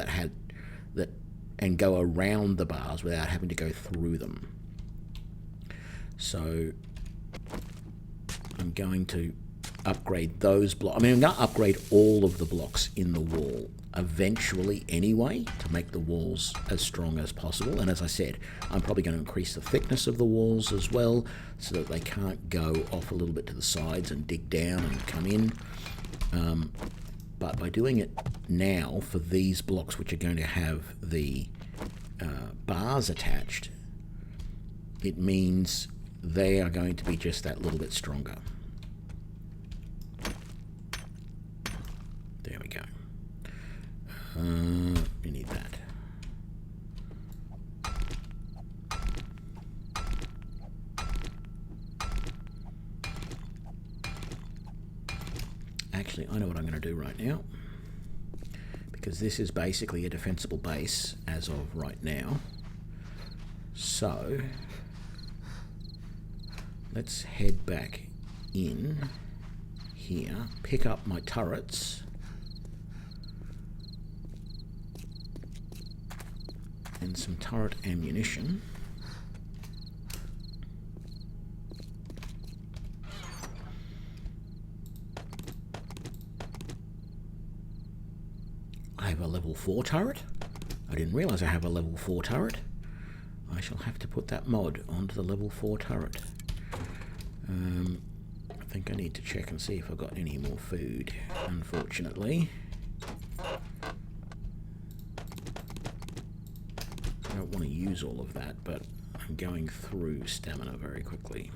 and go around the bars without having to go through them. So I'm going to upgrade those blocks. I mean, I'm going to upgrade all of the blocks in the wall eventually anyway, to make the walls as strong as possible. And as I said, I'm probably going to increase the thickness of the walls as well, so that they can't go off a little bit to the sides and dig down and come in. But by doing it now for these blocks, which are going to have the bars attached, it means they are going to be just that little bit stronger. There we go. We need that. Actually, I know what I'm going to do right now, because this is basically a defensible base as of right now. So let's head back in here, pick up my turrets, and some turret ammunition. I have a level 4 turret. I didn't realise I have a level 4 turret. I shall have to put that mod onto the level 4 turret. I think I need to check and see if I've got any more food, unfortunately. I don't want to use all of that, but I'm going through stamina very quickly.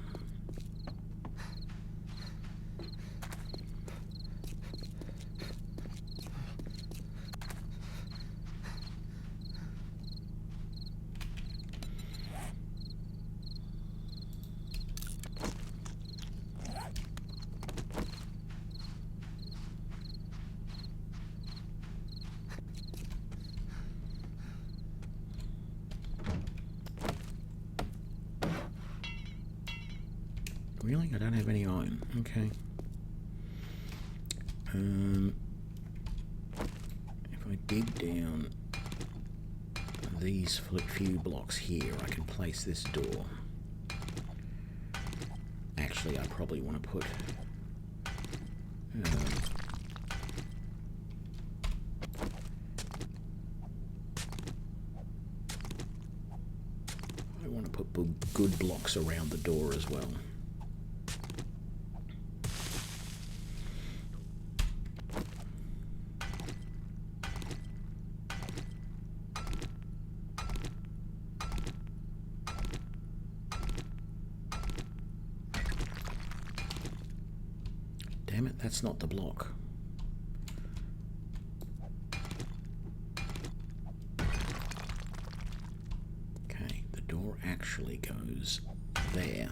Really? I don't have any iron. Okay. If I dig down these few blocks here, I can place this door. Actually, I probably want to put... I want to put good blocks around the door as well. Damn it, that's not the block. Okay, the door actually goes there.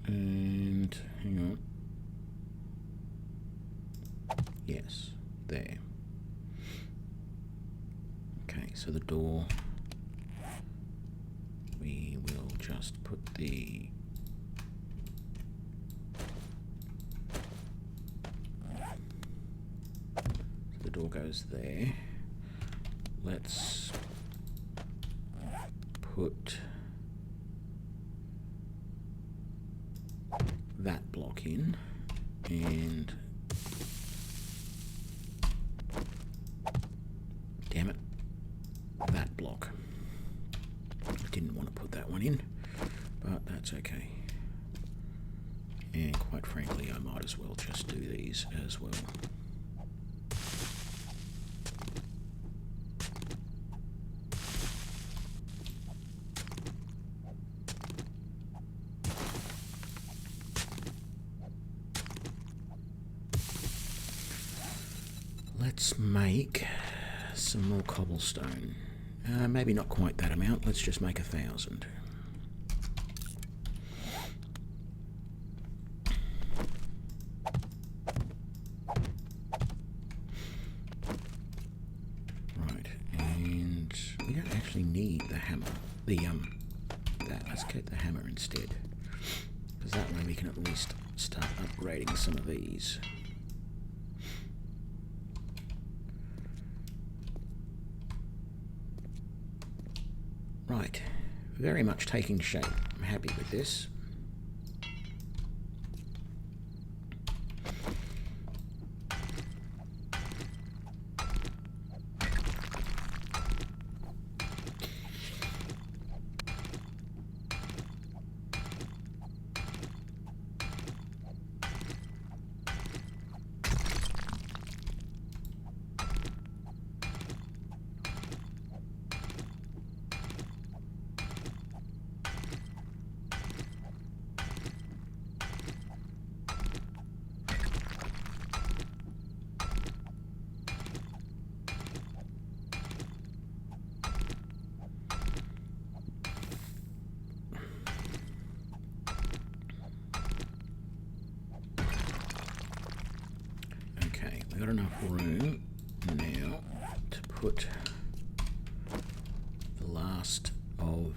And hang on. Yes, there. Okay, so the door, we will just put the door goes there. Let's put that block in, and damn it, that block. I didn't want to put that one in, but that's okay. And quite frankly, I might as well just do these as well. Let's make some more cobblestone. Maybe not quite that amount. Let's just make 1,000. Right, and we don't actually need the hammer. Let's get the hammer instead, because that way we can at least start upgrading some of these. Right, very much taking shape. I'm happy with this. We've got enough room now to put the last of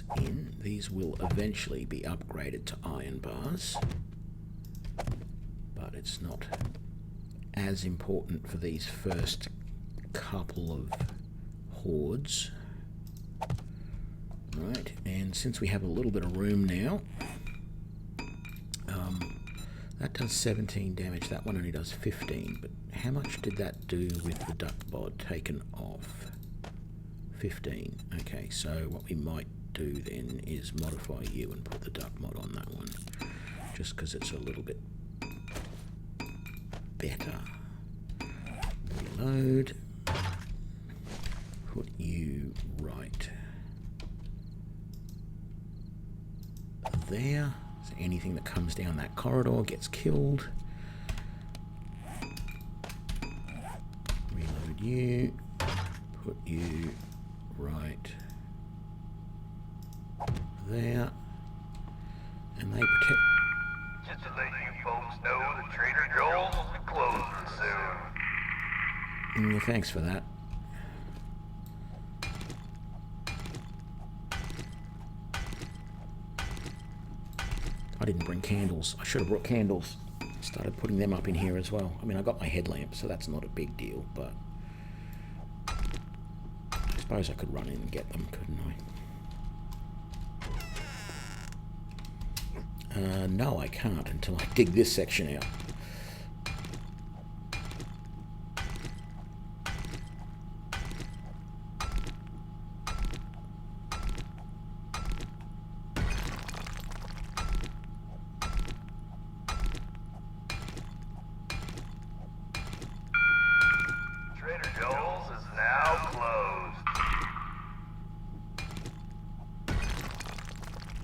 bars in. These will eventually be upgraded to iron bars, but it's not as important for these first couple of hordes. Right, and since we have a little bit of room now, that does 17 damage. That one only does 15, but how much did that do with the duck bod taken off? 15. Okay, so what we might do then is modify you and put the duck mod on that one, just because it's a little bit better. Reload. Put you right there. So anything that comes down that corridor gets killed. Reload you. Put you right there. And they protect.
Just to let you folks know, the Trader Joel's will be closing soon.
Yeah, thanks for that. I didn't bring candles. I should have brought candles. Started putting them up in here as well. I mean, I got my headlamp, so that's not a big deal, but I suppose I could run in and get them, couldn't I? No, I can't until I dig this section out.
Trader Joel's is now closed.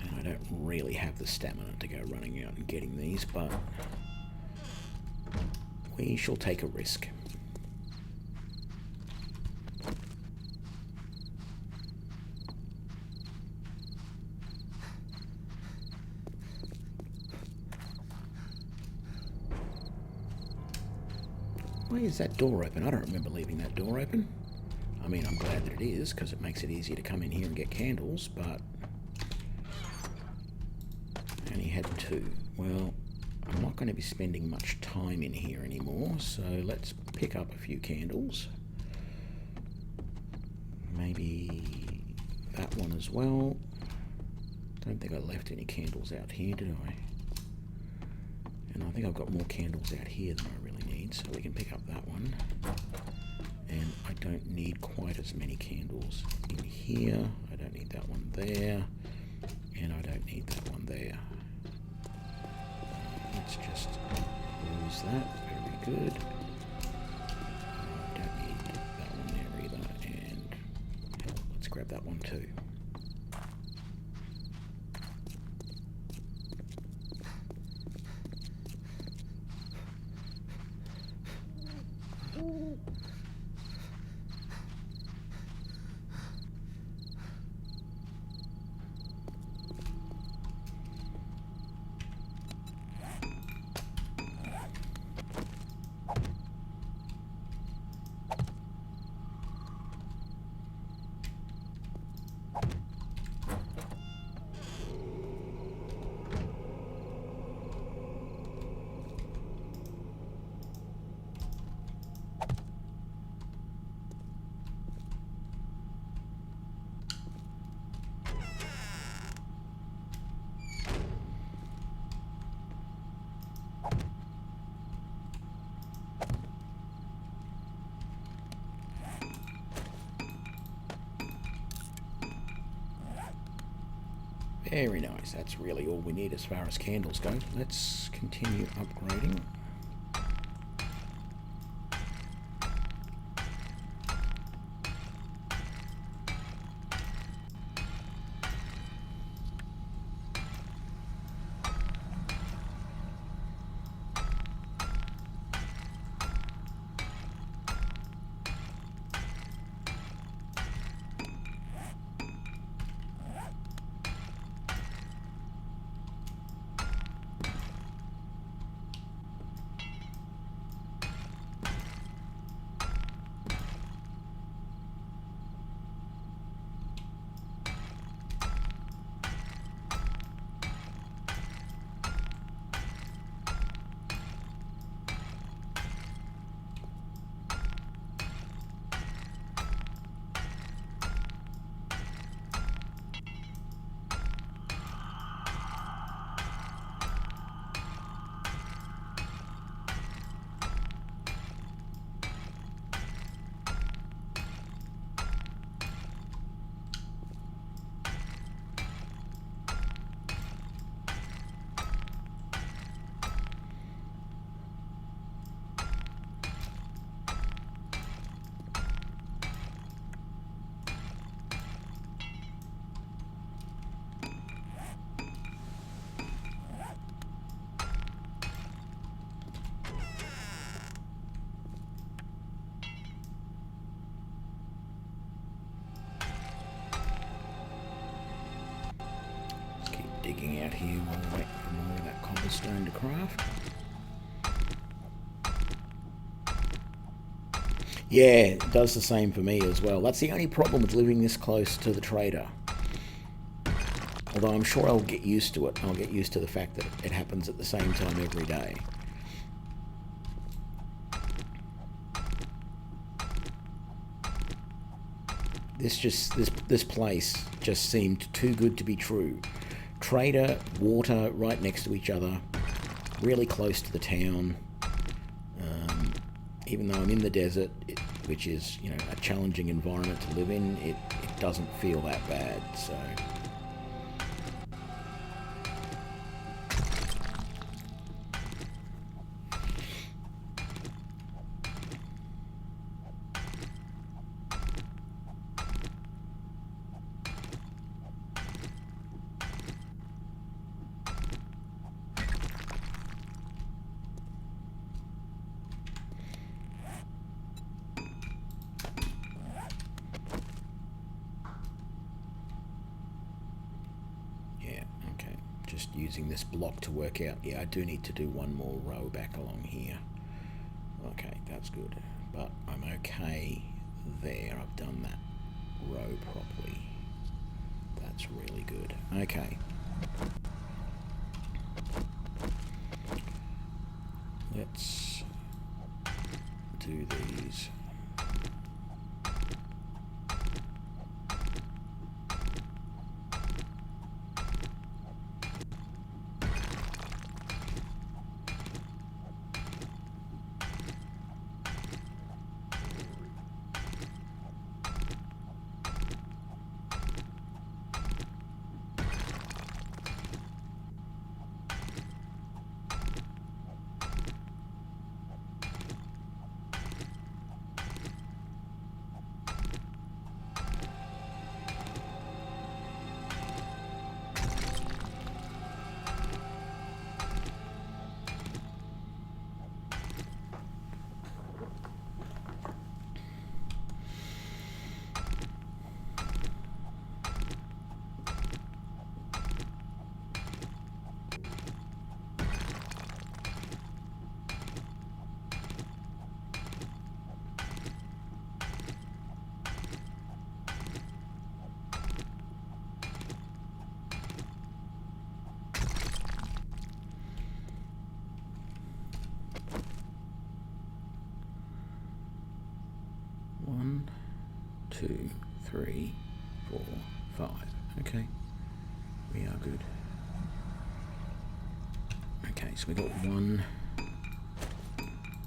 And I don't really have the stamina to go running out and getting these, but we shall take a risk. Why is that door open? I don't remember leaving that door open. I mean, I'm glad that it is, because it makes it easier to come in here and get candles, but I only had 2. Well, I'm not going to be spending much time in here anymore, so let's pick up a few candles. Maybe that one as well. Don't think I left any candles out here, did I? And I think I've got more candles out here than I really need, so we can pick up that one. And I don't need quite as many candles in here. I don't need that one there. And I don't need that one there. Let's just close that. Very good. I don't need that one there either. And hell, let's grab that one too. Very nice. That's really all we need as far as candles go. Let's continue upgrading. digging out here while we wait for more of that cobblestone to craft. Yeah, it does the same for me as well. That's the only problem with living this close to the trader. Although I'm sure I'll get used to it. I'll get used to the fact that it happens at the same time every day. This place just seemed too good to be true. Trader, water, right next to each other, really close to the town. Even though I'm in the desert, which is, you know, a challenging environment to live in, it doesn't feel that bad. So. Just using this block to work out. Yeah, I do need to do one more row back along here. Okay, that's good. But I'm okay there. I've done that row properly. That's really good. Okay. Let's do these. One, 2, 3, 4, 5. Okay, we are good. Okay, so we got one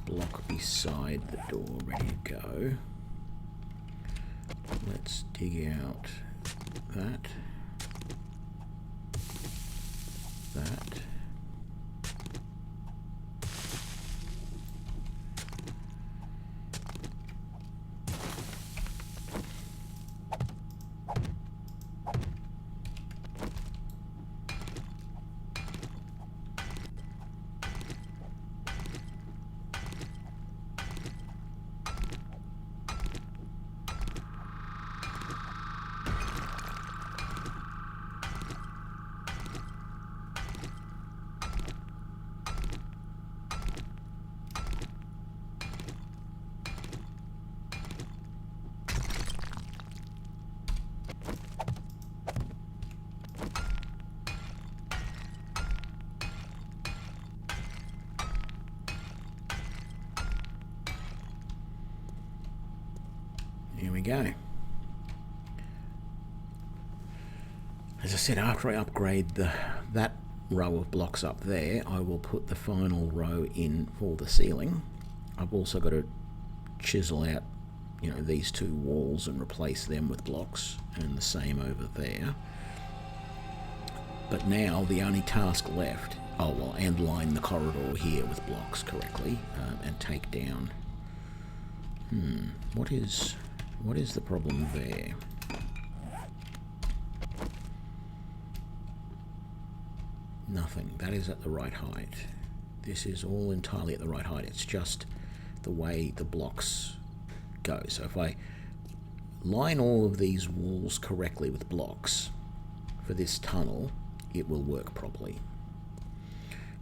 block beside the door ready to go. Let's dig out that. Here we go. As I said, after I upgrade that row of blocks up there, I will put the final row in for the ceiling. I've also got to chisel out, you know, these two walls and replace them with blocks, and the same over there. But now the only task left, and line the corridor here with blocks correctly, and take down. What is the problem there? Nothing. That is at the right height. This is all entirely at the right height. It's just the way the blocks go. So if I line all of these walls correctly with blocks for this tunnel, it will work properly.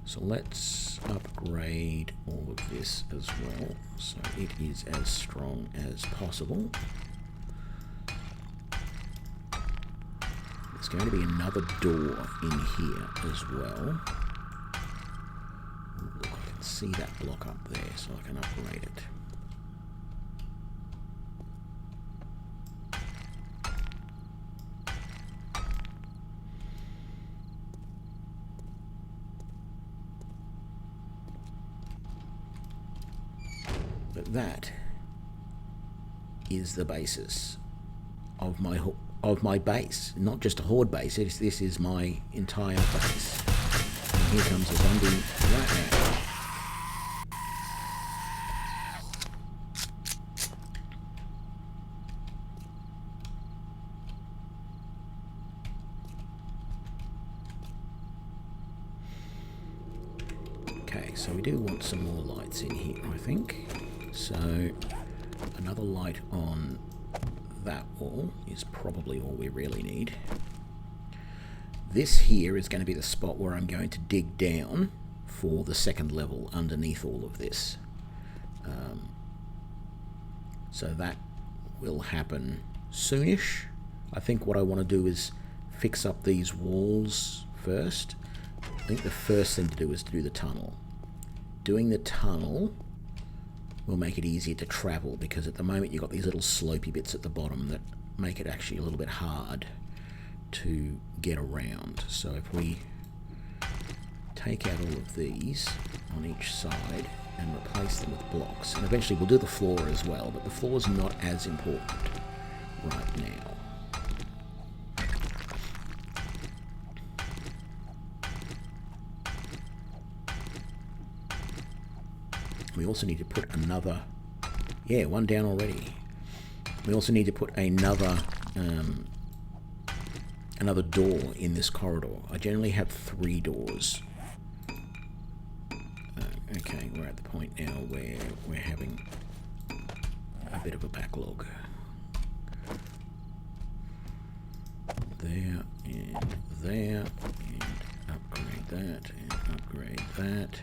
So let's upgrade all of this as well, so it is as strong as possible. There's going to be another door in here as well. Ooh, look, I can see that block up there, so I can upgrade it. But that is the basis of my base. Not just a horde base, this is my entire base. And here comes a zombie right now. Okay, so we do want some more lights in here, I think. So another light on that wall is probably all we really need. This here is going to be the spot where I'm going to dig down for the second level underneath all of this. So that will happen soonish. I think what I want to do is fix up these walls first. I think the first thing to do is to do the tunnel. Doing the tunnel will make it easier to travel, because at the moment you've got these little slopey bits at the bottom that make it actually a little bit hard to get around. So if we take out all of these on each side and replace them with blocks, and eventually we'll do the floor as well, but the floor is not as important right now. We also need to put another, yeah, one down already. We also need to put another another door in this corridor. I generally have 3 doors. Okay, we're at the point now where we're having a bit of a backlog. There and there, and upgrade that, and upgrade that.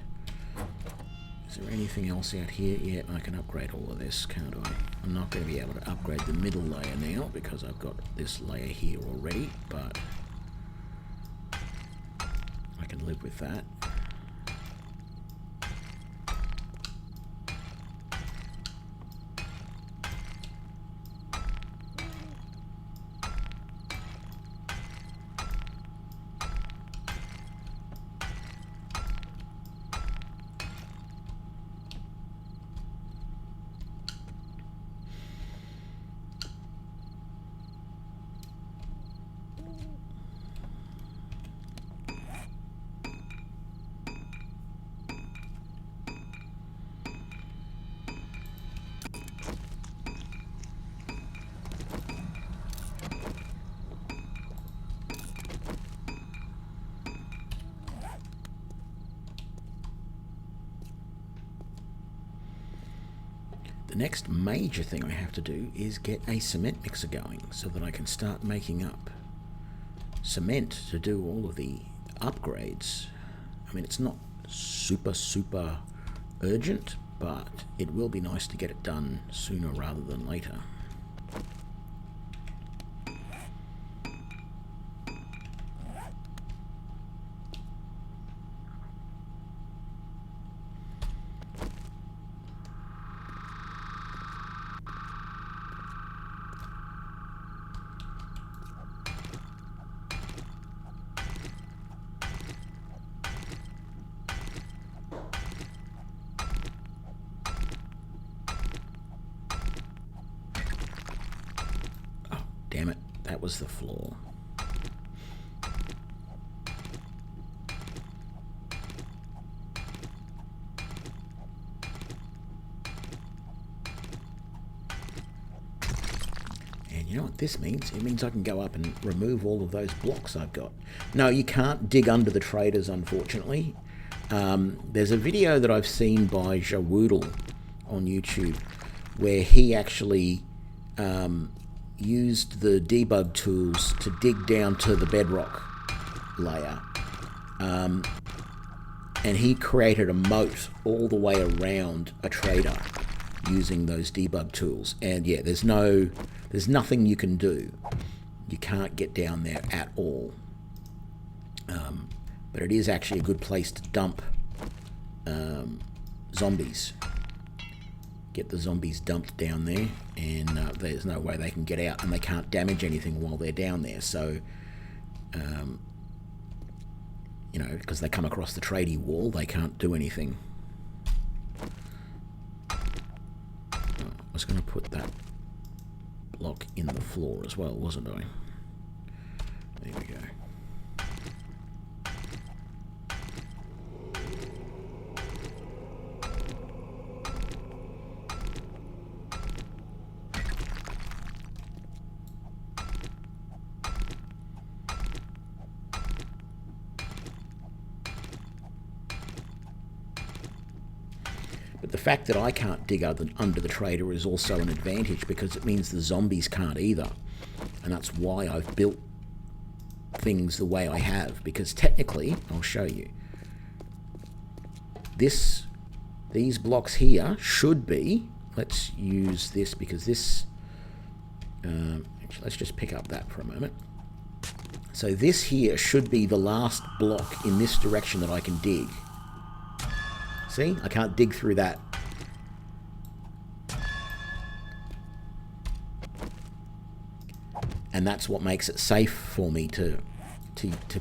Is there anything else out here? Yeah, I can upgrade all of this, can't I? I'm not going to be able to upgrade the middle layer now because I've got this layer here already, but I can live with that. The next major thing I have to do is get a cement mixer going so that I can start making up cement to do all of the upgrades. I mean, it's not super urgent, but it will be nice to get it done sooner rather than later. Damn it, that was the floor. And you know what this means? It means I can go up and remove all of those blocks I've got. No, you can't dig under the traders, unfortunately. There's a video that I've seen by Jawoodle on YouTube where he actually used the debug tools to dig down to the bedrock layer. And he created a moat all the way around a trader using those debug tools. And yeah, there's nothing you can do. You can't get down there at all. But it is actually a good place to dump zombies. Get the zombies dumped down there, and there's no way they can get out, and they can't damage anything while they're down there. So, you know, because they come across the tradie wall, they can't do anything. I was going to put that block in the floor as well, wasn't I? There we go. But the fact that I can't dig under the trader is also an advantage, because it means the zombies can't either. And that's why I've built things the way I have, because technically, I'll show you, these blocks here should be, let's use this, because this, actually, let's just pick up that for a moment. So this here should be the last block in this direction that I can dig. See, I can't dig through that. And that's what makes it safe for me to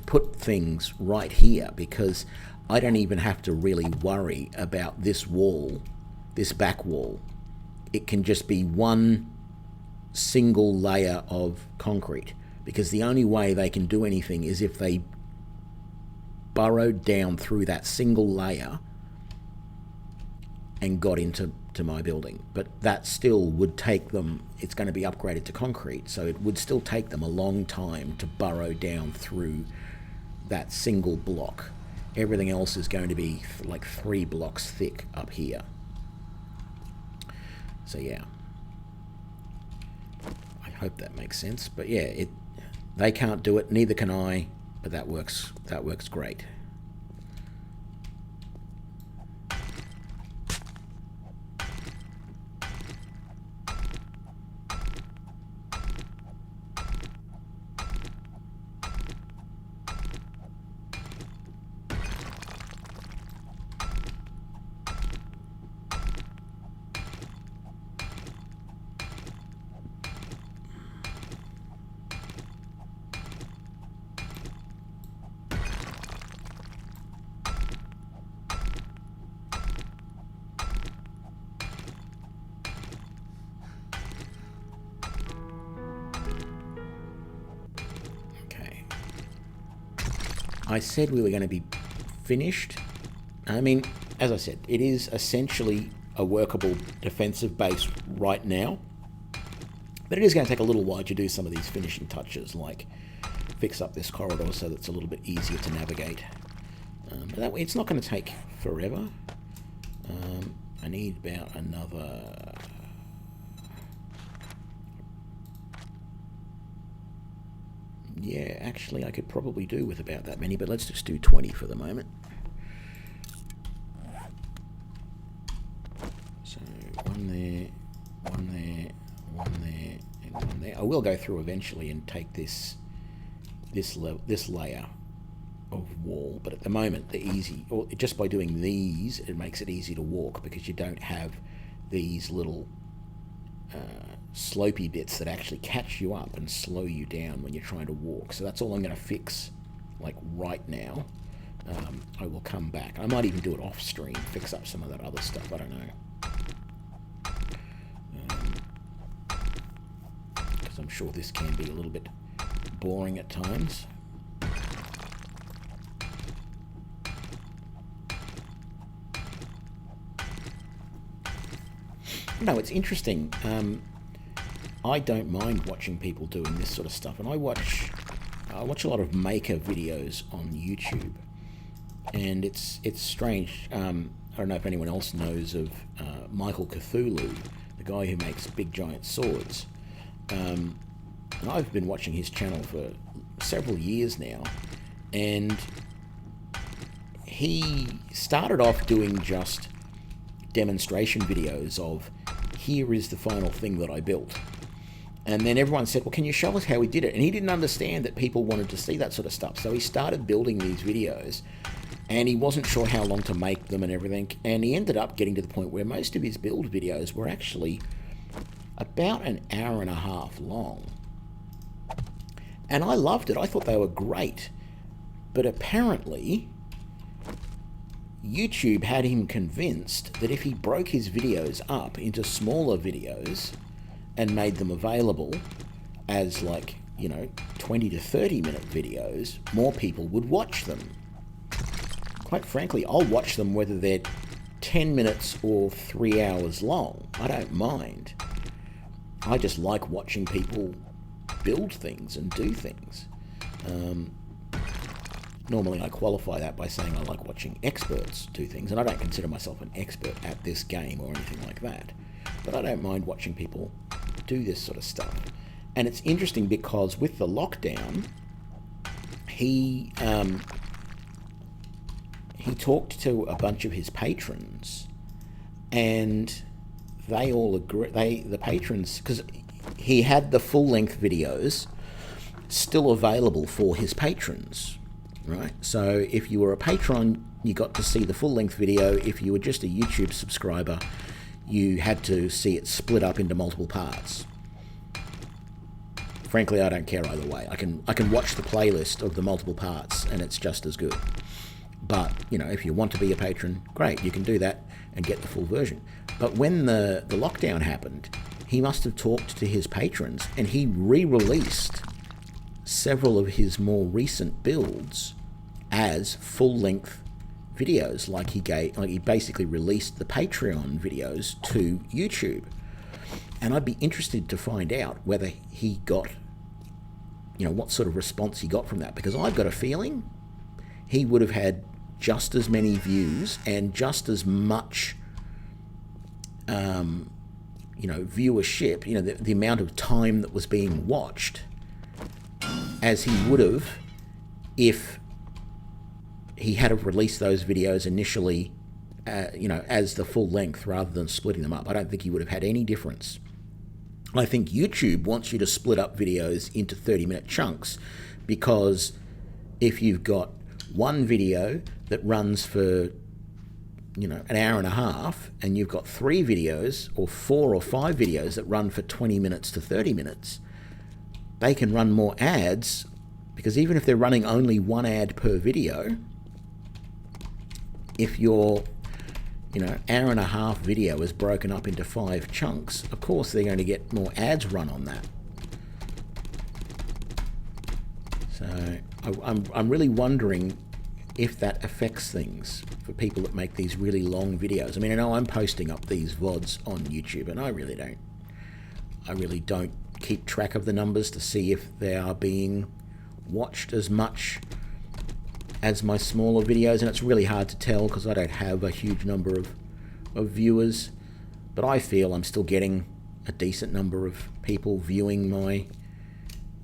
put things right here, because I don't even have to really worry about this wall, this back wall. It can just be one single layer of concrete, because the only way they can do anything is if they burrowed down through that single layer and got into my building. But that still would take them, it's going to be upgraded to concrete, so it would still take them a long time to burrow down through that single block. Everything else is going to be like 3 blocks thick up here. So yeah, I hope that makes sense. But yeah, they can't do it, neither can I, but that works great. I said we were going to be finished. I mean, as I said, it is essentially a workable defensive base right now. But it is going to take a little while to do some of these finishing touches, like fix up this corridor so that it's a little bit easier to navigate. But that way, it's not going to take forever. I need about another... Yeah, actually, I could probably do with about that many, but let's just do 20 for the moment. So, one there, one there, one there, and one there. I will go through eventually and take this layer of wall, but at the moment, just by doing these, it makes it easy to walk, because you don't have these little slopey bits that actually catch you up and slow you down when you're trying to walk. So that's all I'm going to fix, like right now. I will come back. I might even do it off stream, fix up some of that other stuff. I don't know. Because I'm sure this can be a little bit boring at times. No, it's interesting. I don't mind watching people doing this sort of stuff, and I watch a lot of maker videos on YouTube, and it's strange. I don't know if anyone else knows of Michael Cthulhu, the guy who makes big giant swords. And I've been watching his channel for several years now, And he started off doing just demonstration videos of, here is the final thing that I built. And then everyone said, well, can you show us how he did it? And he didn't understand that people wanted to see that sort of stuff. So he started building these videos, and he wasn't sure how long to make them and everything. And he ended up getting to the point where most of his build videos were actually about an hour and a half long. And I loved it. I thought they were great. But apparently, YouTube had him convinced that if he broke his videos up into smaller videos and made them available as, like, 20 to 30 minute videos, more people would watch them. Quite frankly, I'll watch them whether they're 10 minutes or 3 hours long. I don't mind. I just like watching people build things and do things. Normally I qualify that by saying I like watching experts do things, and I don't consider myself an expert at this game or anything like that. But I don't mind watching people do this sort of stuff. And it's interesting because with the lockdown, he talked to a bunch of his patrons, and they all agree. The patrons, because he had the full-length videos still available for his patrons, right? So if you were a patron, you got to see the full-length video. If you were just a YouTube subscriber, you had to see it split up into multiple parts. Frankly, I don't care either way. I can watch the playlist of the multiple parts, and it's just as good. But, if you want to be a patron, great, you can do that and get the full version. But when the lockdown happened, he must have talked to his patrons, and he re-released several of his more recent builds as full-length videos, like he basically released the Patreon videos to YouTube. And I'd be interested to find out whether he got, what sort of response he got from that, because I've got a feeling he would have had just as many views and just as much, viewership, the amount of time that was being watched, as he would have if he had have released those videos initially, as the full length rather than splitting them up. I don't think he would have had any difference. I think YouTube wants you to split up videos into 30-minute chunks, because if you've got one video that runs for, an hour and a half, and you've got 3 videos or 4 or 5 videos that run for 20 minutes to 30 minutes, they can run more ads, because even if they're running only 1 ad per video, if your hour and a half video is broken up into 5 chunks, of course they're going to get more ads run on that. So I'm really wondering if that affects things for people that make these really long videos. I mean, I know I'm posting up these VODs on YouTube, and I really don't keep track of the numbers to see if they are being watched as much as my smaller videos, and it's really hard to tell because I don't have a huge number of viewers, but I feel I'm still getting a decent number of people viewing my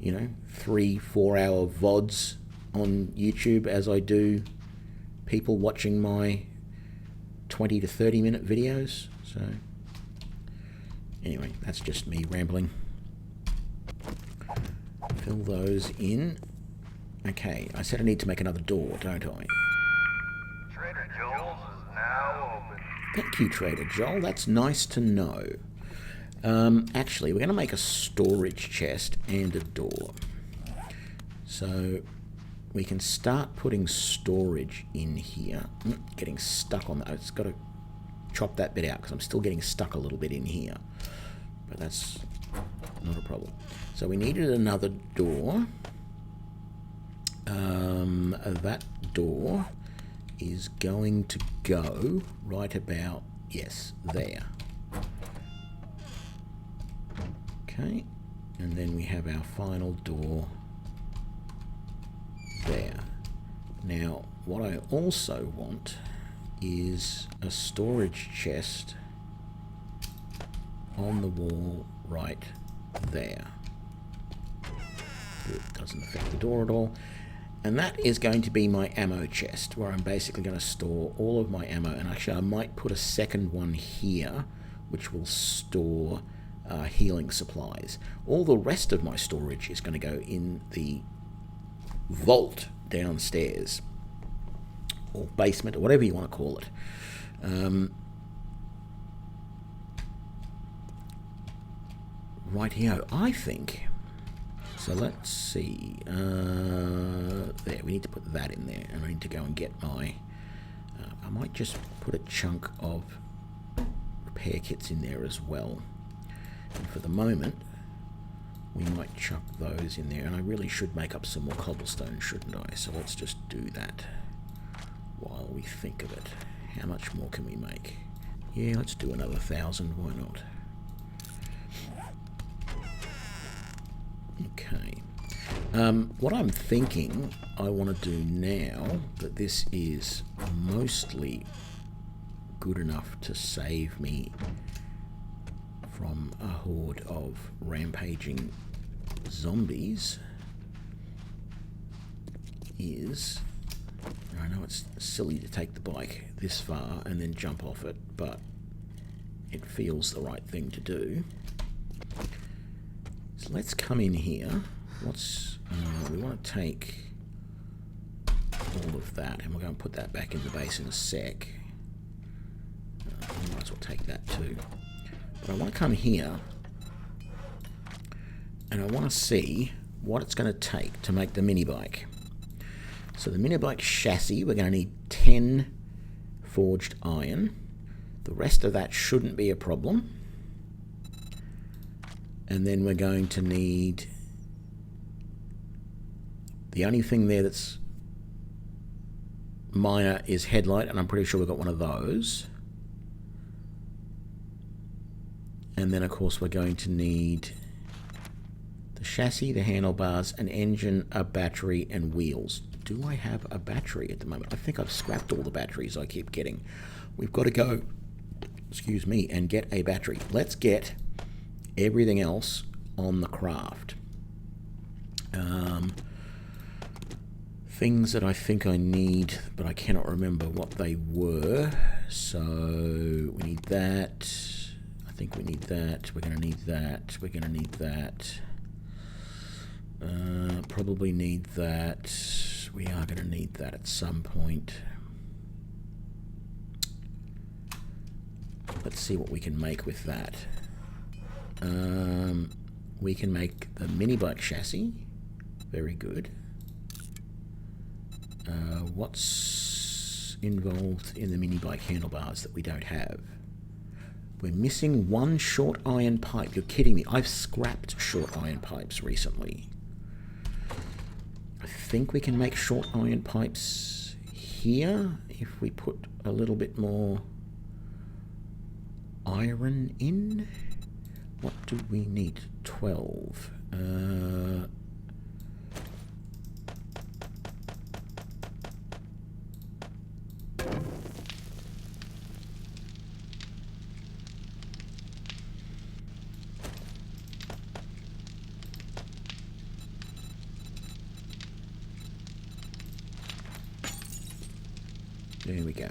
3-4 hour VODs on YouTube as I do people watching my 20 to 30 minute videos. So anyway, that's just me rambling. Fill those in. Okay, I said I need to make another door, don't I?
Trader Joel's is now open.
Thank you, Trader Joel. That's nice to know. Actually, we're going to make a storage chest and a door. So we can start putting storage in here. Getting stuck on that. It's got to chop that bit out because I'm still getting stuck a little bit in here. But that's not a problem. So we needed another door. That door is going to go right about, yes, there. Okay, and then we have our final door there. Now, what I also want is a storage chest on the wall right there. It doesn't affect the door at all. And that is going to be my ammo chest, where I'm basically going to store all of my ammo. And actually, I might put a second one here, which will store healing supplies. All the rest of my storage is going to go in the vault downstairs, or basement, or whatever you want to call it. Right here, I think. So let's see. There, we need to put that in there, and I need to go and get my. I might just put a chunk of repair kits in there as well. And for the moment, we might chuck those in there, and I really should make up some more cobblestone, shouldn't I? So let's just do that while we think of it. How much more can we make? Yeah, let's do another 1,000. Why not? Okay. What I'm thinking I want to do now that this is mostly good enough to save me from a horde of rampaging zombies is, I know it's silly to take the bike this far and then jump off it, but it feels the right thing to do. So let's come in here. We want to take all of that, and we're going to put that back in the base in a sec. We might as well take that too. But I want to come here, and I want to see what it's going to take to make the mini bike. So the mini bike chassis, we're going to need 10 forged iron. The rest of that shouldn't be a problem. And then we're going to need, the only thing there that's minor is headlight, and I'm pretty sure we've got one of those. And then of course we're going to need the chassis, the handlebars, an engine, a battery, and wheels. Do I have a battery at the moment? I think I've scrapped all the batteries I keep getting. We've got to go, excuse me, and get a battery. Let's get everything else on the craft. Things that I think I need, but I cannot remember what they were. So we need that. I think we need that. We're going to need that. We're going to need that. Probably need that. We are going to need that at some point. Let's see what we can make with that. We can make the mini bike chassis. Very good. What's involved in the mini bike handlebars that we don't have? We're missing one short iron pipe. You're kidding me. I've scrapped short iron pipes recently. I think we can make short iron pipes here if we put a little bit more iron in. What do we need? 12. There we go.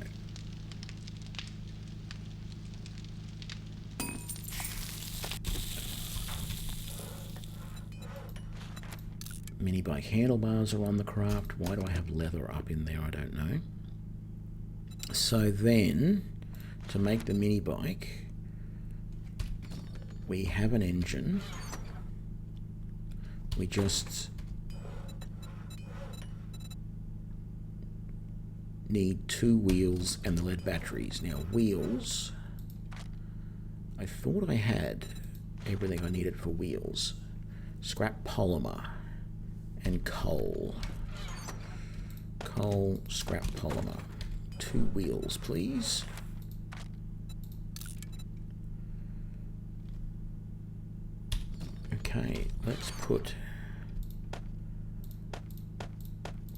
Mini bike handlebars are on the craft. Why do I have leather up in there? I don't know. So then, to make the mini bike, we have an engine. We just need 2 wheels and the lead batteries. Now, wheels, I thought I had everything I needed for wheels. Scrap polymer and coal. Coal, scrap polymer. 2 wheels, please. Okay, let's put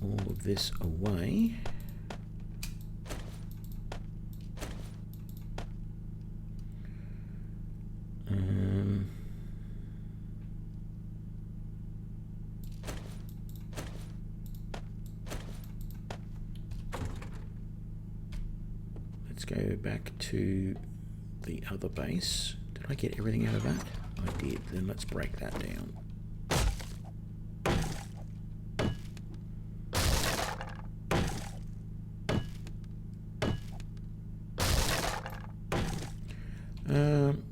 all of this away. go back to the other base. Did I get everything out of that? I did. Then let's break that down.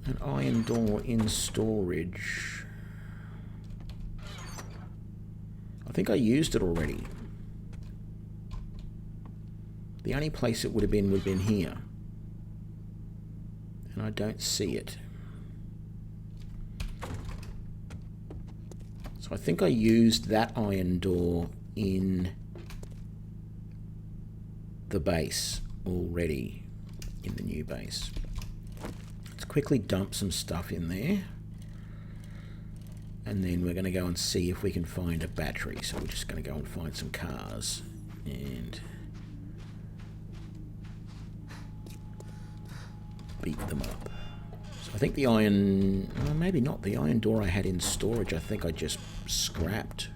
An iron door in storage. I think I used it already. The only place it would have been here. And I don't see it. So I think I used that iron door in the base already, in the new base. Let's quickly dump some stuff in there. And then we're going to go and see if we can find a battery. So we're just going to go and find some cars. And beat them up. So I think the iron... well, maybe not. The iron door I had in storage, I think I just scrapped.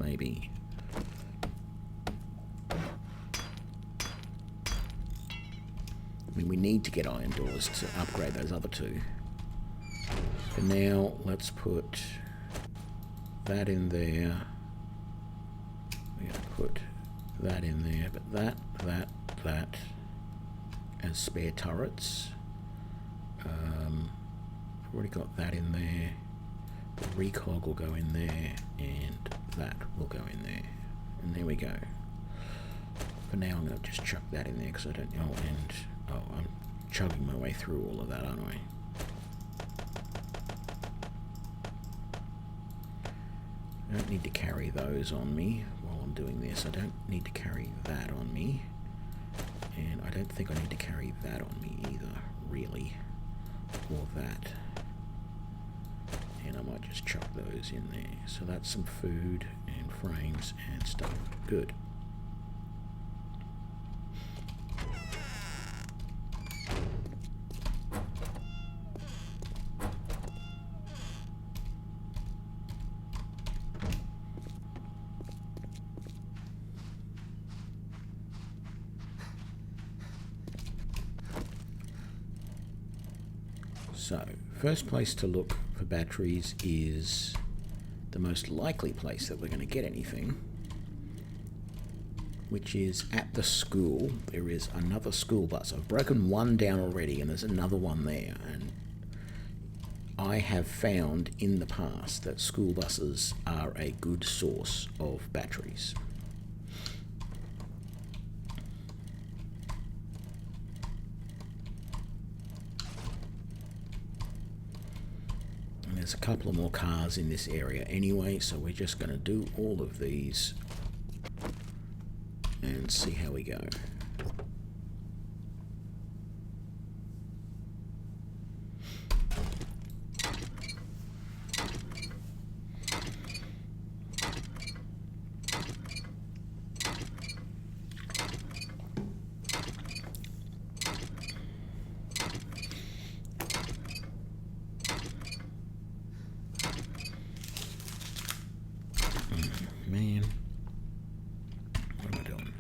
Maybe. I mean, we need to get iron doors to upgrade those other two. For now, let's put that in there. We're going to put that in there. But that as spare turrets. I've already got that in there. The recog will go in there, and that will go in there. And there we go. For now, I'm going to just chuck that in there because I don't know. And oh, I'm chugging my way through all of that, aren't I? I don't need to carry those on me while I'm doing this. I don't need to carry that on me. And I don't think I need to carry that on me either, really. Or that. And I might just chuck those in there. So that's some food and frames and stuff. Good. So, first place to look for batteries is the most likely place that we're going to get anything, which is at the school. There is another school bus. I've broken one down already, and there's another one there. And I have found in the past that school buses are a good source of batteries. There's a couple of more cars in this area anyway, so we're just going to do all of these and see how we go. Man, what am I doing?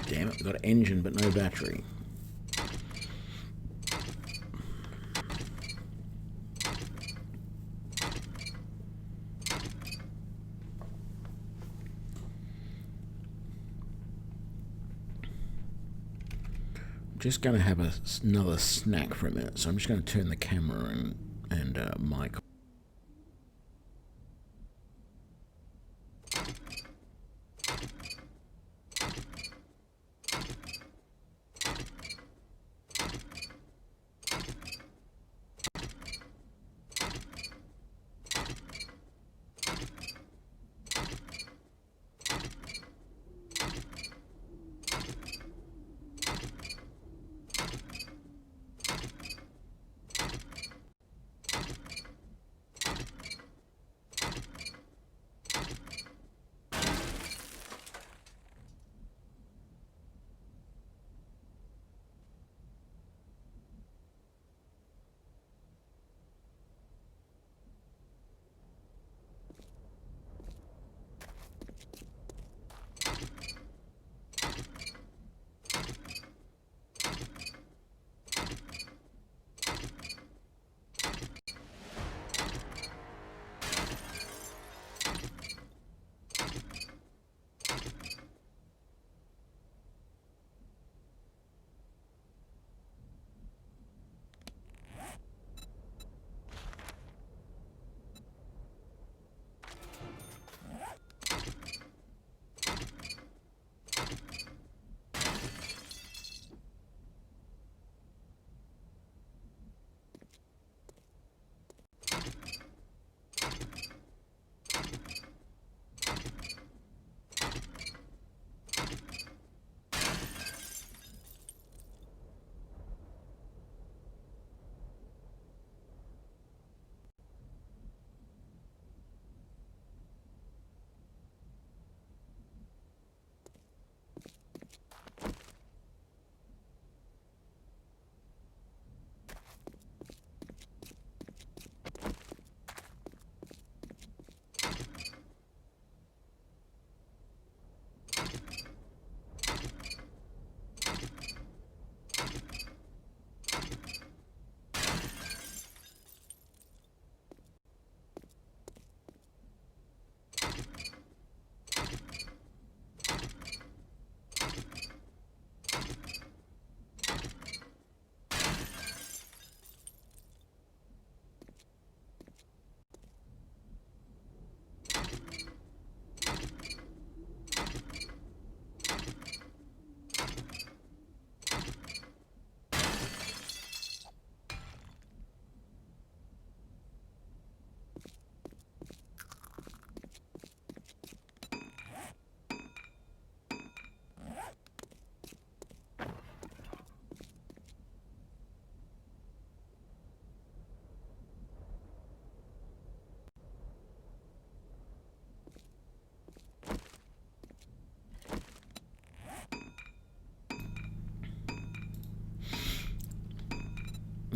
Damn it, we've got an engine but no battery. I'm just going to have another snack for a minute, so I'm just going to turn the camera and mic.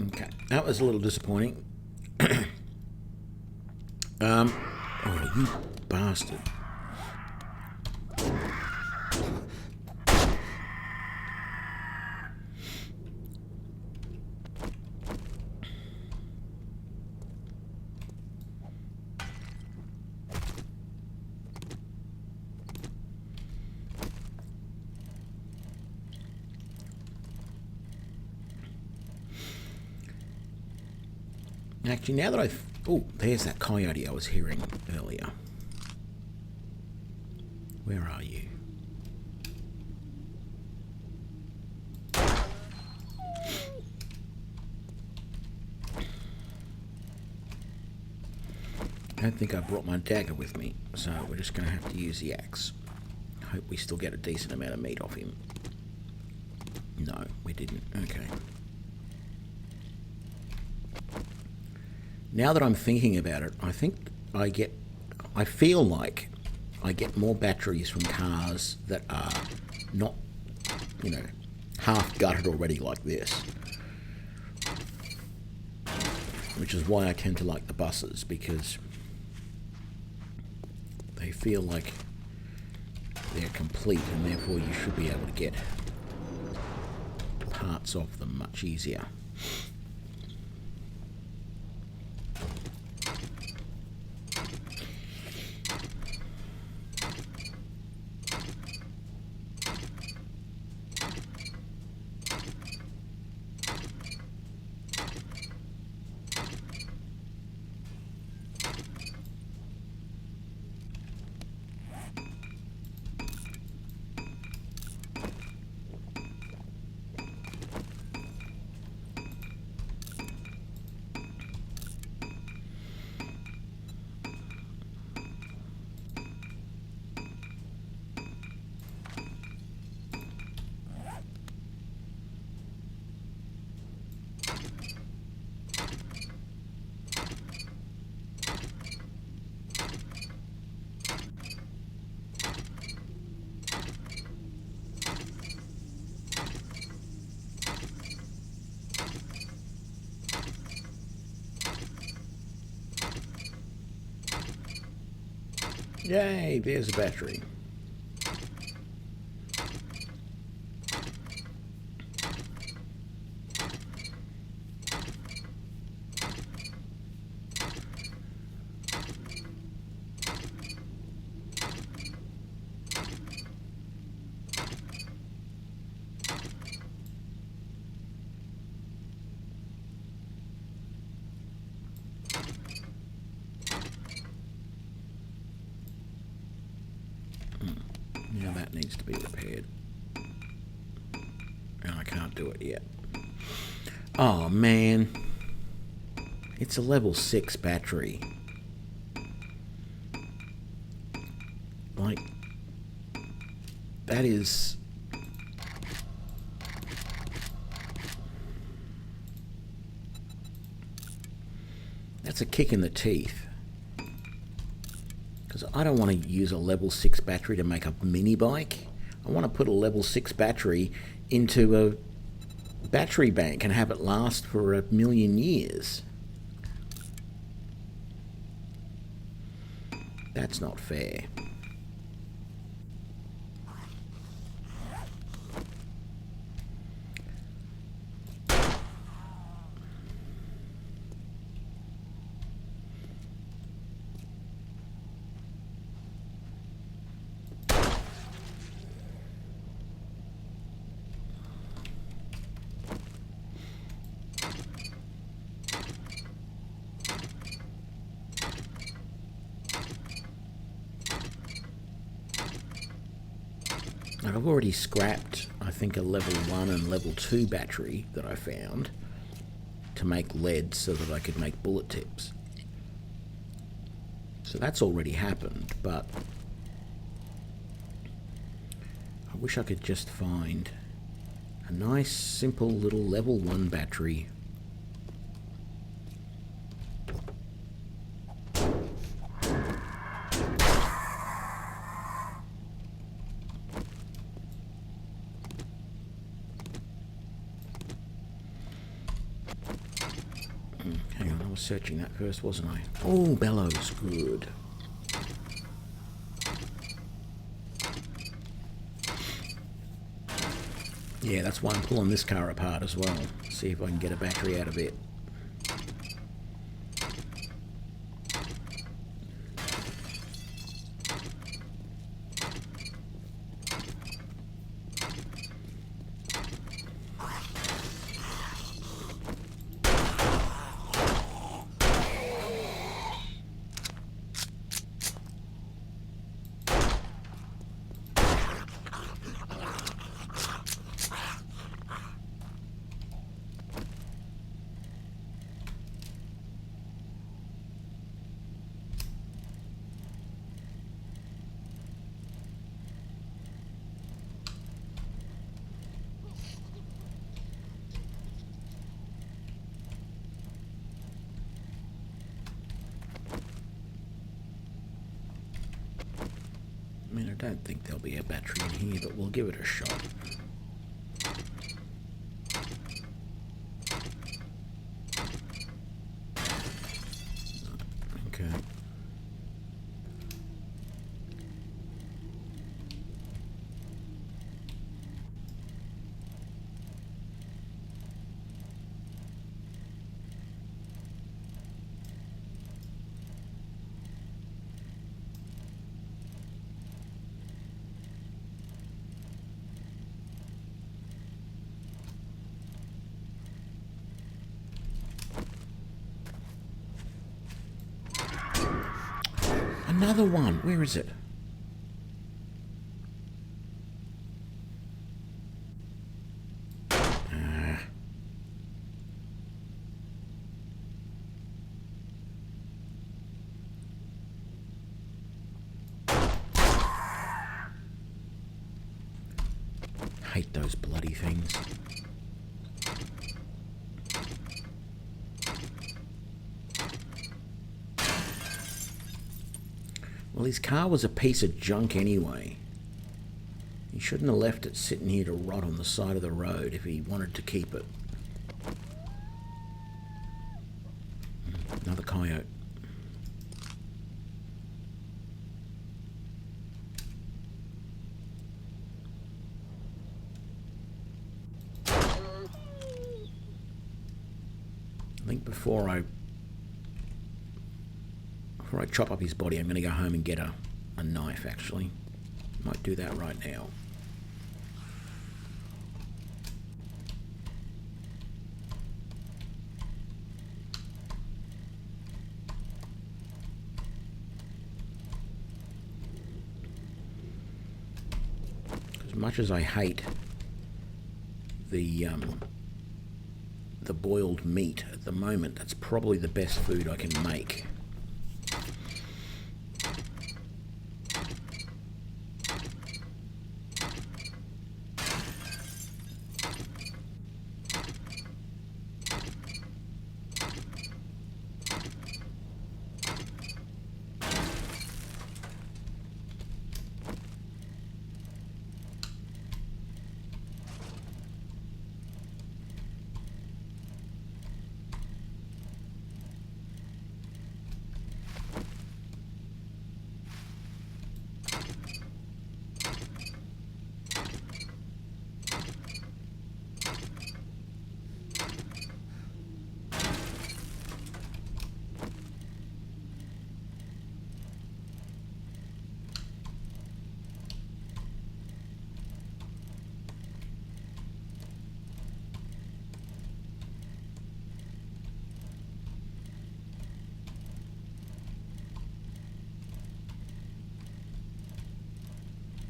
Okay, that was a little disappointing. Oh, you bastard. Actually, now that I've... Oh, there's that coyote I was hearing earlier. Where are you? I don't think I brought my dagger with me, so we're just going to have to use the axe. Hope we still get a decent amount of meat off him. No, we didn't. Okay. Now that I'm thinking about it, I think I feel like I get more batteries from cars that are not, half gutted already like this. Which is why I tend to like the buses, because they feel like they're complete, and therefore you should be able to get parts of them much easier. Yay, there's a battery. Now that needs to be repaired. And I can't do it yet. Oh man. It's a level 6 battery. Like, that is... That's a kick in the teeth. Because I don't want to use a level 6 battery to make a mini bike. I want to put a level 6 battery into a battery bank and have it last for 1,000,000 years. That's not fair. I've already scrapped, I think, a level 1 and level 2 battery that I found to make lead so that I could make bullet tips. So that's already happened, but I wish I could just find a nice, simple little level 1 battery. was searching that first, wasn't I? Oh, bellows, good. Yeah, that's why I'm pulling this car apart as well. See if I can get a battery out of it. I mean, I don't think there'll be a battery in here, but we'll give it a shot. Okay. Another one. Where is it? Hate those bloody things. Well, his car was a piece of junk anyway. He shouldn't have left it sitting here to rot on the side of the road if he wanted to keep it. Another coyote. I think before I chop up his body, I'm going to go home and get a knife, actually. Might do that right now. As much as I hate the boiled meat at the moment, that's probably the best food I can make.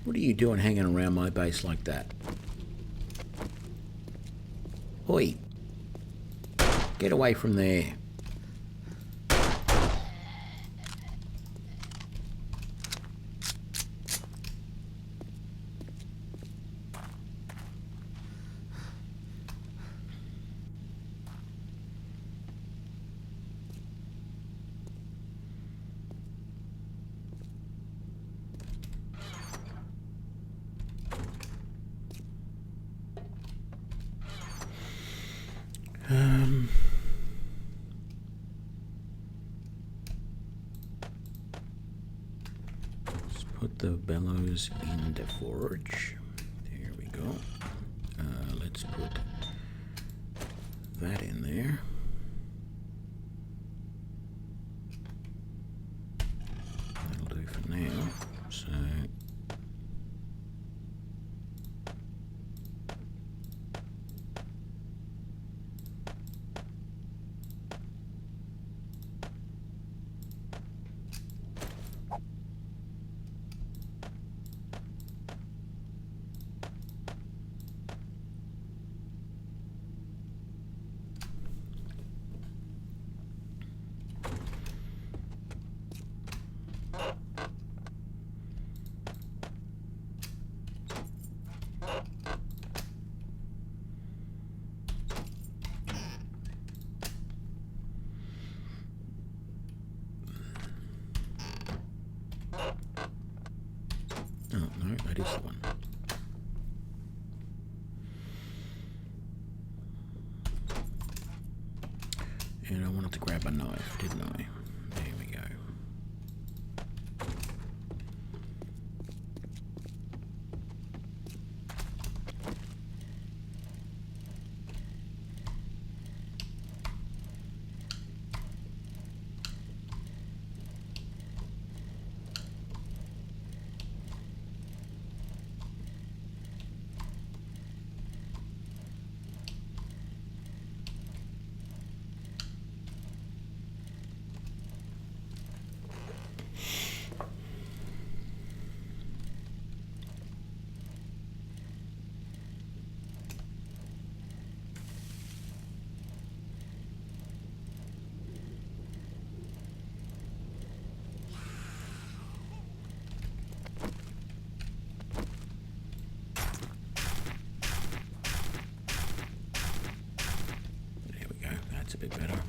What are you doing hanging around my base like that? Oi! Get away from there. goes in the forge. There we go. Let's put that in there. That'll do for now. So oh no, that is the one. And I wanted to grab a knife, didn't I? There we go. There we go, that's a bit better.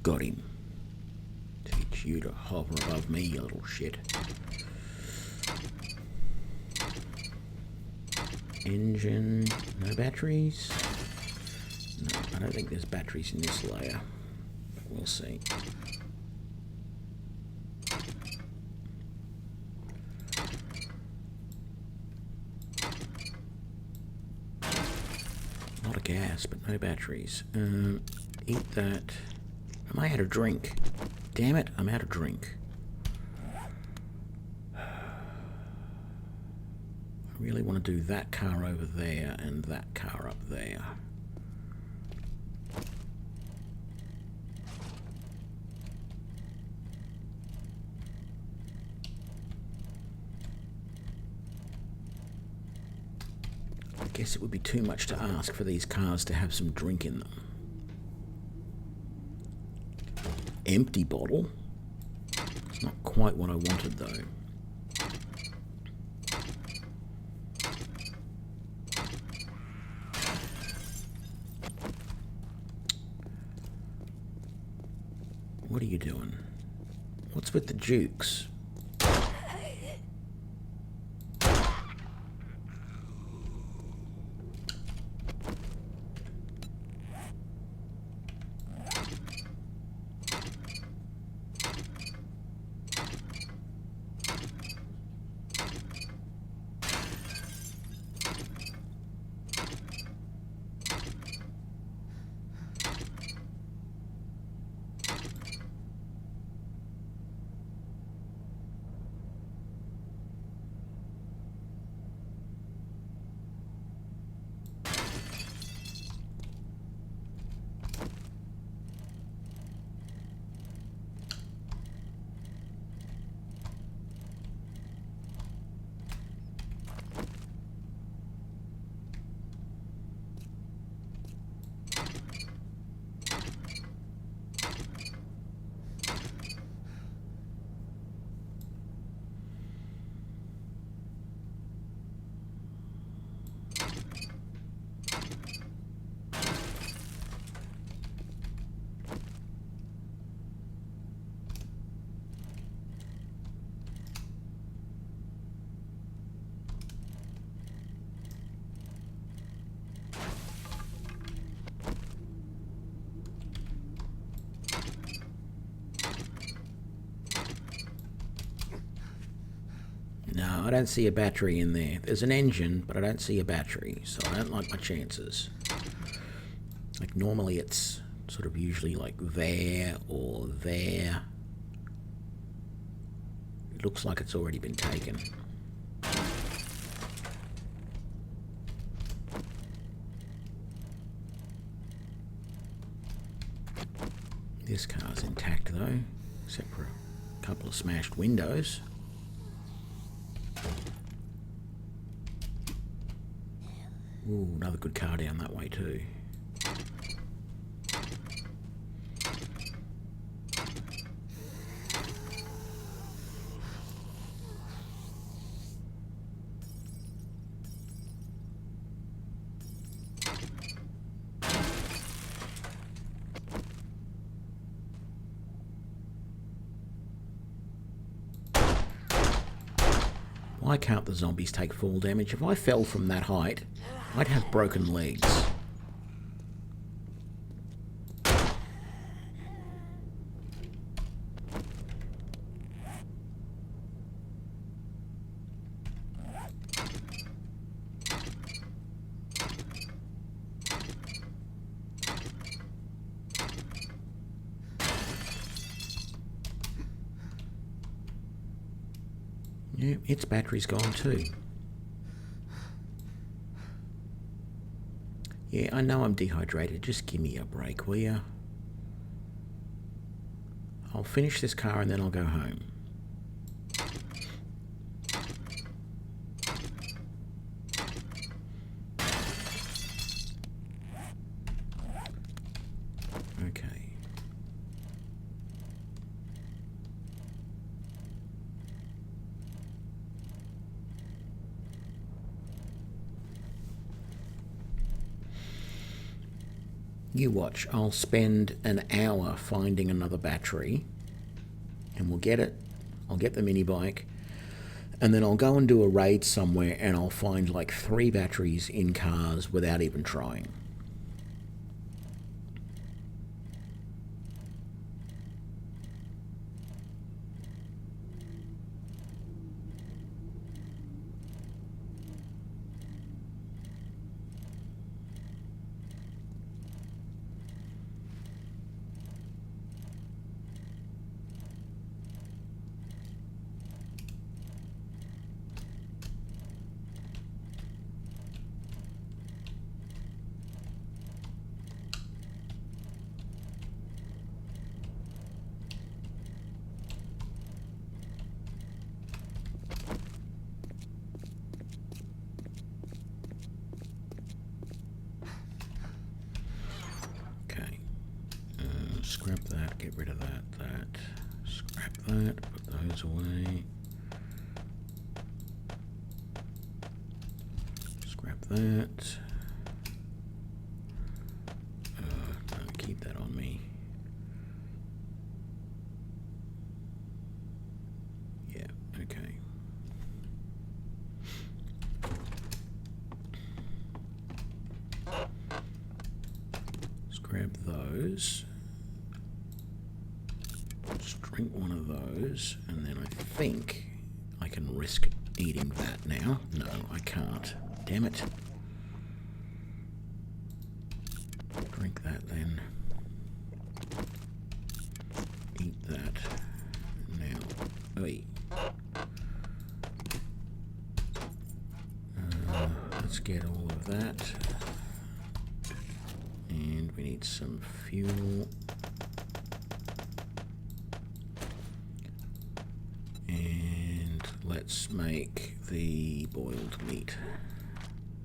Got him. Teach you to hover above me, you little shit. Engine, no batteries? No, I don't think there's batteries in this layer, but we'll see. A lot of gas, but no batteries. Eat that. Am I out of drink? Damn it, I'm out of drink. I really want to do that car over there and that car up there. I guess it would be too much to ask for these cars to have some drink in them. Empty bottle. It's not quite what I wanted though. What are you doing? What's with the jukes? don't see a battery in there. There's an engine, but I don't see a battery, so I don't like my chances. Like normally it's sort of usually like there or there. It looks like it's already been taken. This car's intact though, except for a couple of smashed windows. Ooh, another good car down that way too. Why can't the zombies take fall damage? If I fell from that height, I'd have broken legs. Yeah, its battery's gone too. Yeah, I know I'm dehydrated. Just give me a break, will ya? I'll finish this car and then I'll go home. Okay. You watch. I'll spend an hour finding another battery and we'll get it. I'll get the mini bike and then I'll go and do a raid somewhere and I'll find like 3 batteries in cars without even trying. Scrap that, get rid of that, scrap that, put those away. Scrap that. No, keep that on me. Yeah, okay. Scrap those. Drink one of those, and then I think I can risk eating that now. No, I can't. Damn it. Drink that then. Eat that. Now, oi. Let's get all of that. And we need some fuel. Let's make the boiled meat.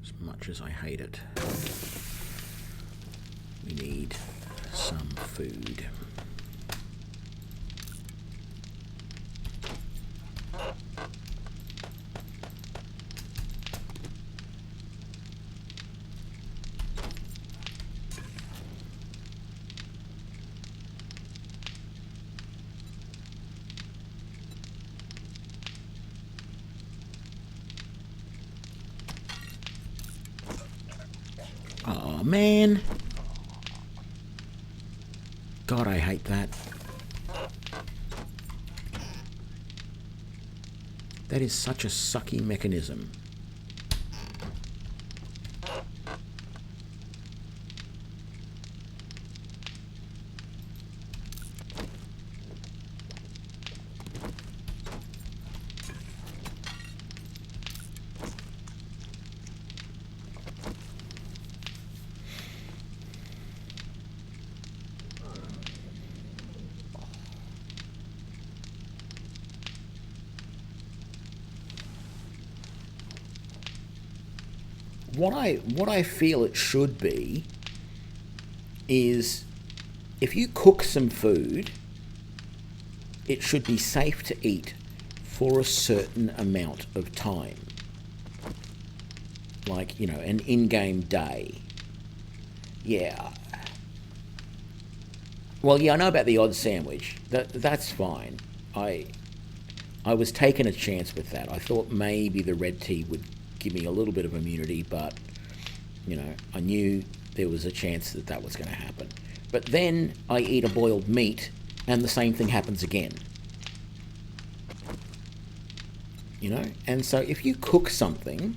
As much as I hate it, we need some food. Oh man. God, I hate that. That is such a sucky mechanism. What I feel it should be is if you cook some food, it should be safe to eat for a certain amount of time. Like, an in-game day. Yeah. Well, yeah, I know about the odd sandwich. That's fine. I was taking a chance with that. I thought maybe the red tea would give me a little bit of immunity, but, I knew there was a chance that was going to happen. But then I eat a boiled meat, and the same thing happens again. And so if you cook something,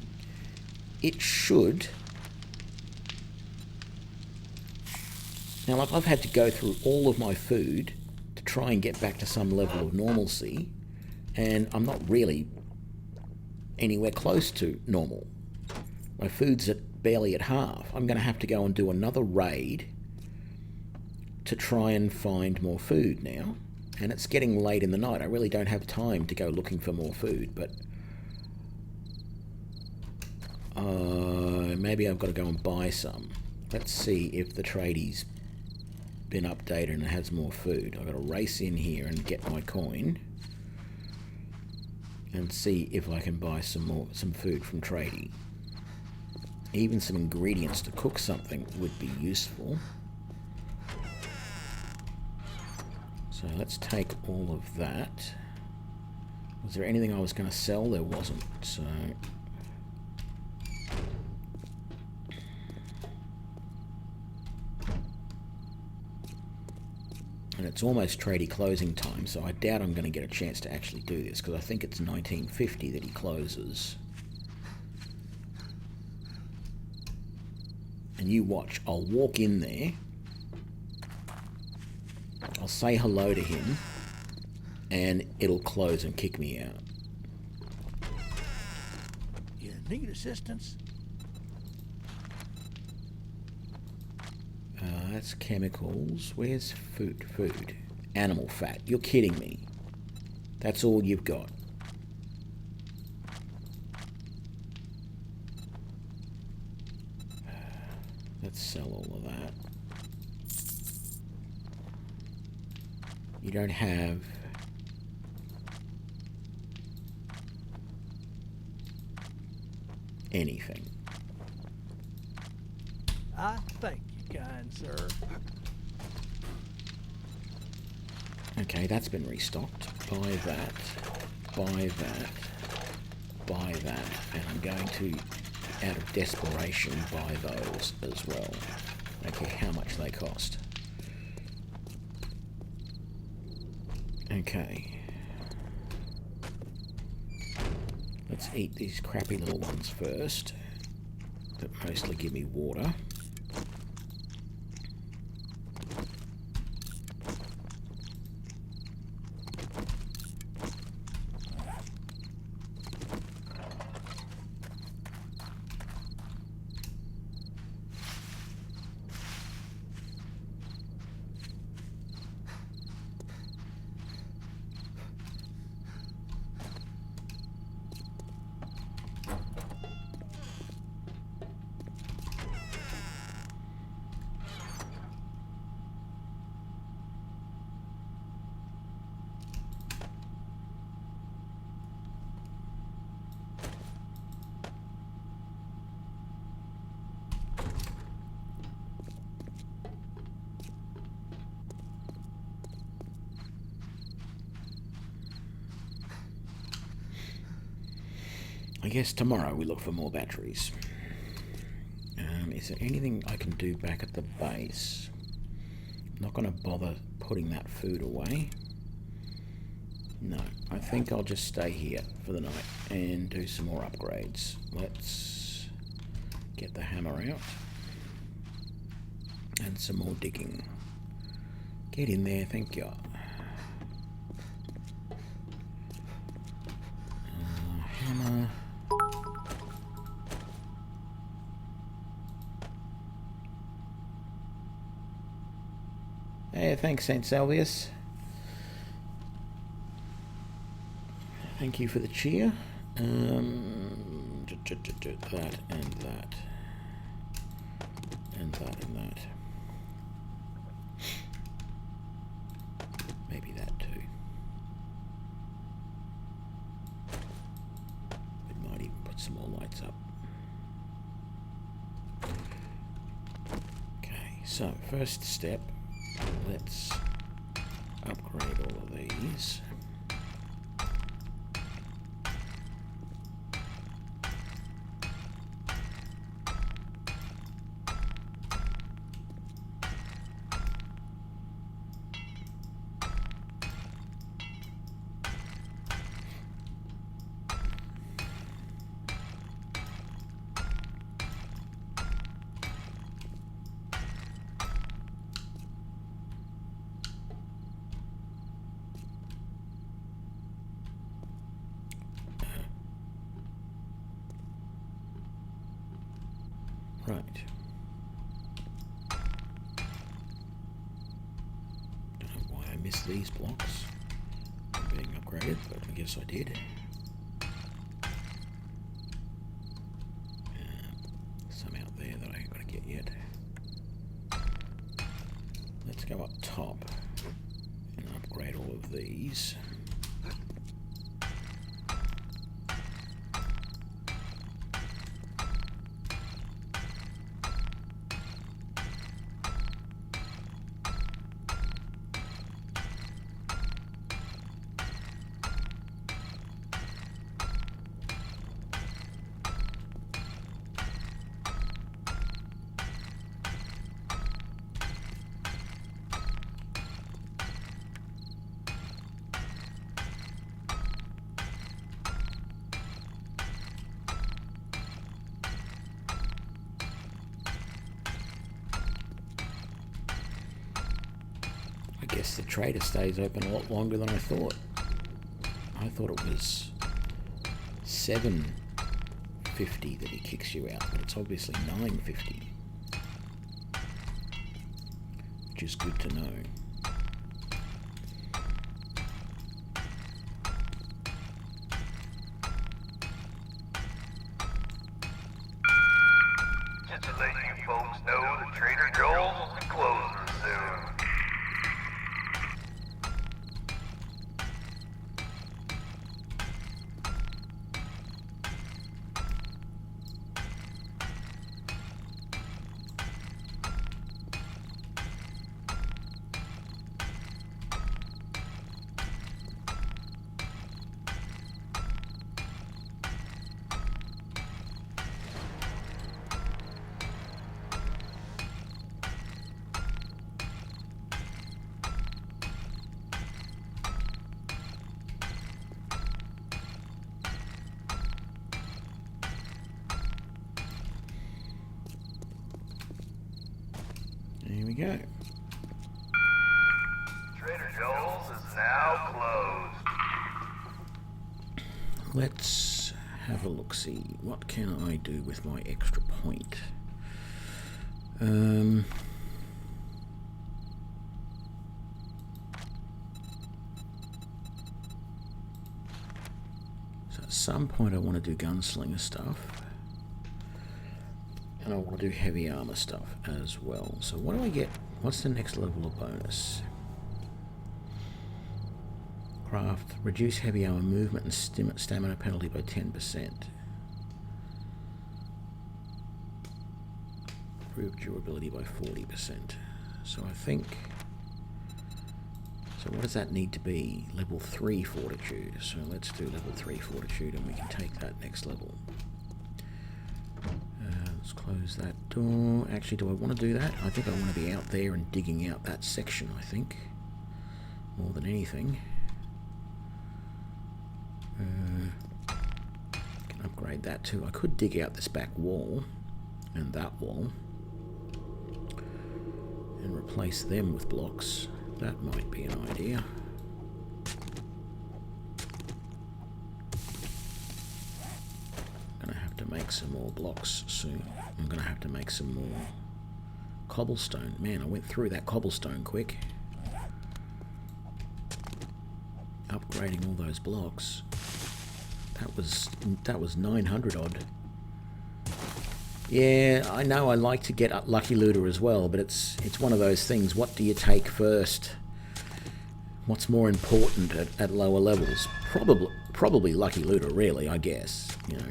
it should... Now, like, I've had to go through all of my food to try and get back to some level of normalcy, and I'm not really anywhere close to normal. My food's barely at half. I'm going to have to go and do another raid to try and find more food now. And it's getting late in the night. I really don't have time to go looking for more food, but maybe I've got to go and buy some. Let's see if the tradie's been updated and has more food. I've got to race in here and get my coin and see if I can buy some food from tradie. Even some ingredients to cook something would be useful. So let's take all of that. Was there anything I was going to sell? There wasn't. So and it's almost tradie closing time, so I doubt I'm going to get a chance to actually do this, because I think it's 1950 that he closes. And you watch, I'll walk in there, I'll say hello to him, and it'll close and kick me out.
You need assistance?
That's chemicals. Where's food? Food. Animal fat. You're kidding me. That's all you've got. Let's sell all of that. You don't have... anything.
I thank you, kind sir.
Okay, that's been restocked. Buy that. Buy that. Buy that. And I'm going to, out of desperation, buy those as well. I don't care how much they cost. Okay. Let's eat these crappy little ones first, that mostly give me water. I guess tomorrow we look for more batteries. Is there anything I can do back at the base? I'm not going to bother putting that food away. No, I think I'll just stay here for the night and do some more upgrades. Let's get the hammer out and some more digging. Get in there, thank you. Hammer. Hey, thanks, St. Salvius. Thank you for the cheer. That and that. And that and that. Maybe that too. We might even put some more lights up. Okay, so first step, let's upgrade all of these. Right. Don't know why I missed these blocks being upgraded, but I guess I did. Some out there that I ain't got to get yet. Let's go up top and upgrade all of these. I guess the trader stays open a lot longer than I thought. I thought it was 7:50 that he kicks you out, but it's obviously 9:50, which is good to know.
Just to let you folks know, the Trader Joel's will be closing soon.
Here we go.
Trader Joel's is now closed.
Let's have a look-see. What can I do with my extra point? So at some point I want to do gunslinger stuff. And I want to do heavy armor stuff as well. So what do I get? What's the next level of bonus? Craft. Reduce heavy armor movement and stamina penalty by 10%. Improve durability by 40%. So I think... So what does that need to be? Level 3 fortitude. So let's do level 3 fortitude and we can take that next level. Let's close that door. Actually, do I want to do that? I think I want to be out there and digging out that section, I think. More than anything. Can upgrade that too. I could dig out this back wall and that wall and replace them with blocks. That might be an idea. I'm going to have to make some more blocks soon. I'm going to have to make some more cobblestone. Man, I went through that cobblestone quick. Upgrading all those blocks. That was 900 odd. Yeah, I know I like to get Lucky Looter as well, but it's one of those things. What do you take first? What's more important at lower levels? Probably Lucky Looter, really, I guess. You know.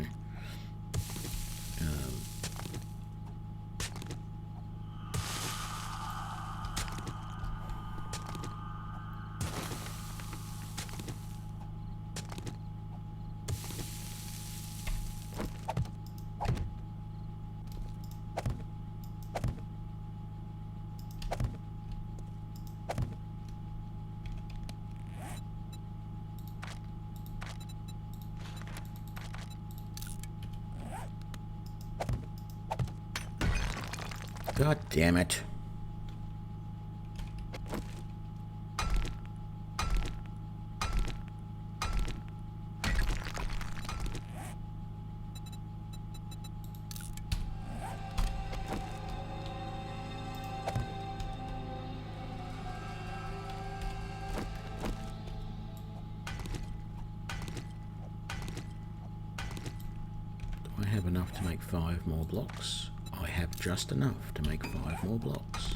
God damn it. Do I have enough to make 5 more blocks? I have just enough to make 5 more blocks.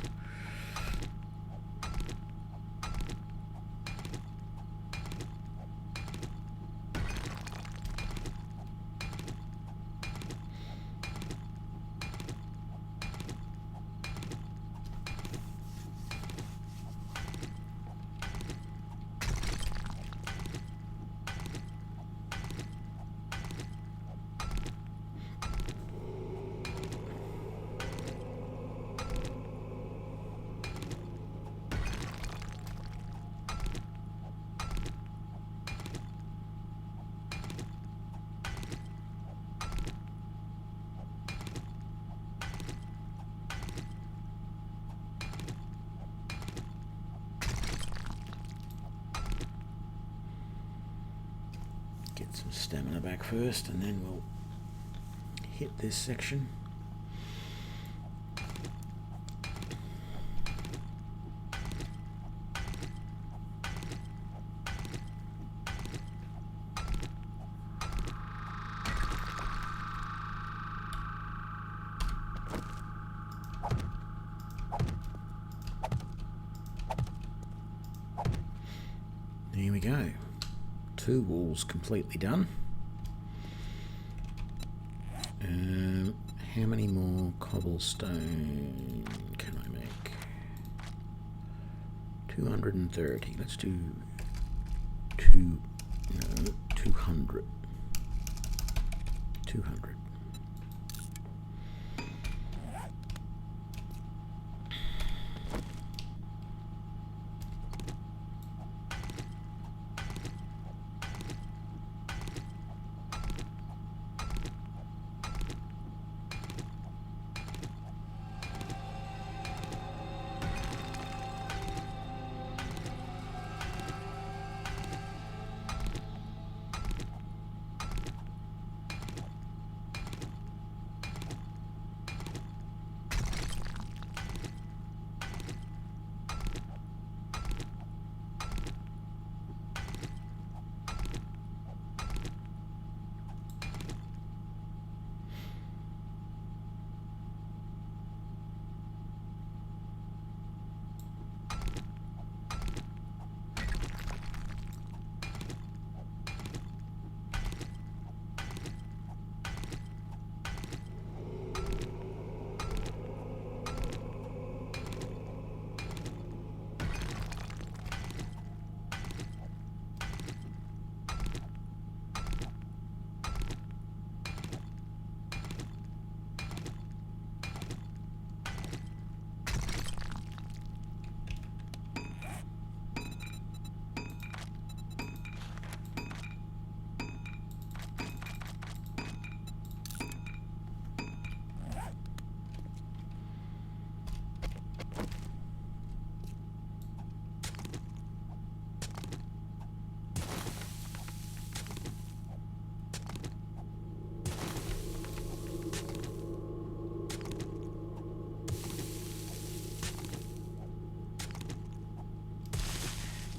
Get some stamina back first, and then we'll hit this section. There we go. 2 walls completely done. How many more cobblestone can I make? 230. Let's do 200. 200.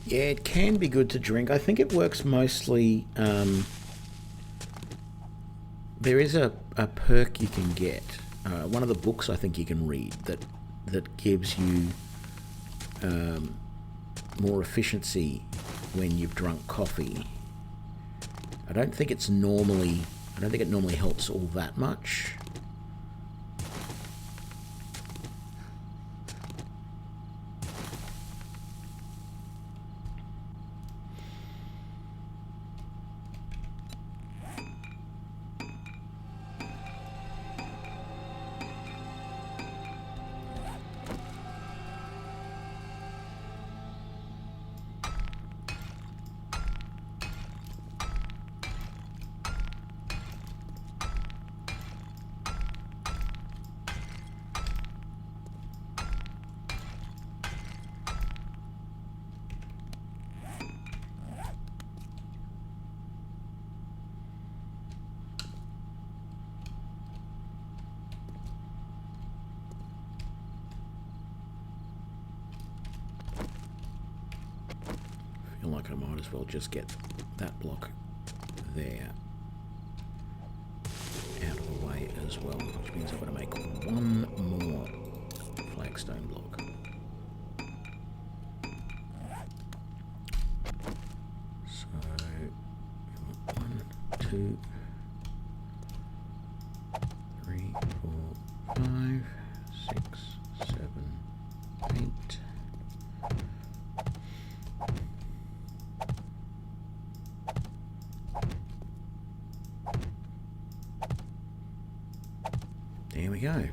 Yeah, it can be good to drink. I think it works mostly. There is a perk you can get. One of the books I think you can read that gives you more efficiency when you've drunk coffee. I don't think it normally helps all that much. I feel like I might as well just get that block there out of the way as well, which means I've got to make one more flagstone block. So, 1, 2, 3, 4, 5, 6, 7, 8. There we go.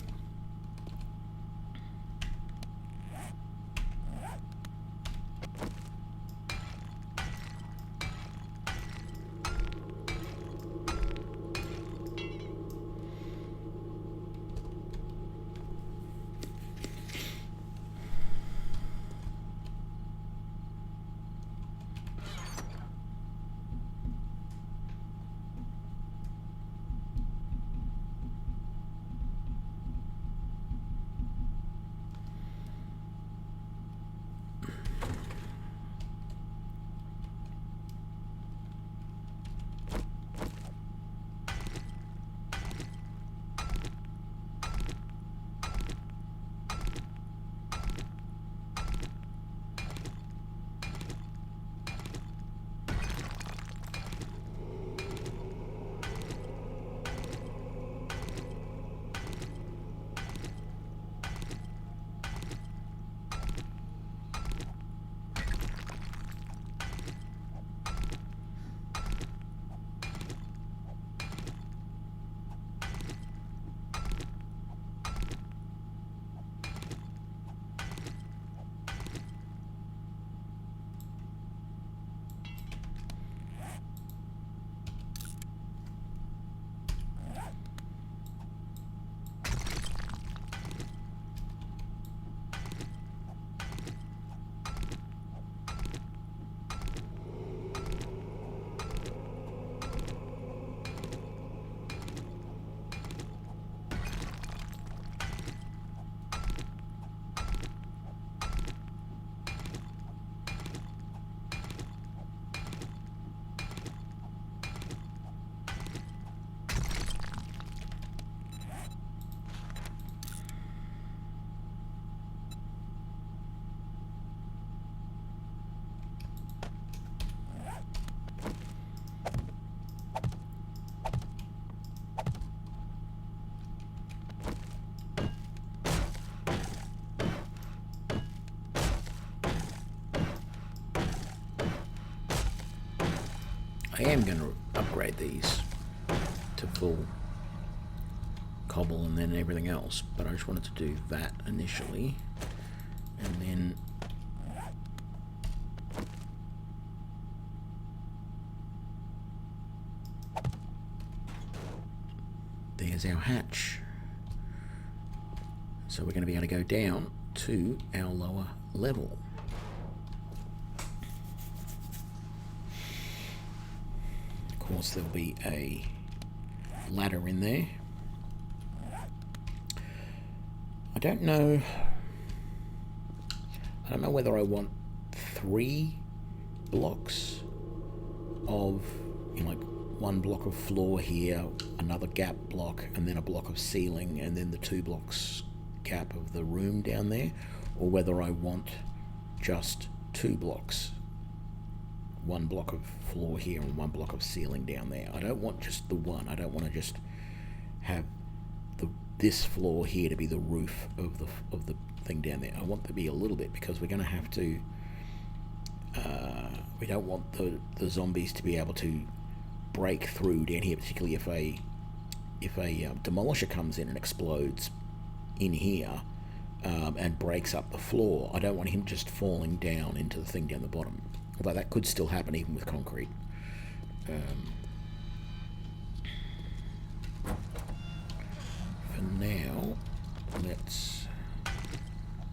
I am going to upgrade these to full cobble and then everything else, but I just wanted to do that initially, and then there's our hatch. So we're going to be able to go down to our lower level. Of course, there'll be a ladder in there. I don't know whether I want 3 blocks of, like one block of floor here, another gap block, and then a block of ceiling, and then the 2 blocks gap of the room down there, or whether I want just 2 blocks, 1 block of floor here and 1 block of ceiling down there. I don't want just the one. I don't want to just have this floor here to be the roof of the thing down there. I want to be a little bit, because we're going to have to. We don't want the zombies to be able to break through down here, particularly if a demolisher comes in and explodes in here and breaks up the floor. I don't want him just falling down into the thing down the bottom. Although that could still happen even with concrete. For now, let's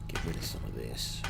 get rid of some of this.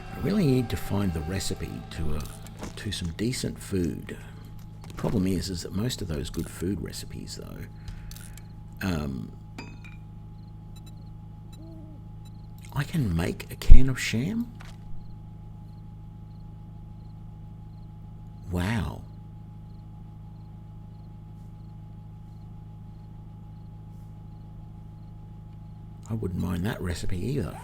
I really need to find the recipe to some decent food. The problem is that most of those good food recipes, though, I can make a can of sham? Wow. I wouldn't mind that recipe either.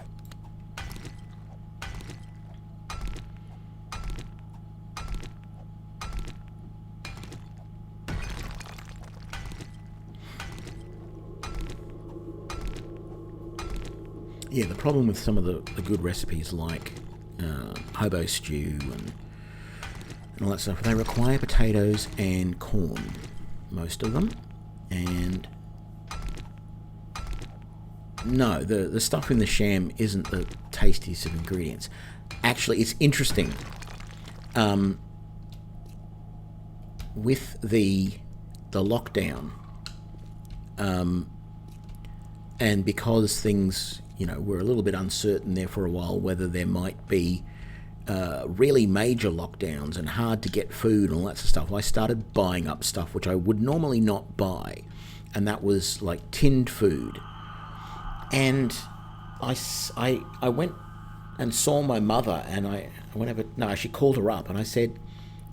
Yeah, the problem with some of the good recipes like hobo stew and all that stuff, they require potatoes and corn, most of them. And no, the stuff in the sham isn't the tastiest of ingredients. Actually, it's interesting. With the lockdown, and because things, were a little bit uncertain there for a while, whether there might be really major lockdowns and hard to get food and all that sort of stuff, I started buying up stuff which I would normally not buy, and that was like tinned food. And I went and saw my mother, and she called her up, and I said,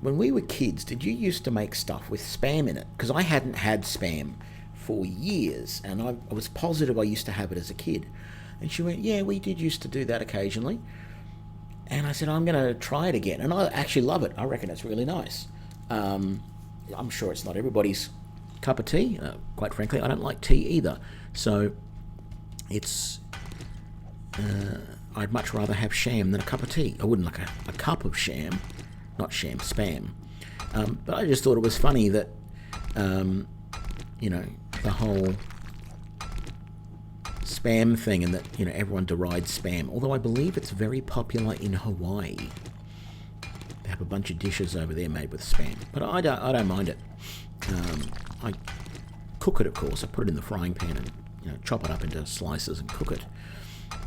when we were kids, did you used to make stuff with Spam in it? Because I hadn't had Spam for years, and I was positive I used to have it as a kid. And she went, yeah, we did used to do that occasionally. And I said, I'm going to try it again. And I actually love it. I reckon it's really nice. I'm sure it's not everybody's cup of tea. Quite frankly, I don't like tea either. So it's I'd much rather have sham than a cup of tea. I wouldn't like a cup of sham, not sham, spam. But I just thought it was funny that, the whole spam thing, and that, everyone derides spam. Although I believe it's very popular in Hawaii. They have a bunch of dishes over there made with spam. But I don't mind it. I cook it, of course. I put it in the frying pan and chop it up into slices and cook it,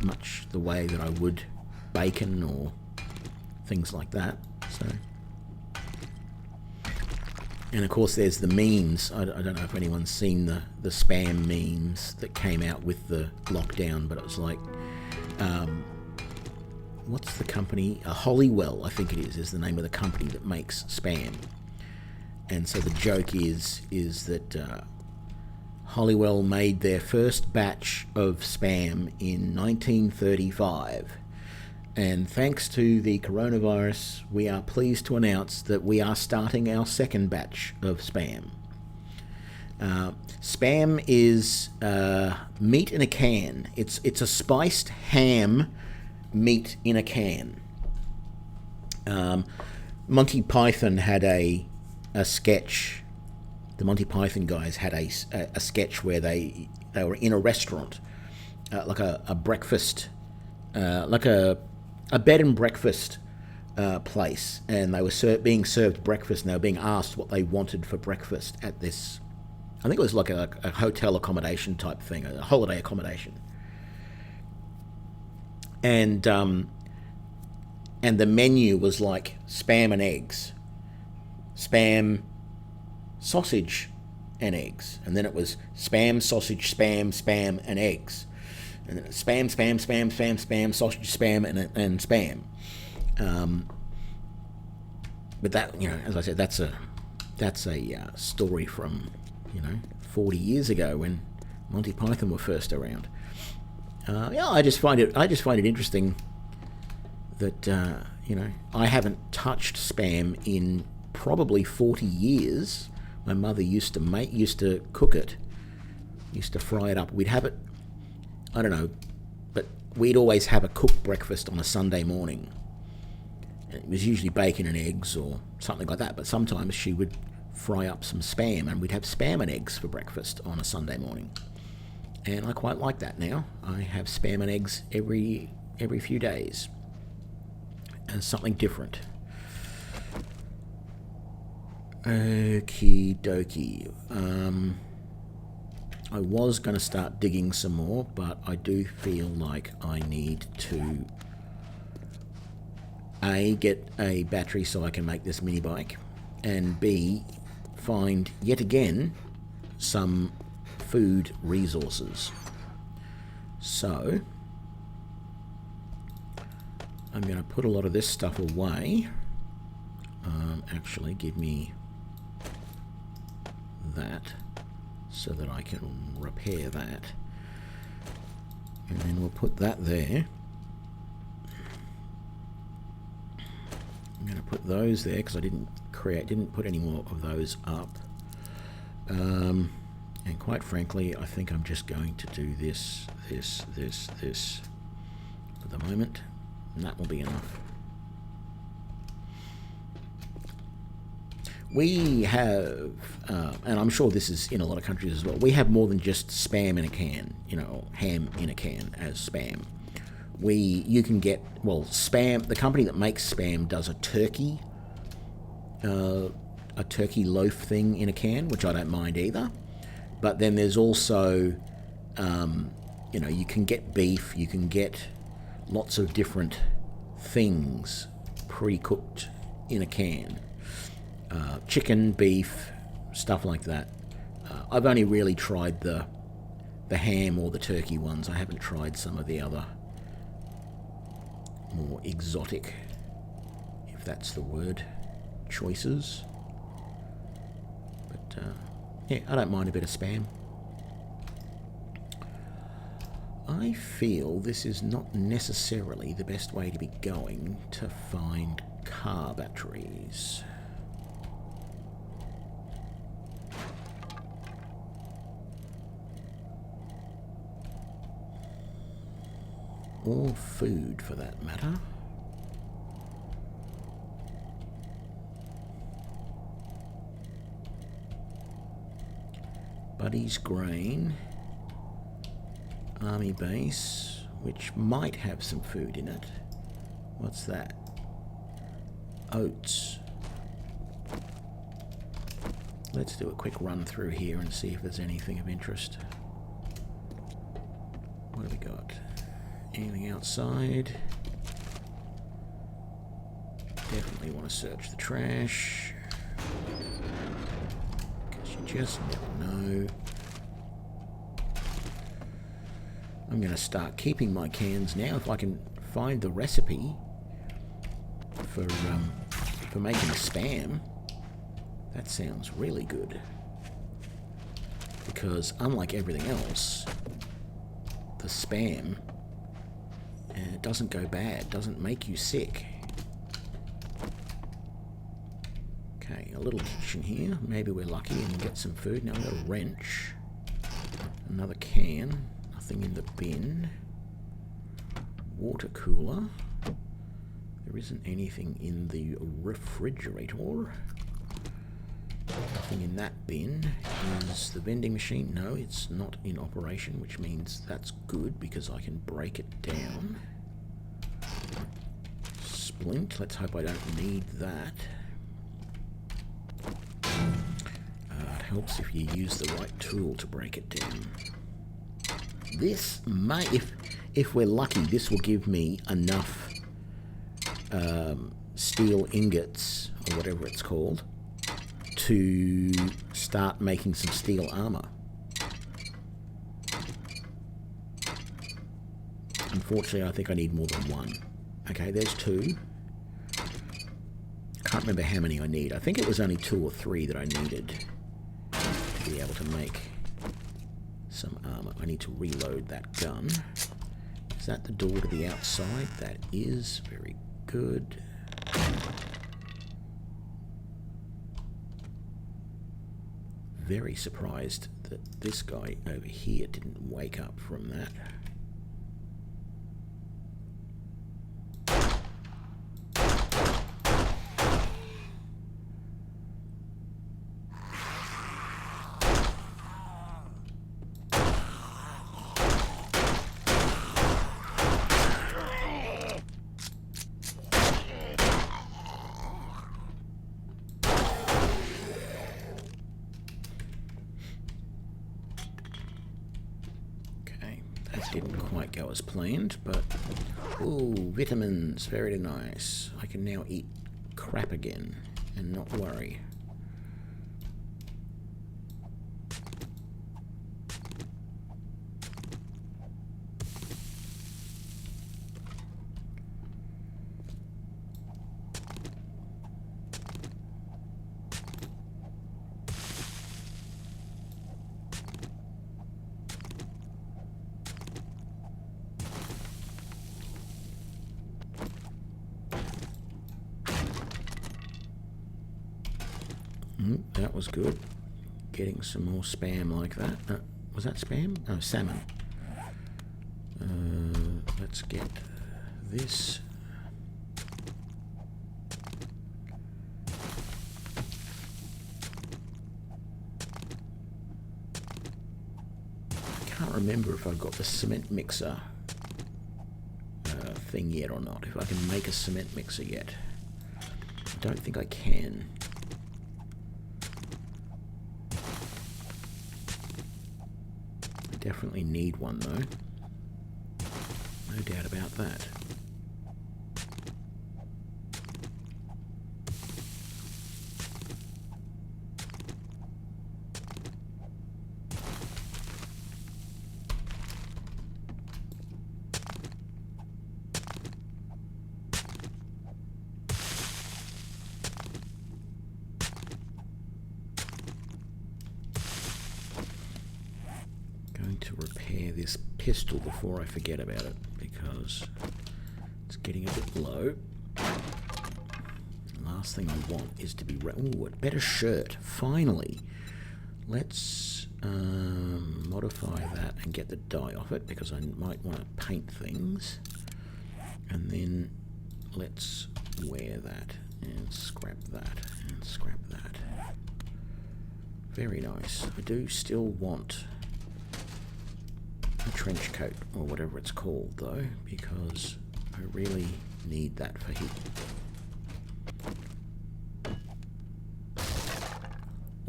much the way that I would bacon or things like that. So, and of course, there's the memes. I don't know if anyone's seen the spam memes that came out with the lockdown, but it was like, what's the company? Hollywell, I think it is the name of the company that makes spam. And so the joke is that Hollywell made their first batch of spam in 1935. And thanks to the coronavirus, we are pleased to announce that we are starting our second batch of spam. Spam is meat in a can. It's a spiced ham meat in a can. Monty Python had a sketch. The Monty Python guys had a sketch where they were in a restaurant, like a breakfast, like a bed and breakfast place, and they were being served breakfast, and they were being asked what they wanted for breakfast at this. I think it was like a hotel accommodation type thing, a holiday accommodation, and the menu was like spam and eggs, spam, sausage and eggs, and then it was spam, sausage, spam, and eggs, and then spam, sausage, spam, and spam. But that, as I said, that's a story from 40 years ago when Monty Python were first around. I just find it interesting that I haven't touched spam in probably 40 years. My mother used to cook it, used to fry it up. We'd have it, I don't know, but we'd always have a cooked breakfast on a Sunday morning. And it was usually bacon and eggs or something like that, but sometimes she would fry up some spam, and we'd have spam and eggs for breakfast on a Sunday morning. And I quite like that now. I have spam and eggs every few days. And something different. Okie dokie. I was going to start digging some more, but I do feel like I need to A, get a battery so I can make this mini bike, and B, find yet again some food resources. So I'm going to put a lot of this stuff away. Actually, give me that so that I can repair that. And then we'll put that there. I'm going to put those there because I didn't put any more of those up. And quite frankly, I think I'm just going to do this for the moment, and that will be enough. We have, and I'm sure this is in a lot of countries as well, we have more than just spam in a can, ham in a can as spam. You can get, spam, the company that makes spam does a turkey loaf thing in a can, which I don't mind either. But then there's also, you can get beef, you can get lots of different things pre-cooked in a can. Chicken, beef, stuff like that. I've only really tried the ham or the turkey ones. I haven't tried some of the other more exotic, if that's the word, choices. But I don't mind a bit of spam. I feel this is not necessarily the best way to be going to find car batteries. or food for that matter. Buddy's Grain, Army Base, which might have some food in it. What's that? Oats. Let's do a quick run through here and see if there's anything of interest. What have we got? Anything outside? Definitely want to search the trash, because you just never know. I'm going to start keeping my cans now. If I can find the recipe for making Spam, that sounds really good. Because unlike everything else, the Spam doesn't go bad, doesn't make you sick. Okay, a little kitchen here. Maybe we're lucky and get some food. Now we've got a wrench, another can, nothing in the bin, water cooler. There isn't anything in the refrigerator. Nothing in that bin. Is the vending machine? No, it's not in operation, which means that's good because I can break it down. Splint. Let's hope I don't need that. It helps if you use the right tool to break it down. This may, if we're lucky, this will give me enough steel ingots, or whatever it's called, to start making some steel armor. Unfortunately, I think I need more than one. Okay, there's two. Can't remember how many I need. I think it was only 2 or 3 that I needed to be able to make some armor. I need to reload that gun. Is that the door to the outside? That is. Very good. Very surprised that this guy over here didn't wake up from that. Didn't quite go as planned, but ooh, vitamins, very nice. I can now eat crap again and not worry. That was good. Getting some more spam like that. Was that spam? No, salmon. Let's get this. I can't remember if I've got the cement mixer thing yet or not. If I can make a cement mixer yet. I don't think I can. Definitely need one though. No doubt about that. To repair this pistol before I forget about it, because it's getting a bit low. Last thing I want is to be... Ooh, a better shirt. Finally. Let's Modify that and get the dye off it because I might want to paint things. And then let's wear that and scrap that and scrap that. Very nice. I do still want a trench coat or whatever it's called though, because I really need that for heat.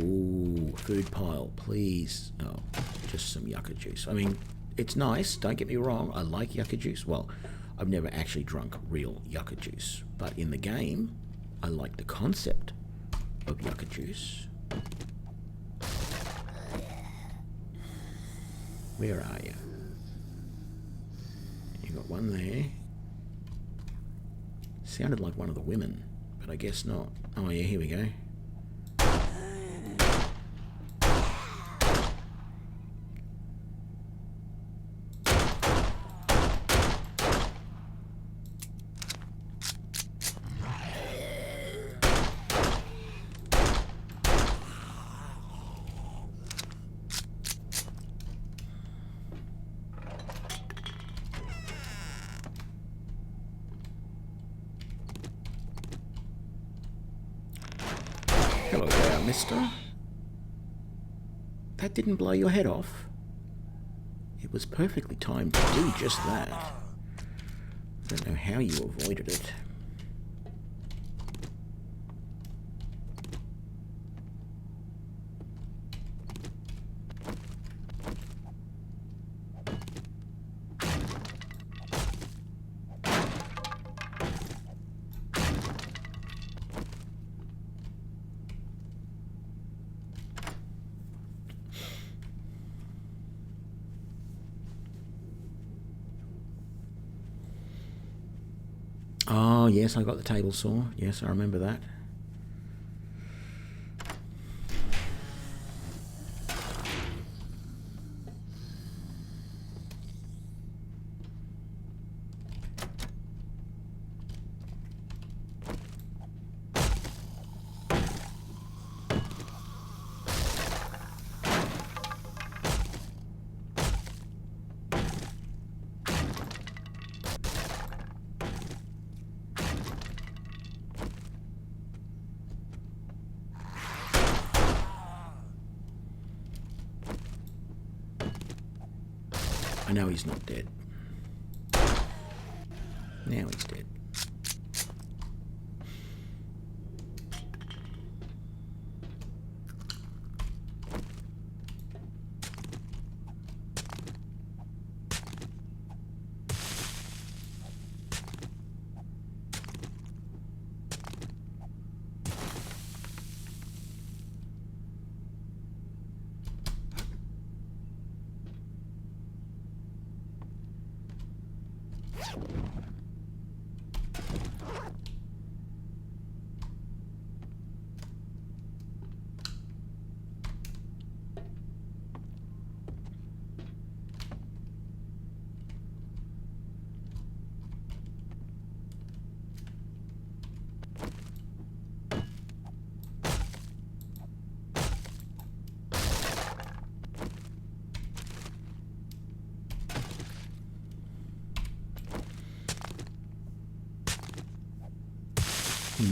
Ooh, food pile, please. Oh, just some yucca juice. I mean, it's nice, don't get me wrong. I like yucca juice. Well, I've never actually drunk real yucca juice, but in the game, I like the concept of yucca juice. Where are you? You got one there. Sounded like one of the women, but I guess not. Oh yeah, here we go. Hello there, mister. That didn't blow your head off. It was perfectly timed to do just that. I don't know how you avoided it. Oh, yes, I got the table saw. Yes, I remember that. I know he's not dead. Now he's dead.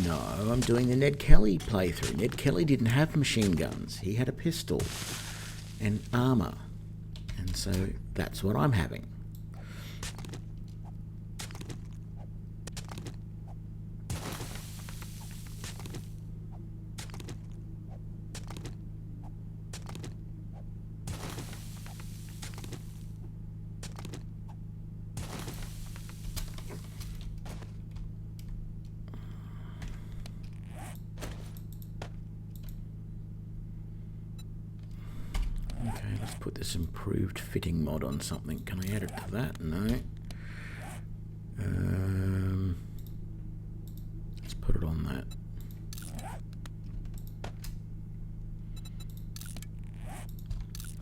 No, I'm doing the Ned Kelly playthrough. Ned Kelly didn't have machine guns. He had a pistol and armor. And so that's what I'm having. Okay, let's put this improved fitting mod on something. Can I add it to that? No. Let's put it on that.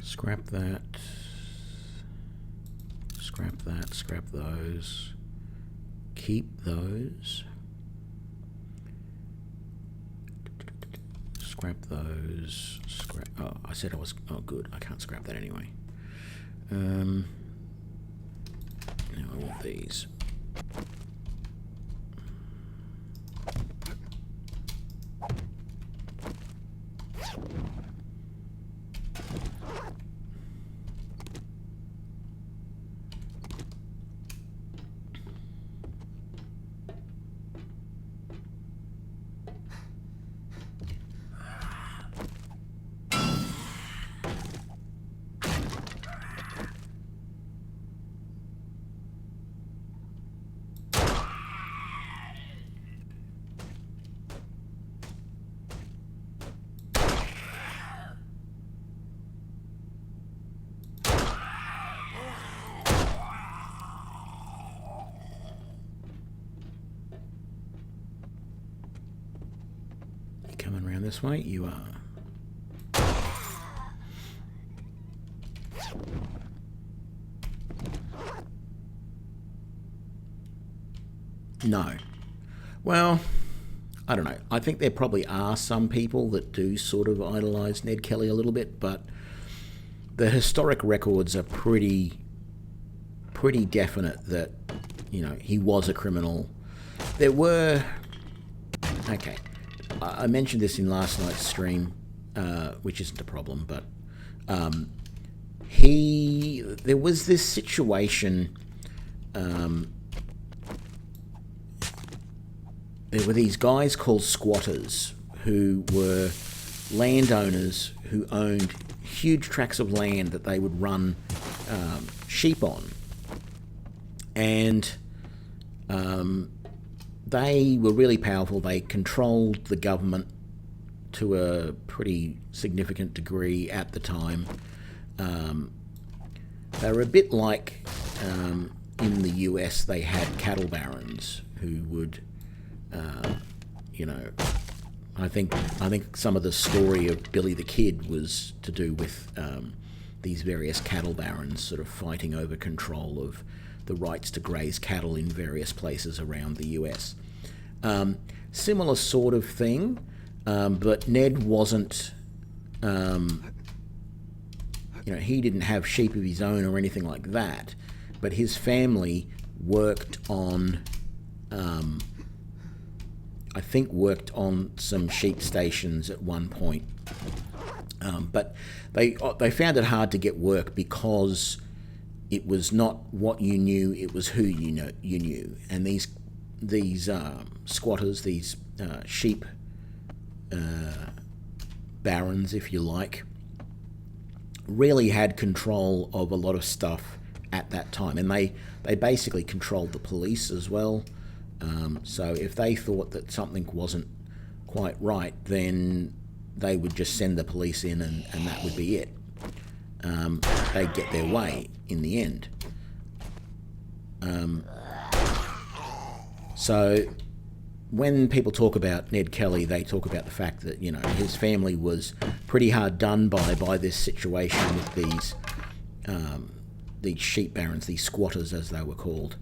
Scrap that. Scrap that. Scrap those. Keep those. Scrap those. scrap. Oh, I said I was. Oh, good. I can't scrap that anyway. Now I want these. You coming around this way? You are. No. Well, I don't know. I think there probably are some people that do sort of idolise Ned Kelly a little bit, but the historic records are pretty definite that, you know, he was a criminal. There were... Okay. I mentioned this in last night's stream, which isn't a problem, but there was this situation. There were these guys called squatters who were landowners who owned huge tracts of land that they would run sheep on. And they were really powerful. They controlled the government to a pretty significant degree at the time. They were a bit like in the US, they had cattle barons who would, you know, I think some of the story of Billy the Kid was to do with these various cattle barons sort of fighting over control of the rights to graze cattle in various places around the US. Similar sort of thing, but Ned wasn't, you know, he didn't have sheep of his own or anything like that, but his family worked on, I think worked on some sheep stations at one point. But they found it hard to get work because it was not what you knew, it was who you knew. And these squatters, these sheep barons, if you like, really had control of a lot of stuff at that time. And they basically controlled the police as well. So if they thought that something wasn't quite right, then they would just send the police in and that would be it. They'd get their way in the end. So when people talk about Ned Kelly, they talk about the fact that, you know, his family was pretty hard done by this situation with these sheep barons, these squatters as they were called.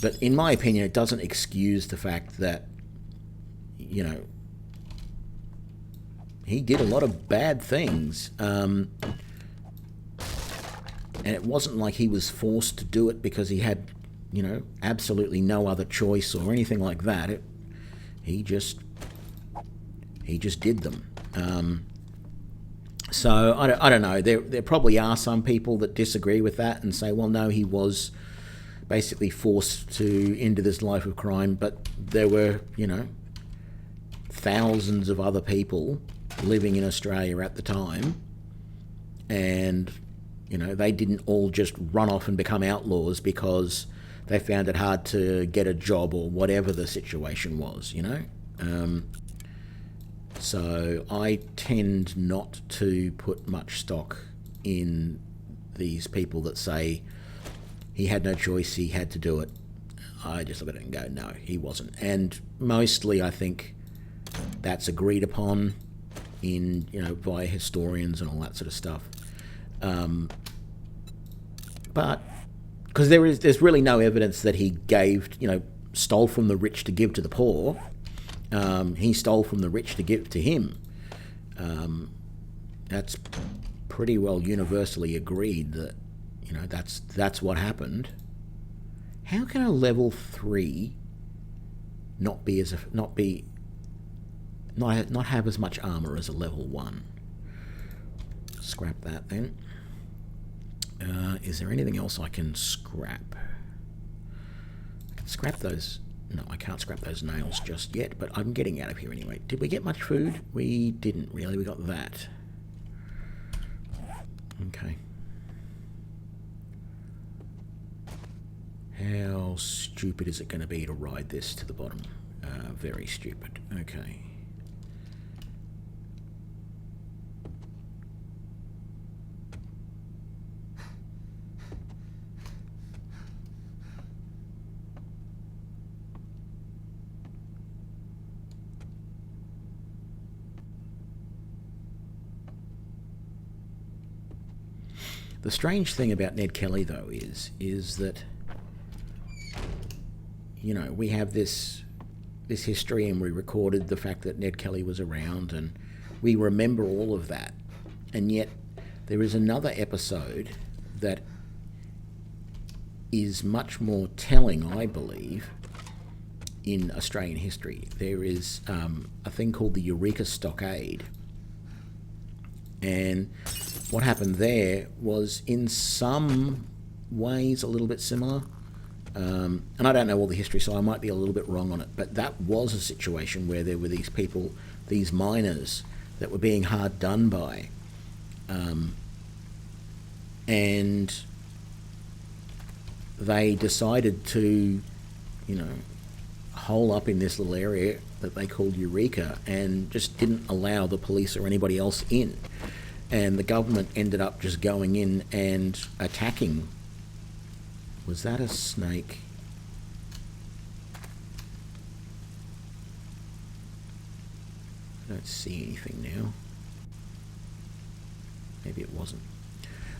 But in my opinion, it doesn't excuse the fact that, you know, he did a lot of bad things. And it wasn't like he was forced to do it because he had, you know, absolutely no other choice or anything like that. He just did them. So I don't know. There probably are some people that disagree with that and say, well, no, he was basically forced into this life of crime. But there were, you know, thousands of other people living in Australia at the time, and, you know, they didn't all just run off and become outlaws because they found it hard to get a job or whatever the situation was, you know. So I tend not to put much stock in these people that say he had no choice, he had to do it. I just look at it and go, no, he wasn't. And mostly I think that's agreed upon in, you know, by historians and all that sort of stuff. But because there's really no evidence that he gave, you know, stole from the rich to give to the poor. he stole from the rich to give to him. That's pretty well universally agreed that, that's what happened. How can a level 3 not have as much armor as a level 1? Scrap that then. Is there anything else I can scrap? I can scrap those. No, I can't scrap those nails just yet, but I'm getting out of here anyway. Did we get much food? We didn't really. We got that. Okay. How stupid is it going to be to ride this to the bottom? Very stupid. Okay. The strange thing about Ned Kelly, though, is that, we have this history, and we recorded the fact that Ned Kelly was around, and we remember all of that. And yet there is another episode that is much more telling, I believe, in Australian history. There is a thing called the Eureka Stockade. And what happened there was in some ways a little bit similar. And I don't know all the history, so I might be a little bit wrong on it. But that was a situation where there were these people, these miners, that were being hard done by. And they decided to, hole up in this little area that they called Eureka, and just didn't allow the police or anybody else in. And the government ended up just going in and attacking. Was that a snake? I don't see anything now. Maybe it wasn't.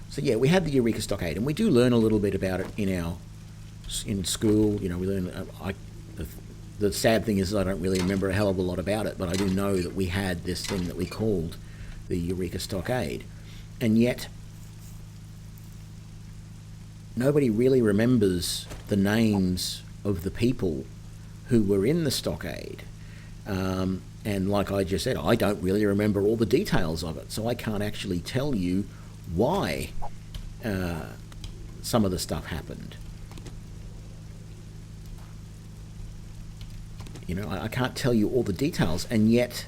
So yeah, we had the Eureka Stockade, and we do learn a little bit about it in school. We learn. The sad thing is I don't really remember a hell of a lot about it, but I do know that we had this thing that we called the Eureka Stockade. And yet, nobody really remembers the names of the people who were in the stockade. And like I just said, I don't really remember all the details of it, so I can't actually tell you why some of the stuff happened. I can't tell you all the details, and yet,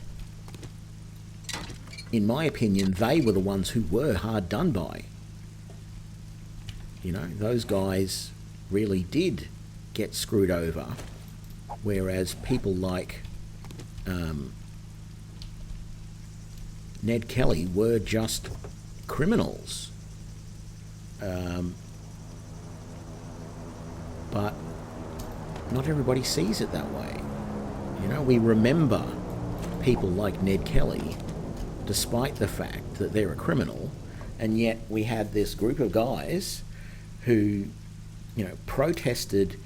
in my opinion, they were the ones who were hard done by. Those guys really did get screwed over, whereas people like Ned Kelly were just criminals. But not everybody sees it that way. We remember people like Ned Kelly, despite the fact that they're a criminal, and yet we had this group of guys who, protested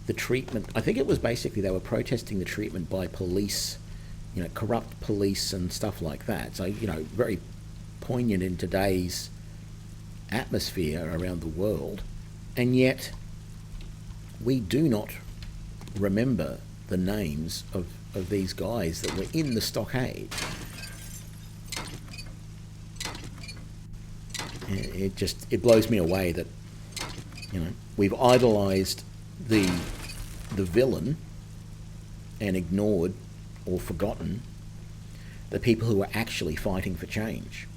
the treatment. I think it was basically they were protesting the treatment by police, corrupt police and stuff like that. So, very poignant in today's atmosphere around the world. And yet we do not remember the names of these guys that were in the stockade. It blows me away that, we've idolized the villain and ignored or forgotten the people who are actually fighting for change.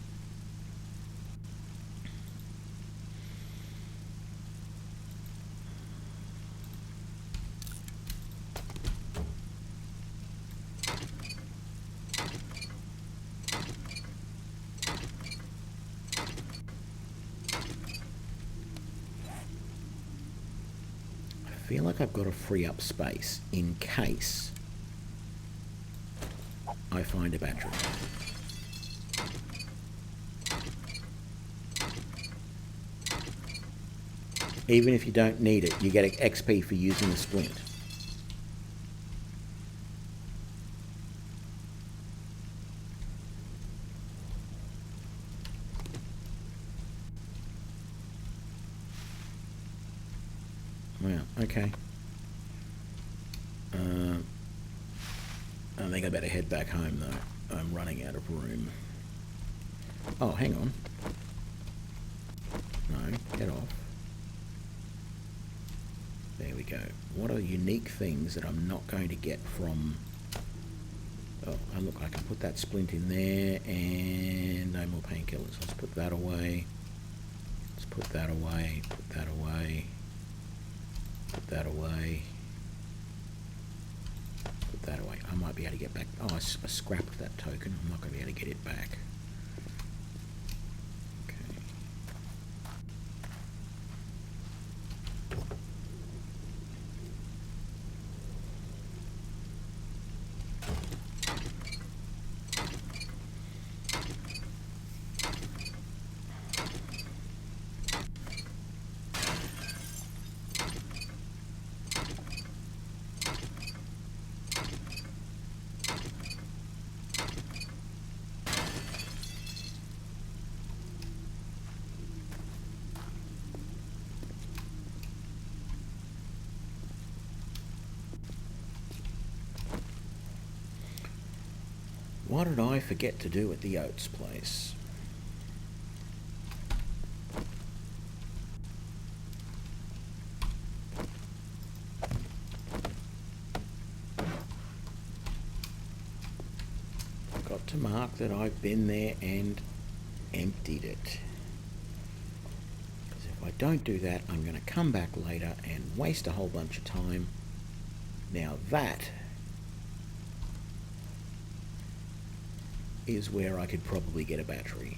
I feel like I've got to free up space in case I find a battery. Even if you don't need it, you get XP for using the splint. Well, okay. I think I better head back home, though. I'm running out of room. Oh, hang on. No, get off. There we go. What are unique things that I'm not going to get from... Oh, look, I can put that splint in there, and no more painkillers. Let's put that away. Let's put that away, put that away, put that away, put that away. I might be able to get back... Oh, I scrapped that token. I'm not going to be able to get it back. What did I forget to do at the Oates place? Got to mark that I've been there and emptied it. Because if I don't do that, I'm going to come back later and waste a whole bunch of time. Now that is where I could probably get a battery.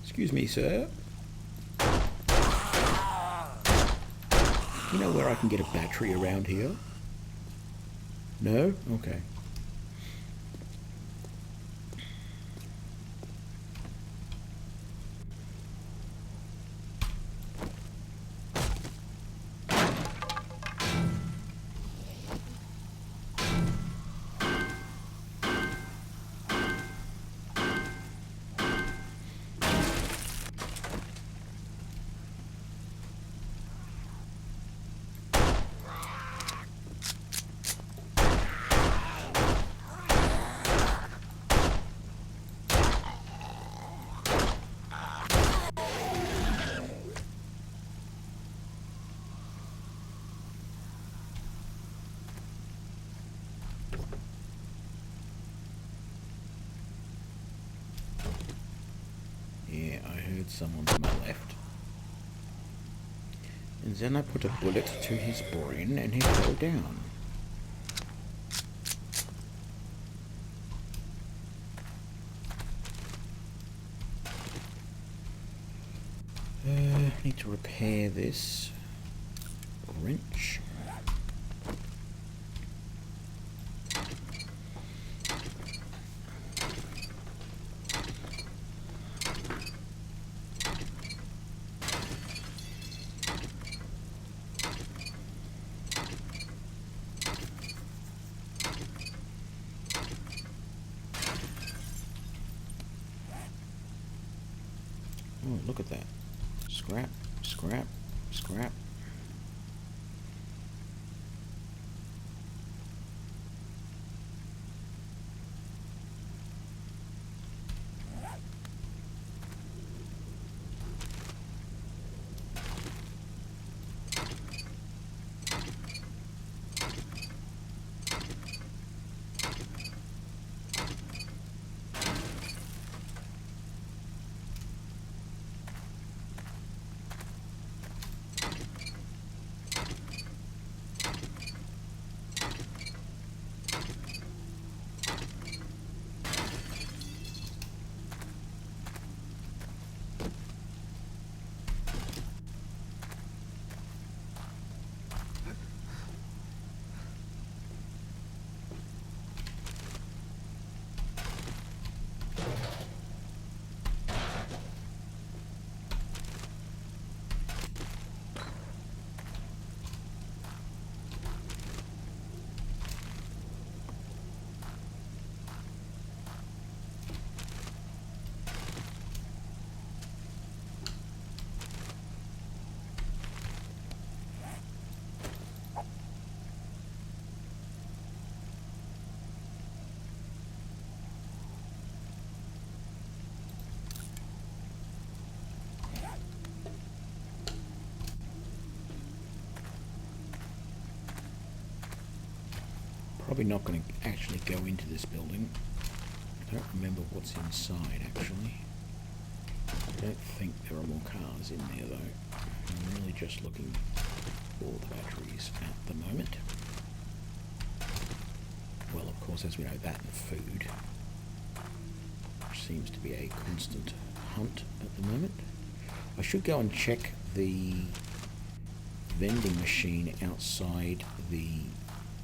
Excuse me, sir. You know where I can get a battery around here? No? Okay. Someone to my left. And then I put a bullet to his brain and he fell down. Need to repair this wrench. Oh, look at that. Scrap, scrap, scrap. Probably not going to actually go into this building. I don't remember what's inside, actually. I don't think there are more cars in there, though. I'm really just looking for the batteries at the moment. Well, of course, as we know, that and food, which seems to be a constant hunt at the moment. I should go and check the vending machine outside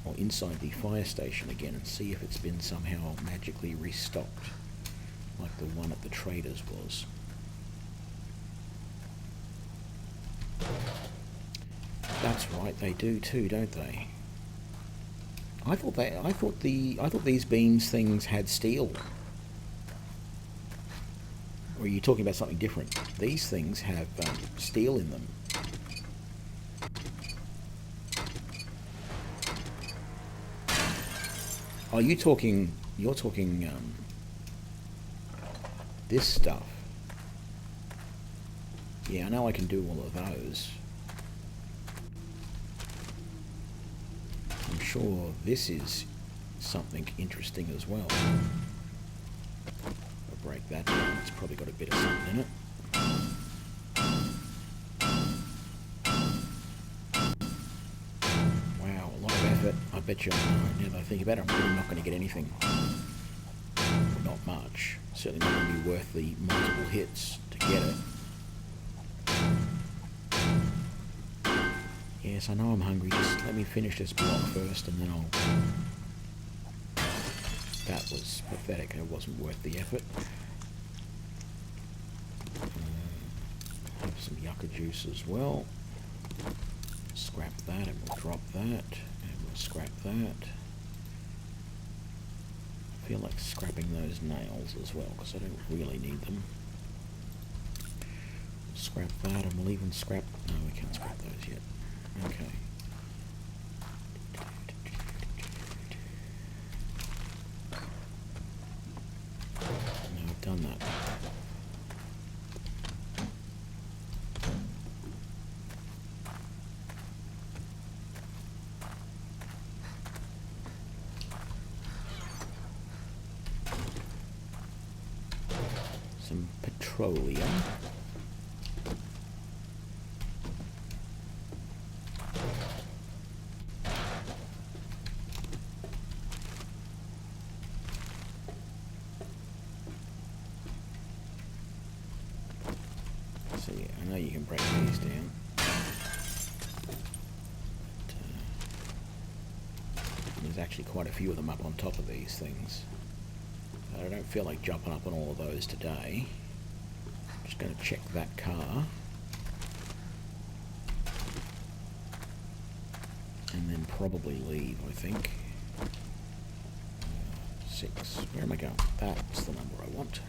or inside the fire station again and see if it's been somehow magically restocked like the one at the Traders was. That's right, they do too, don't they? I thought these beams things had steel. Or are you talking about something different? These things have steel in them. Oh, you're talking this stuff. Yeah, I know I can do all of those. I'm sure this is something interesting as well. I'll break that down. It's probably got a bit of something in it. Wow, a lot of effort. I bet you, now that I think about it, I'm really not going to get anything. Not much. Certainly not going to be worth the multiple hits to get it. Yes, I know I'm hungry. Just let me finish this block first and then I'll... That was pathetic. It wasn't worth the effort. Have some yucca juice as well. Scrap that and we'll drop that. And we'll scrap that. I feel like scrapping those nails as well because I don't really need them. We'll scrap that and we'll even scrap... No, we can't scrap those yet. Okay. Now I've done that. Some petroleum. So yeah, I know you can break these down. But, there's actually quite a few of them up on top of these things. I don't feel like jumping up on all of those today. I'm just going to check that car. And then probably leave, I think. 6. Where am I going? That's the number I want.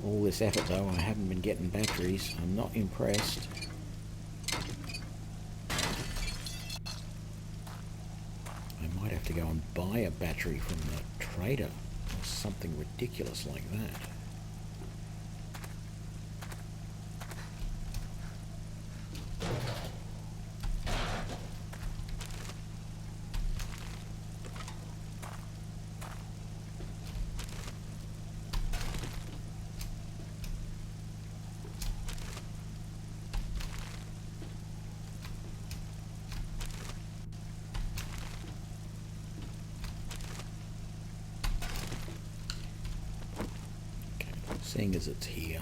All this effort though, I haven't been getting batteries. I'm not impressed. I might have to go and buy a battery from the trader or something ridiculous like that. Seeing as it's here.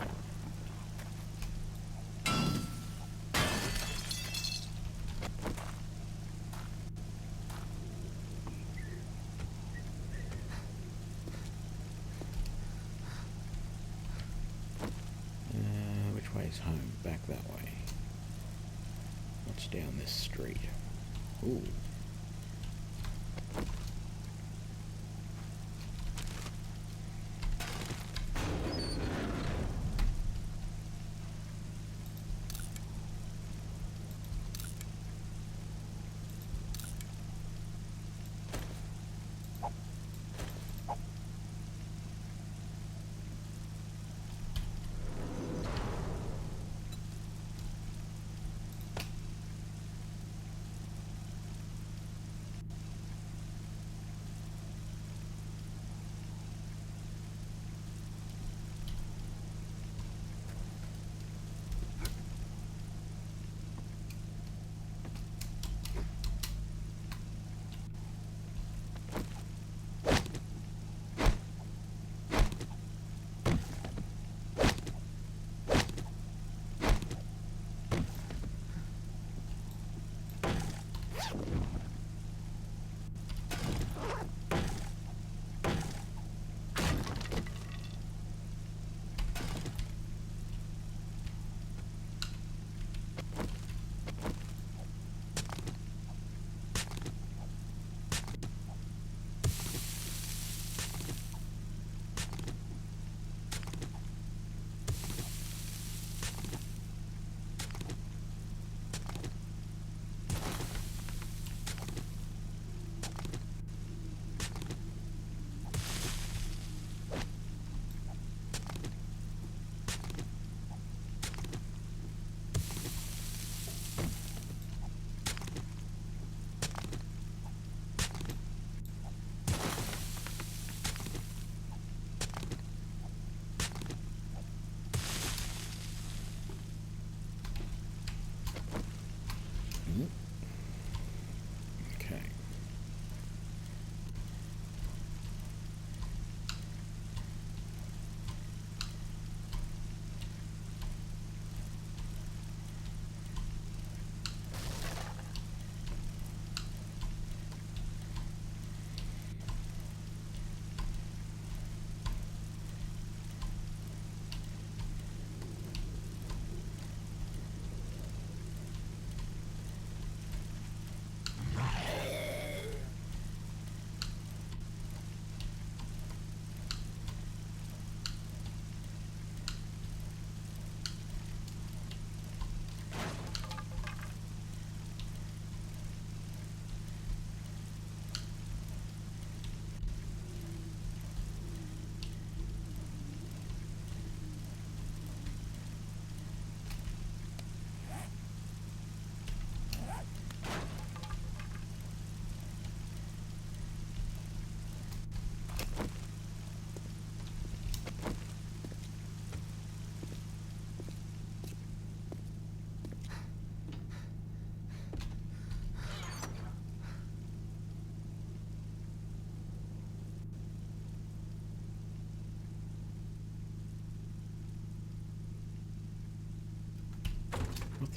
Which way is home? Back that way. What's down this street? Ooh.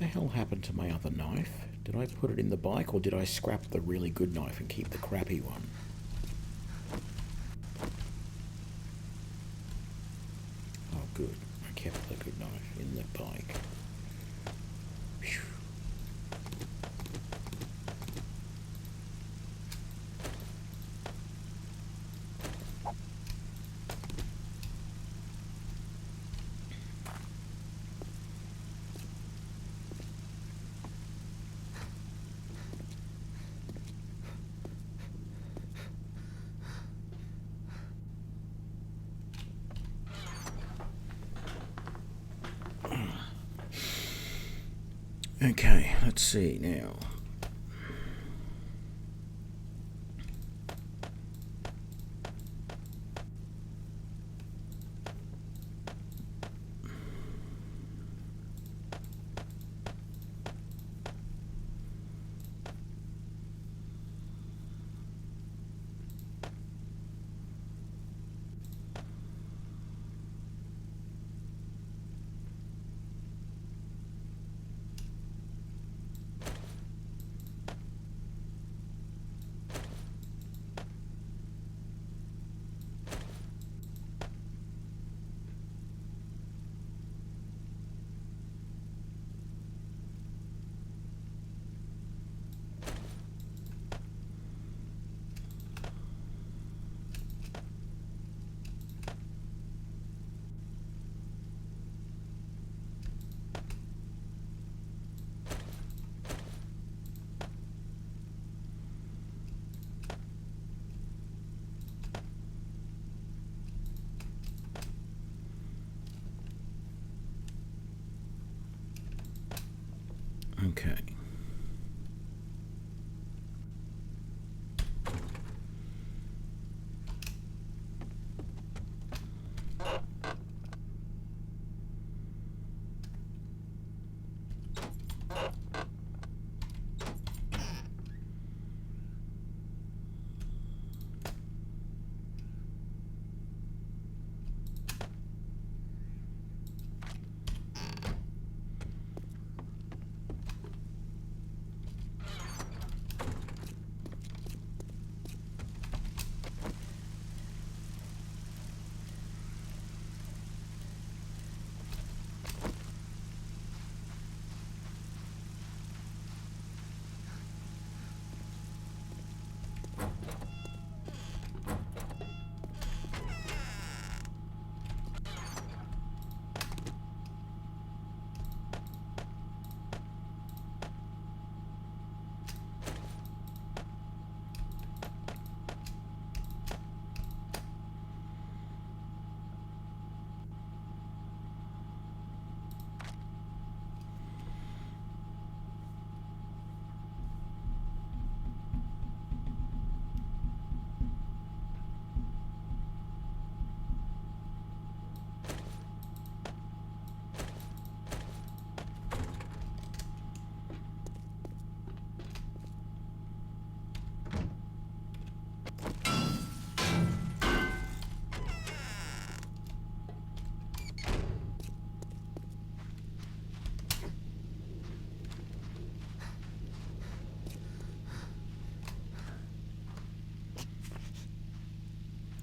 the hell happened to my other knife? Did I put it in the bike, or did I scrap the really good knife and keep the crappy one? Oh, good. I kept the good knife in the bike. Phew. Okay, let's see now. Okay.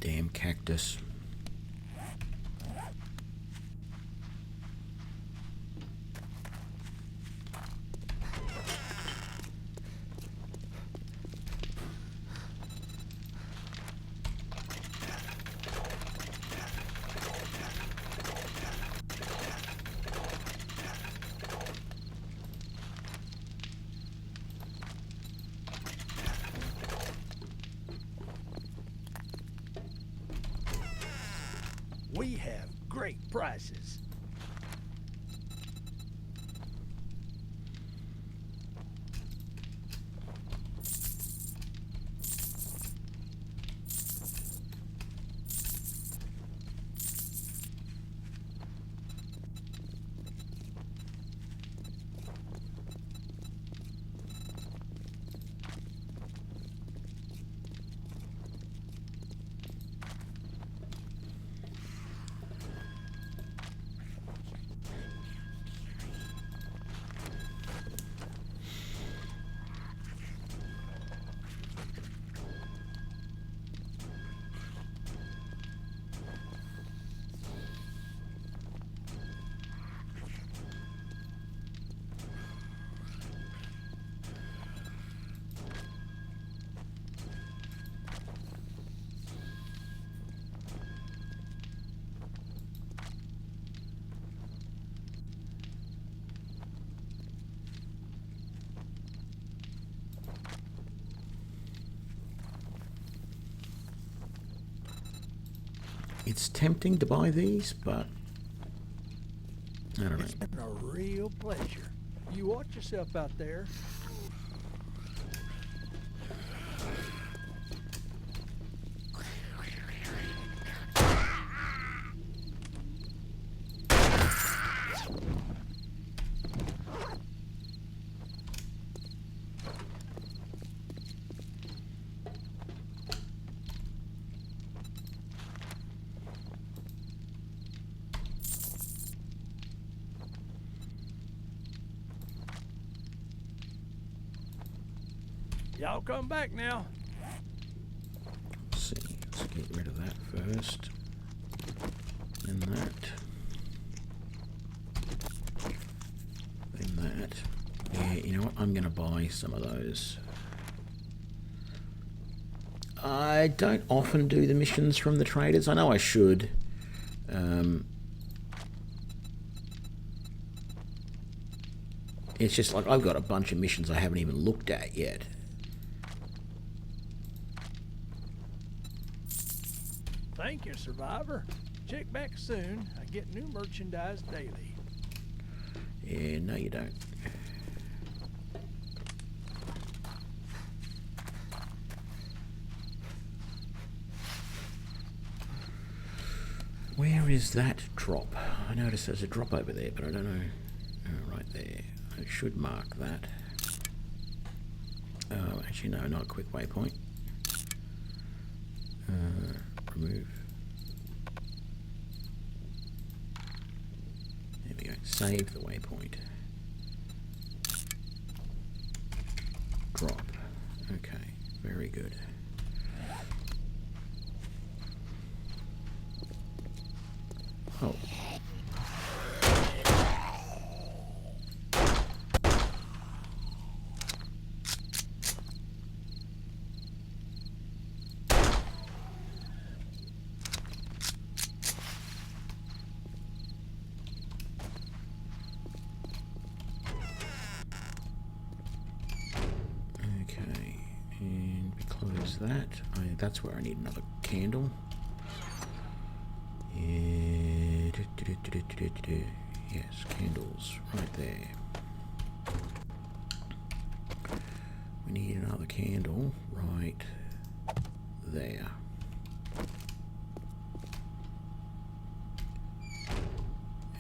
Damn cactus.
We have great prices.
It's tempting to buy these, but I don't know.
It's been a real pleasure. You watch yourself out there. Y'all come back now.
Let's see. Let's get rid of that first. Then that. Then that. Yeah, you know what? I'm going to buy some of those. I don't often do the missions from the traders. I know I should. It's just like I've got a bunch of missions I haven't even looked at yet.
Thank you, Survivor. Check back soon. I get new merchandise daily.
Yeah, no you don't. Where is that drop? I noticed there's a drop over there, but I don't know. Oh, right there. I should mark that. Oh, actually no, not a quick waypoint. Remove. There we go. Save the waypoint. Drop. Okay, very good. Oh. Okay, and we close that. That's where I need another candle. Yes, candles right there. We need another candle right there.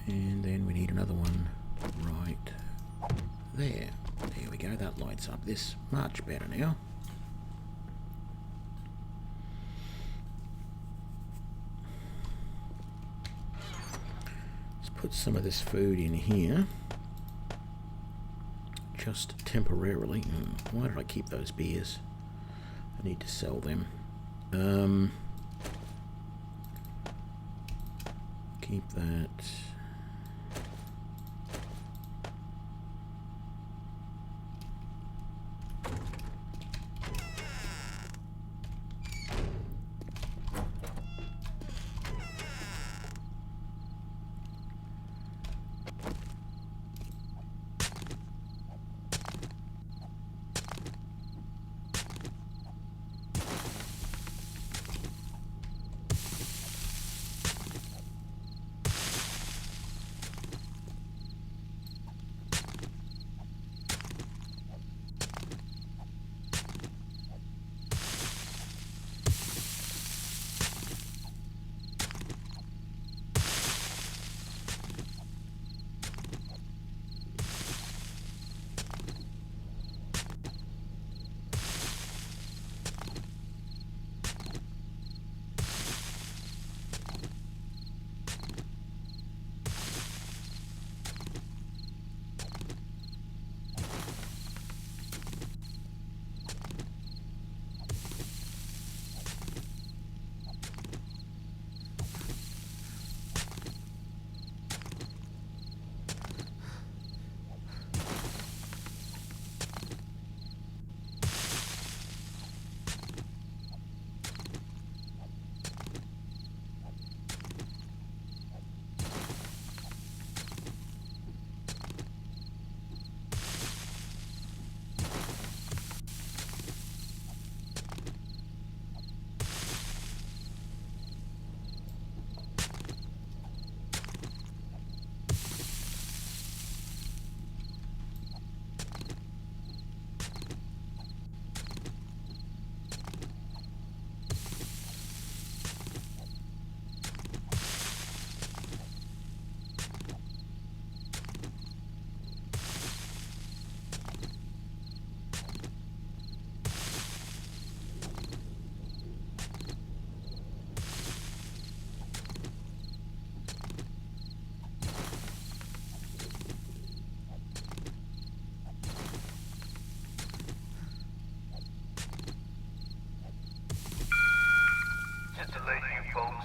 And then we need another one right there. There we go, that lights up this much better now. Put some of this food in here, just temporarily. Why did I keep those beers? I need to sell them. Keep that.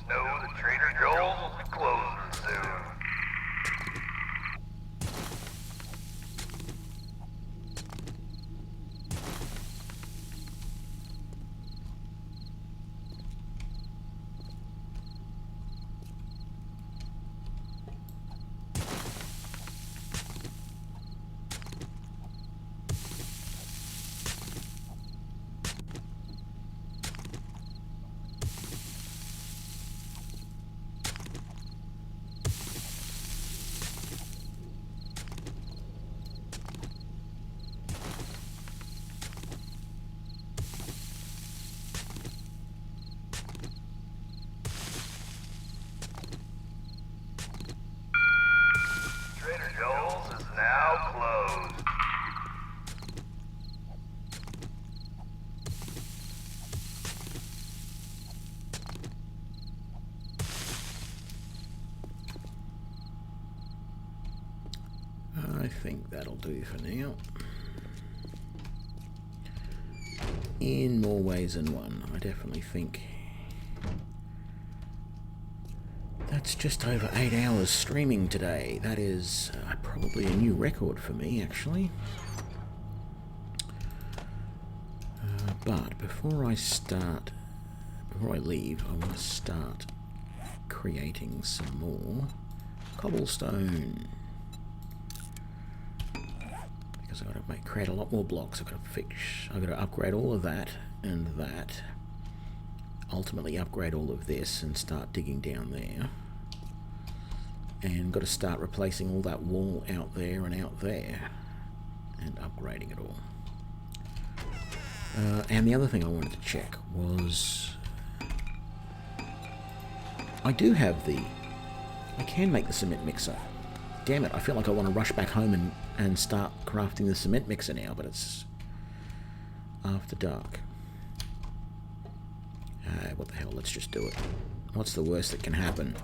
know that Trader Joel's will be closing soon. Trader Joel's is now closed.
I think that'll do for now. In more ways than one, I definitely think. That's just over 8 hours streaming today. That is probably a new record for me, actually. But before I leave, I want to start creating some more cobblestone. Because I've got to create a lot more blocks. I've got to upgrade all of that and that. Ultimately upgrade all of this and start digging down there. And got to start replacing all that wall out there and and upgrading it all. And the other thing I wanted to check was I can make the cement mixer. Damn it, I feel like I want to rush back home and start crafting the cement mixer now, but it's after dark. What the hell, let's just do it. What's the worst that can happen?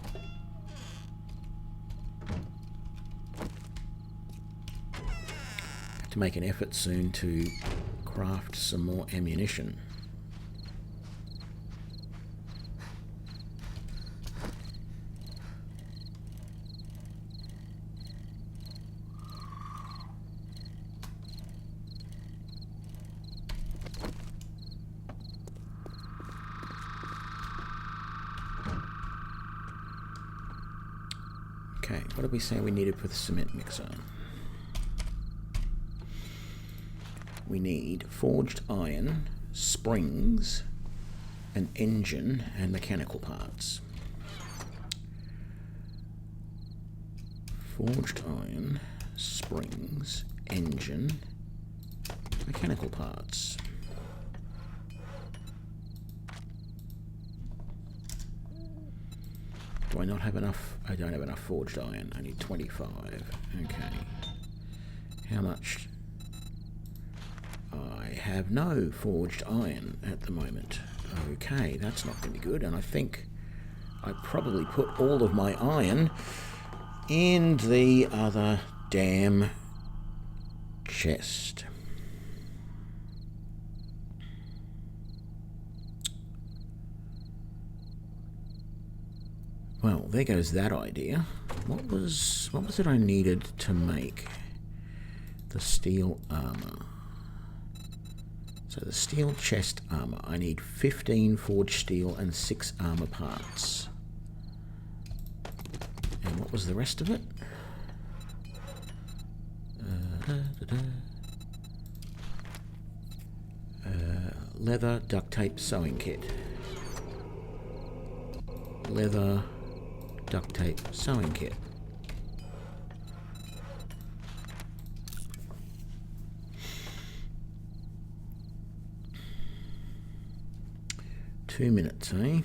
To make an effort soon to craft some more ammunition. Okay, what did we say we needed for the cement mixer? We need forged iron, springs, an engine, and mechanical parts. Forged iron, springs, engine, mechanical parts. Do I not have enough? I don't have enough forged iron. I need 25. Okay. How much? I have no forged iron at the moment. Okay, that's not going to be good. And I think I probably put all of my iron in the other damn chest. Well, there goes that idea. What was it I needed to make the steel armor? So the steel chest armor, I need 15 forged steel and 6 armor parts. And what was the rest of it? Leather duct tape sewing kit. Leather duct tape sewing kit. Two minutes, eh?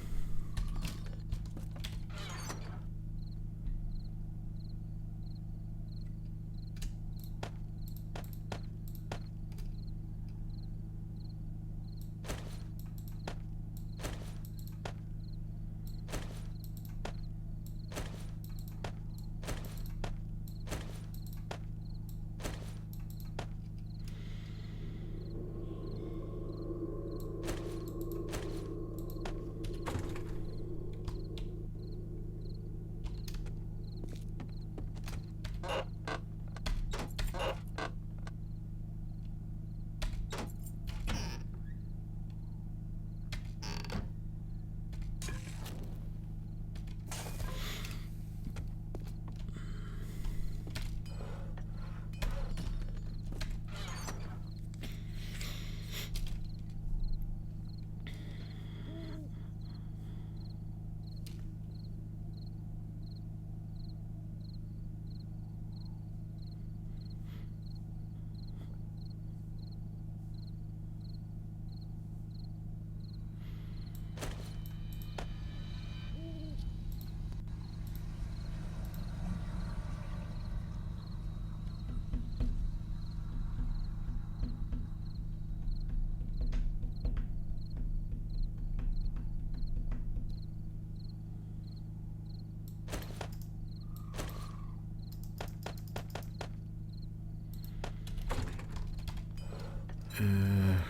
How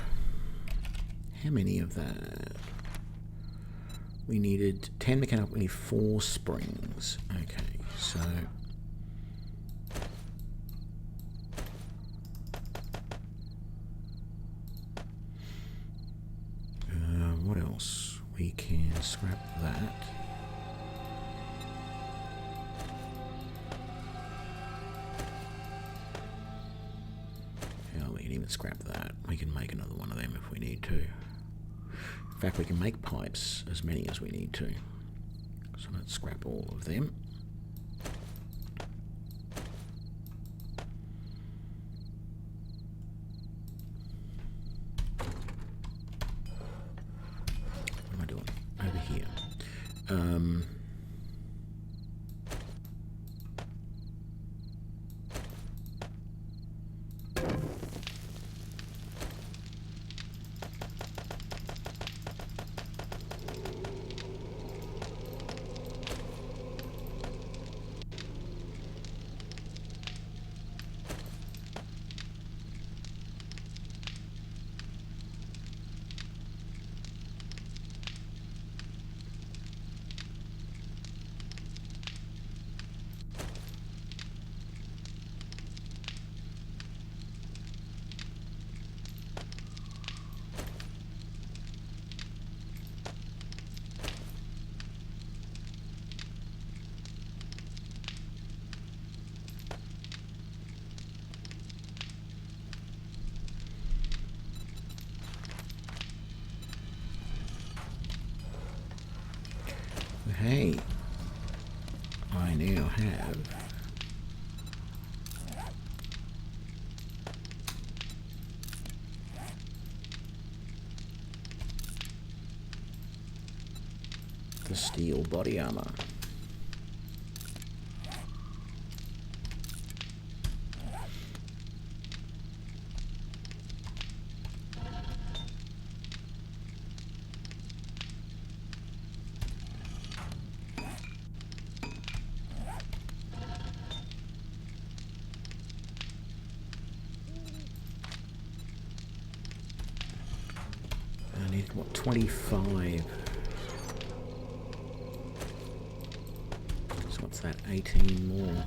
many of that? We needed 10 mechanical, we need 4 springs. Okay, so... what else? We can scrap that. Hell, we can even scrap that. We can make another one of them if we need to. In fact, we can make pipes as many as we need to. So let's scrap all of them. What am I doing? Over here. Hey, I now have the steel body armor. I need, what, 25? So what's that, 18 more?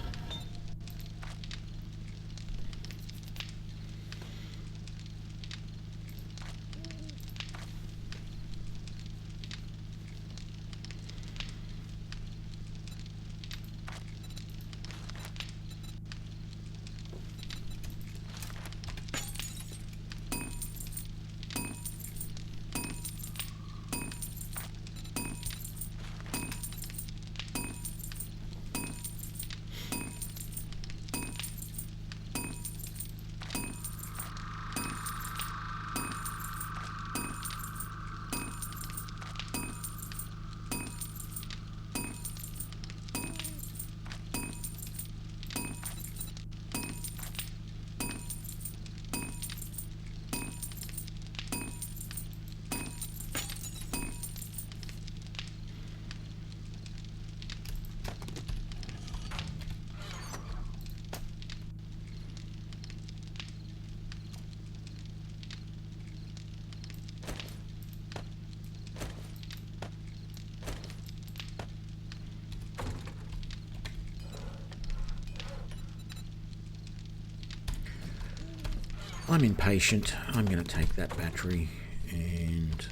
I'm impatient. I'm going to take that battery and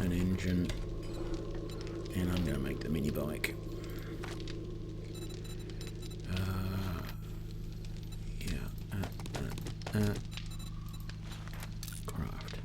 an engine, and I'm going to make the mini bike. Craft.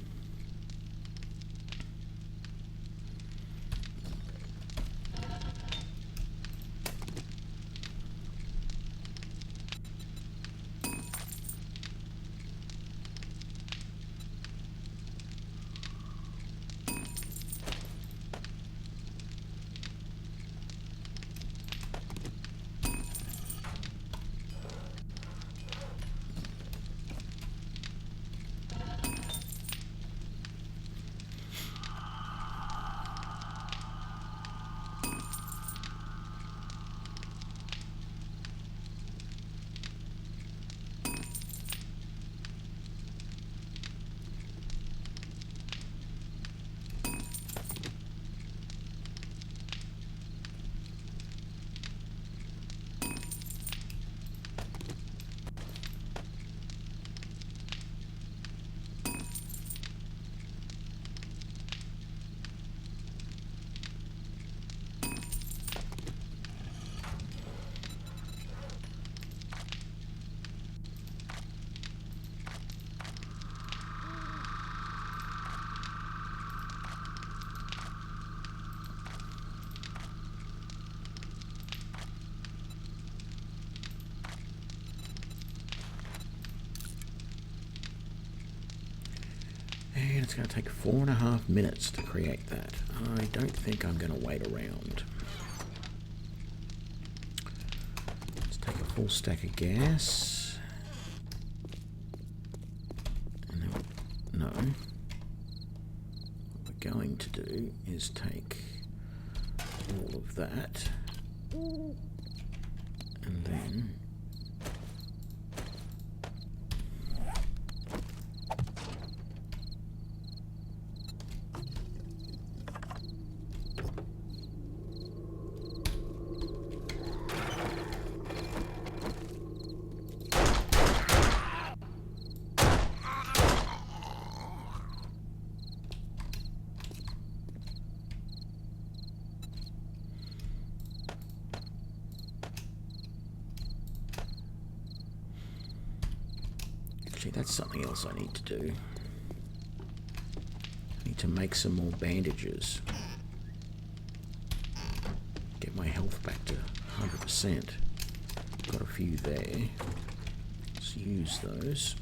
it's going to take 4.5 minutes to create that. I don't think I'm going to wait around. Let's take a full stack of gas. And then, no. What we're going to do is take all of that. And then actually, that's something else I need to do. I need to make some more bandages. Get my health back to 100%. Got a few there. Let's use those.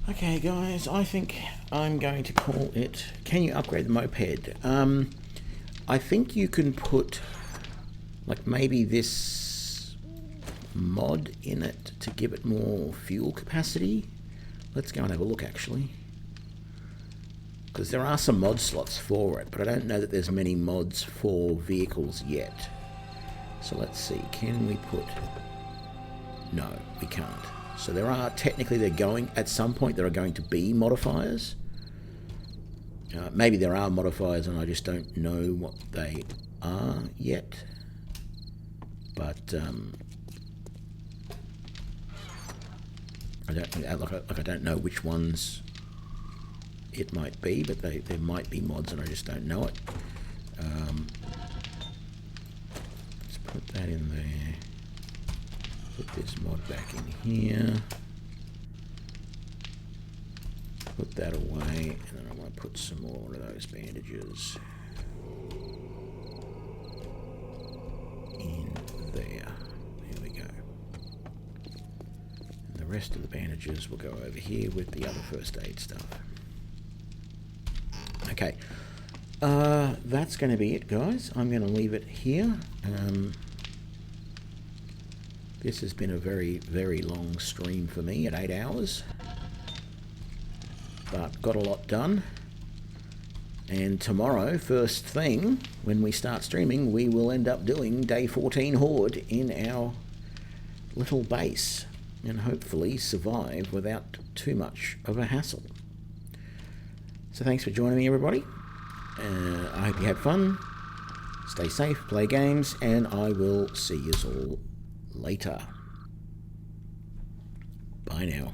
Okay, guys, I think I'm going to call it. Can you upgrade the moped? I think you can put, like, maybe this mod in it to give it more fuel capacity. Let's go and have a look, actually. Because there are some mod slots for it, but I don't know that there's many mods for vehicles yet. So let's see, can we put... No, we can't. So there are, technically they're going, at some point there are going to be modifiers. Maybe there are modifiers and I just don't know what they are yet. But I don't know which ones it might be, but there might be mods and I just don't know it. Let's put that in there. Put this mod back in here. Put that away, and then I want to put some more of those bandages in there. There we go. And the rest of the bandages will go over here with the other first aid stuff. Okay. That's going to be it, guys. I'm going to leave it here. This has been a very, very long stream for me at 8 hours. But got a lot done. And tomorrow, first thing, when we start streaming, we will end up doing day 14 Horde in our little base. And hopefully survive without too much of a hassle. So thanks for joining me, everybody. I hope you had fun. Stay safe, play games, and I will see you all later. Bye now.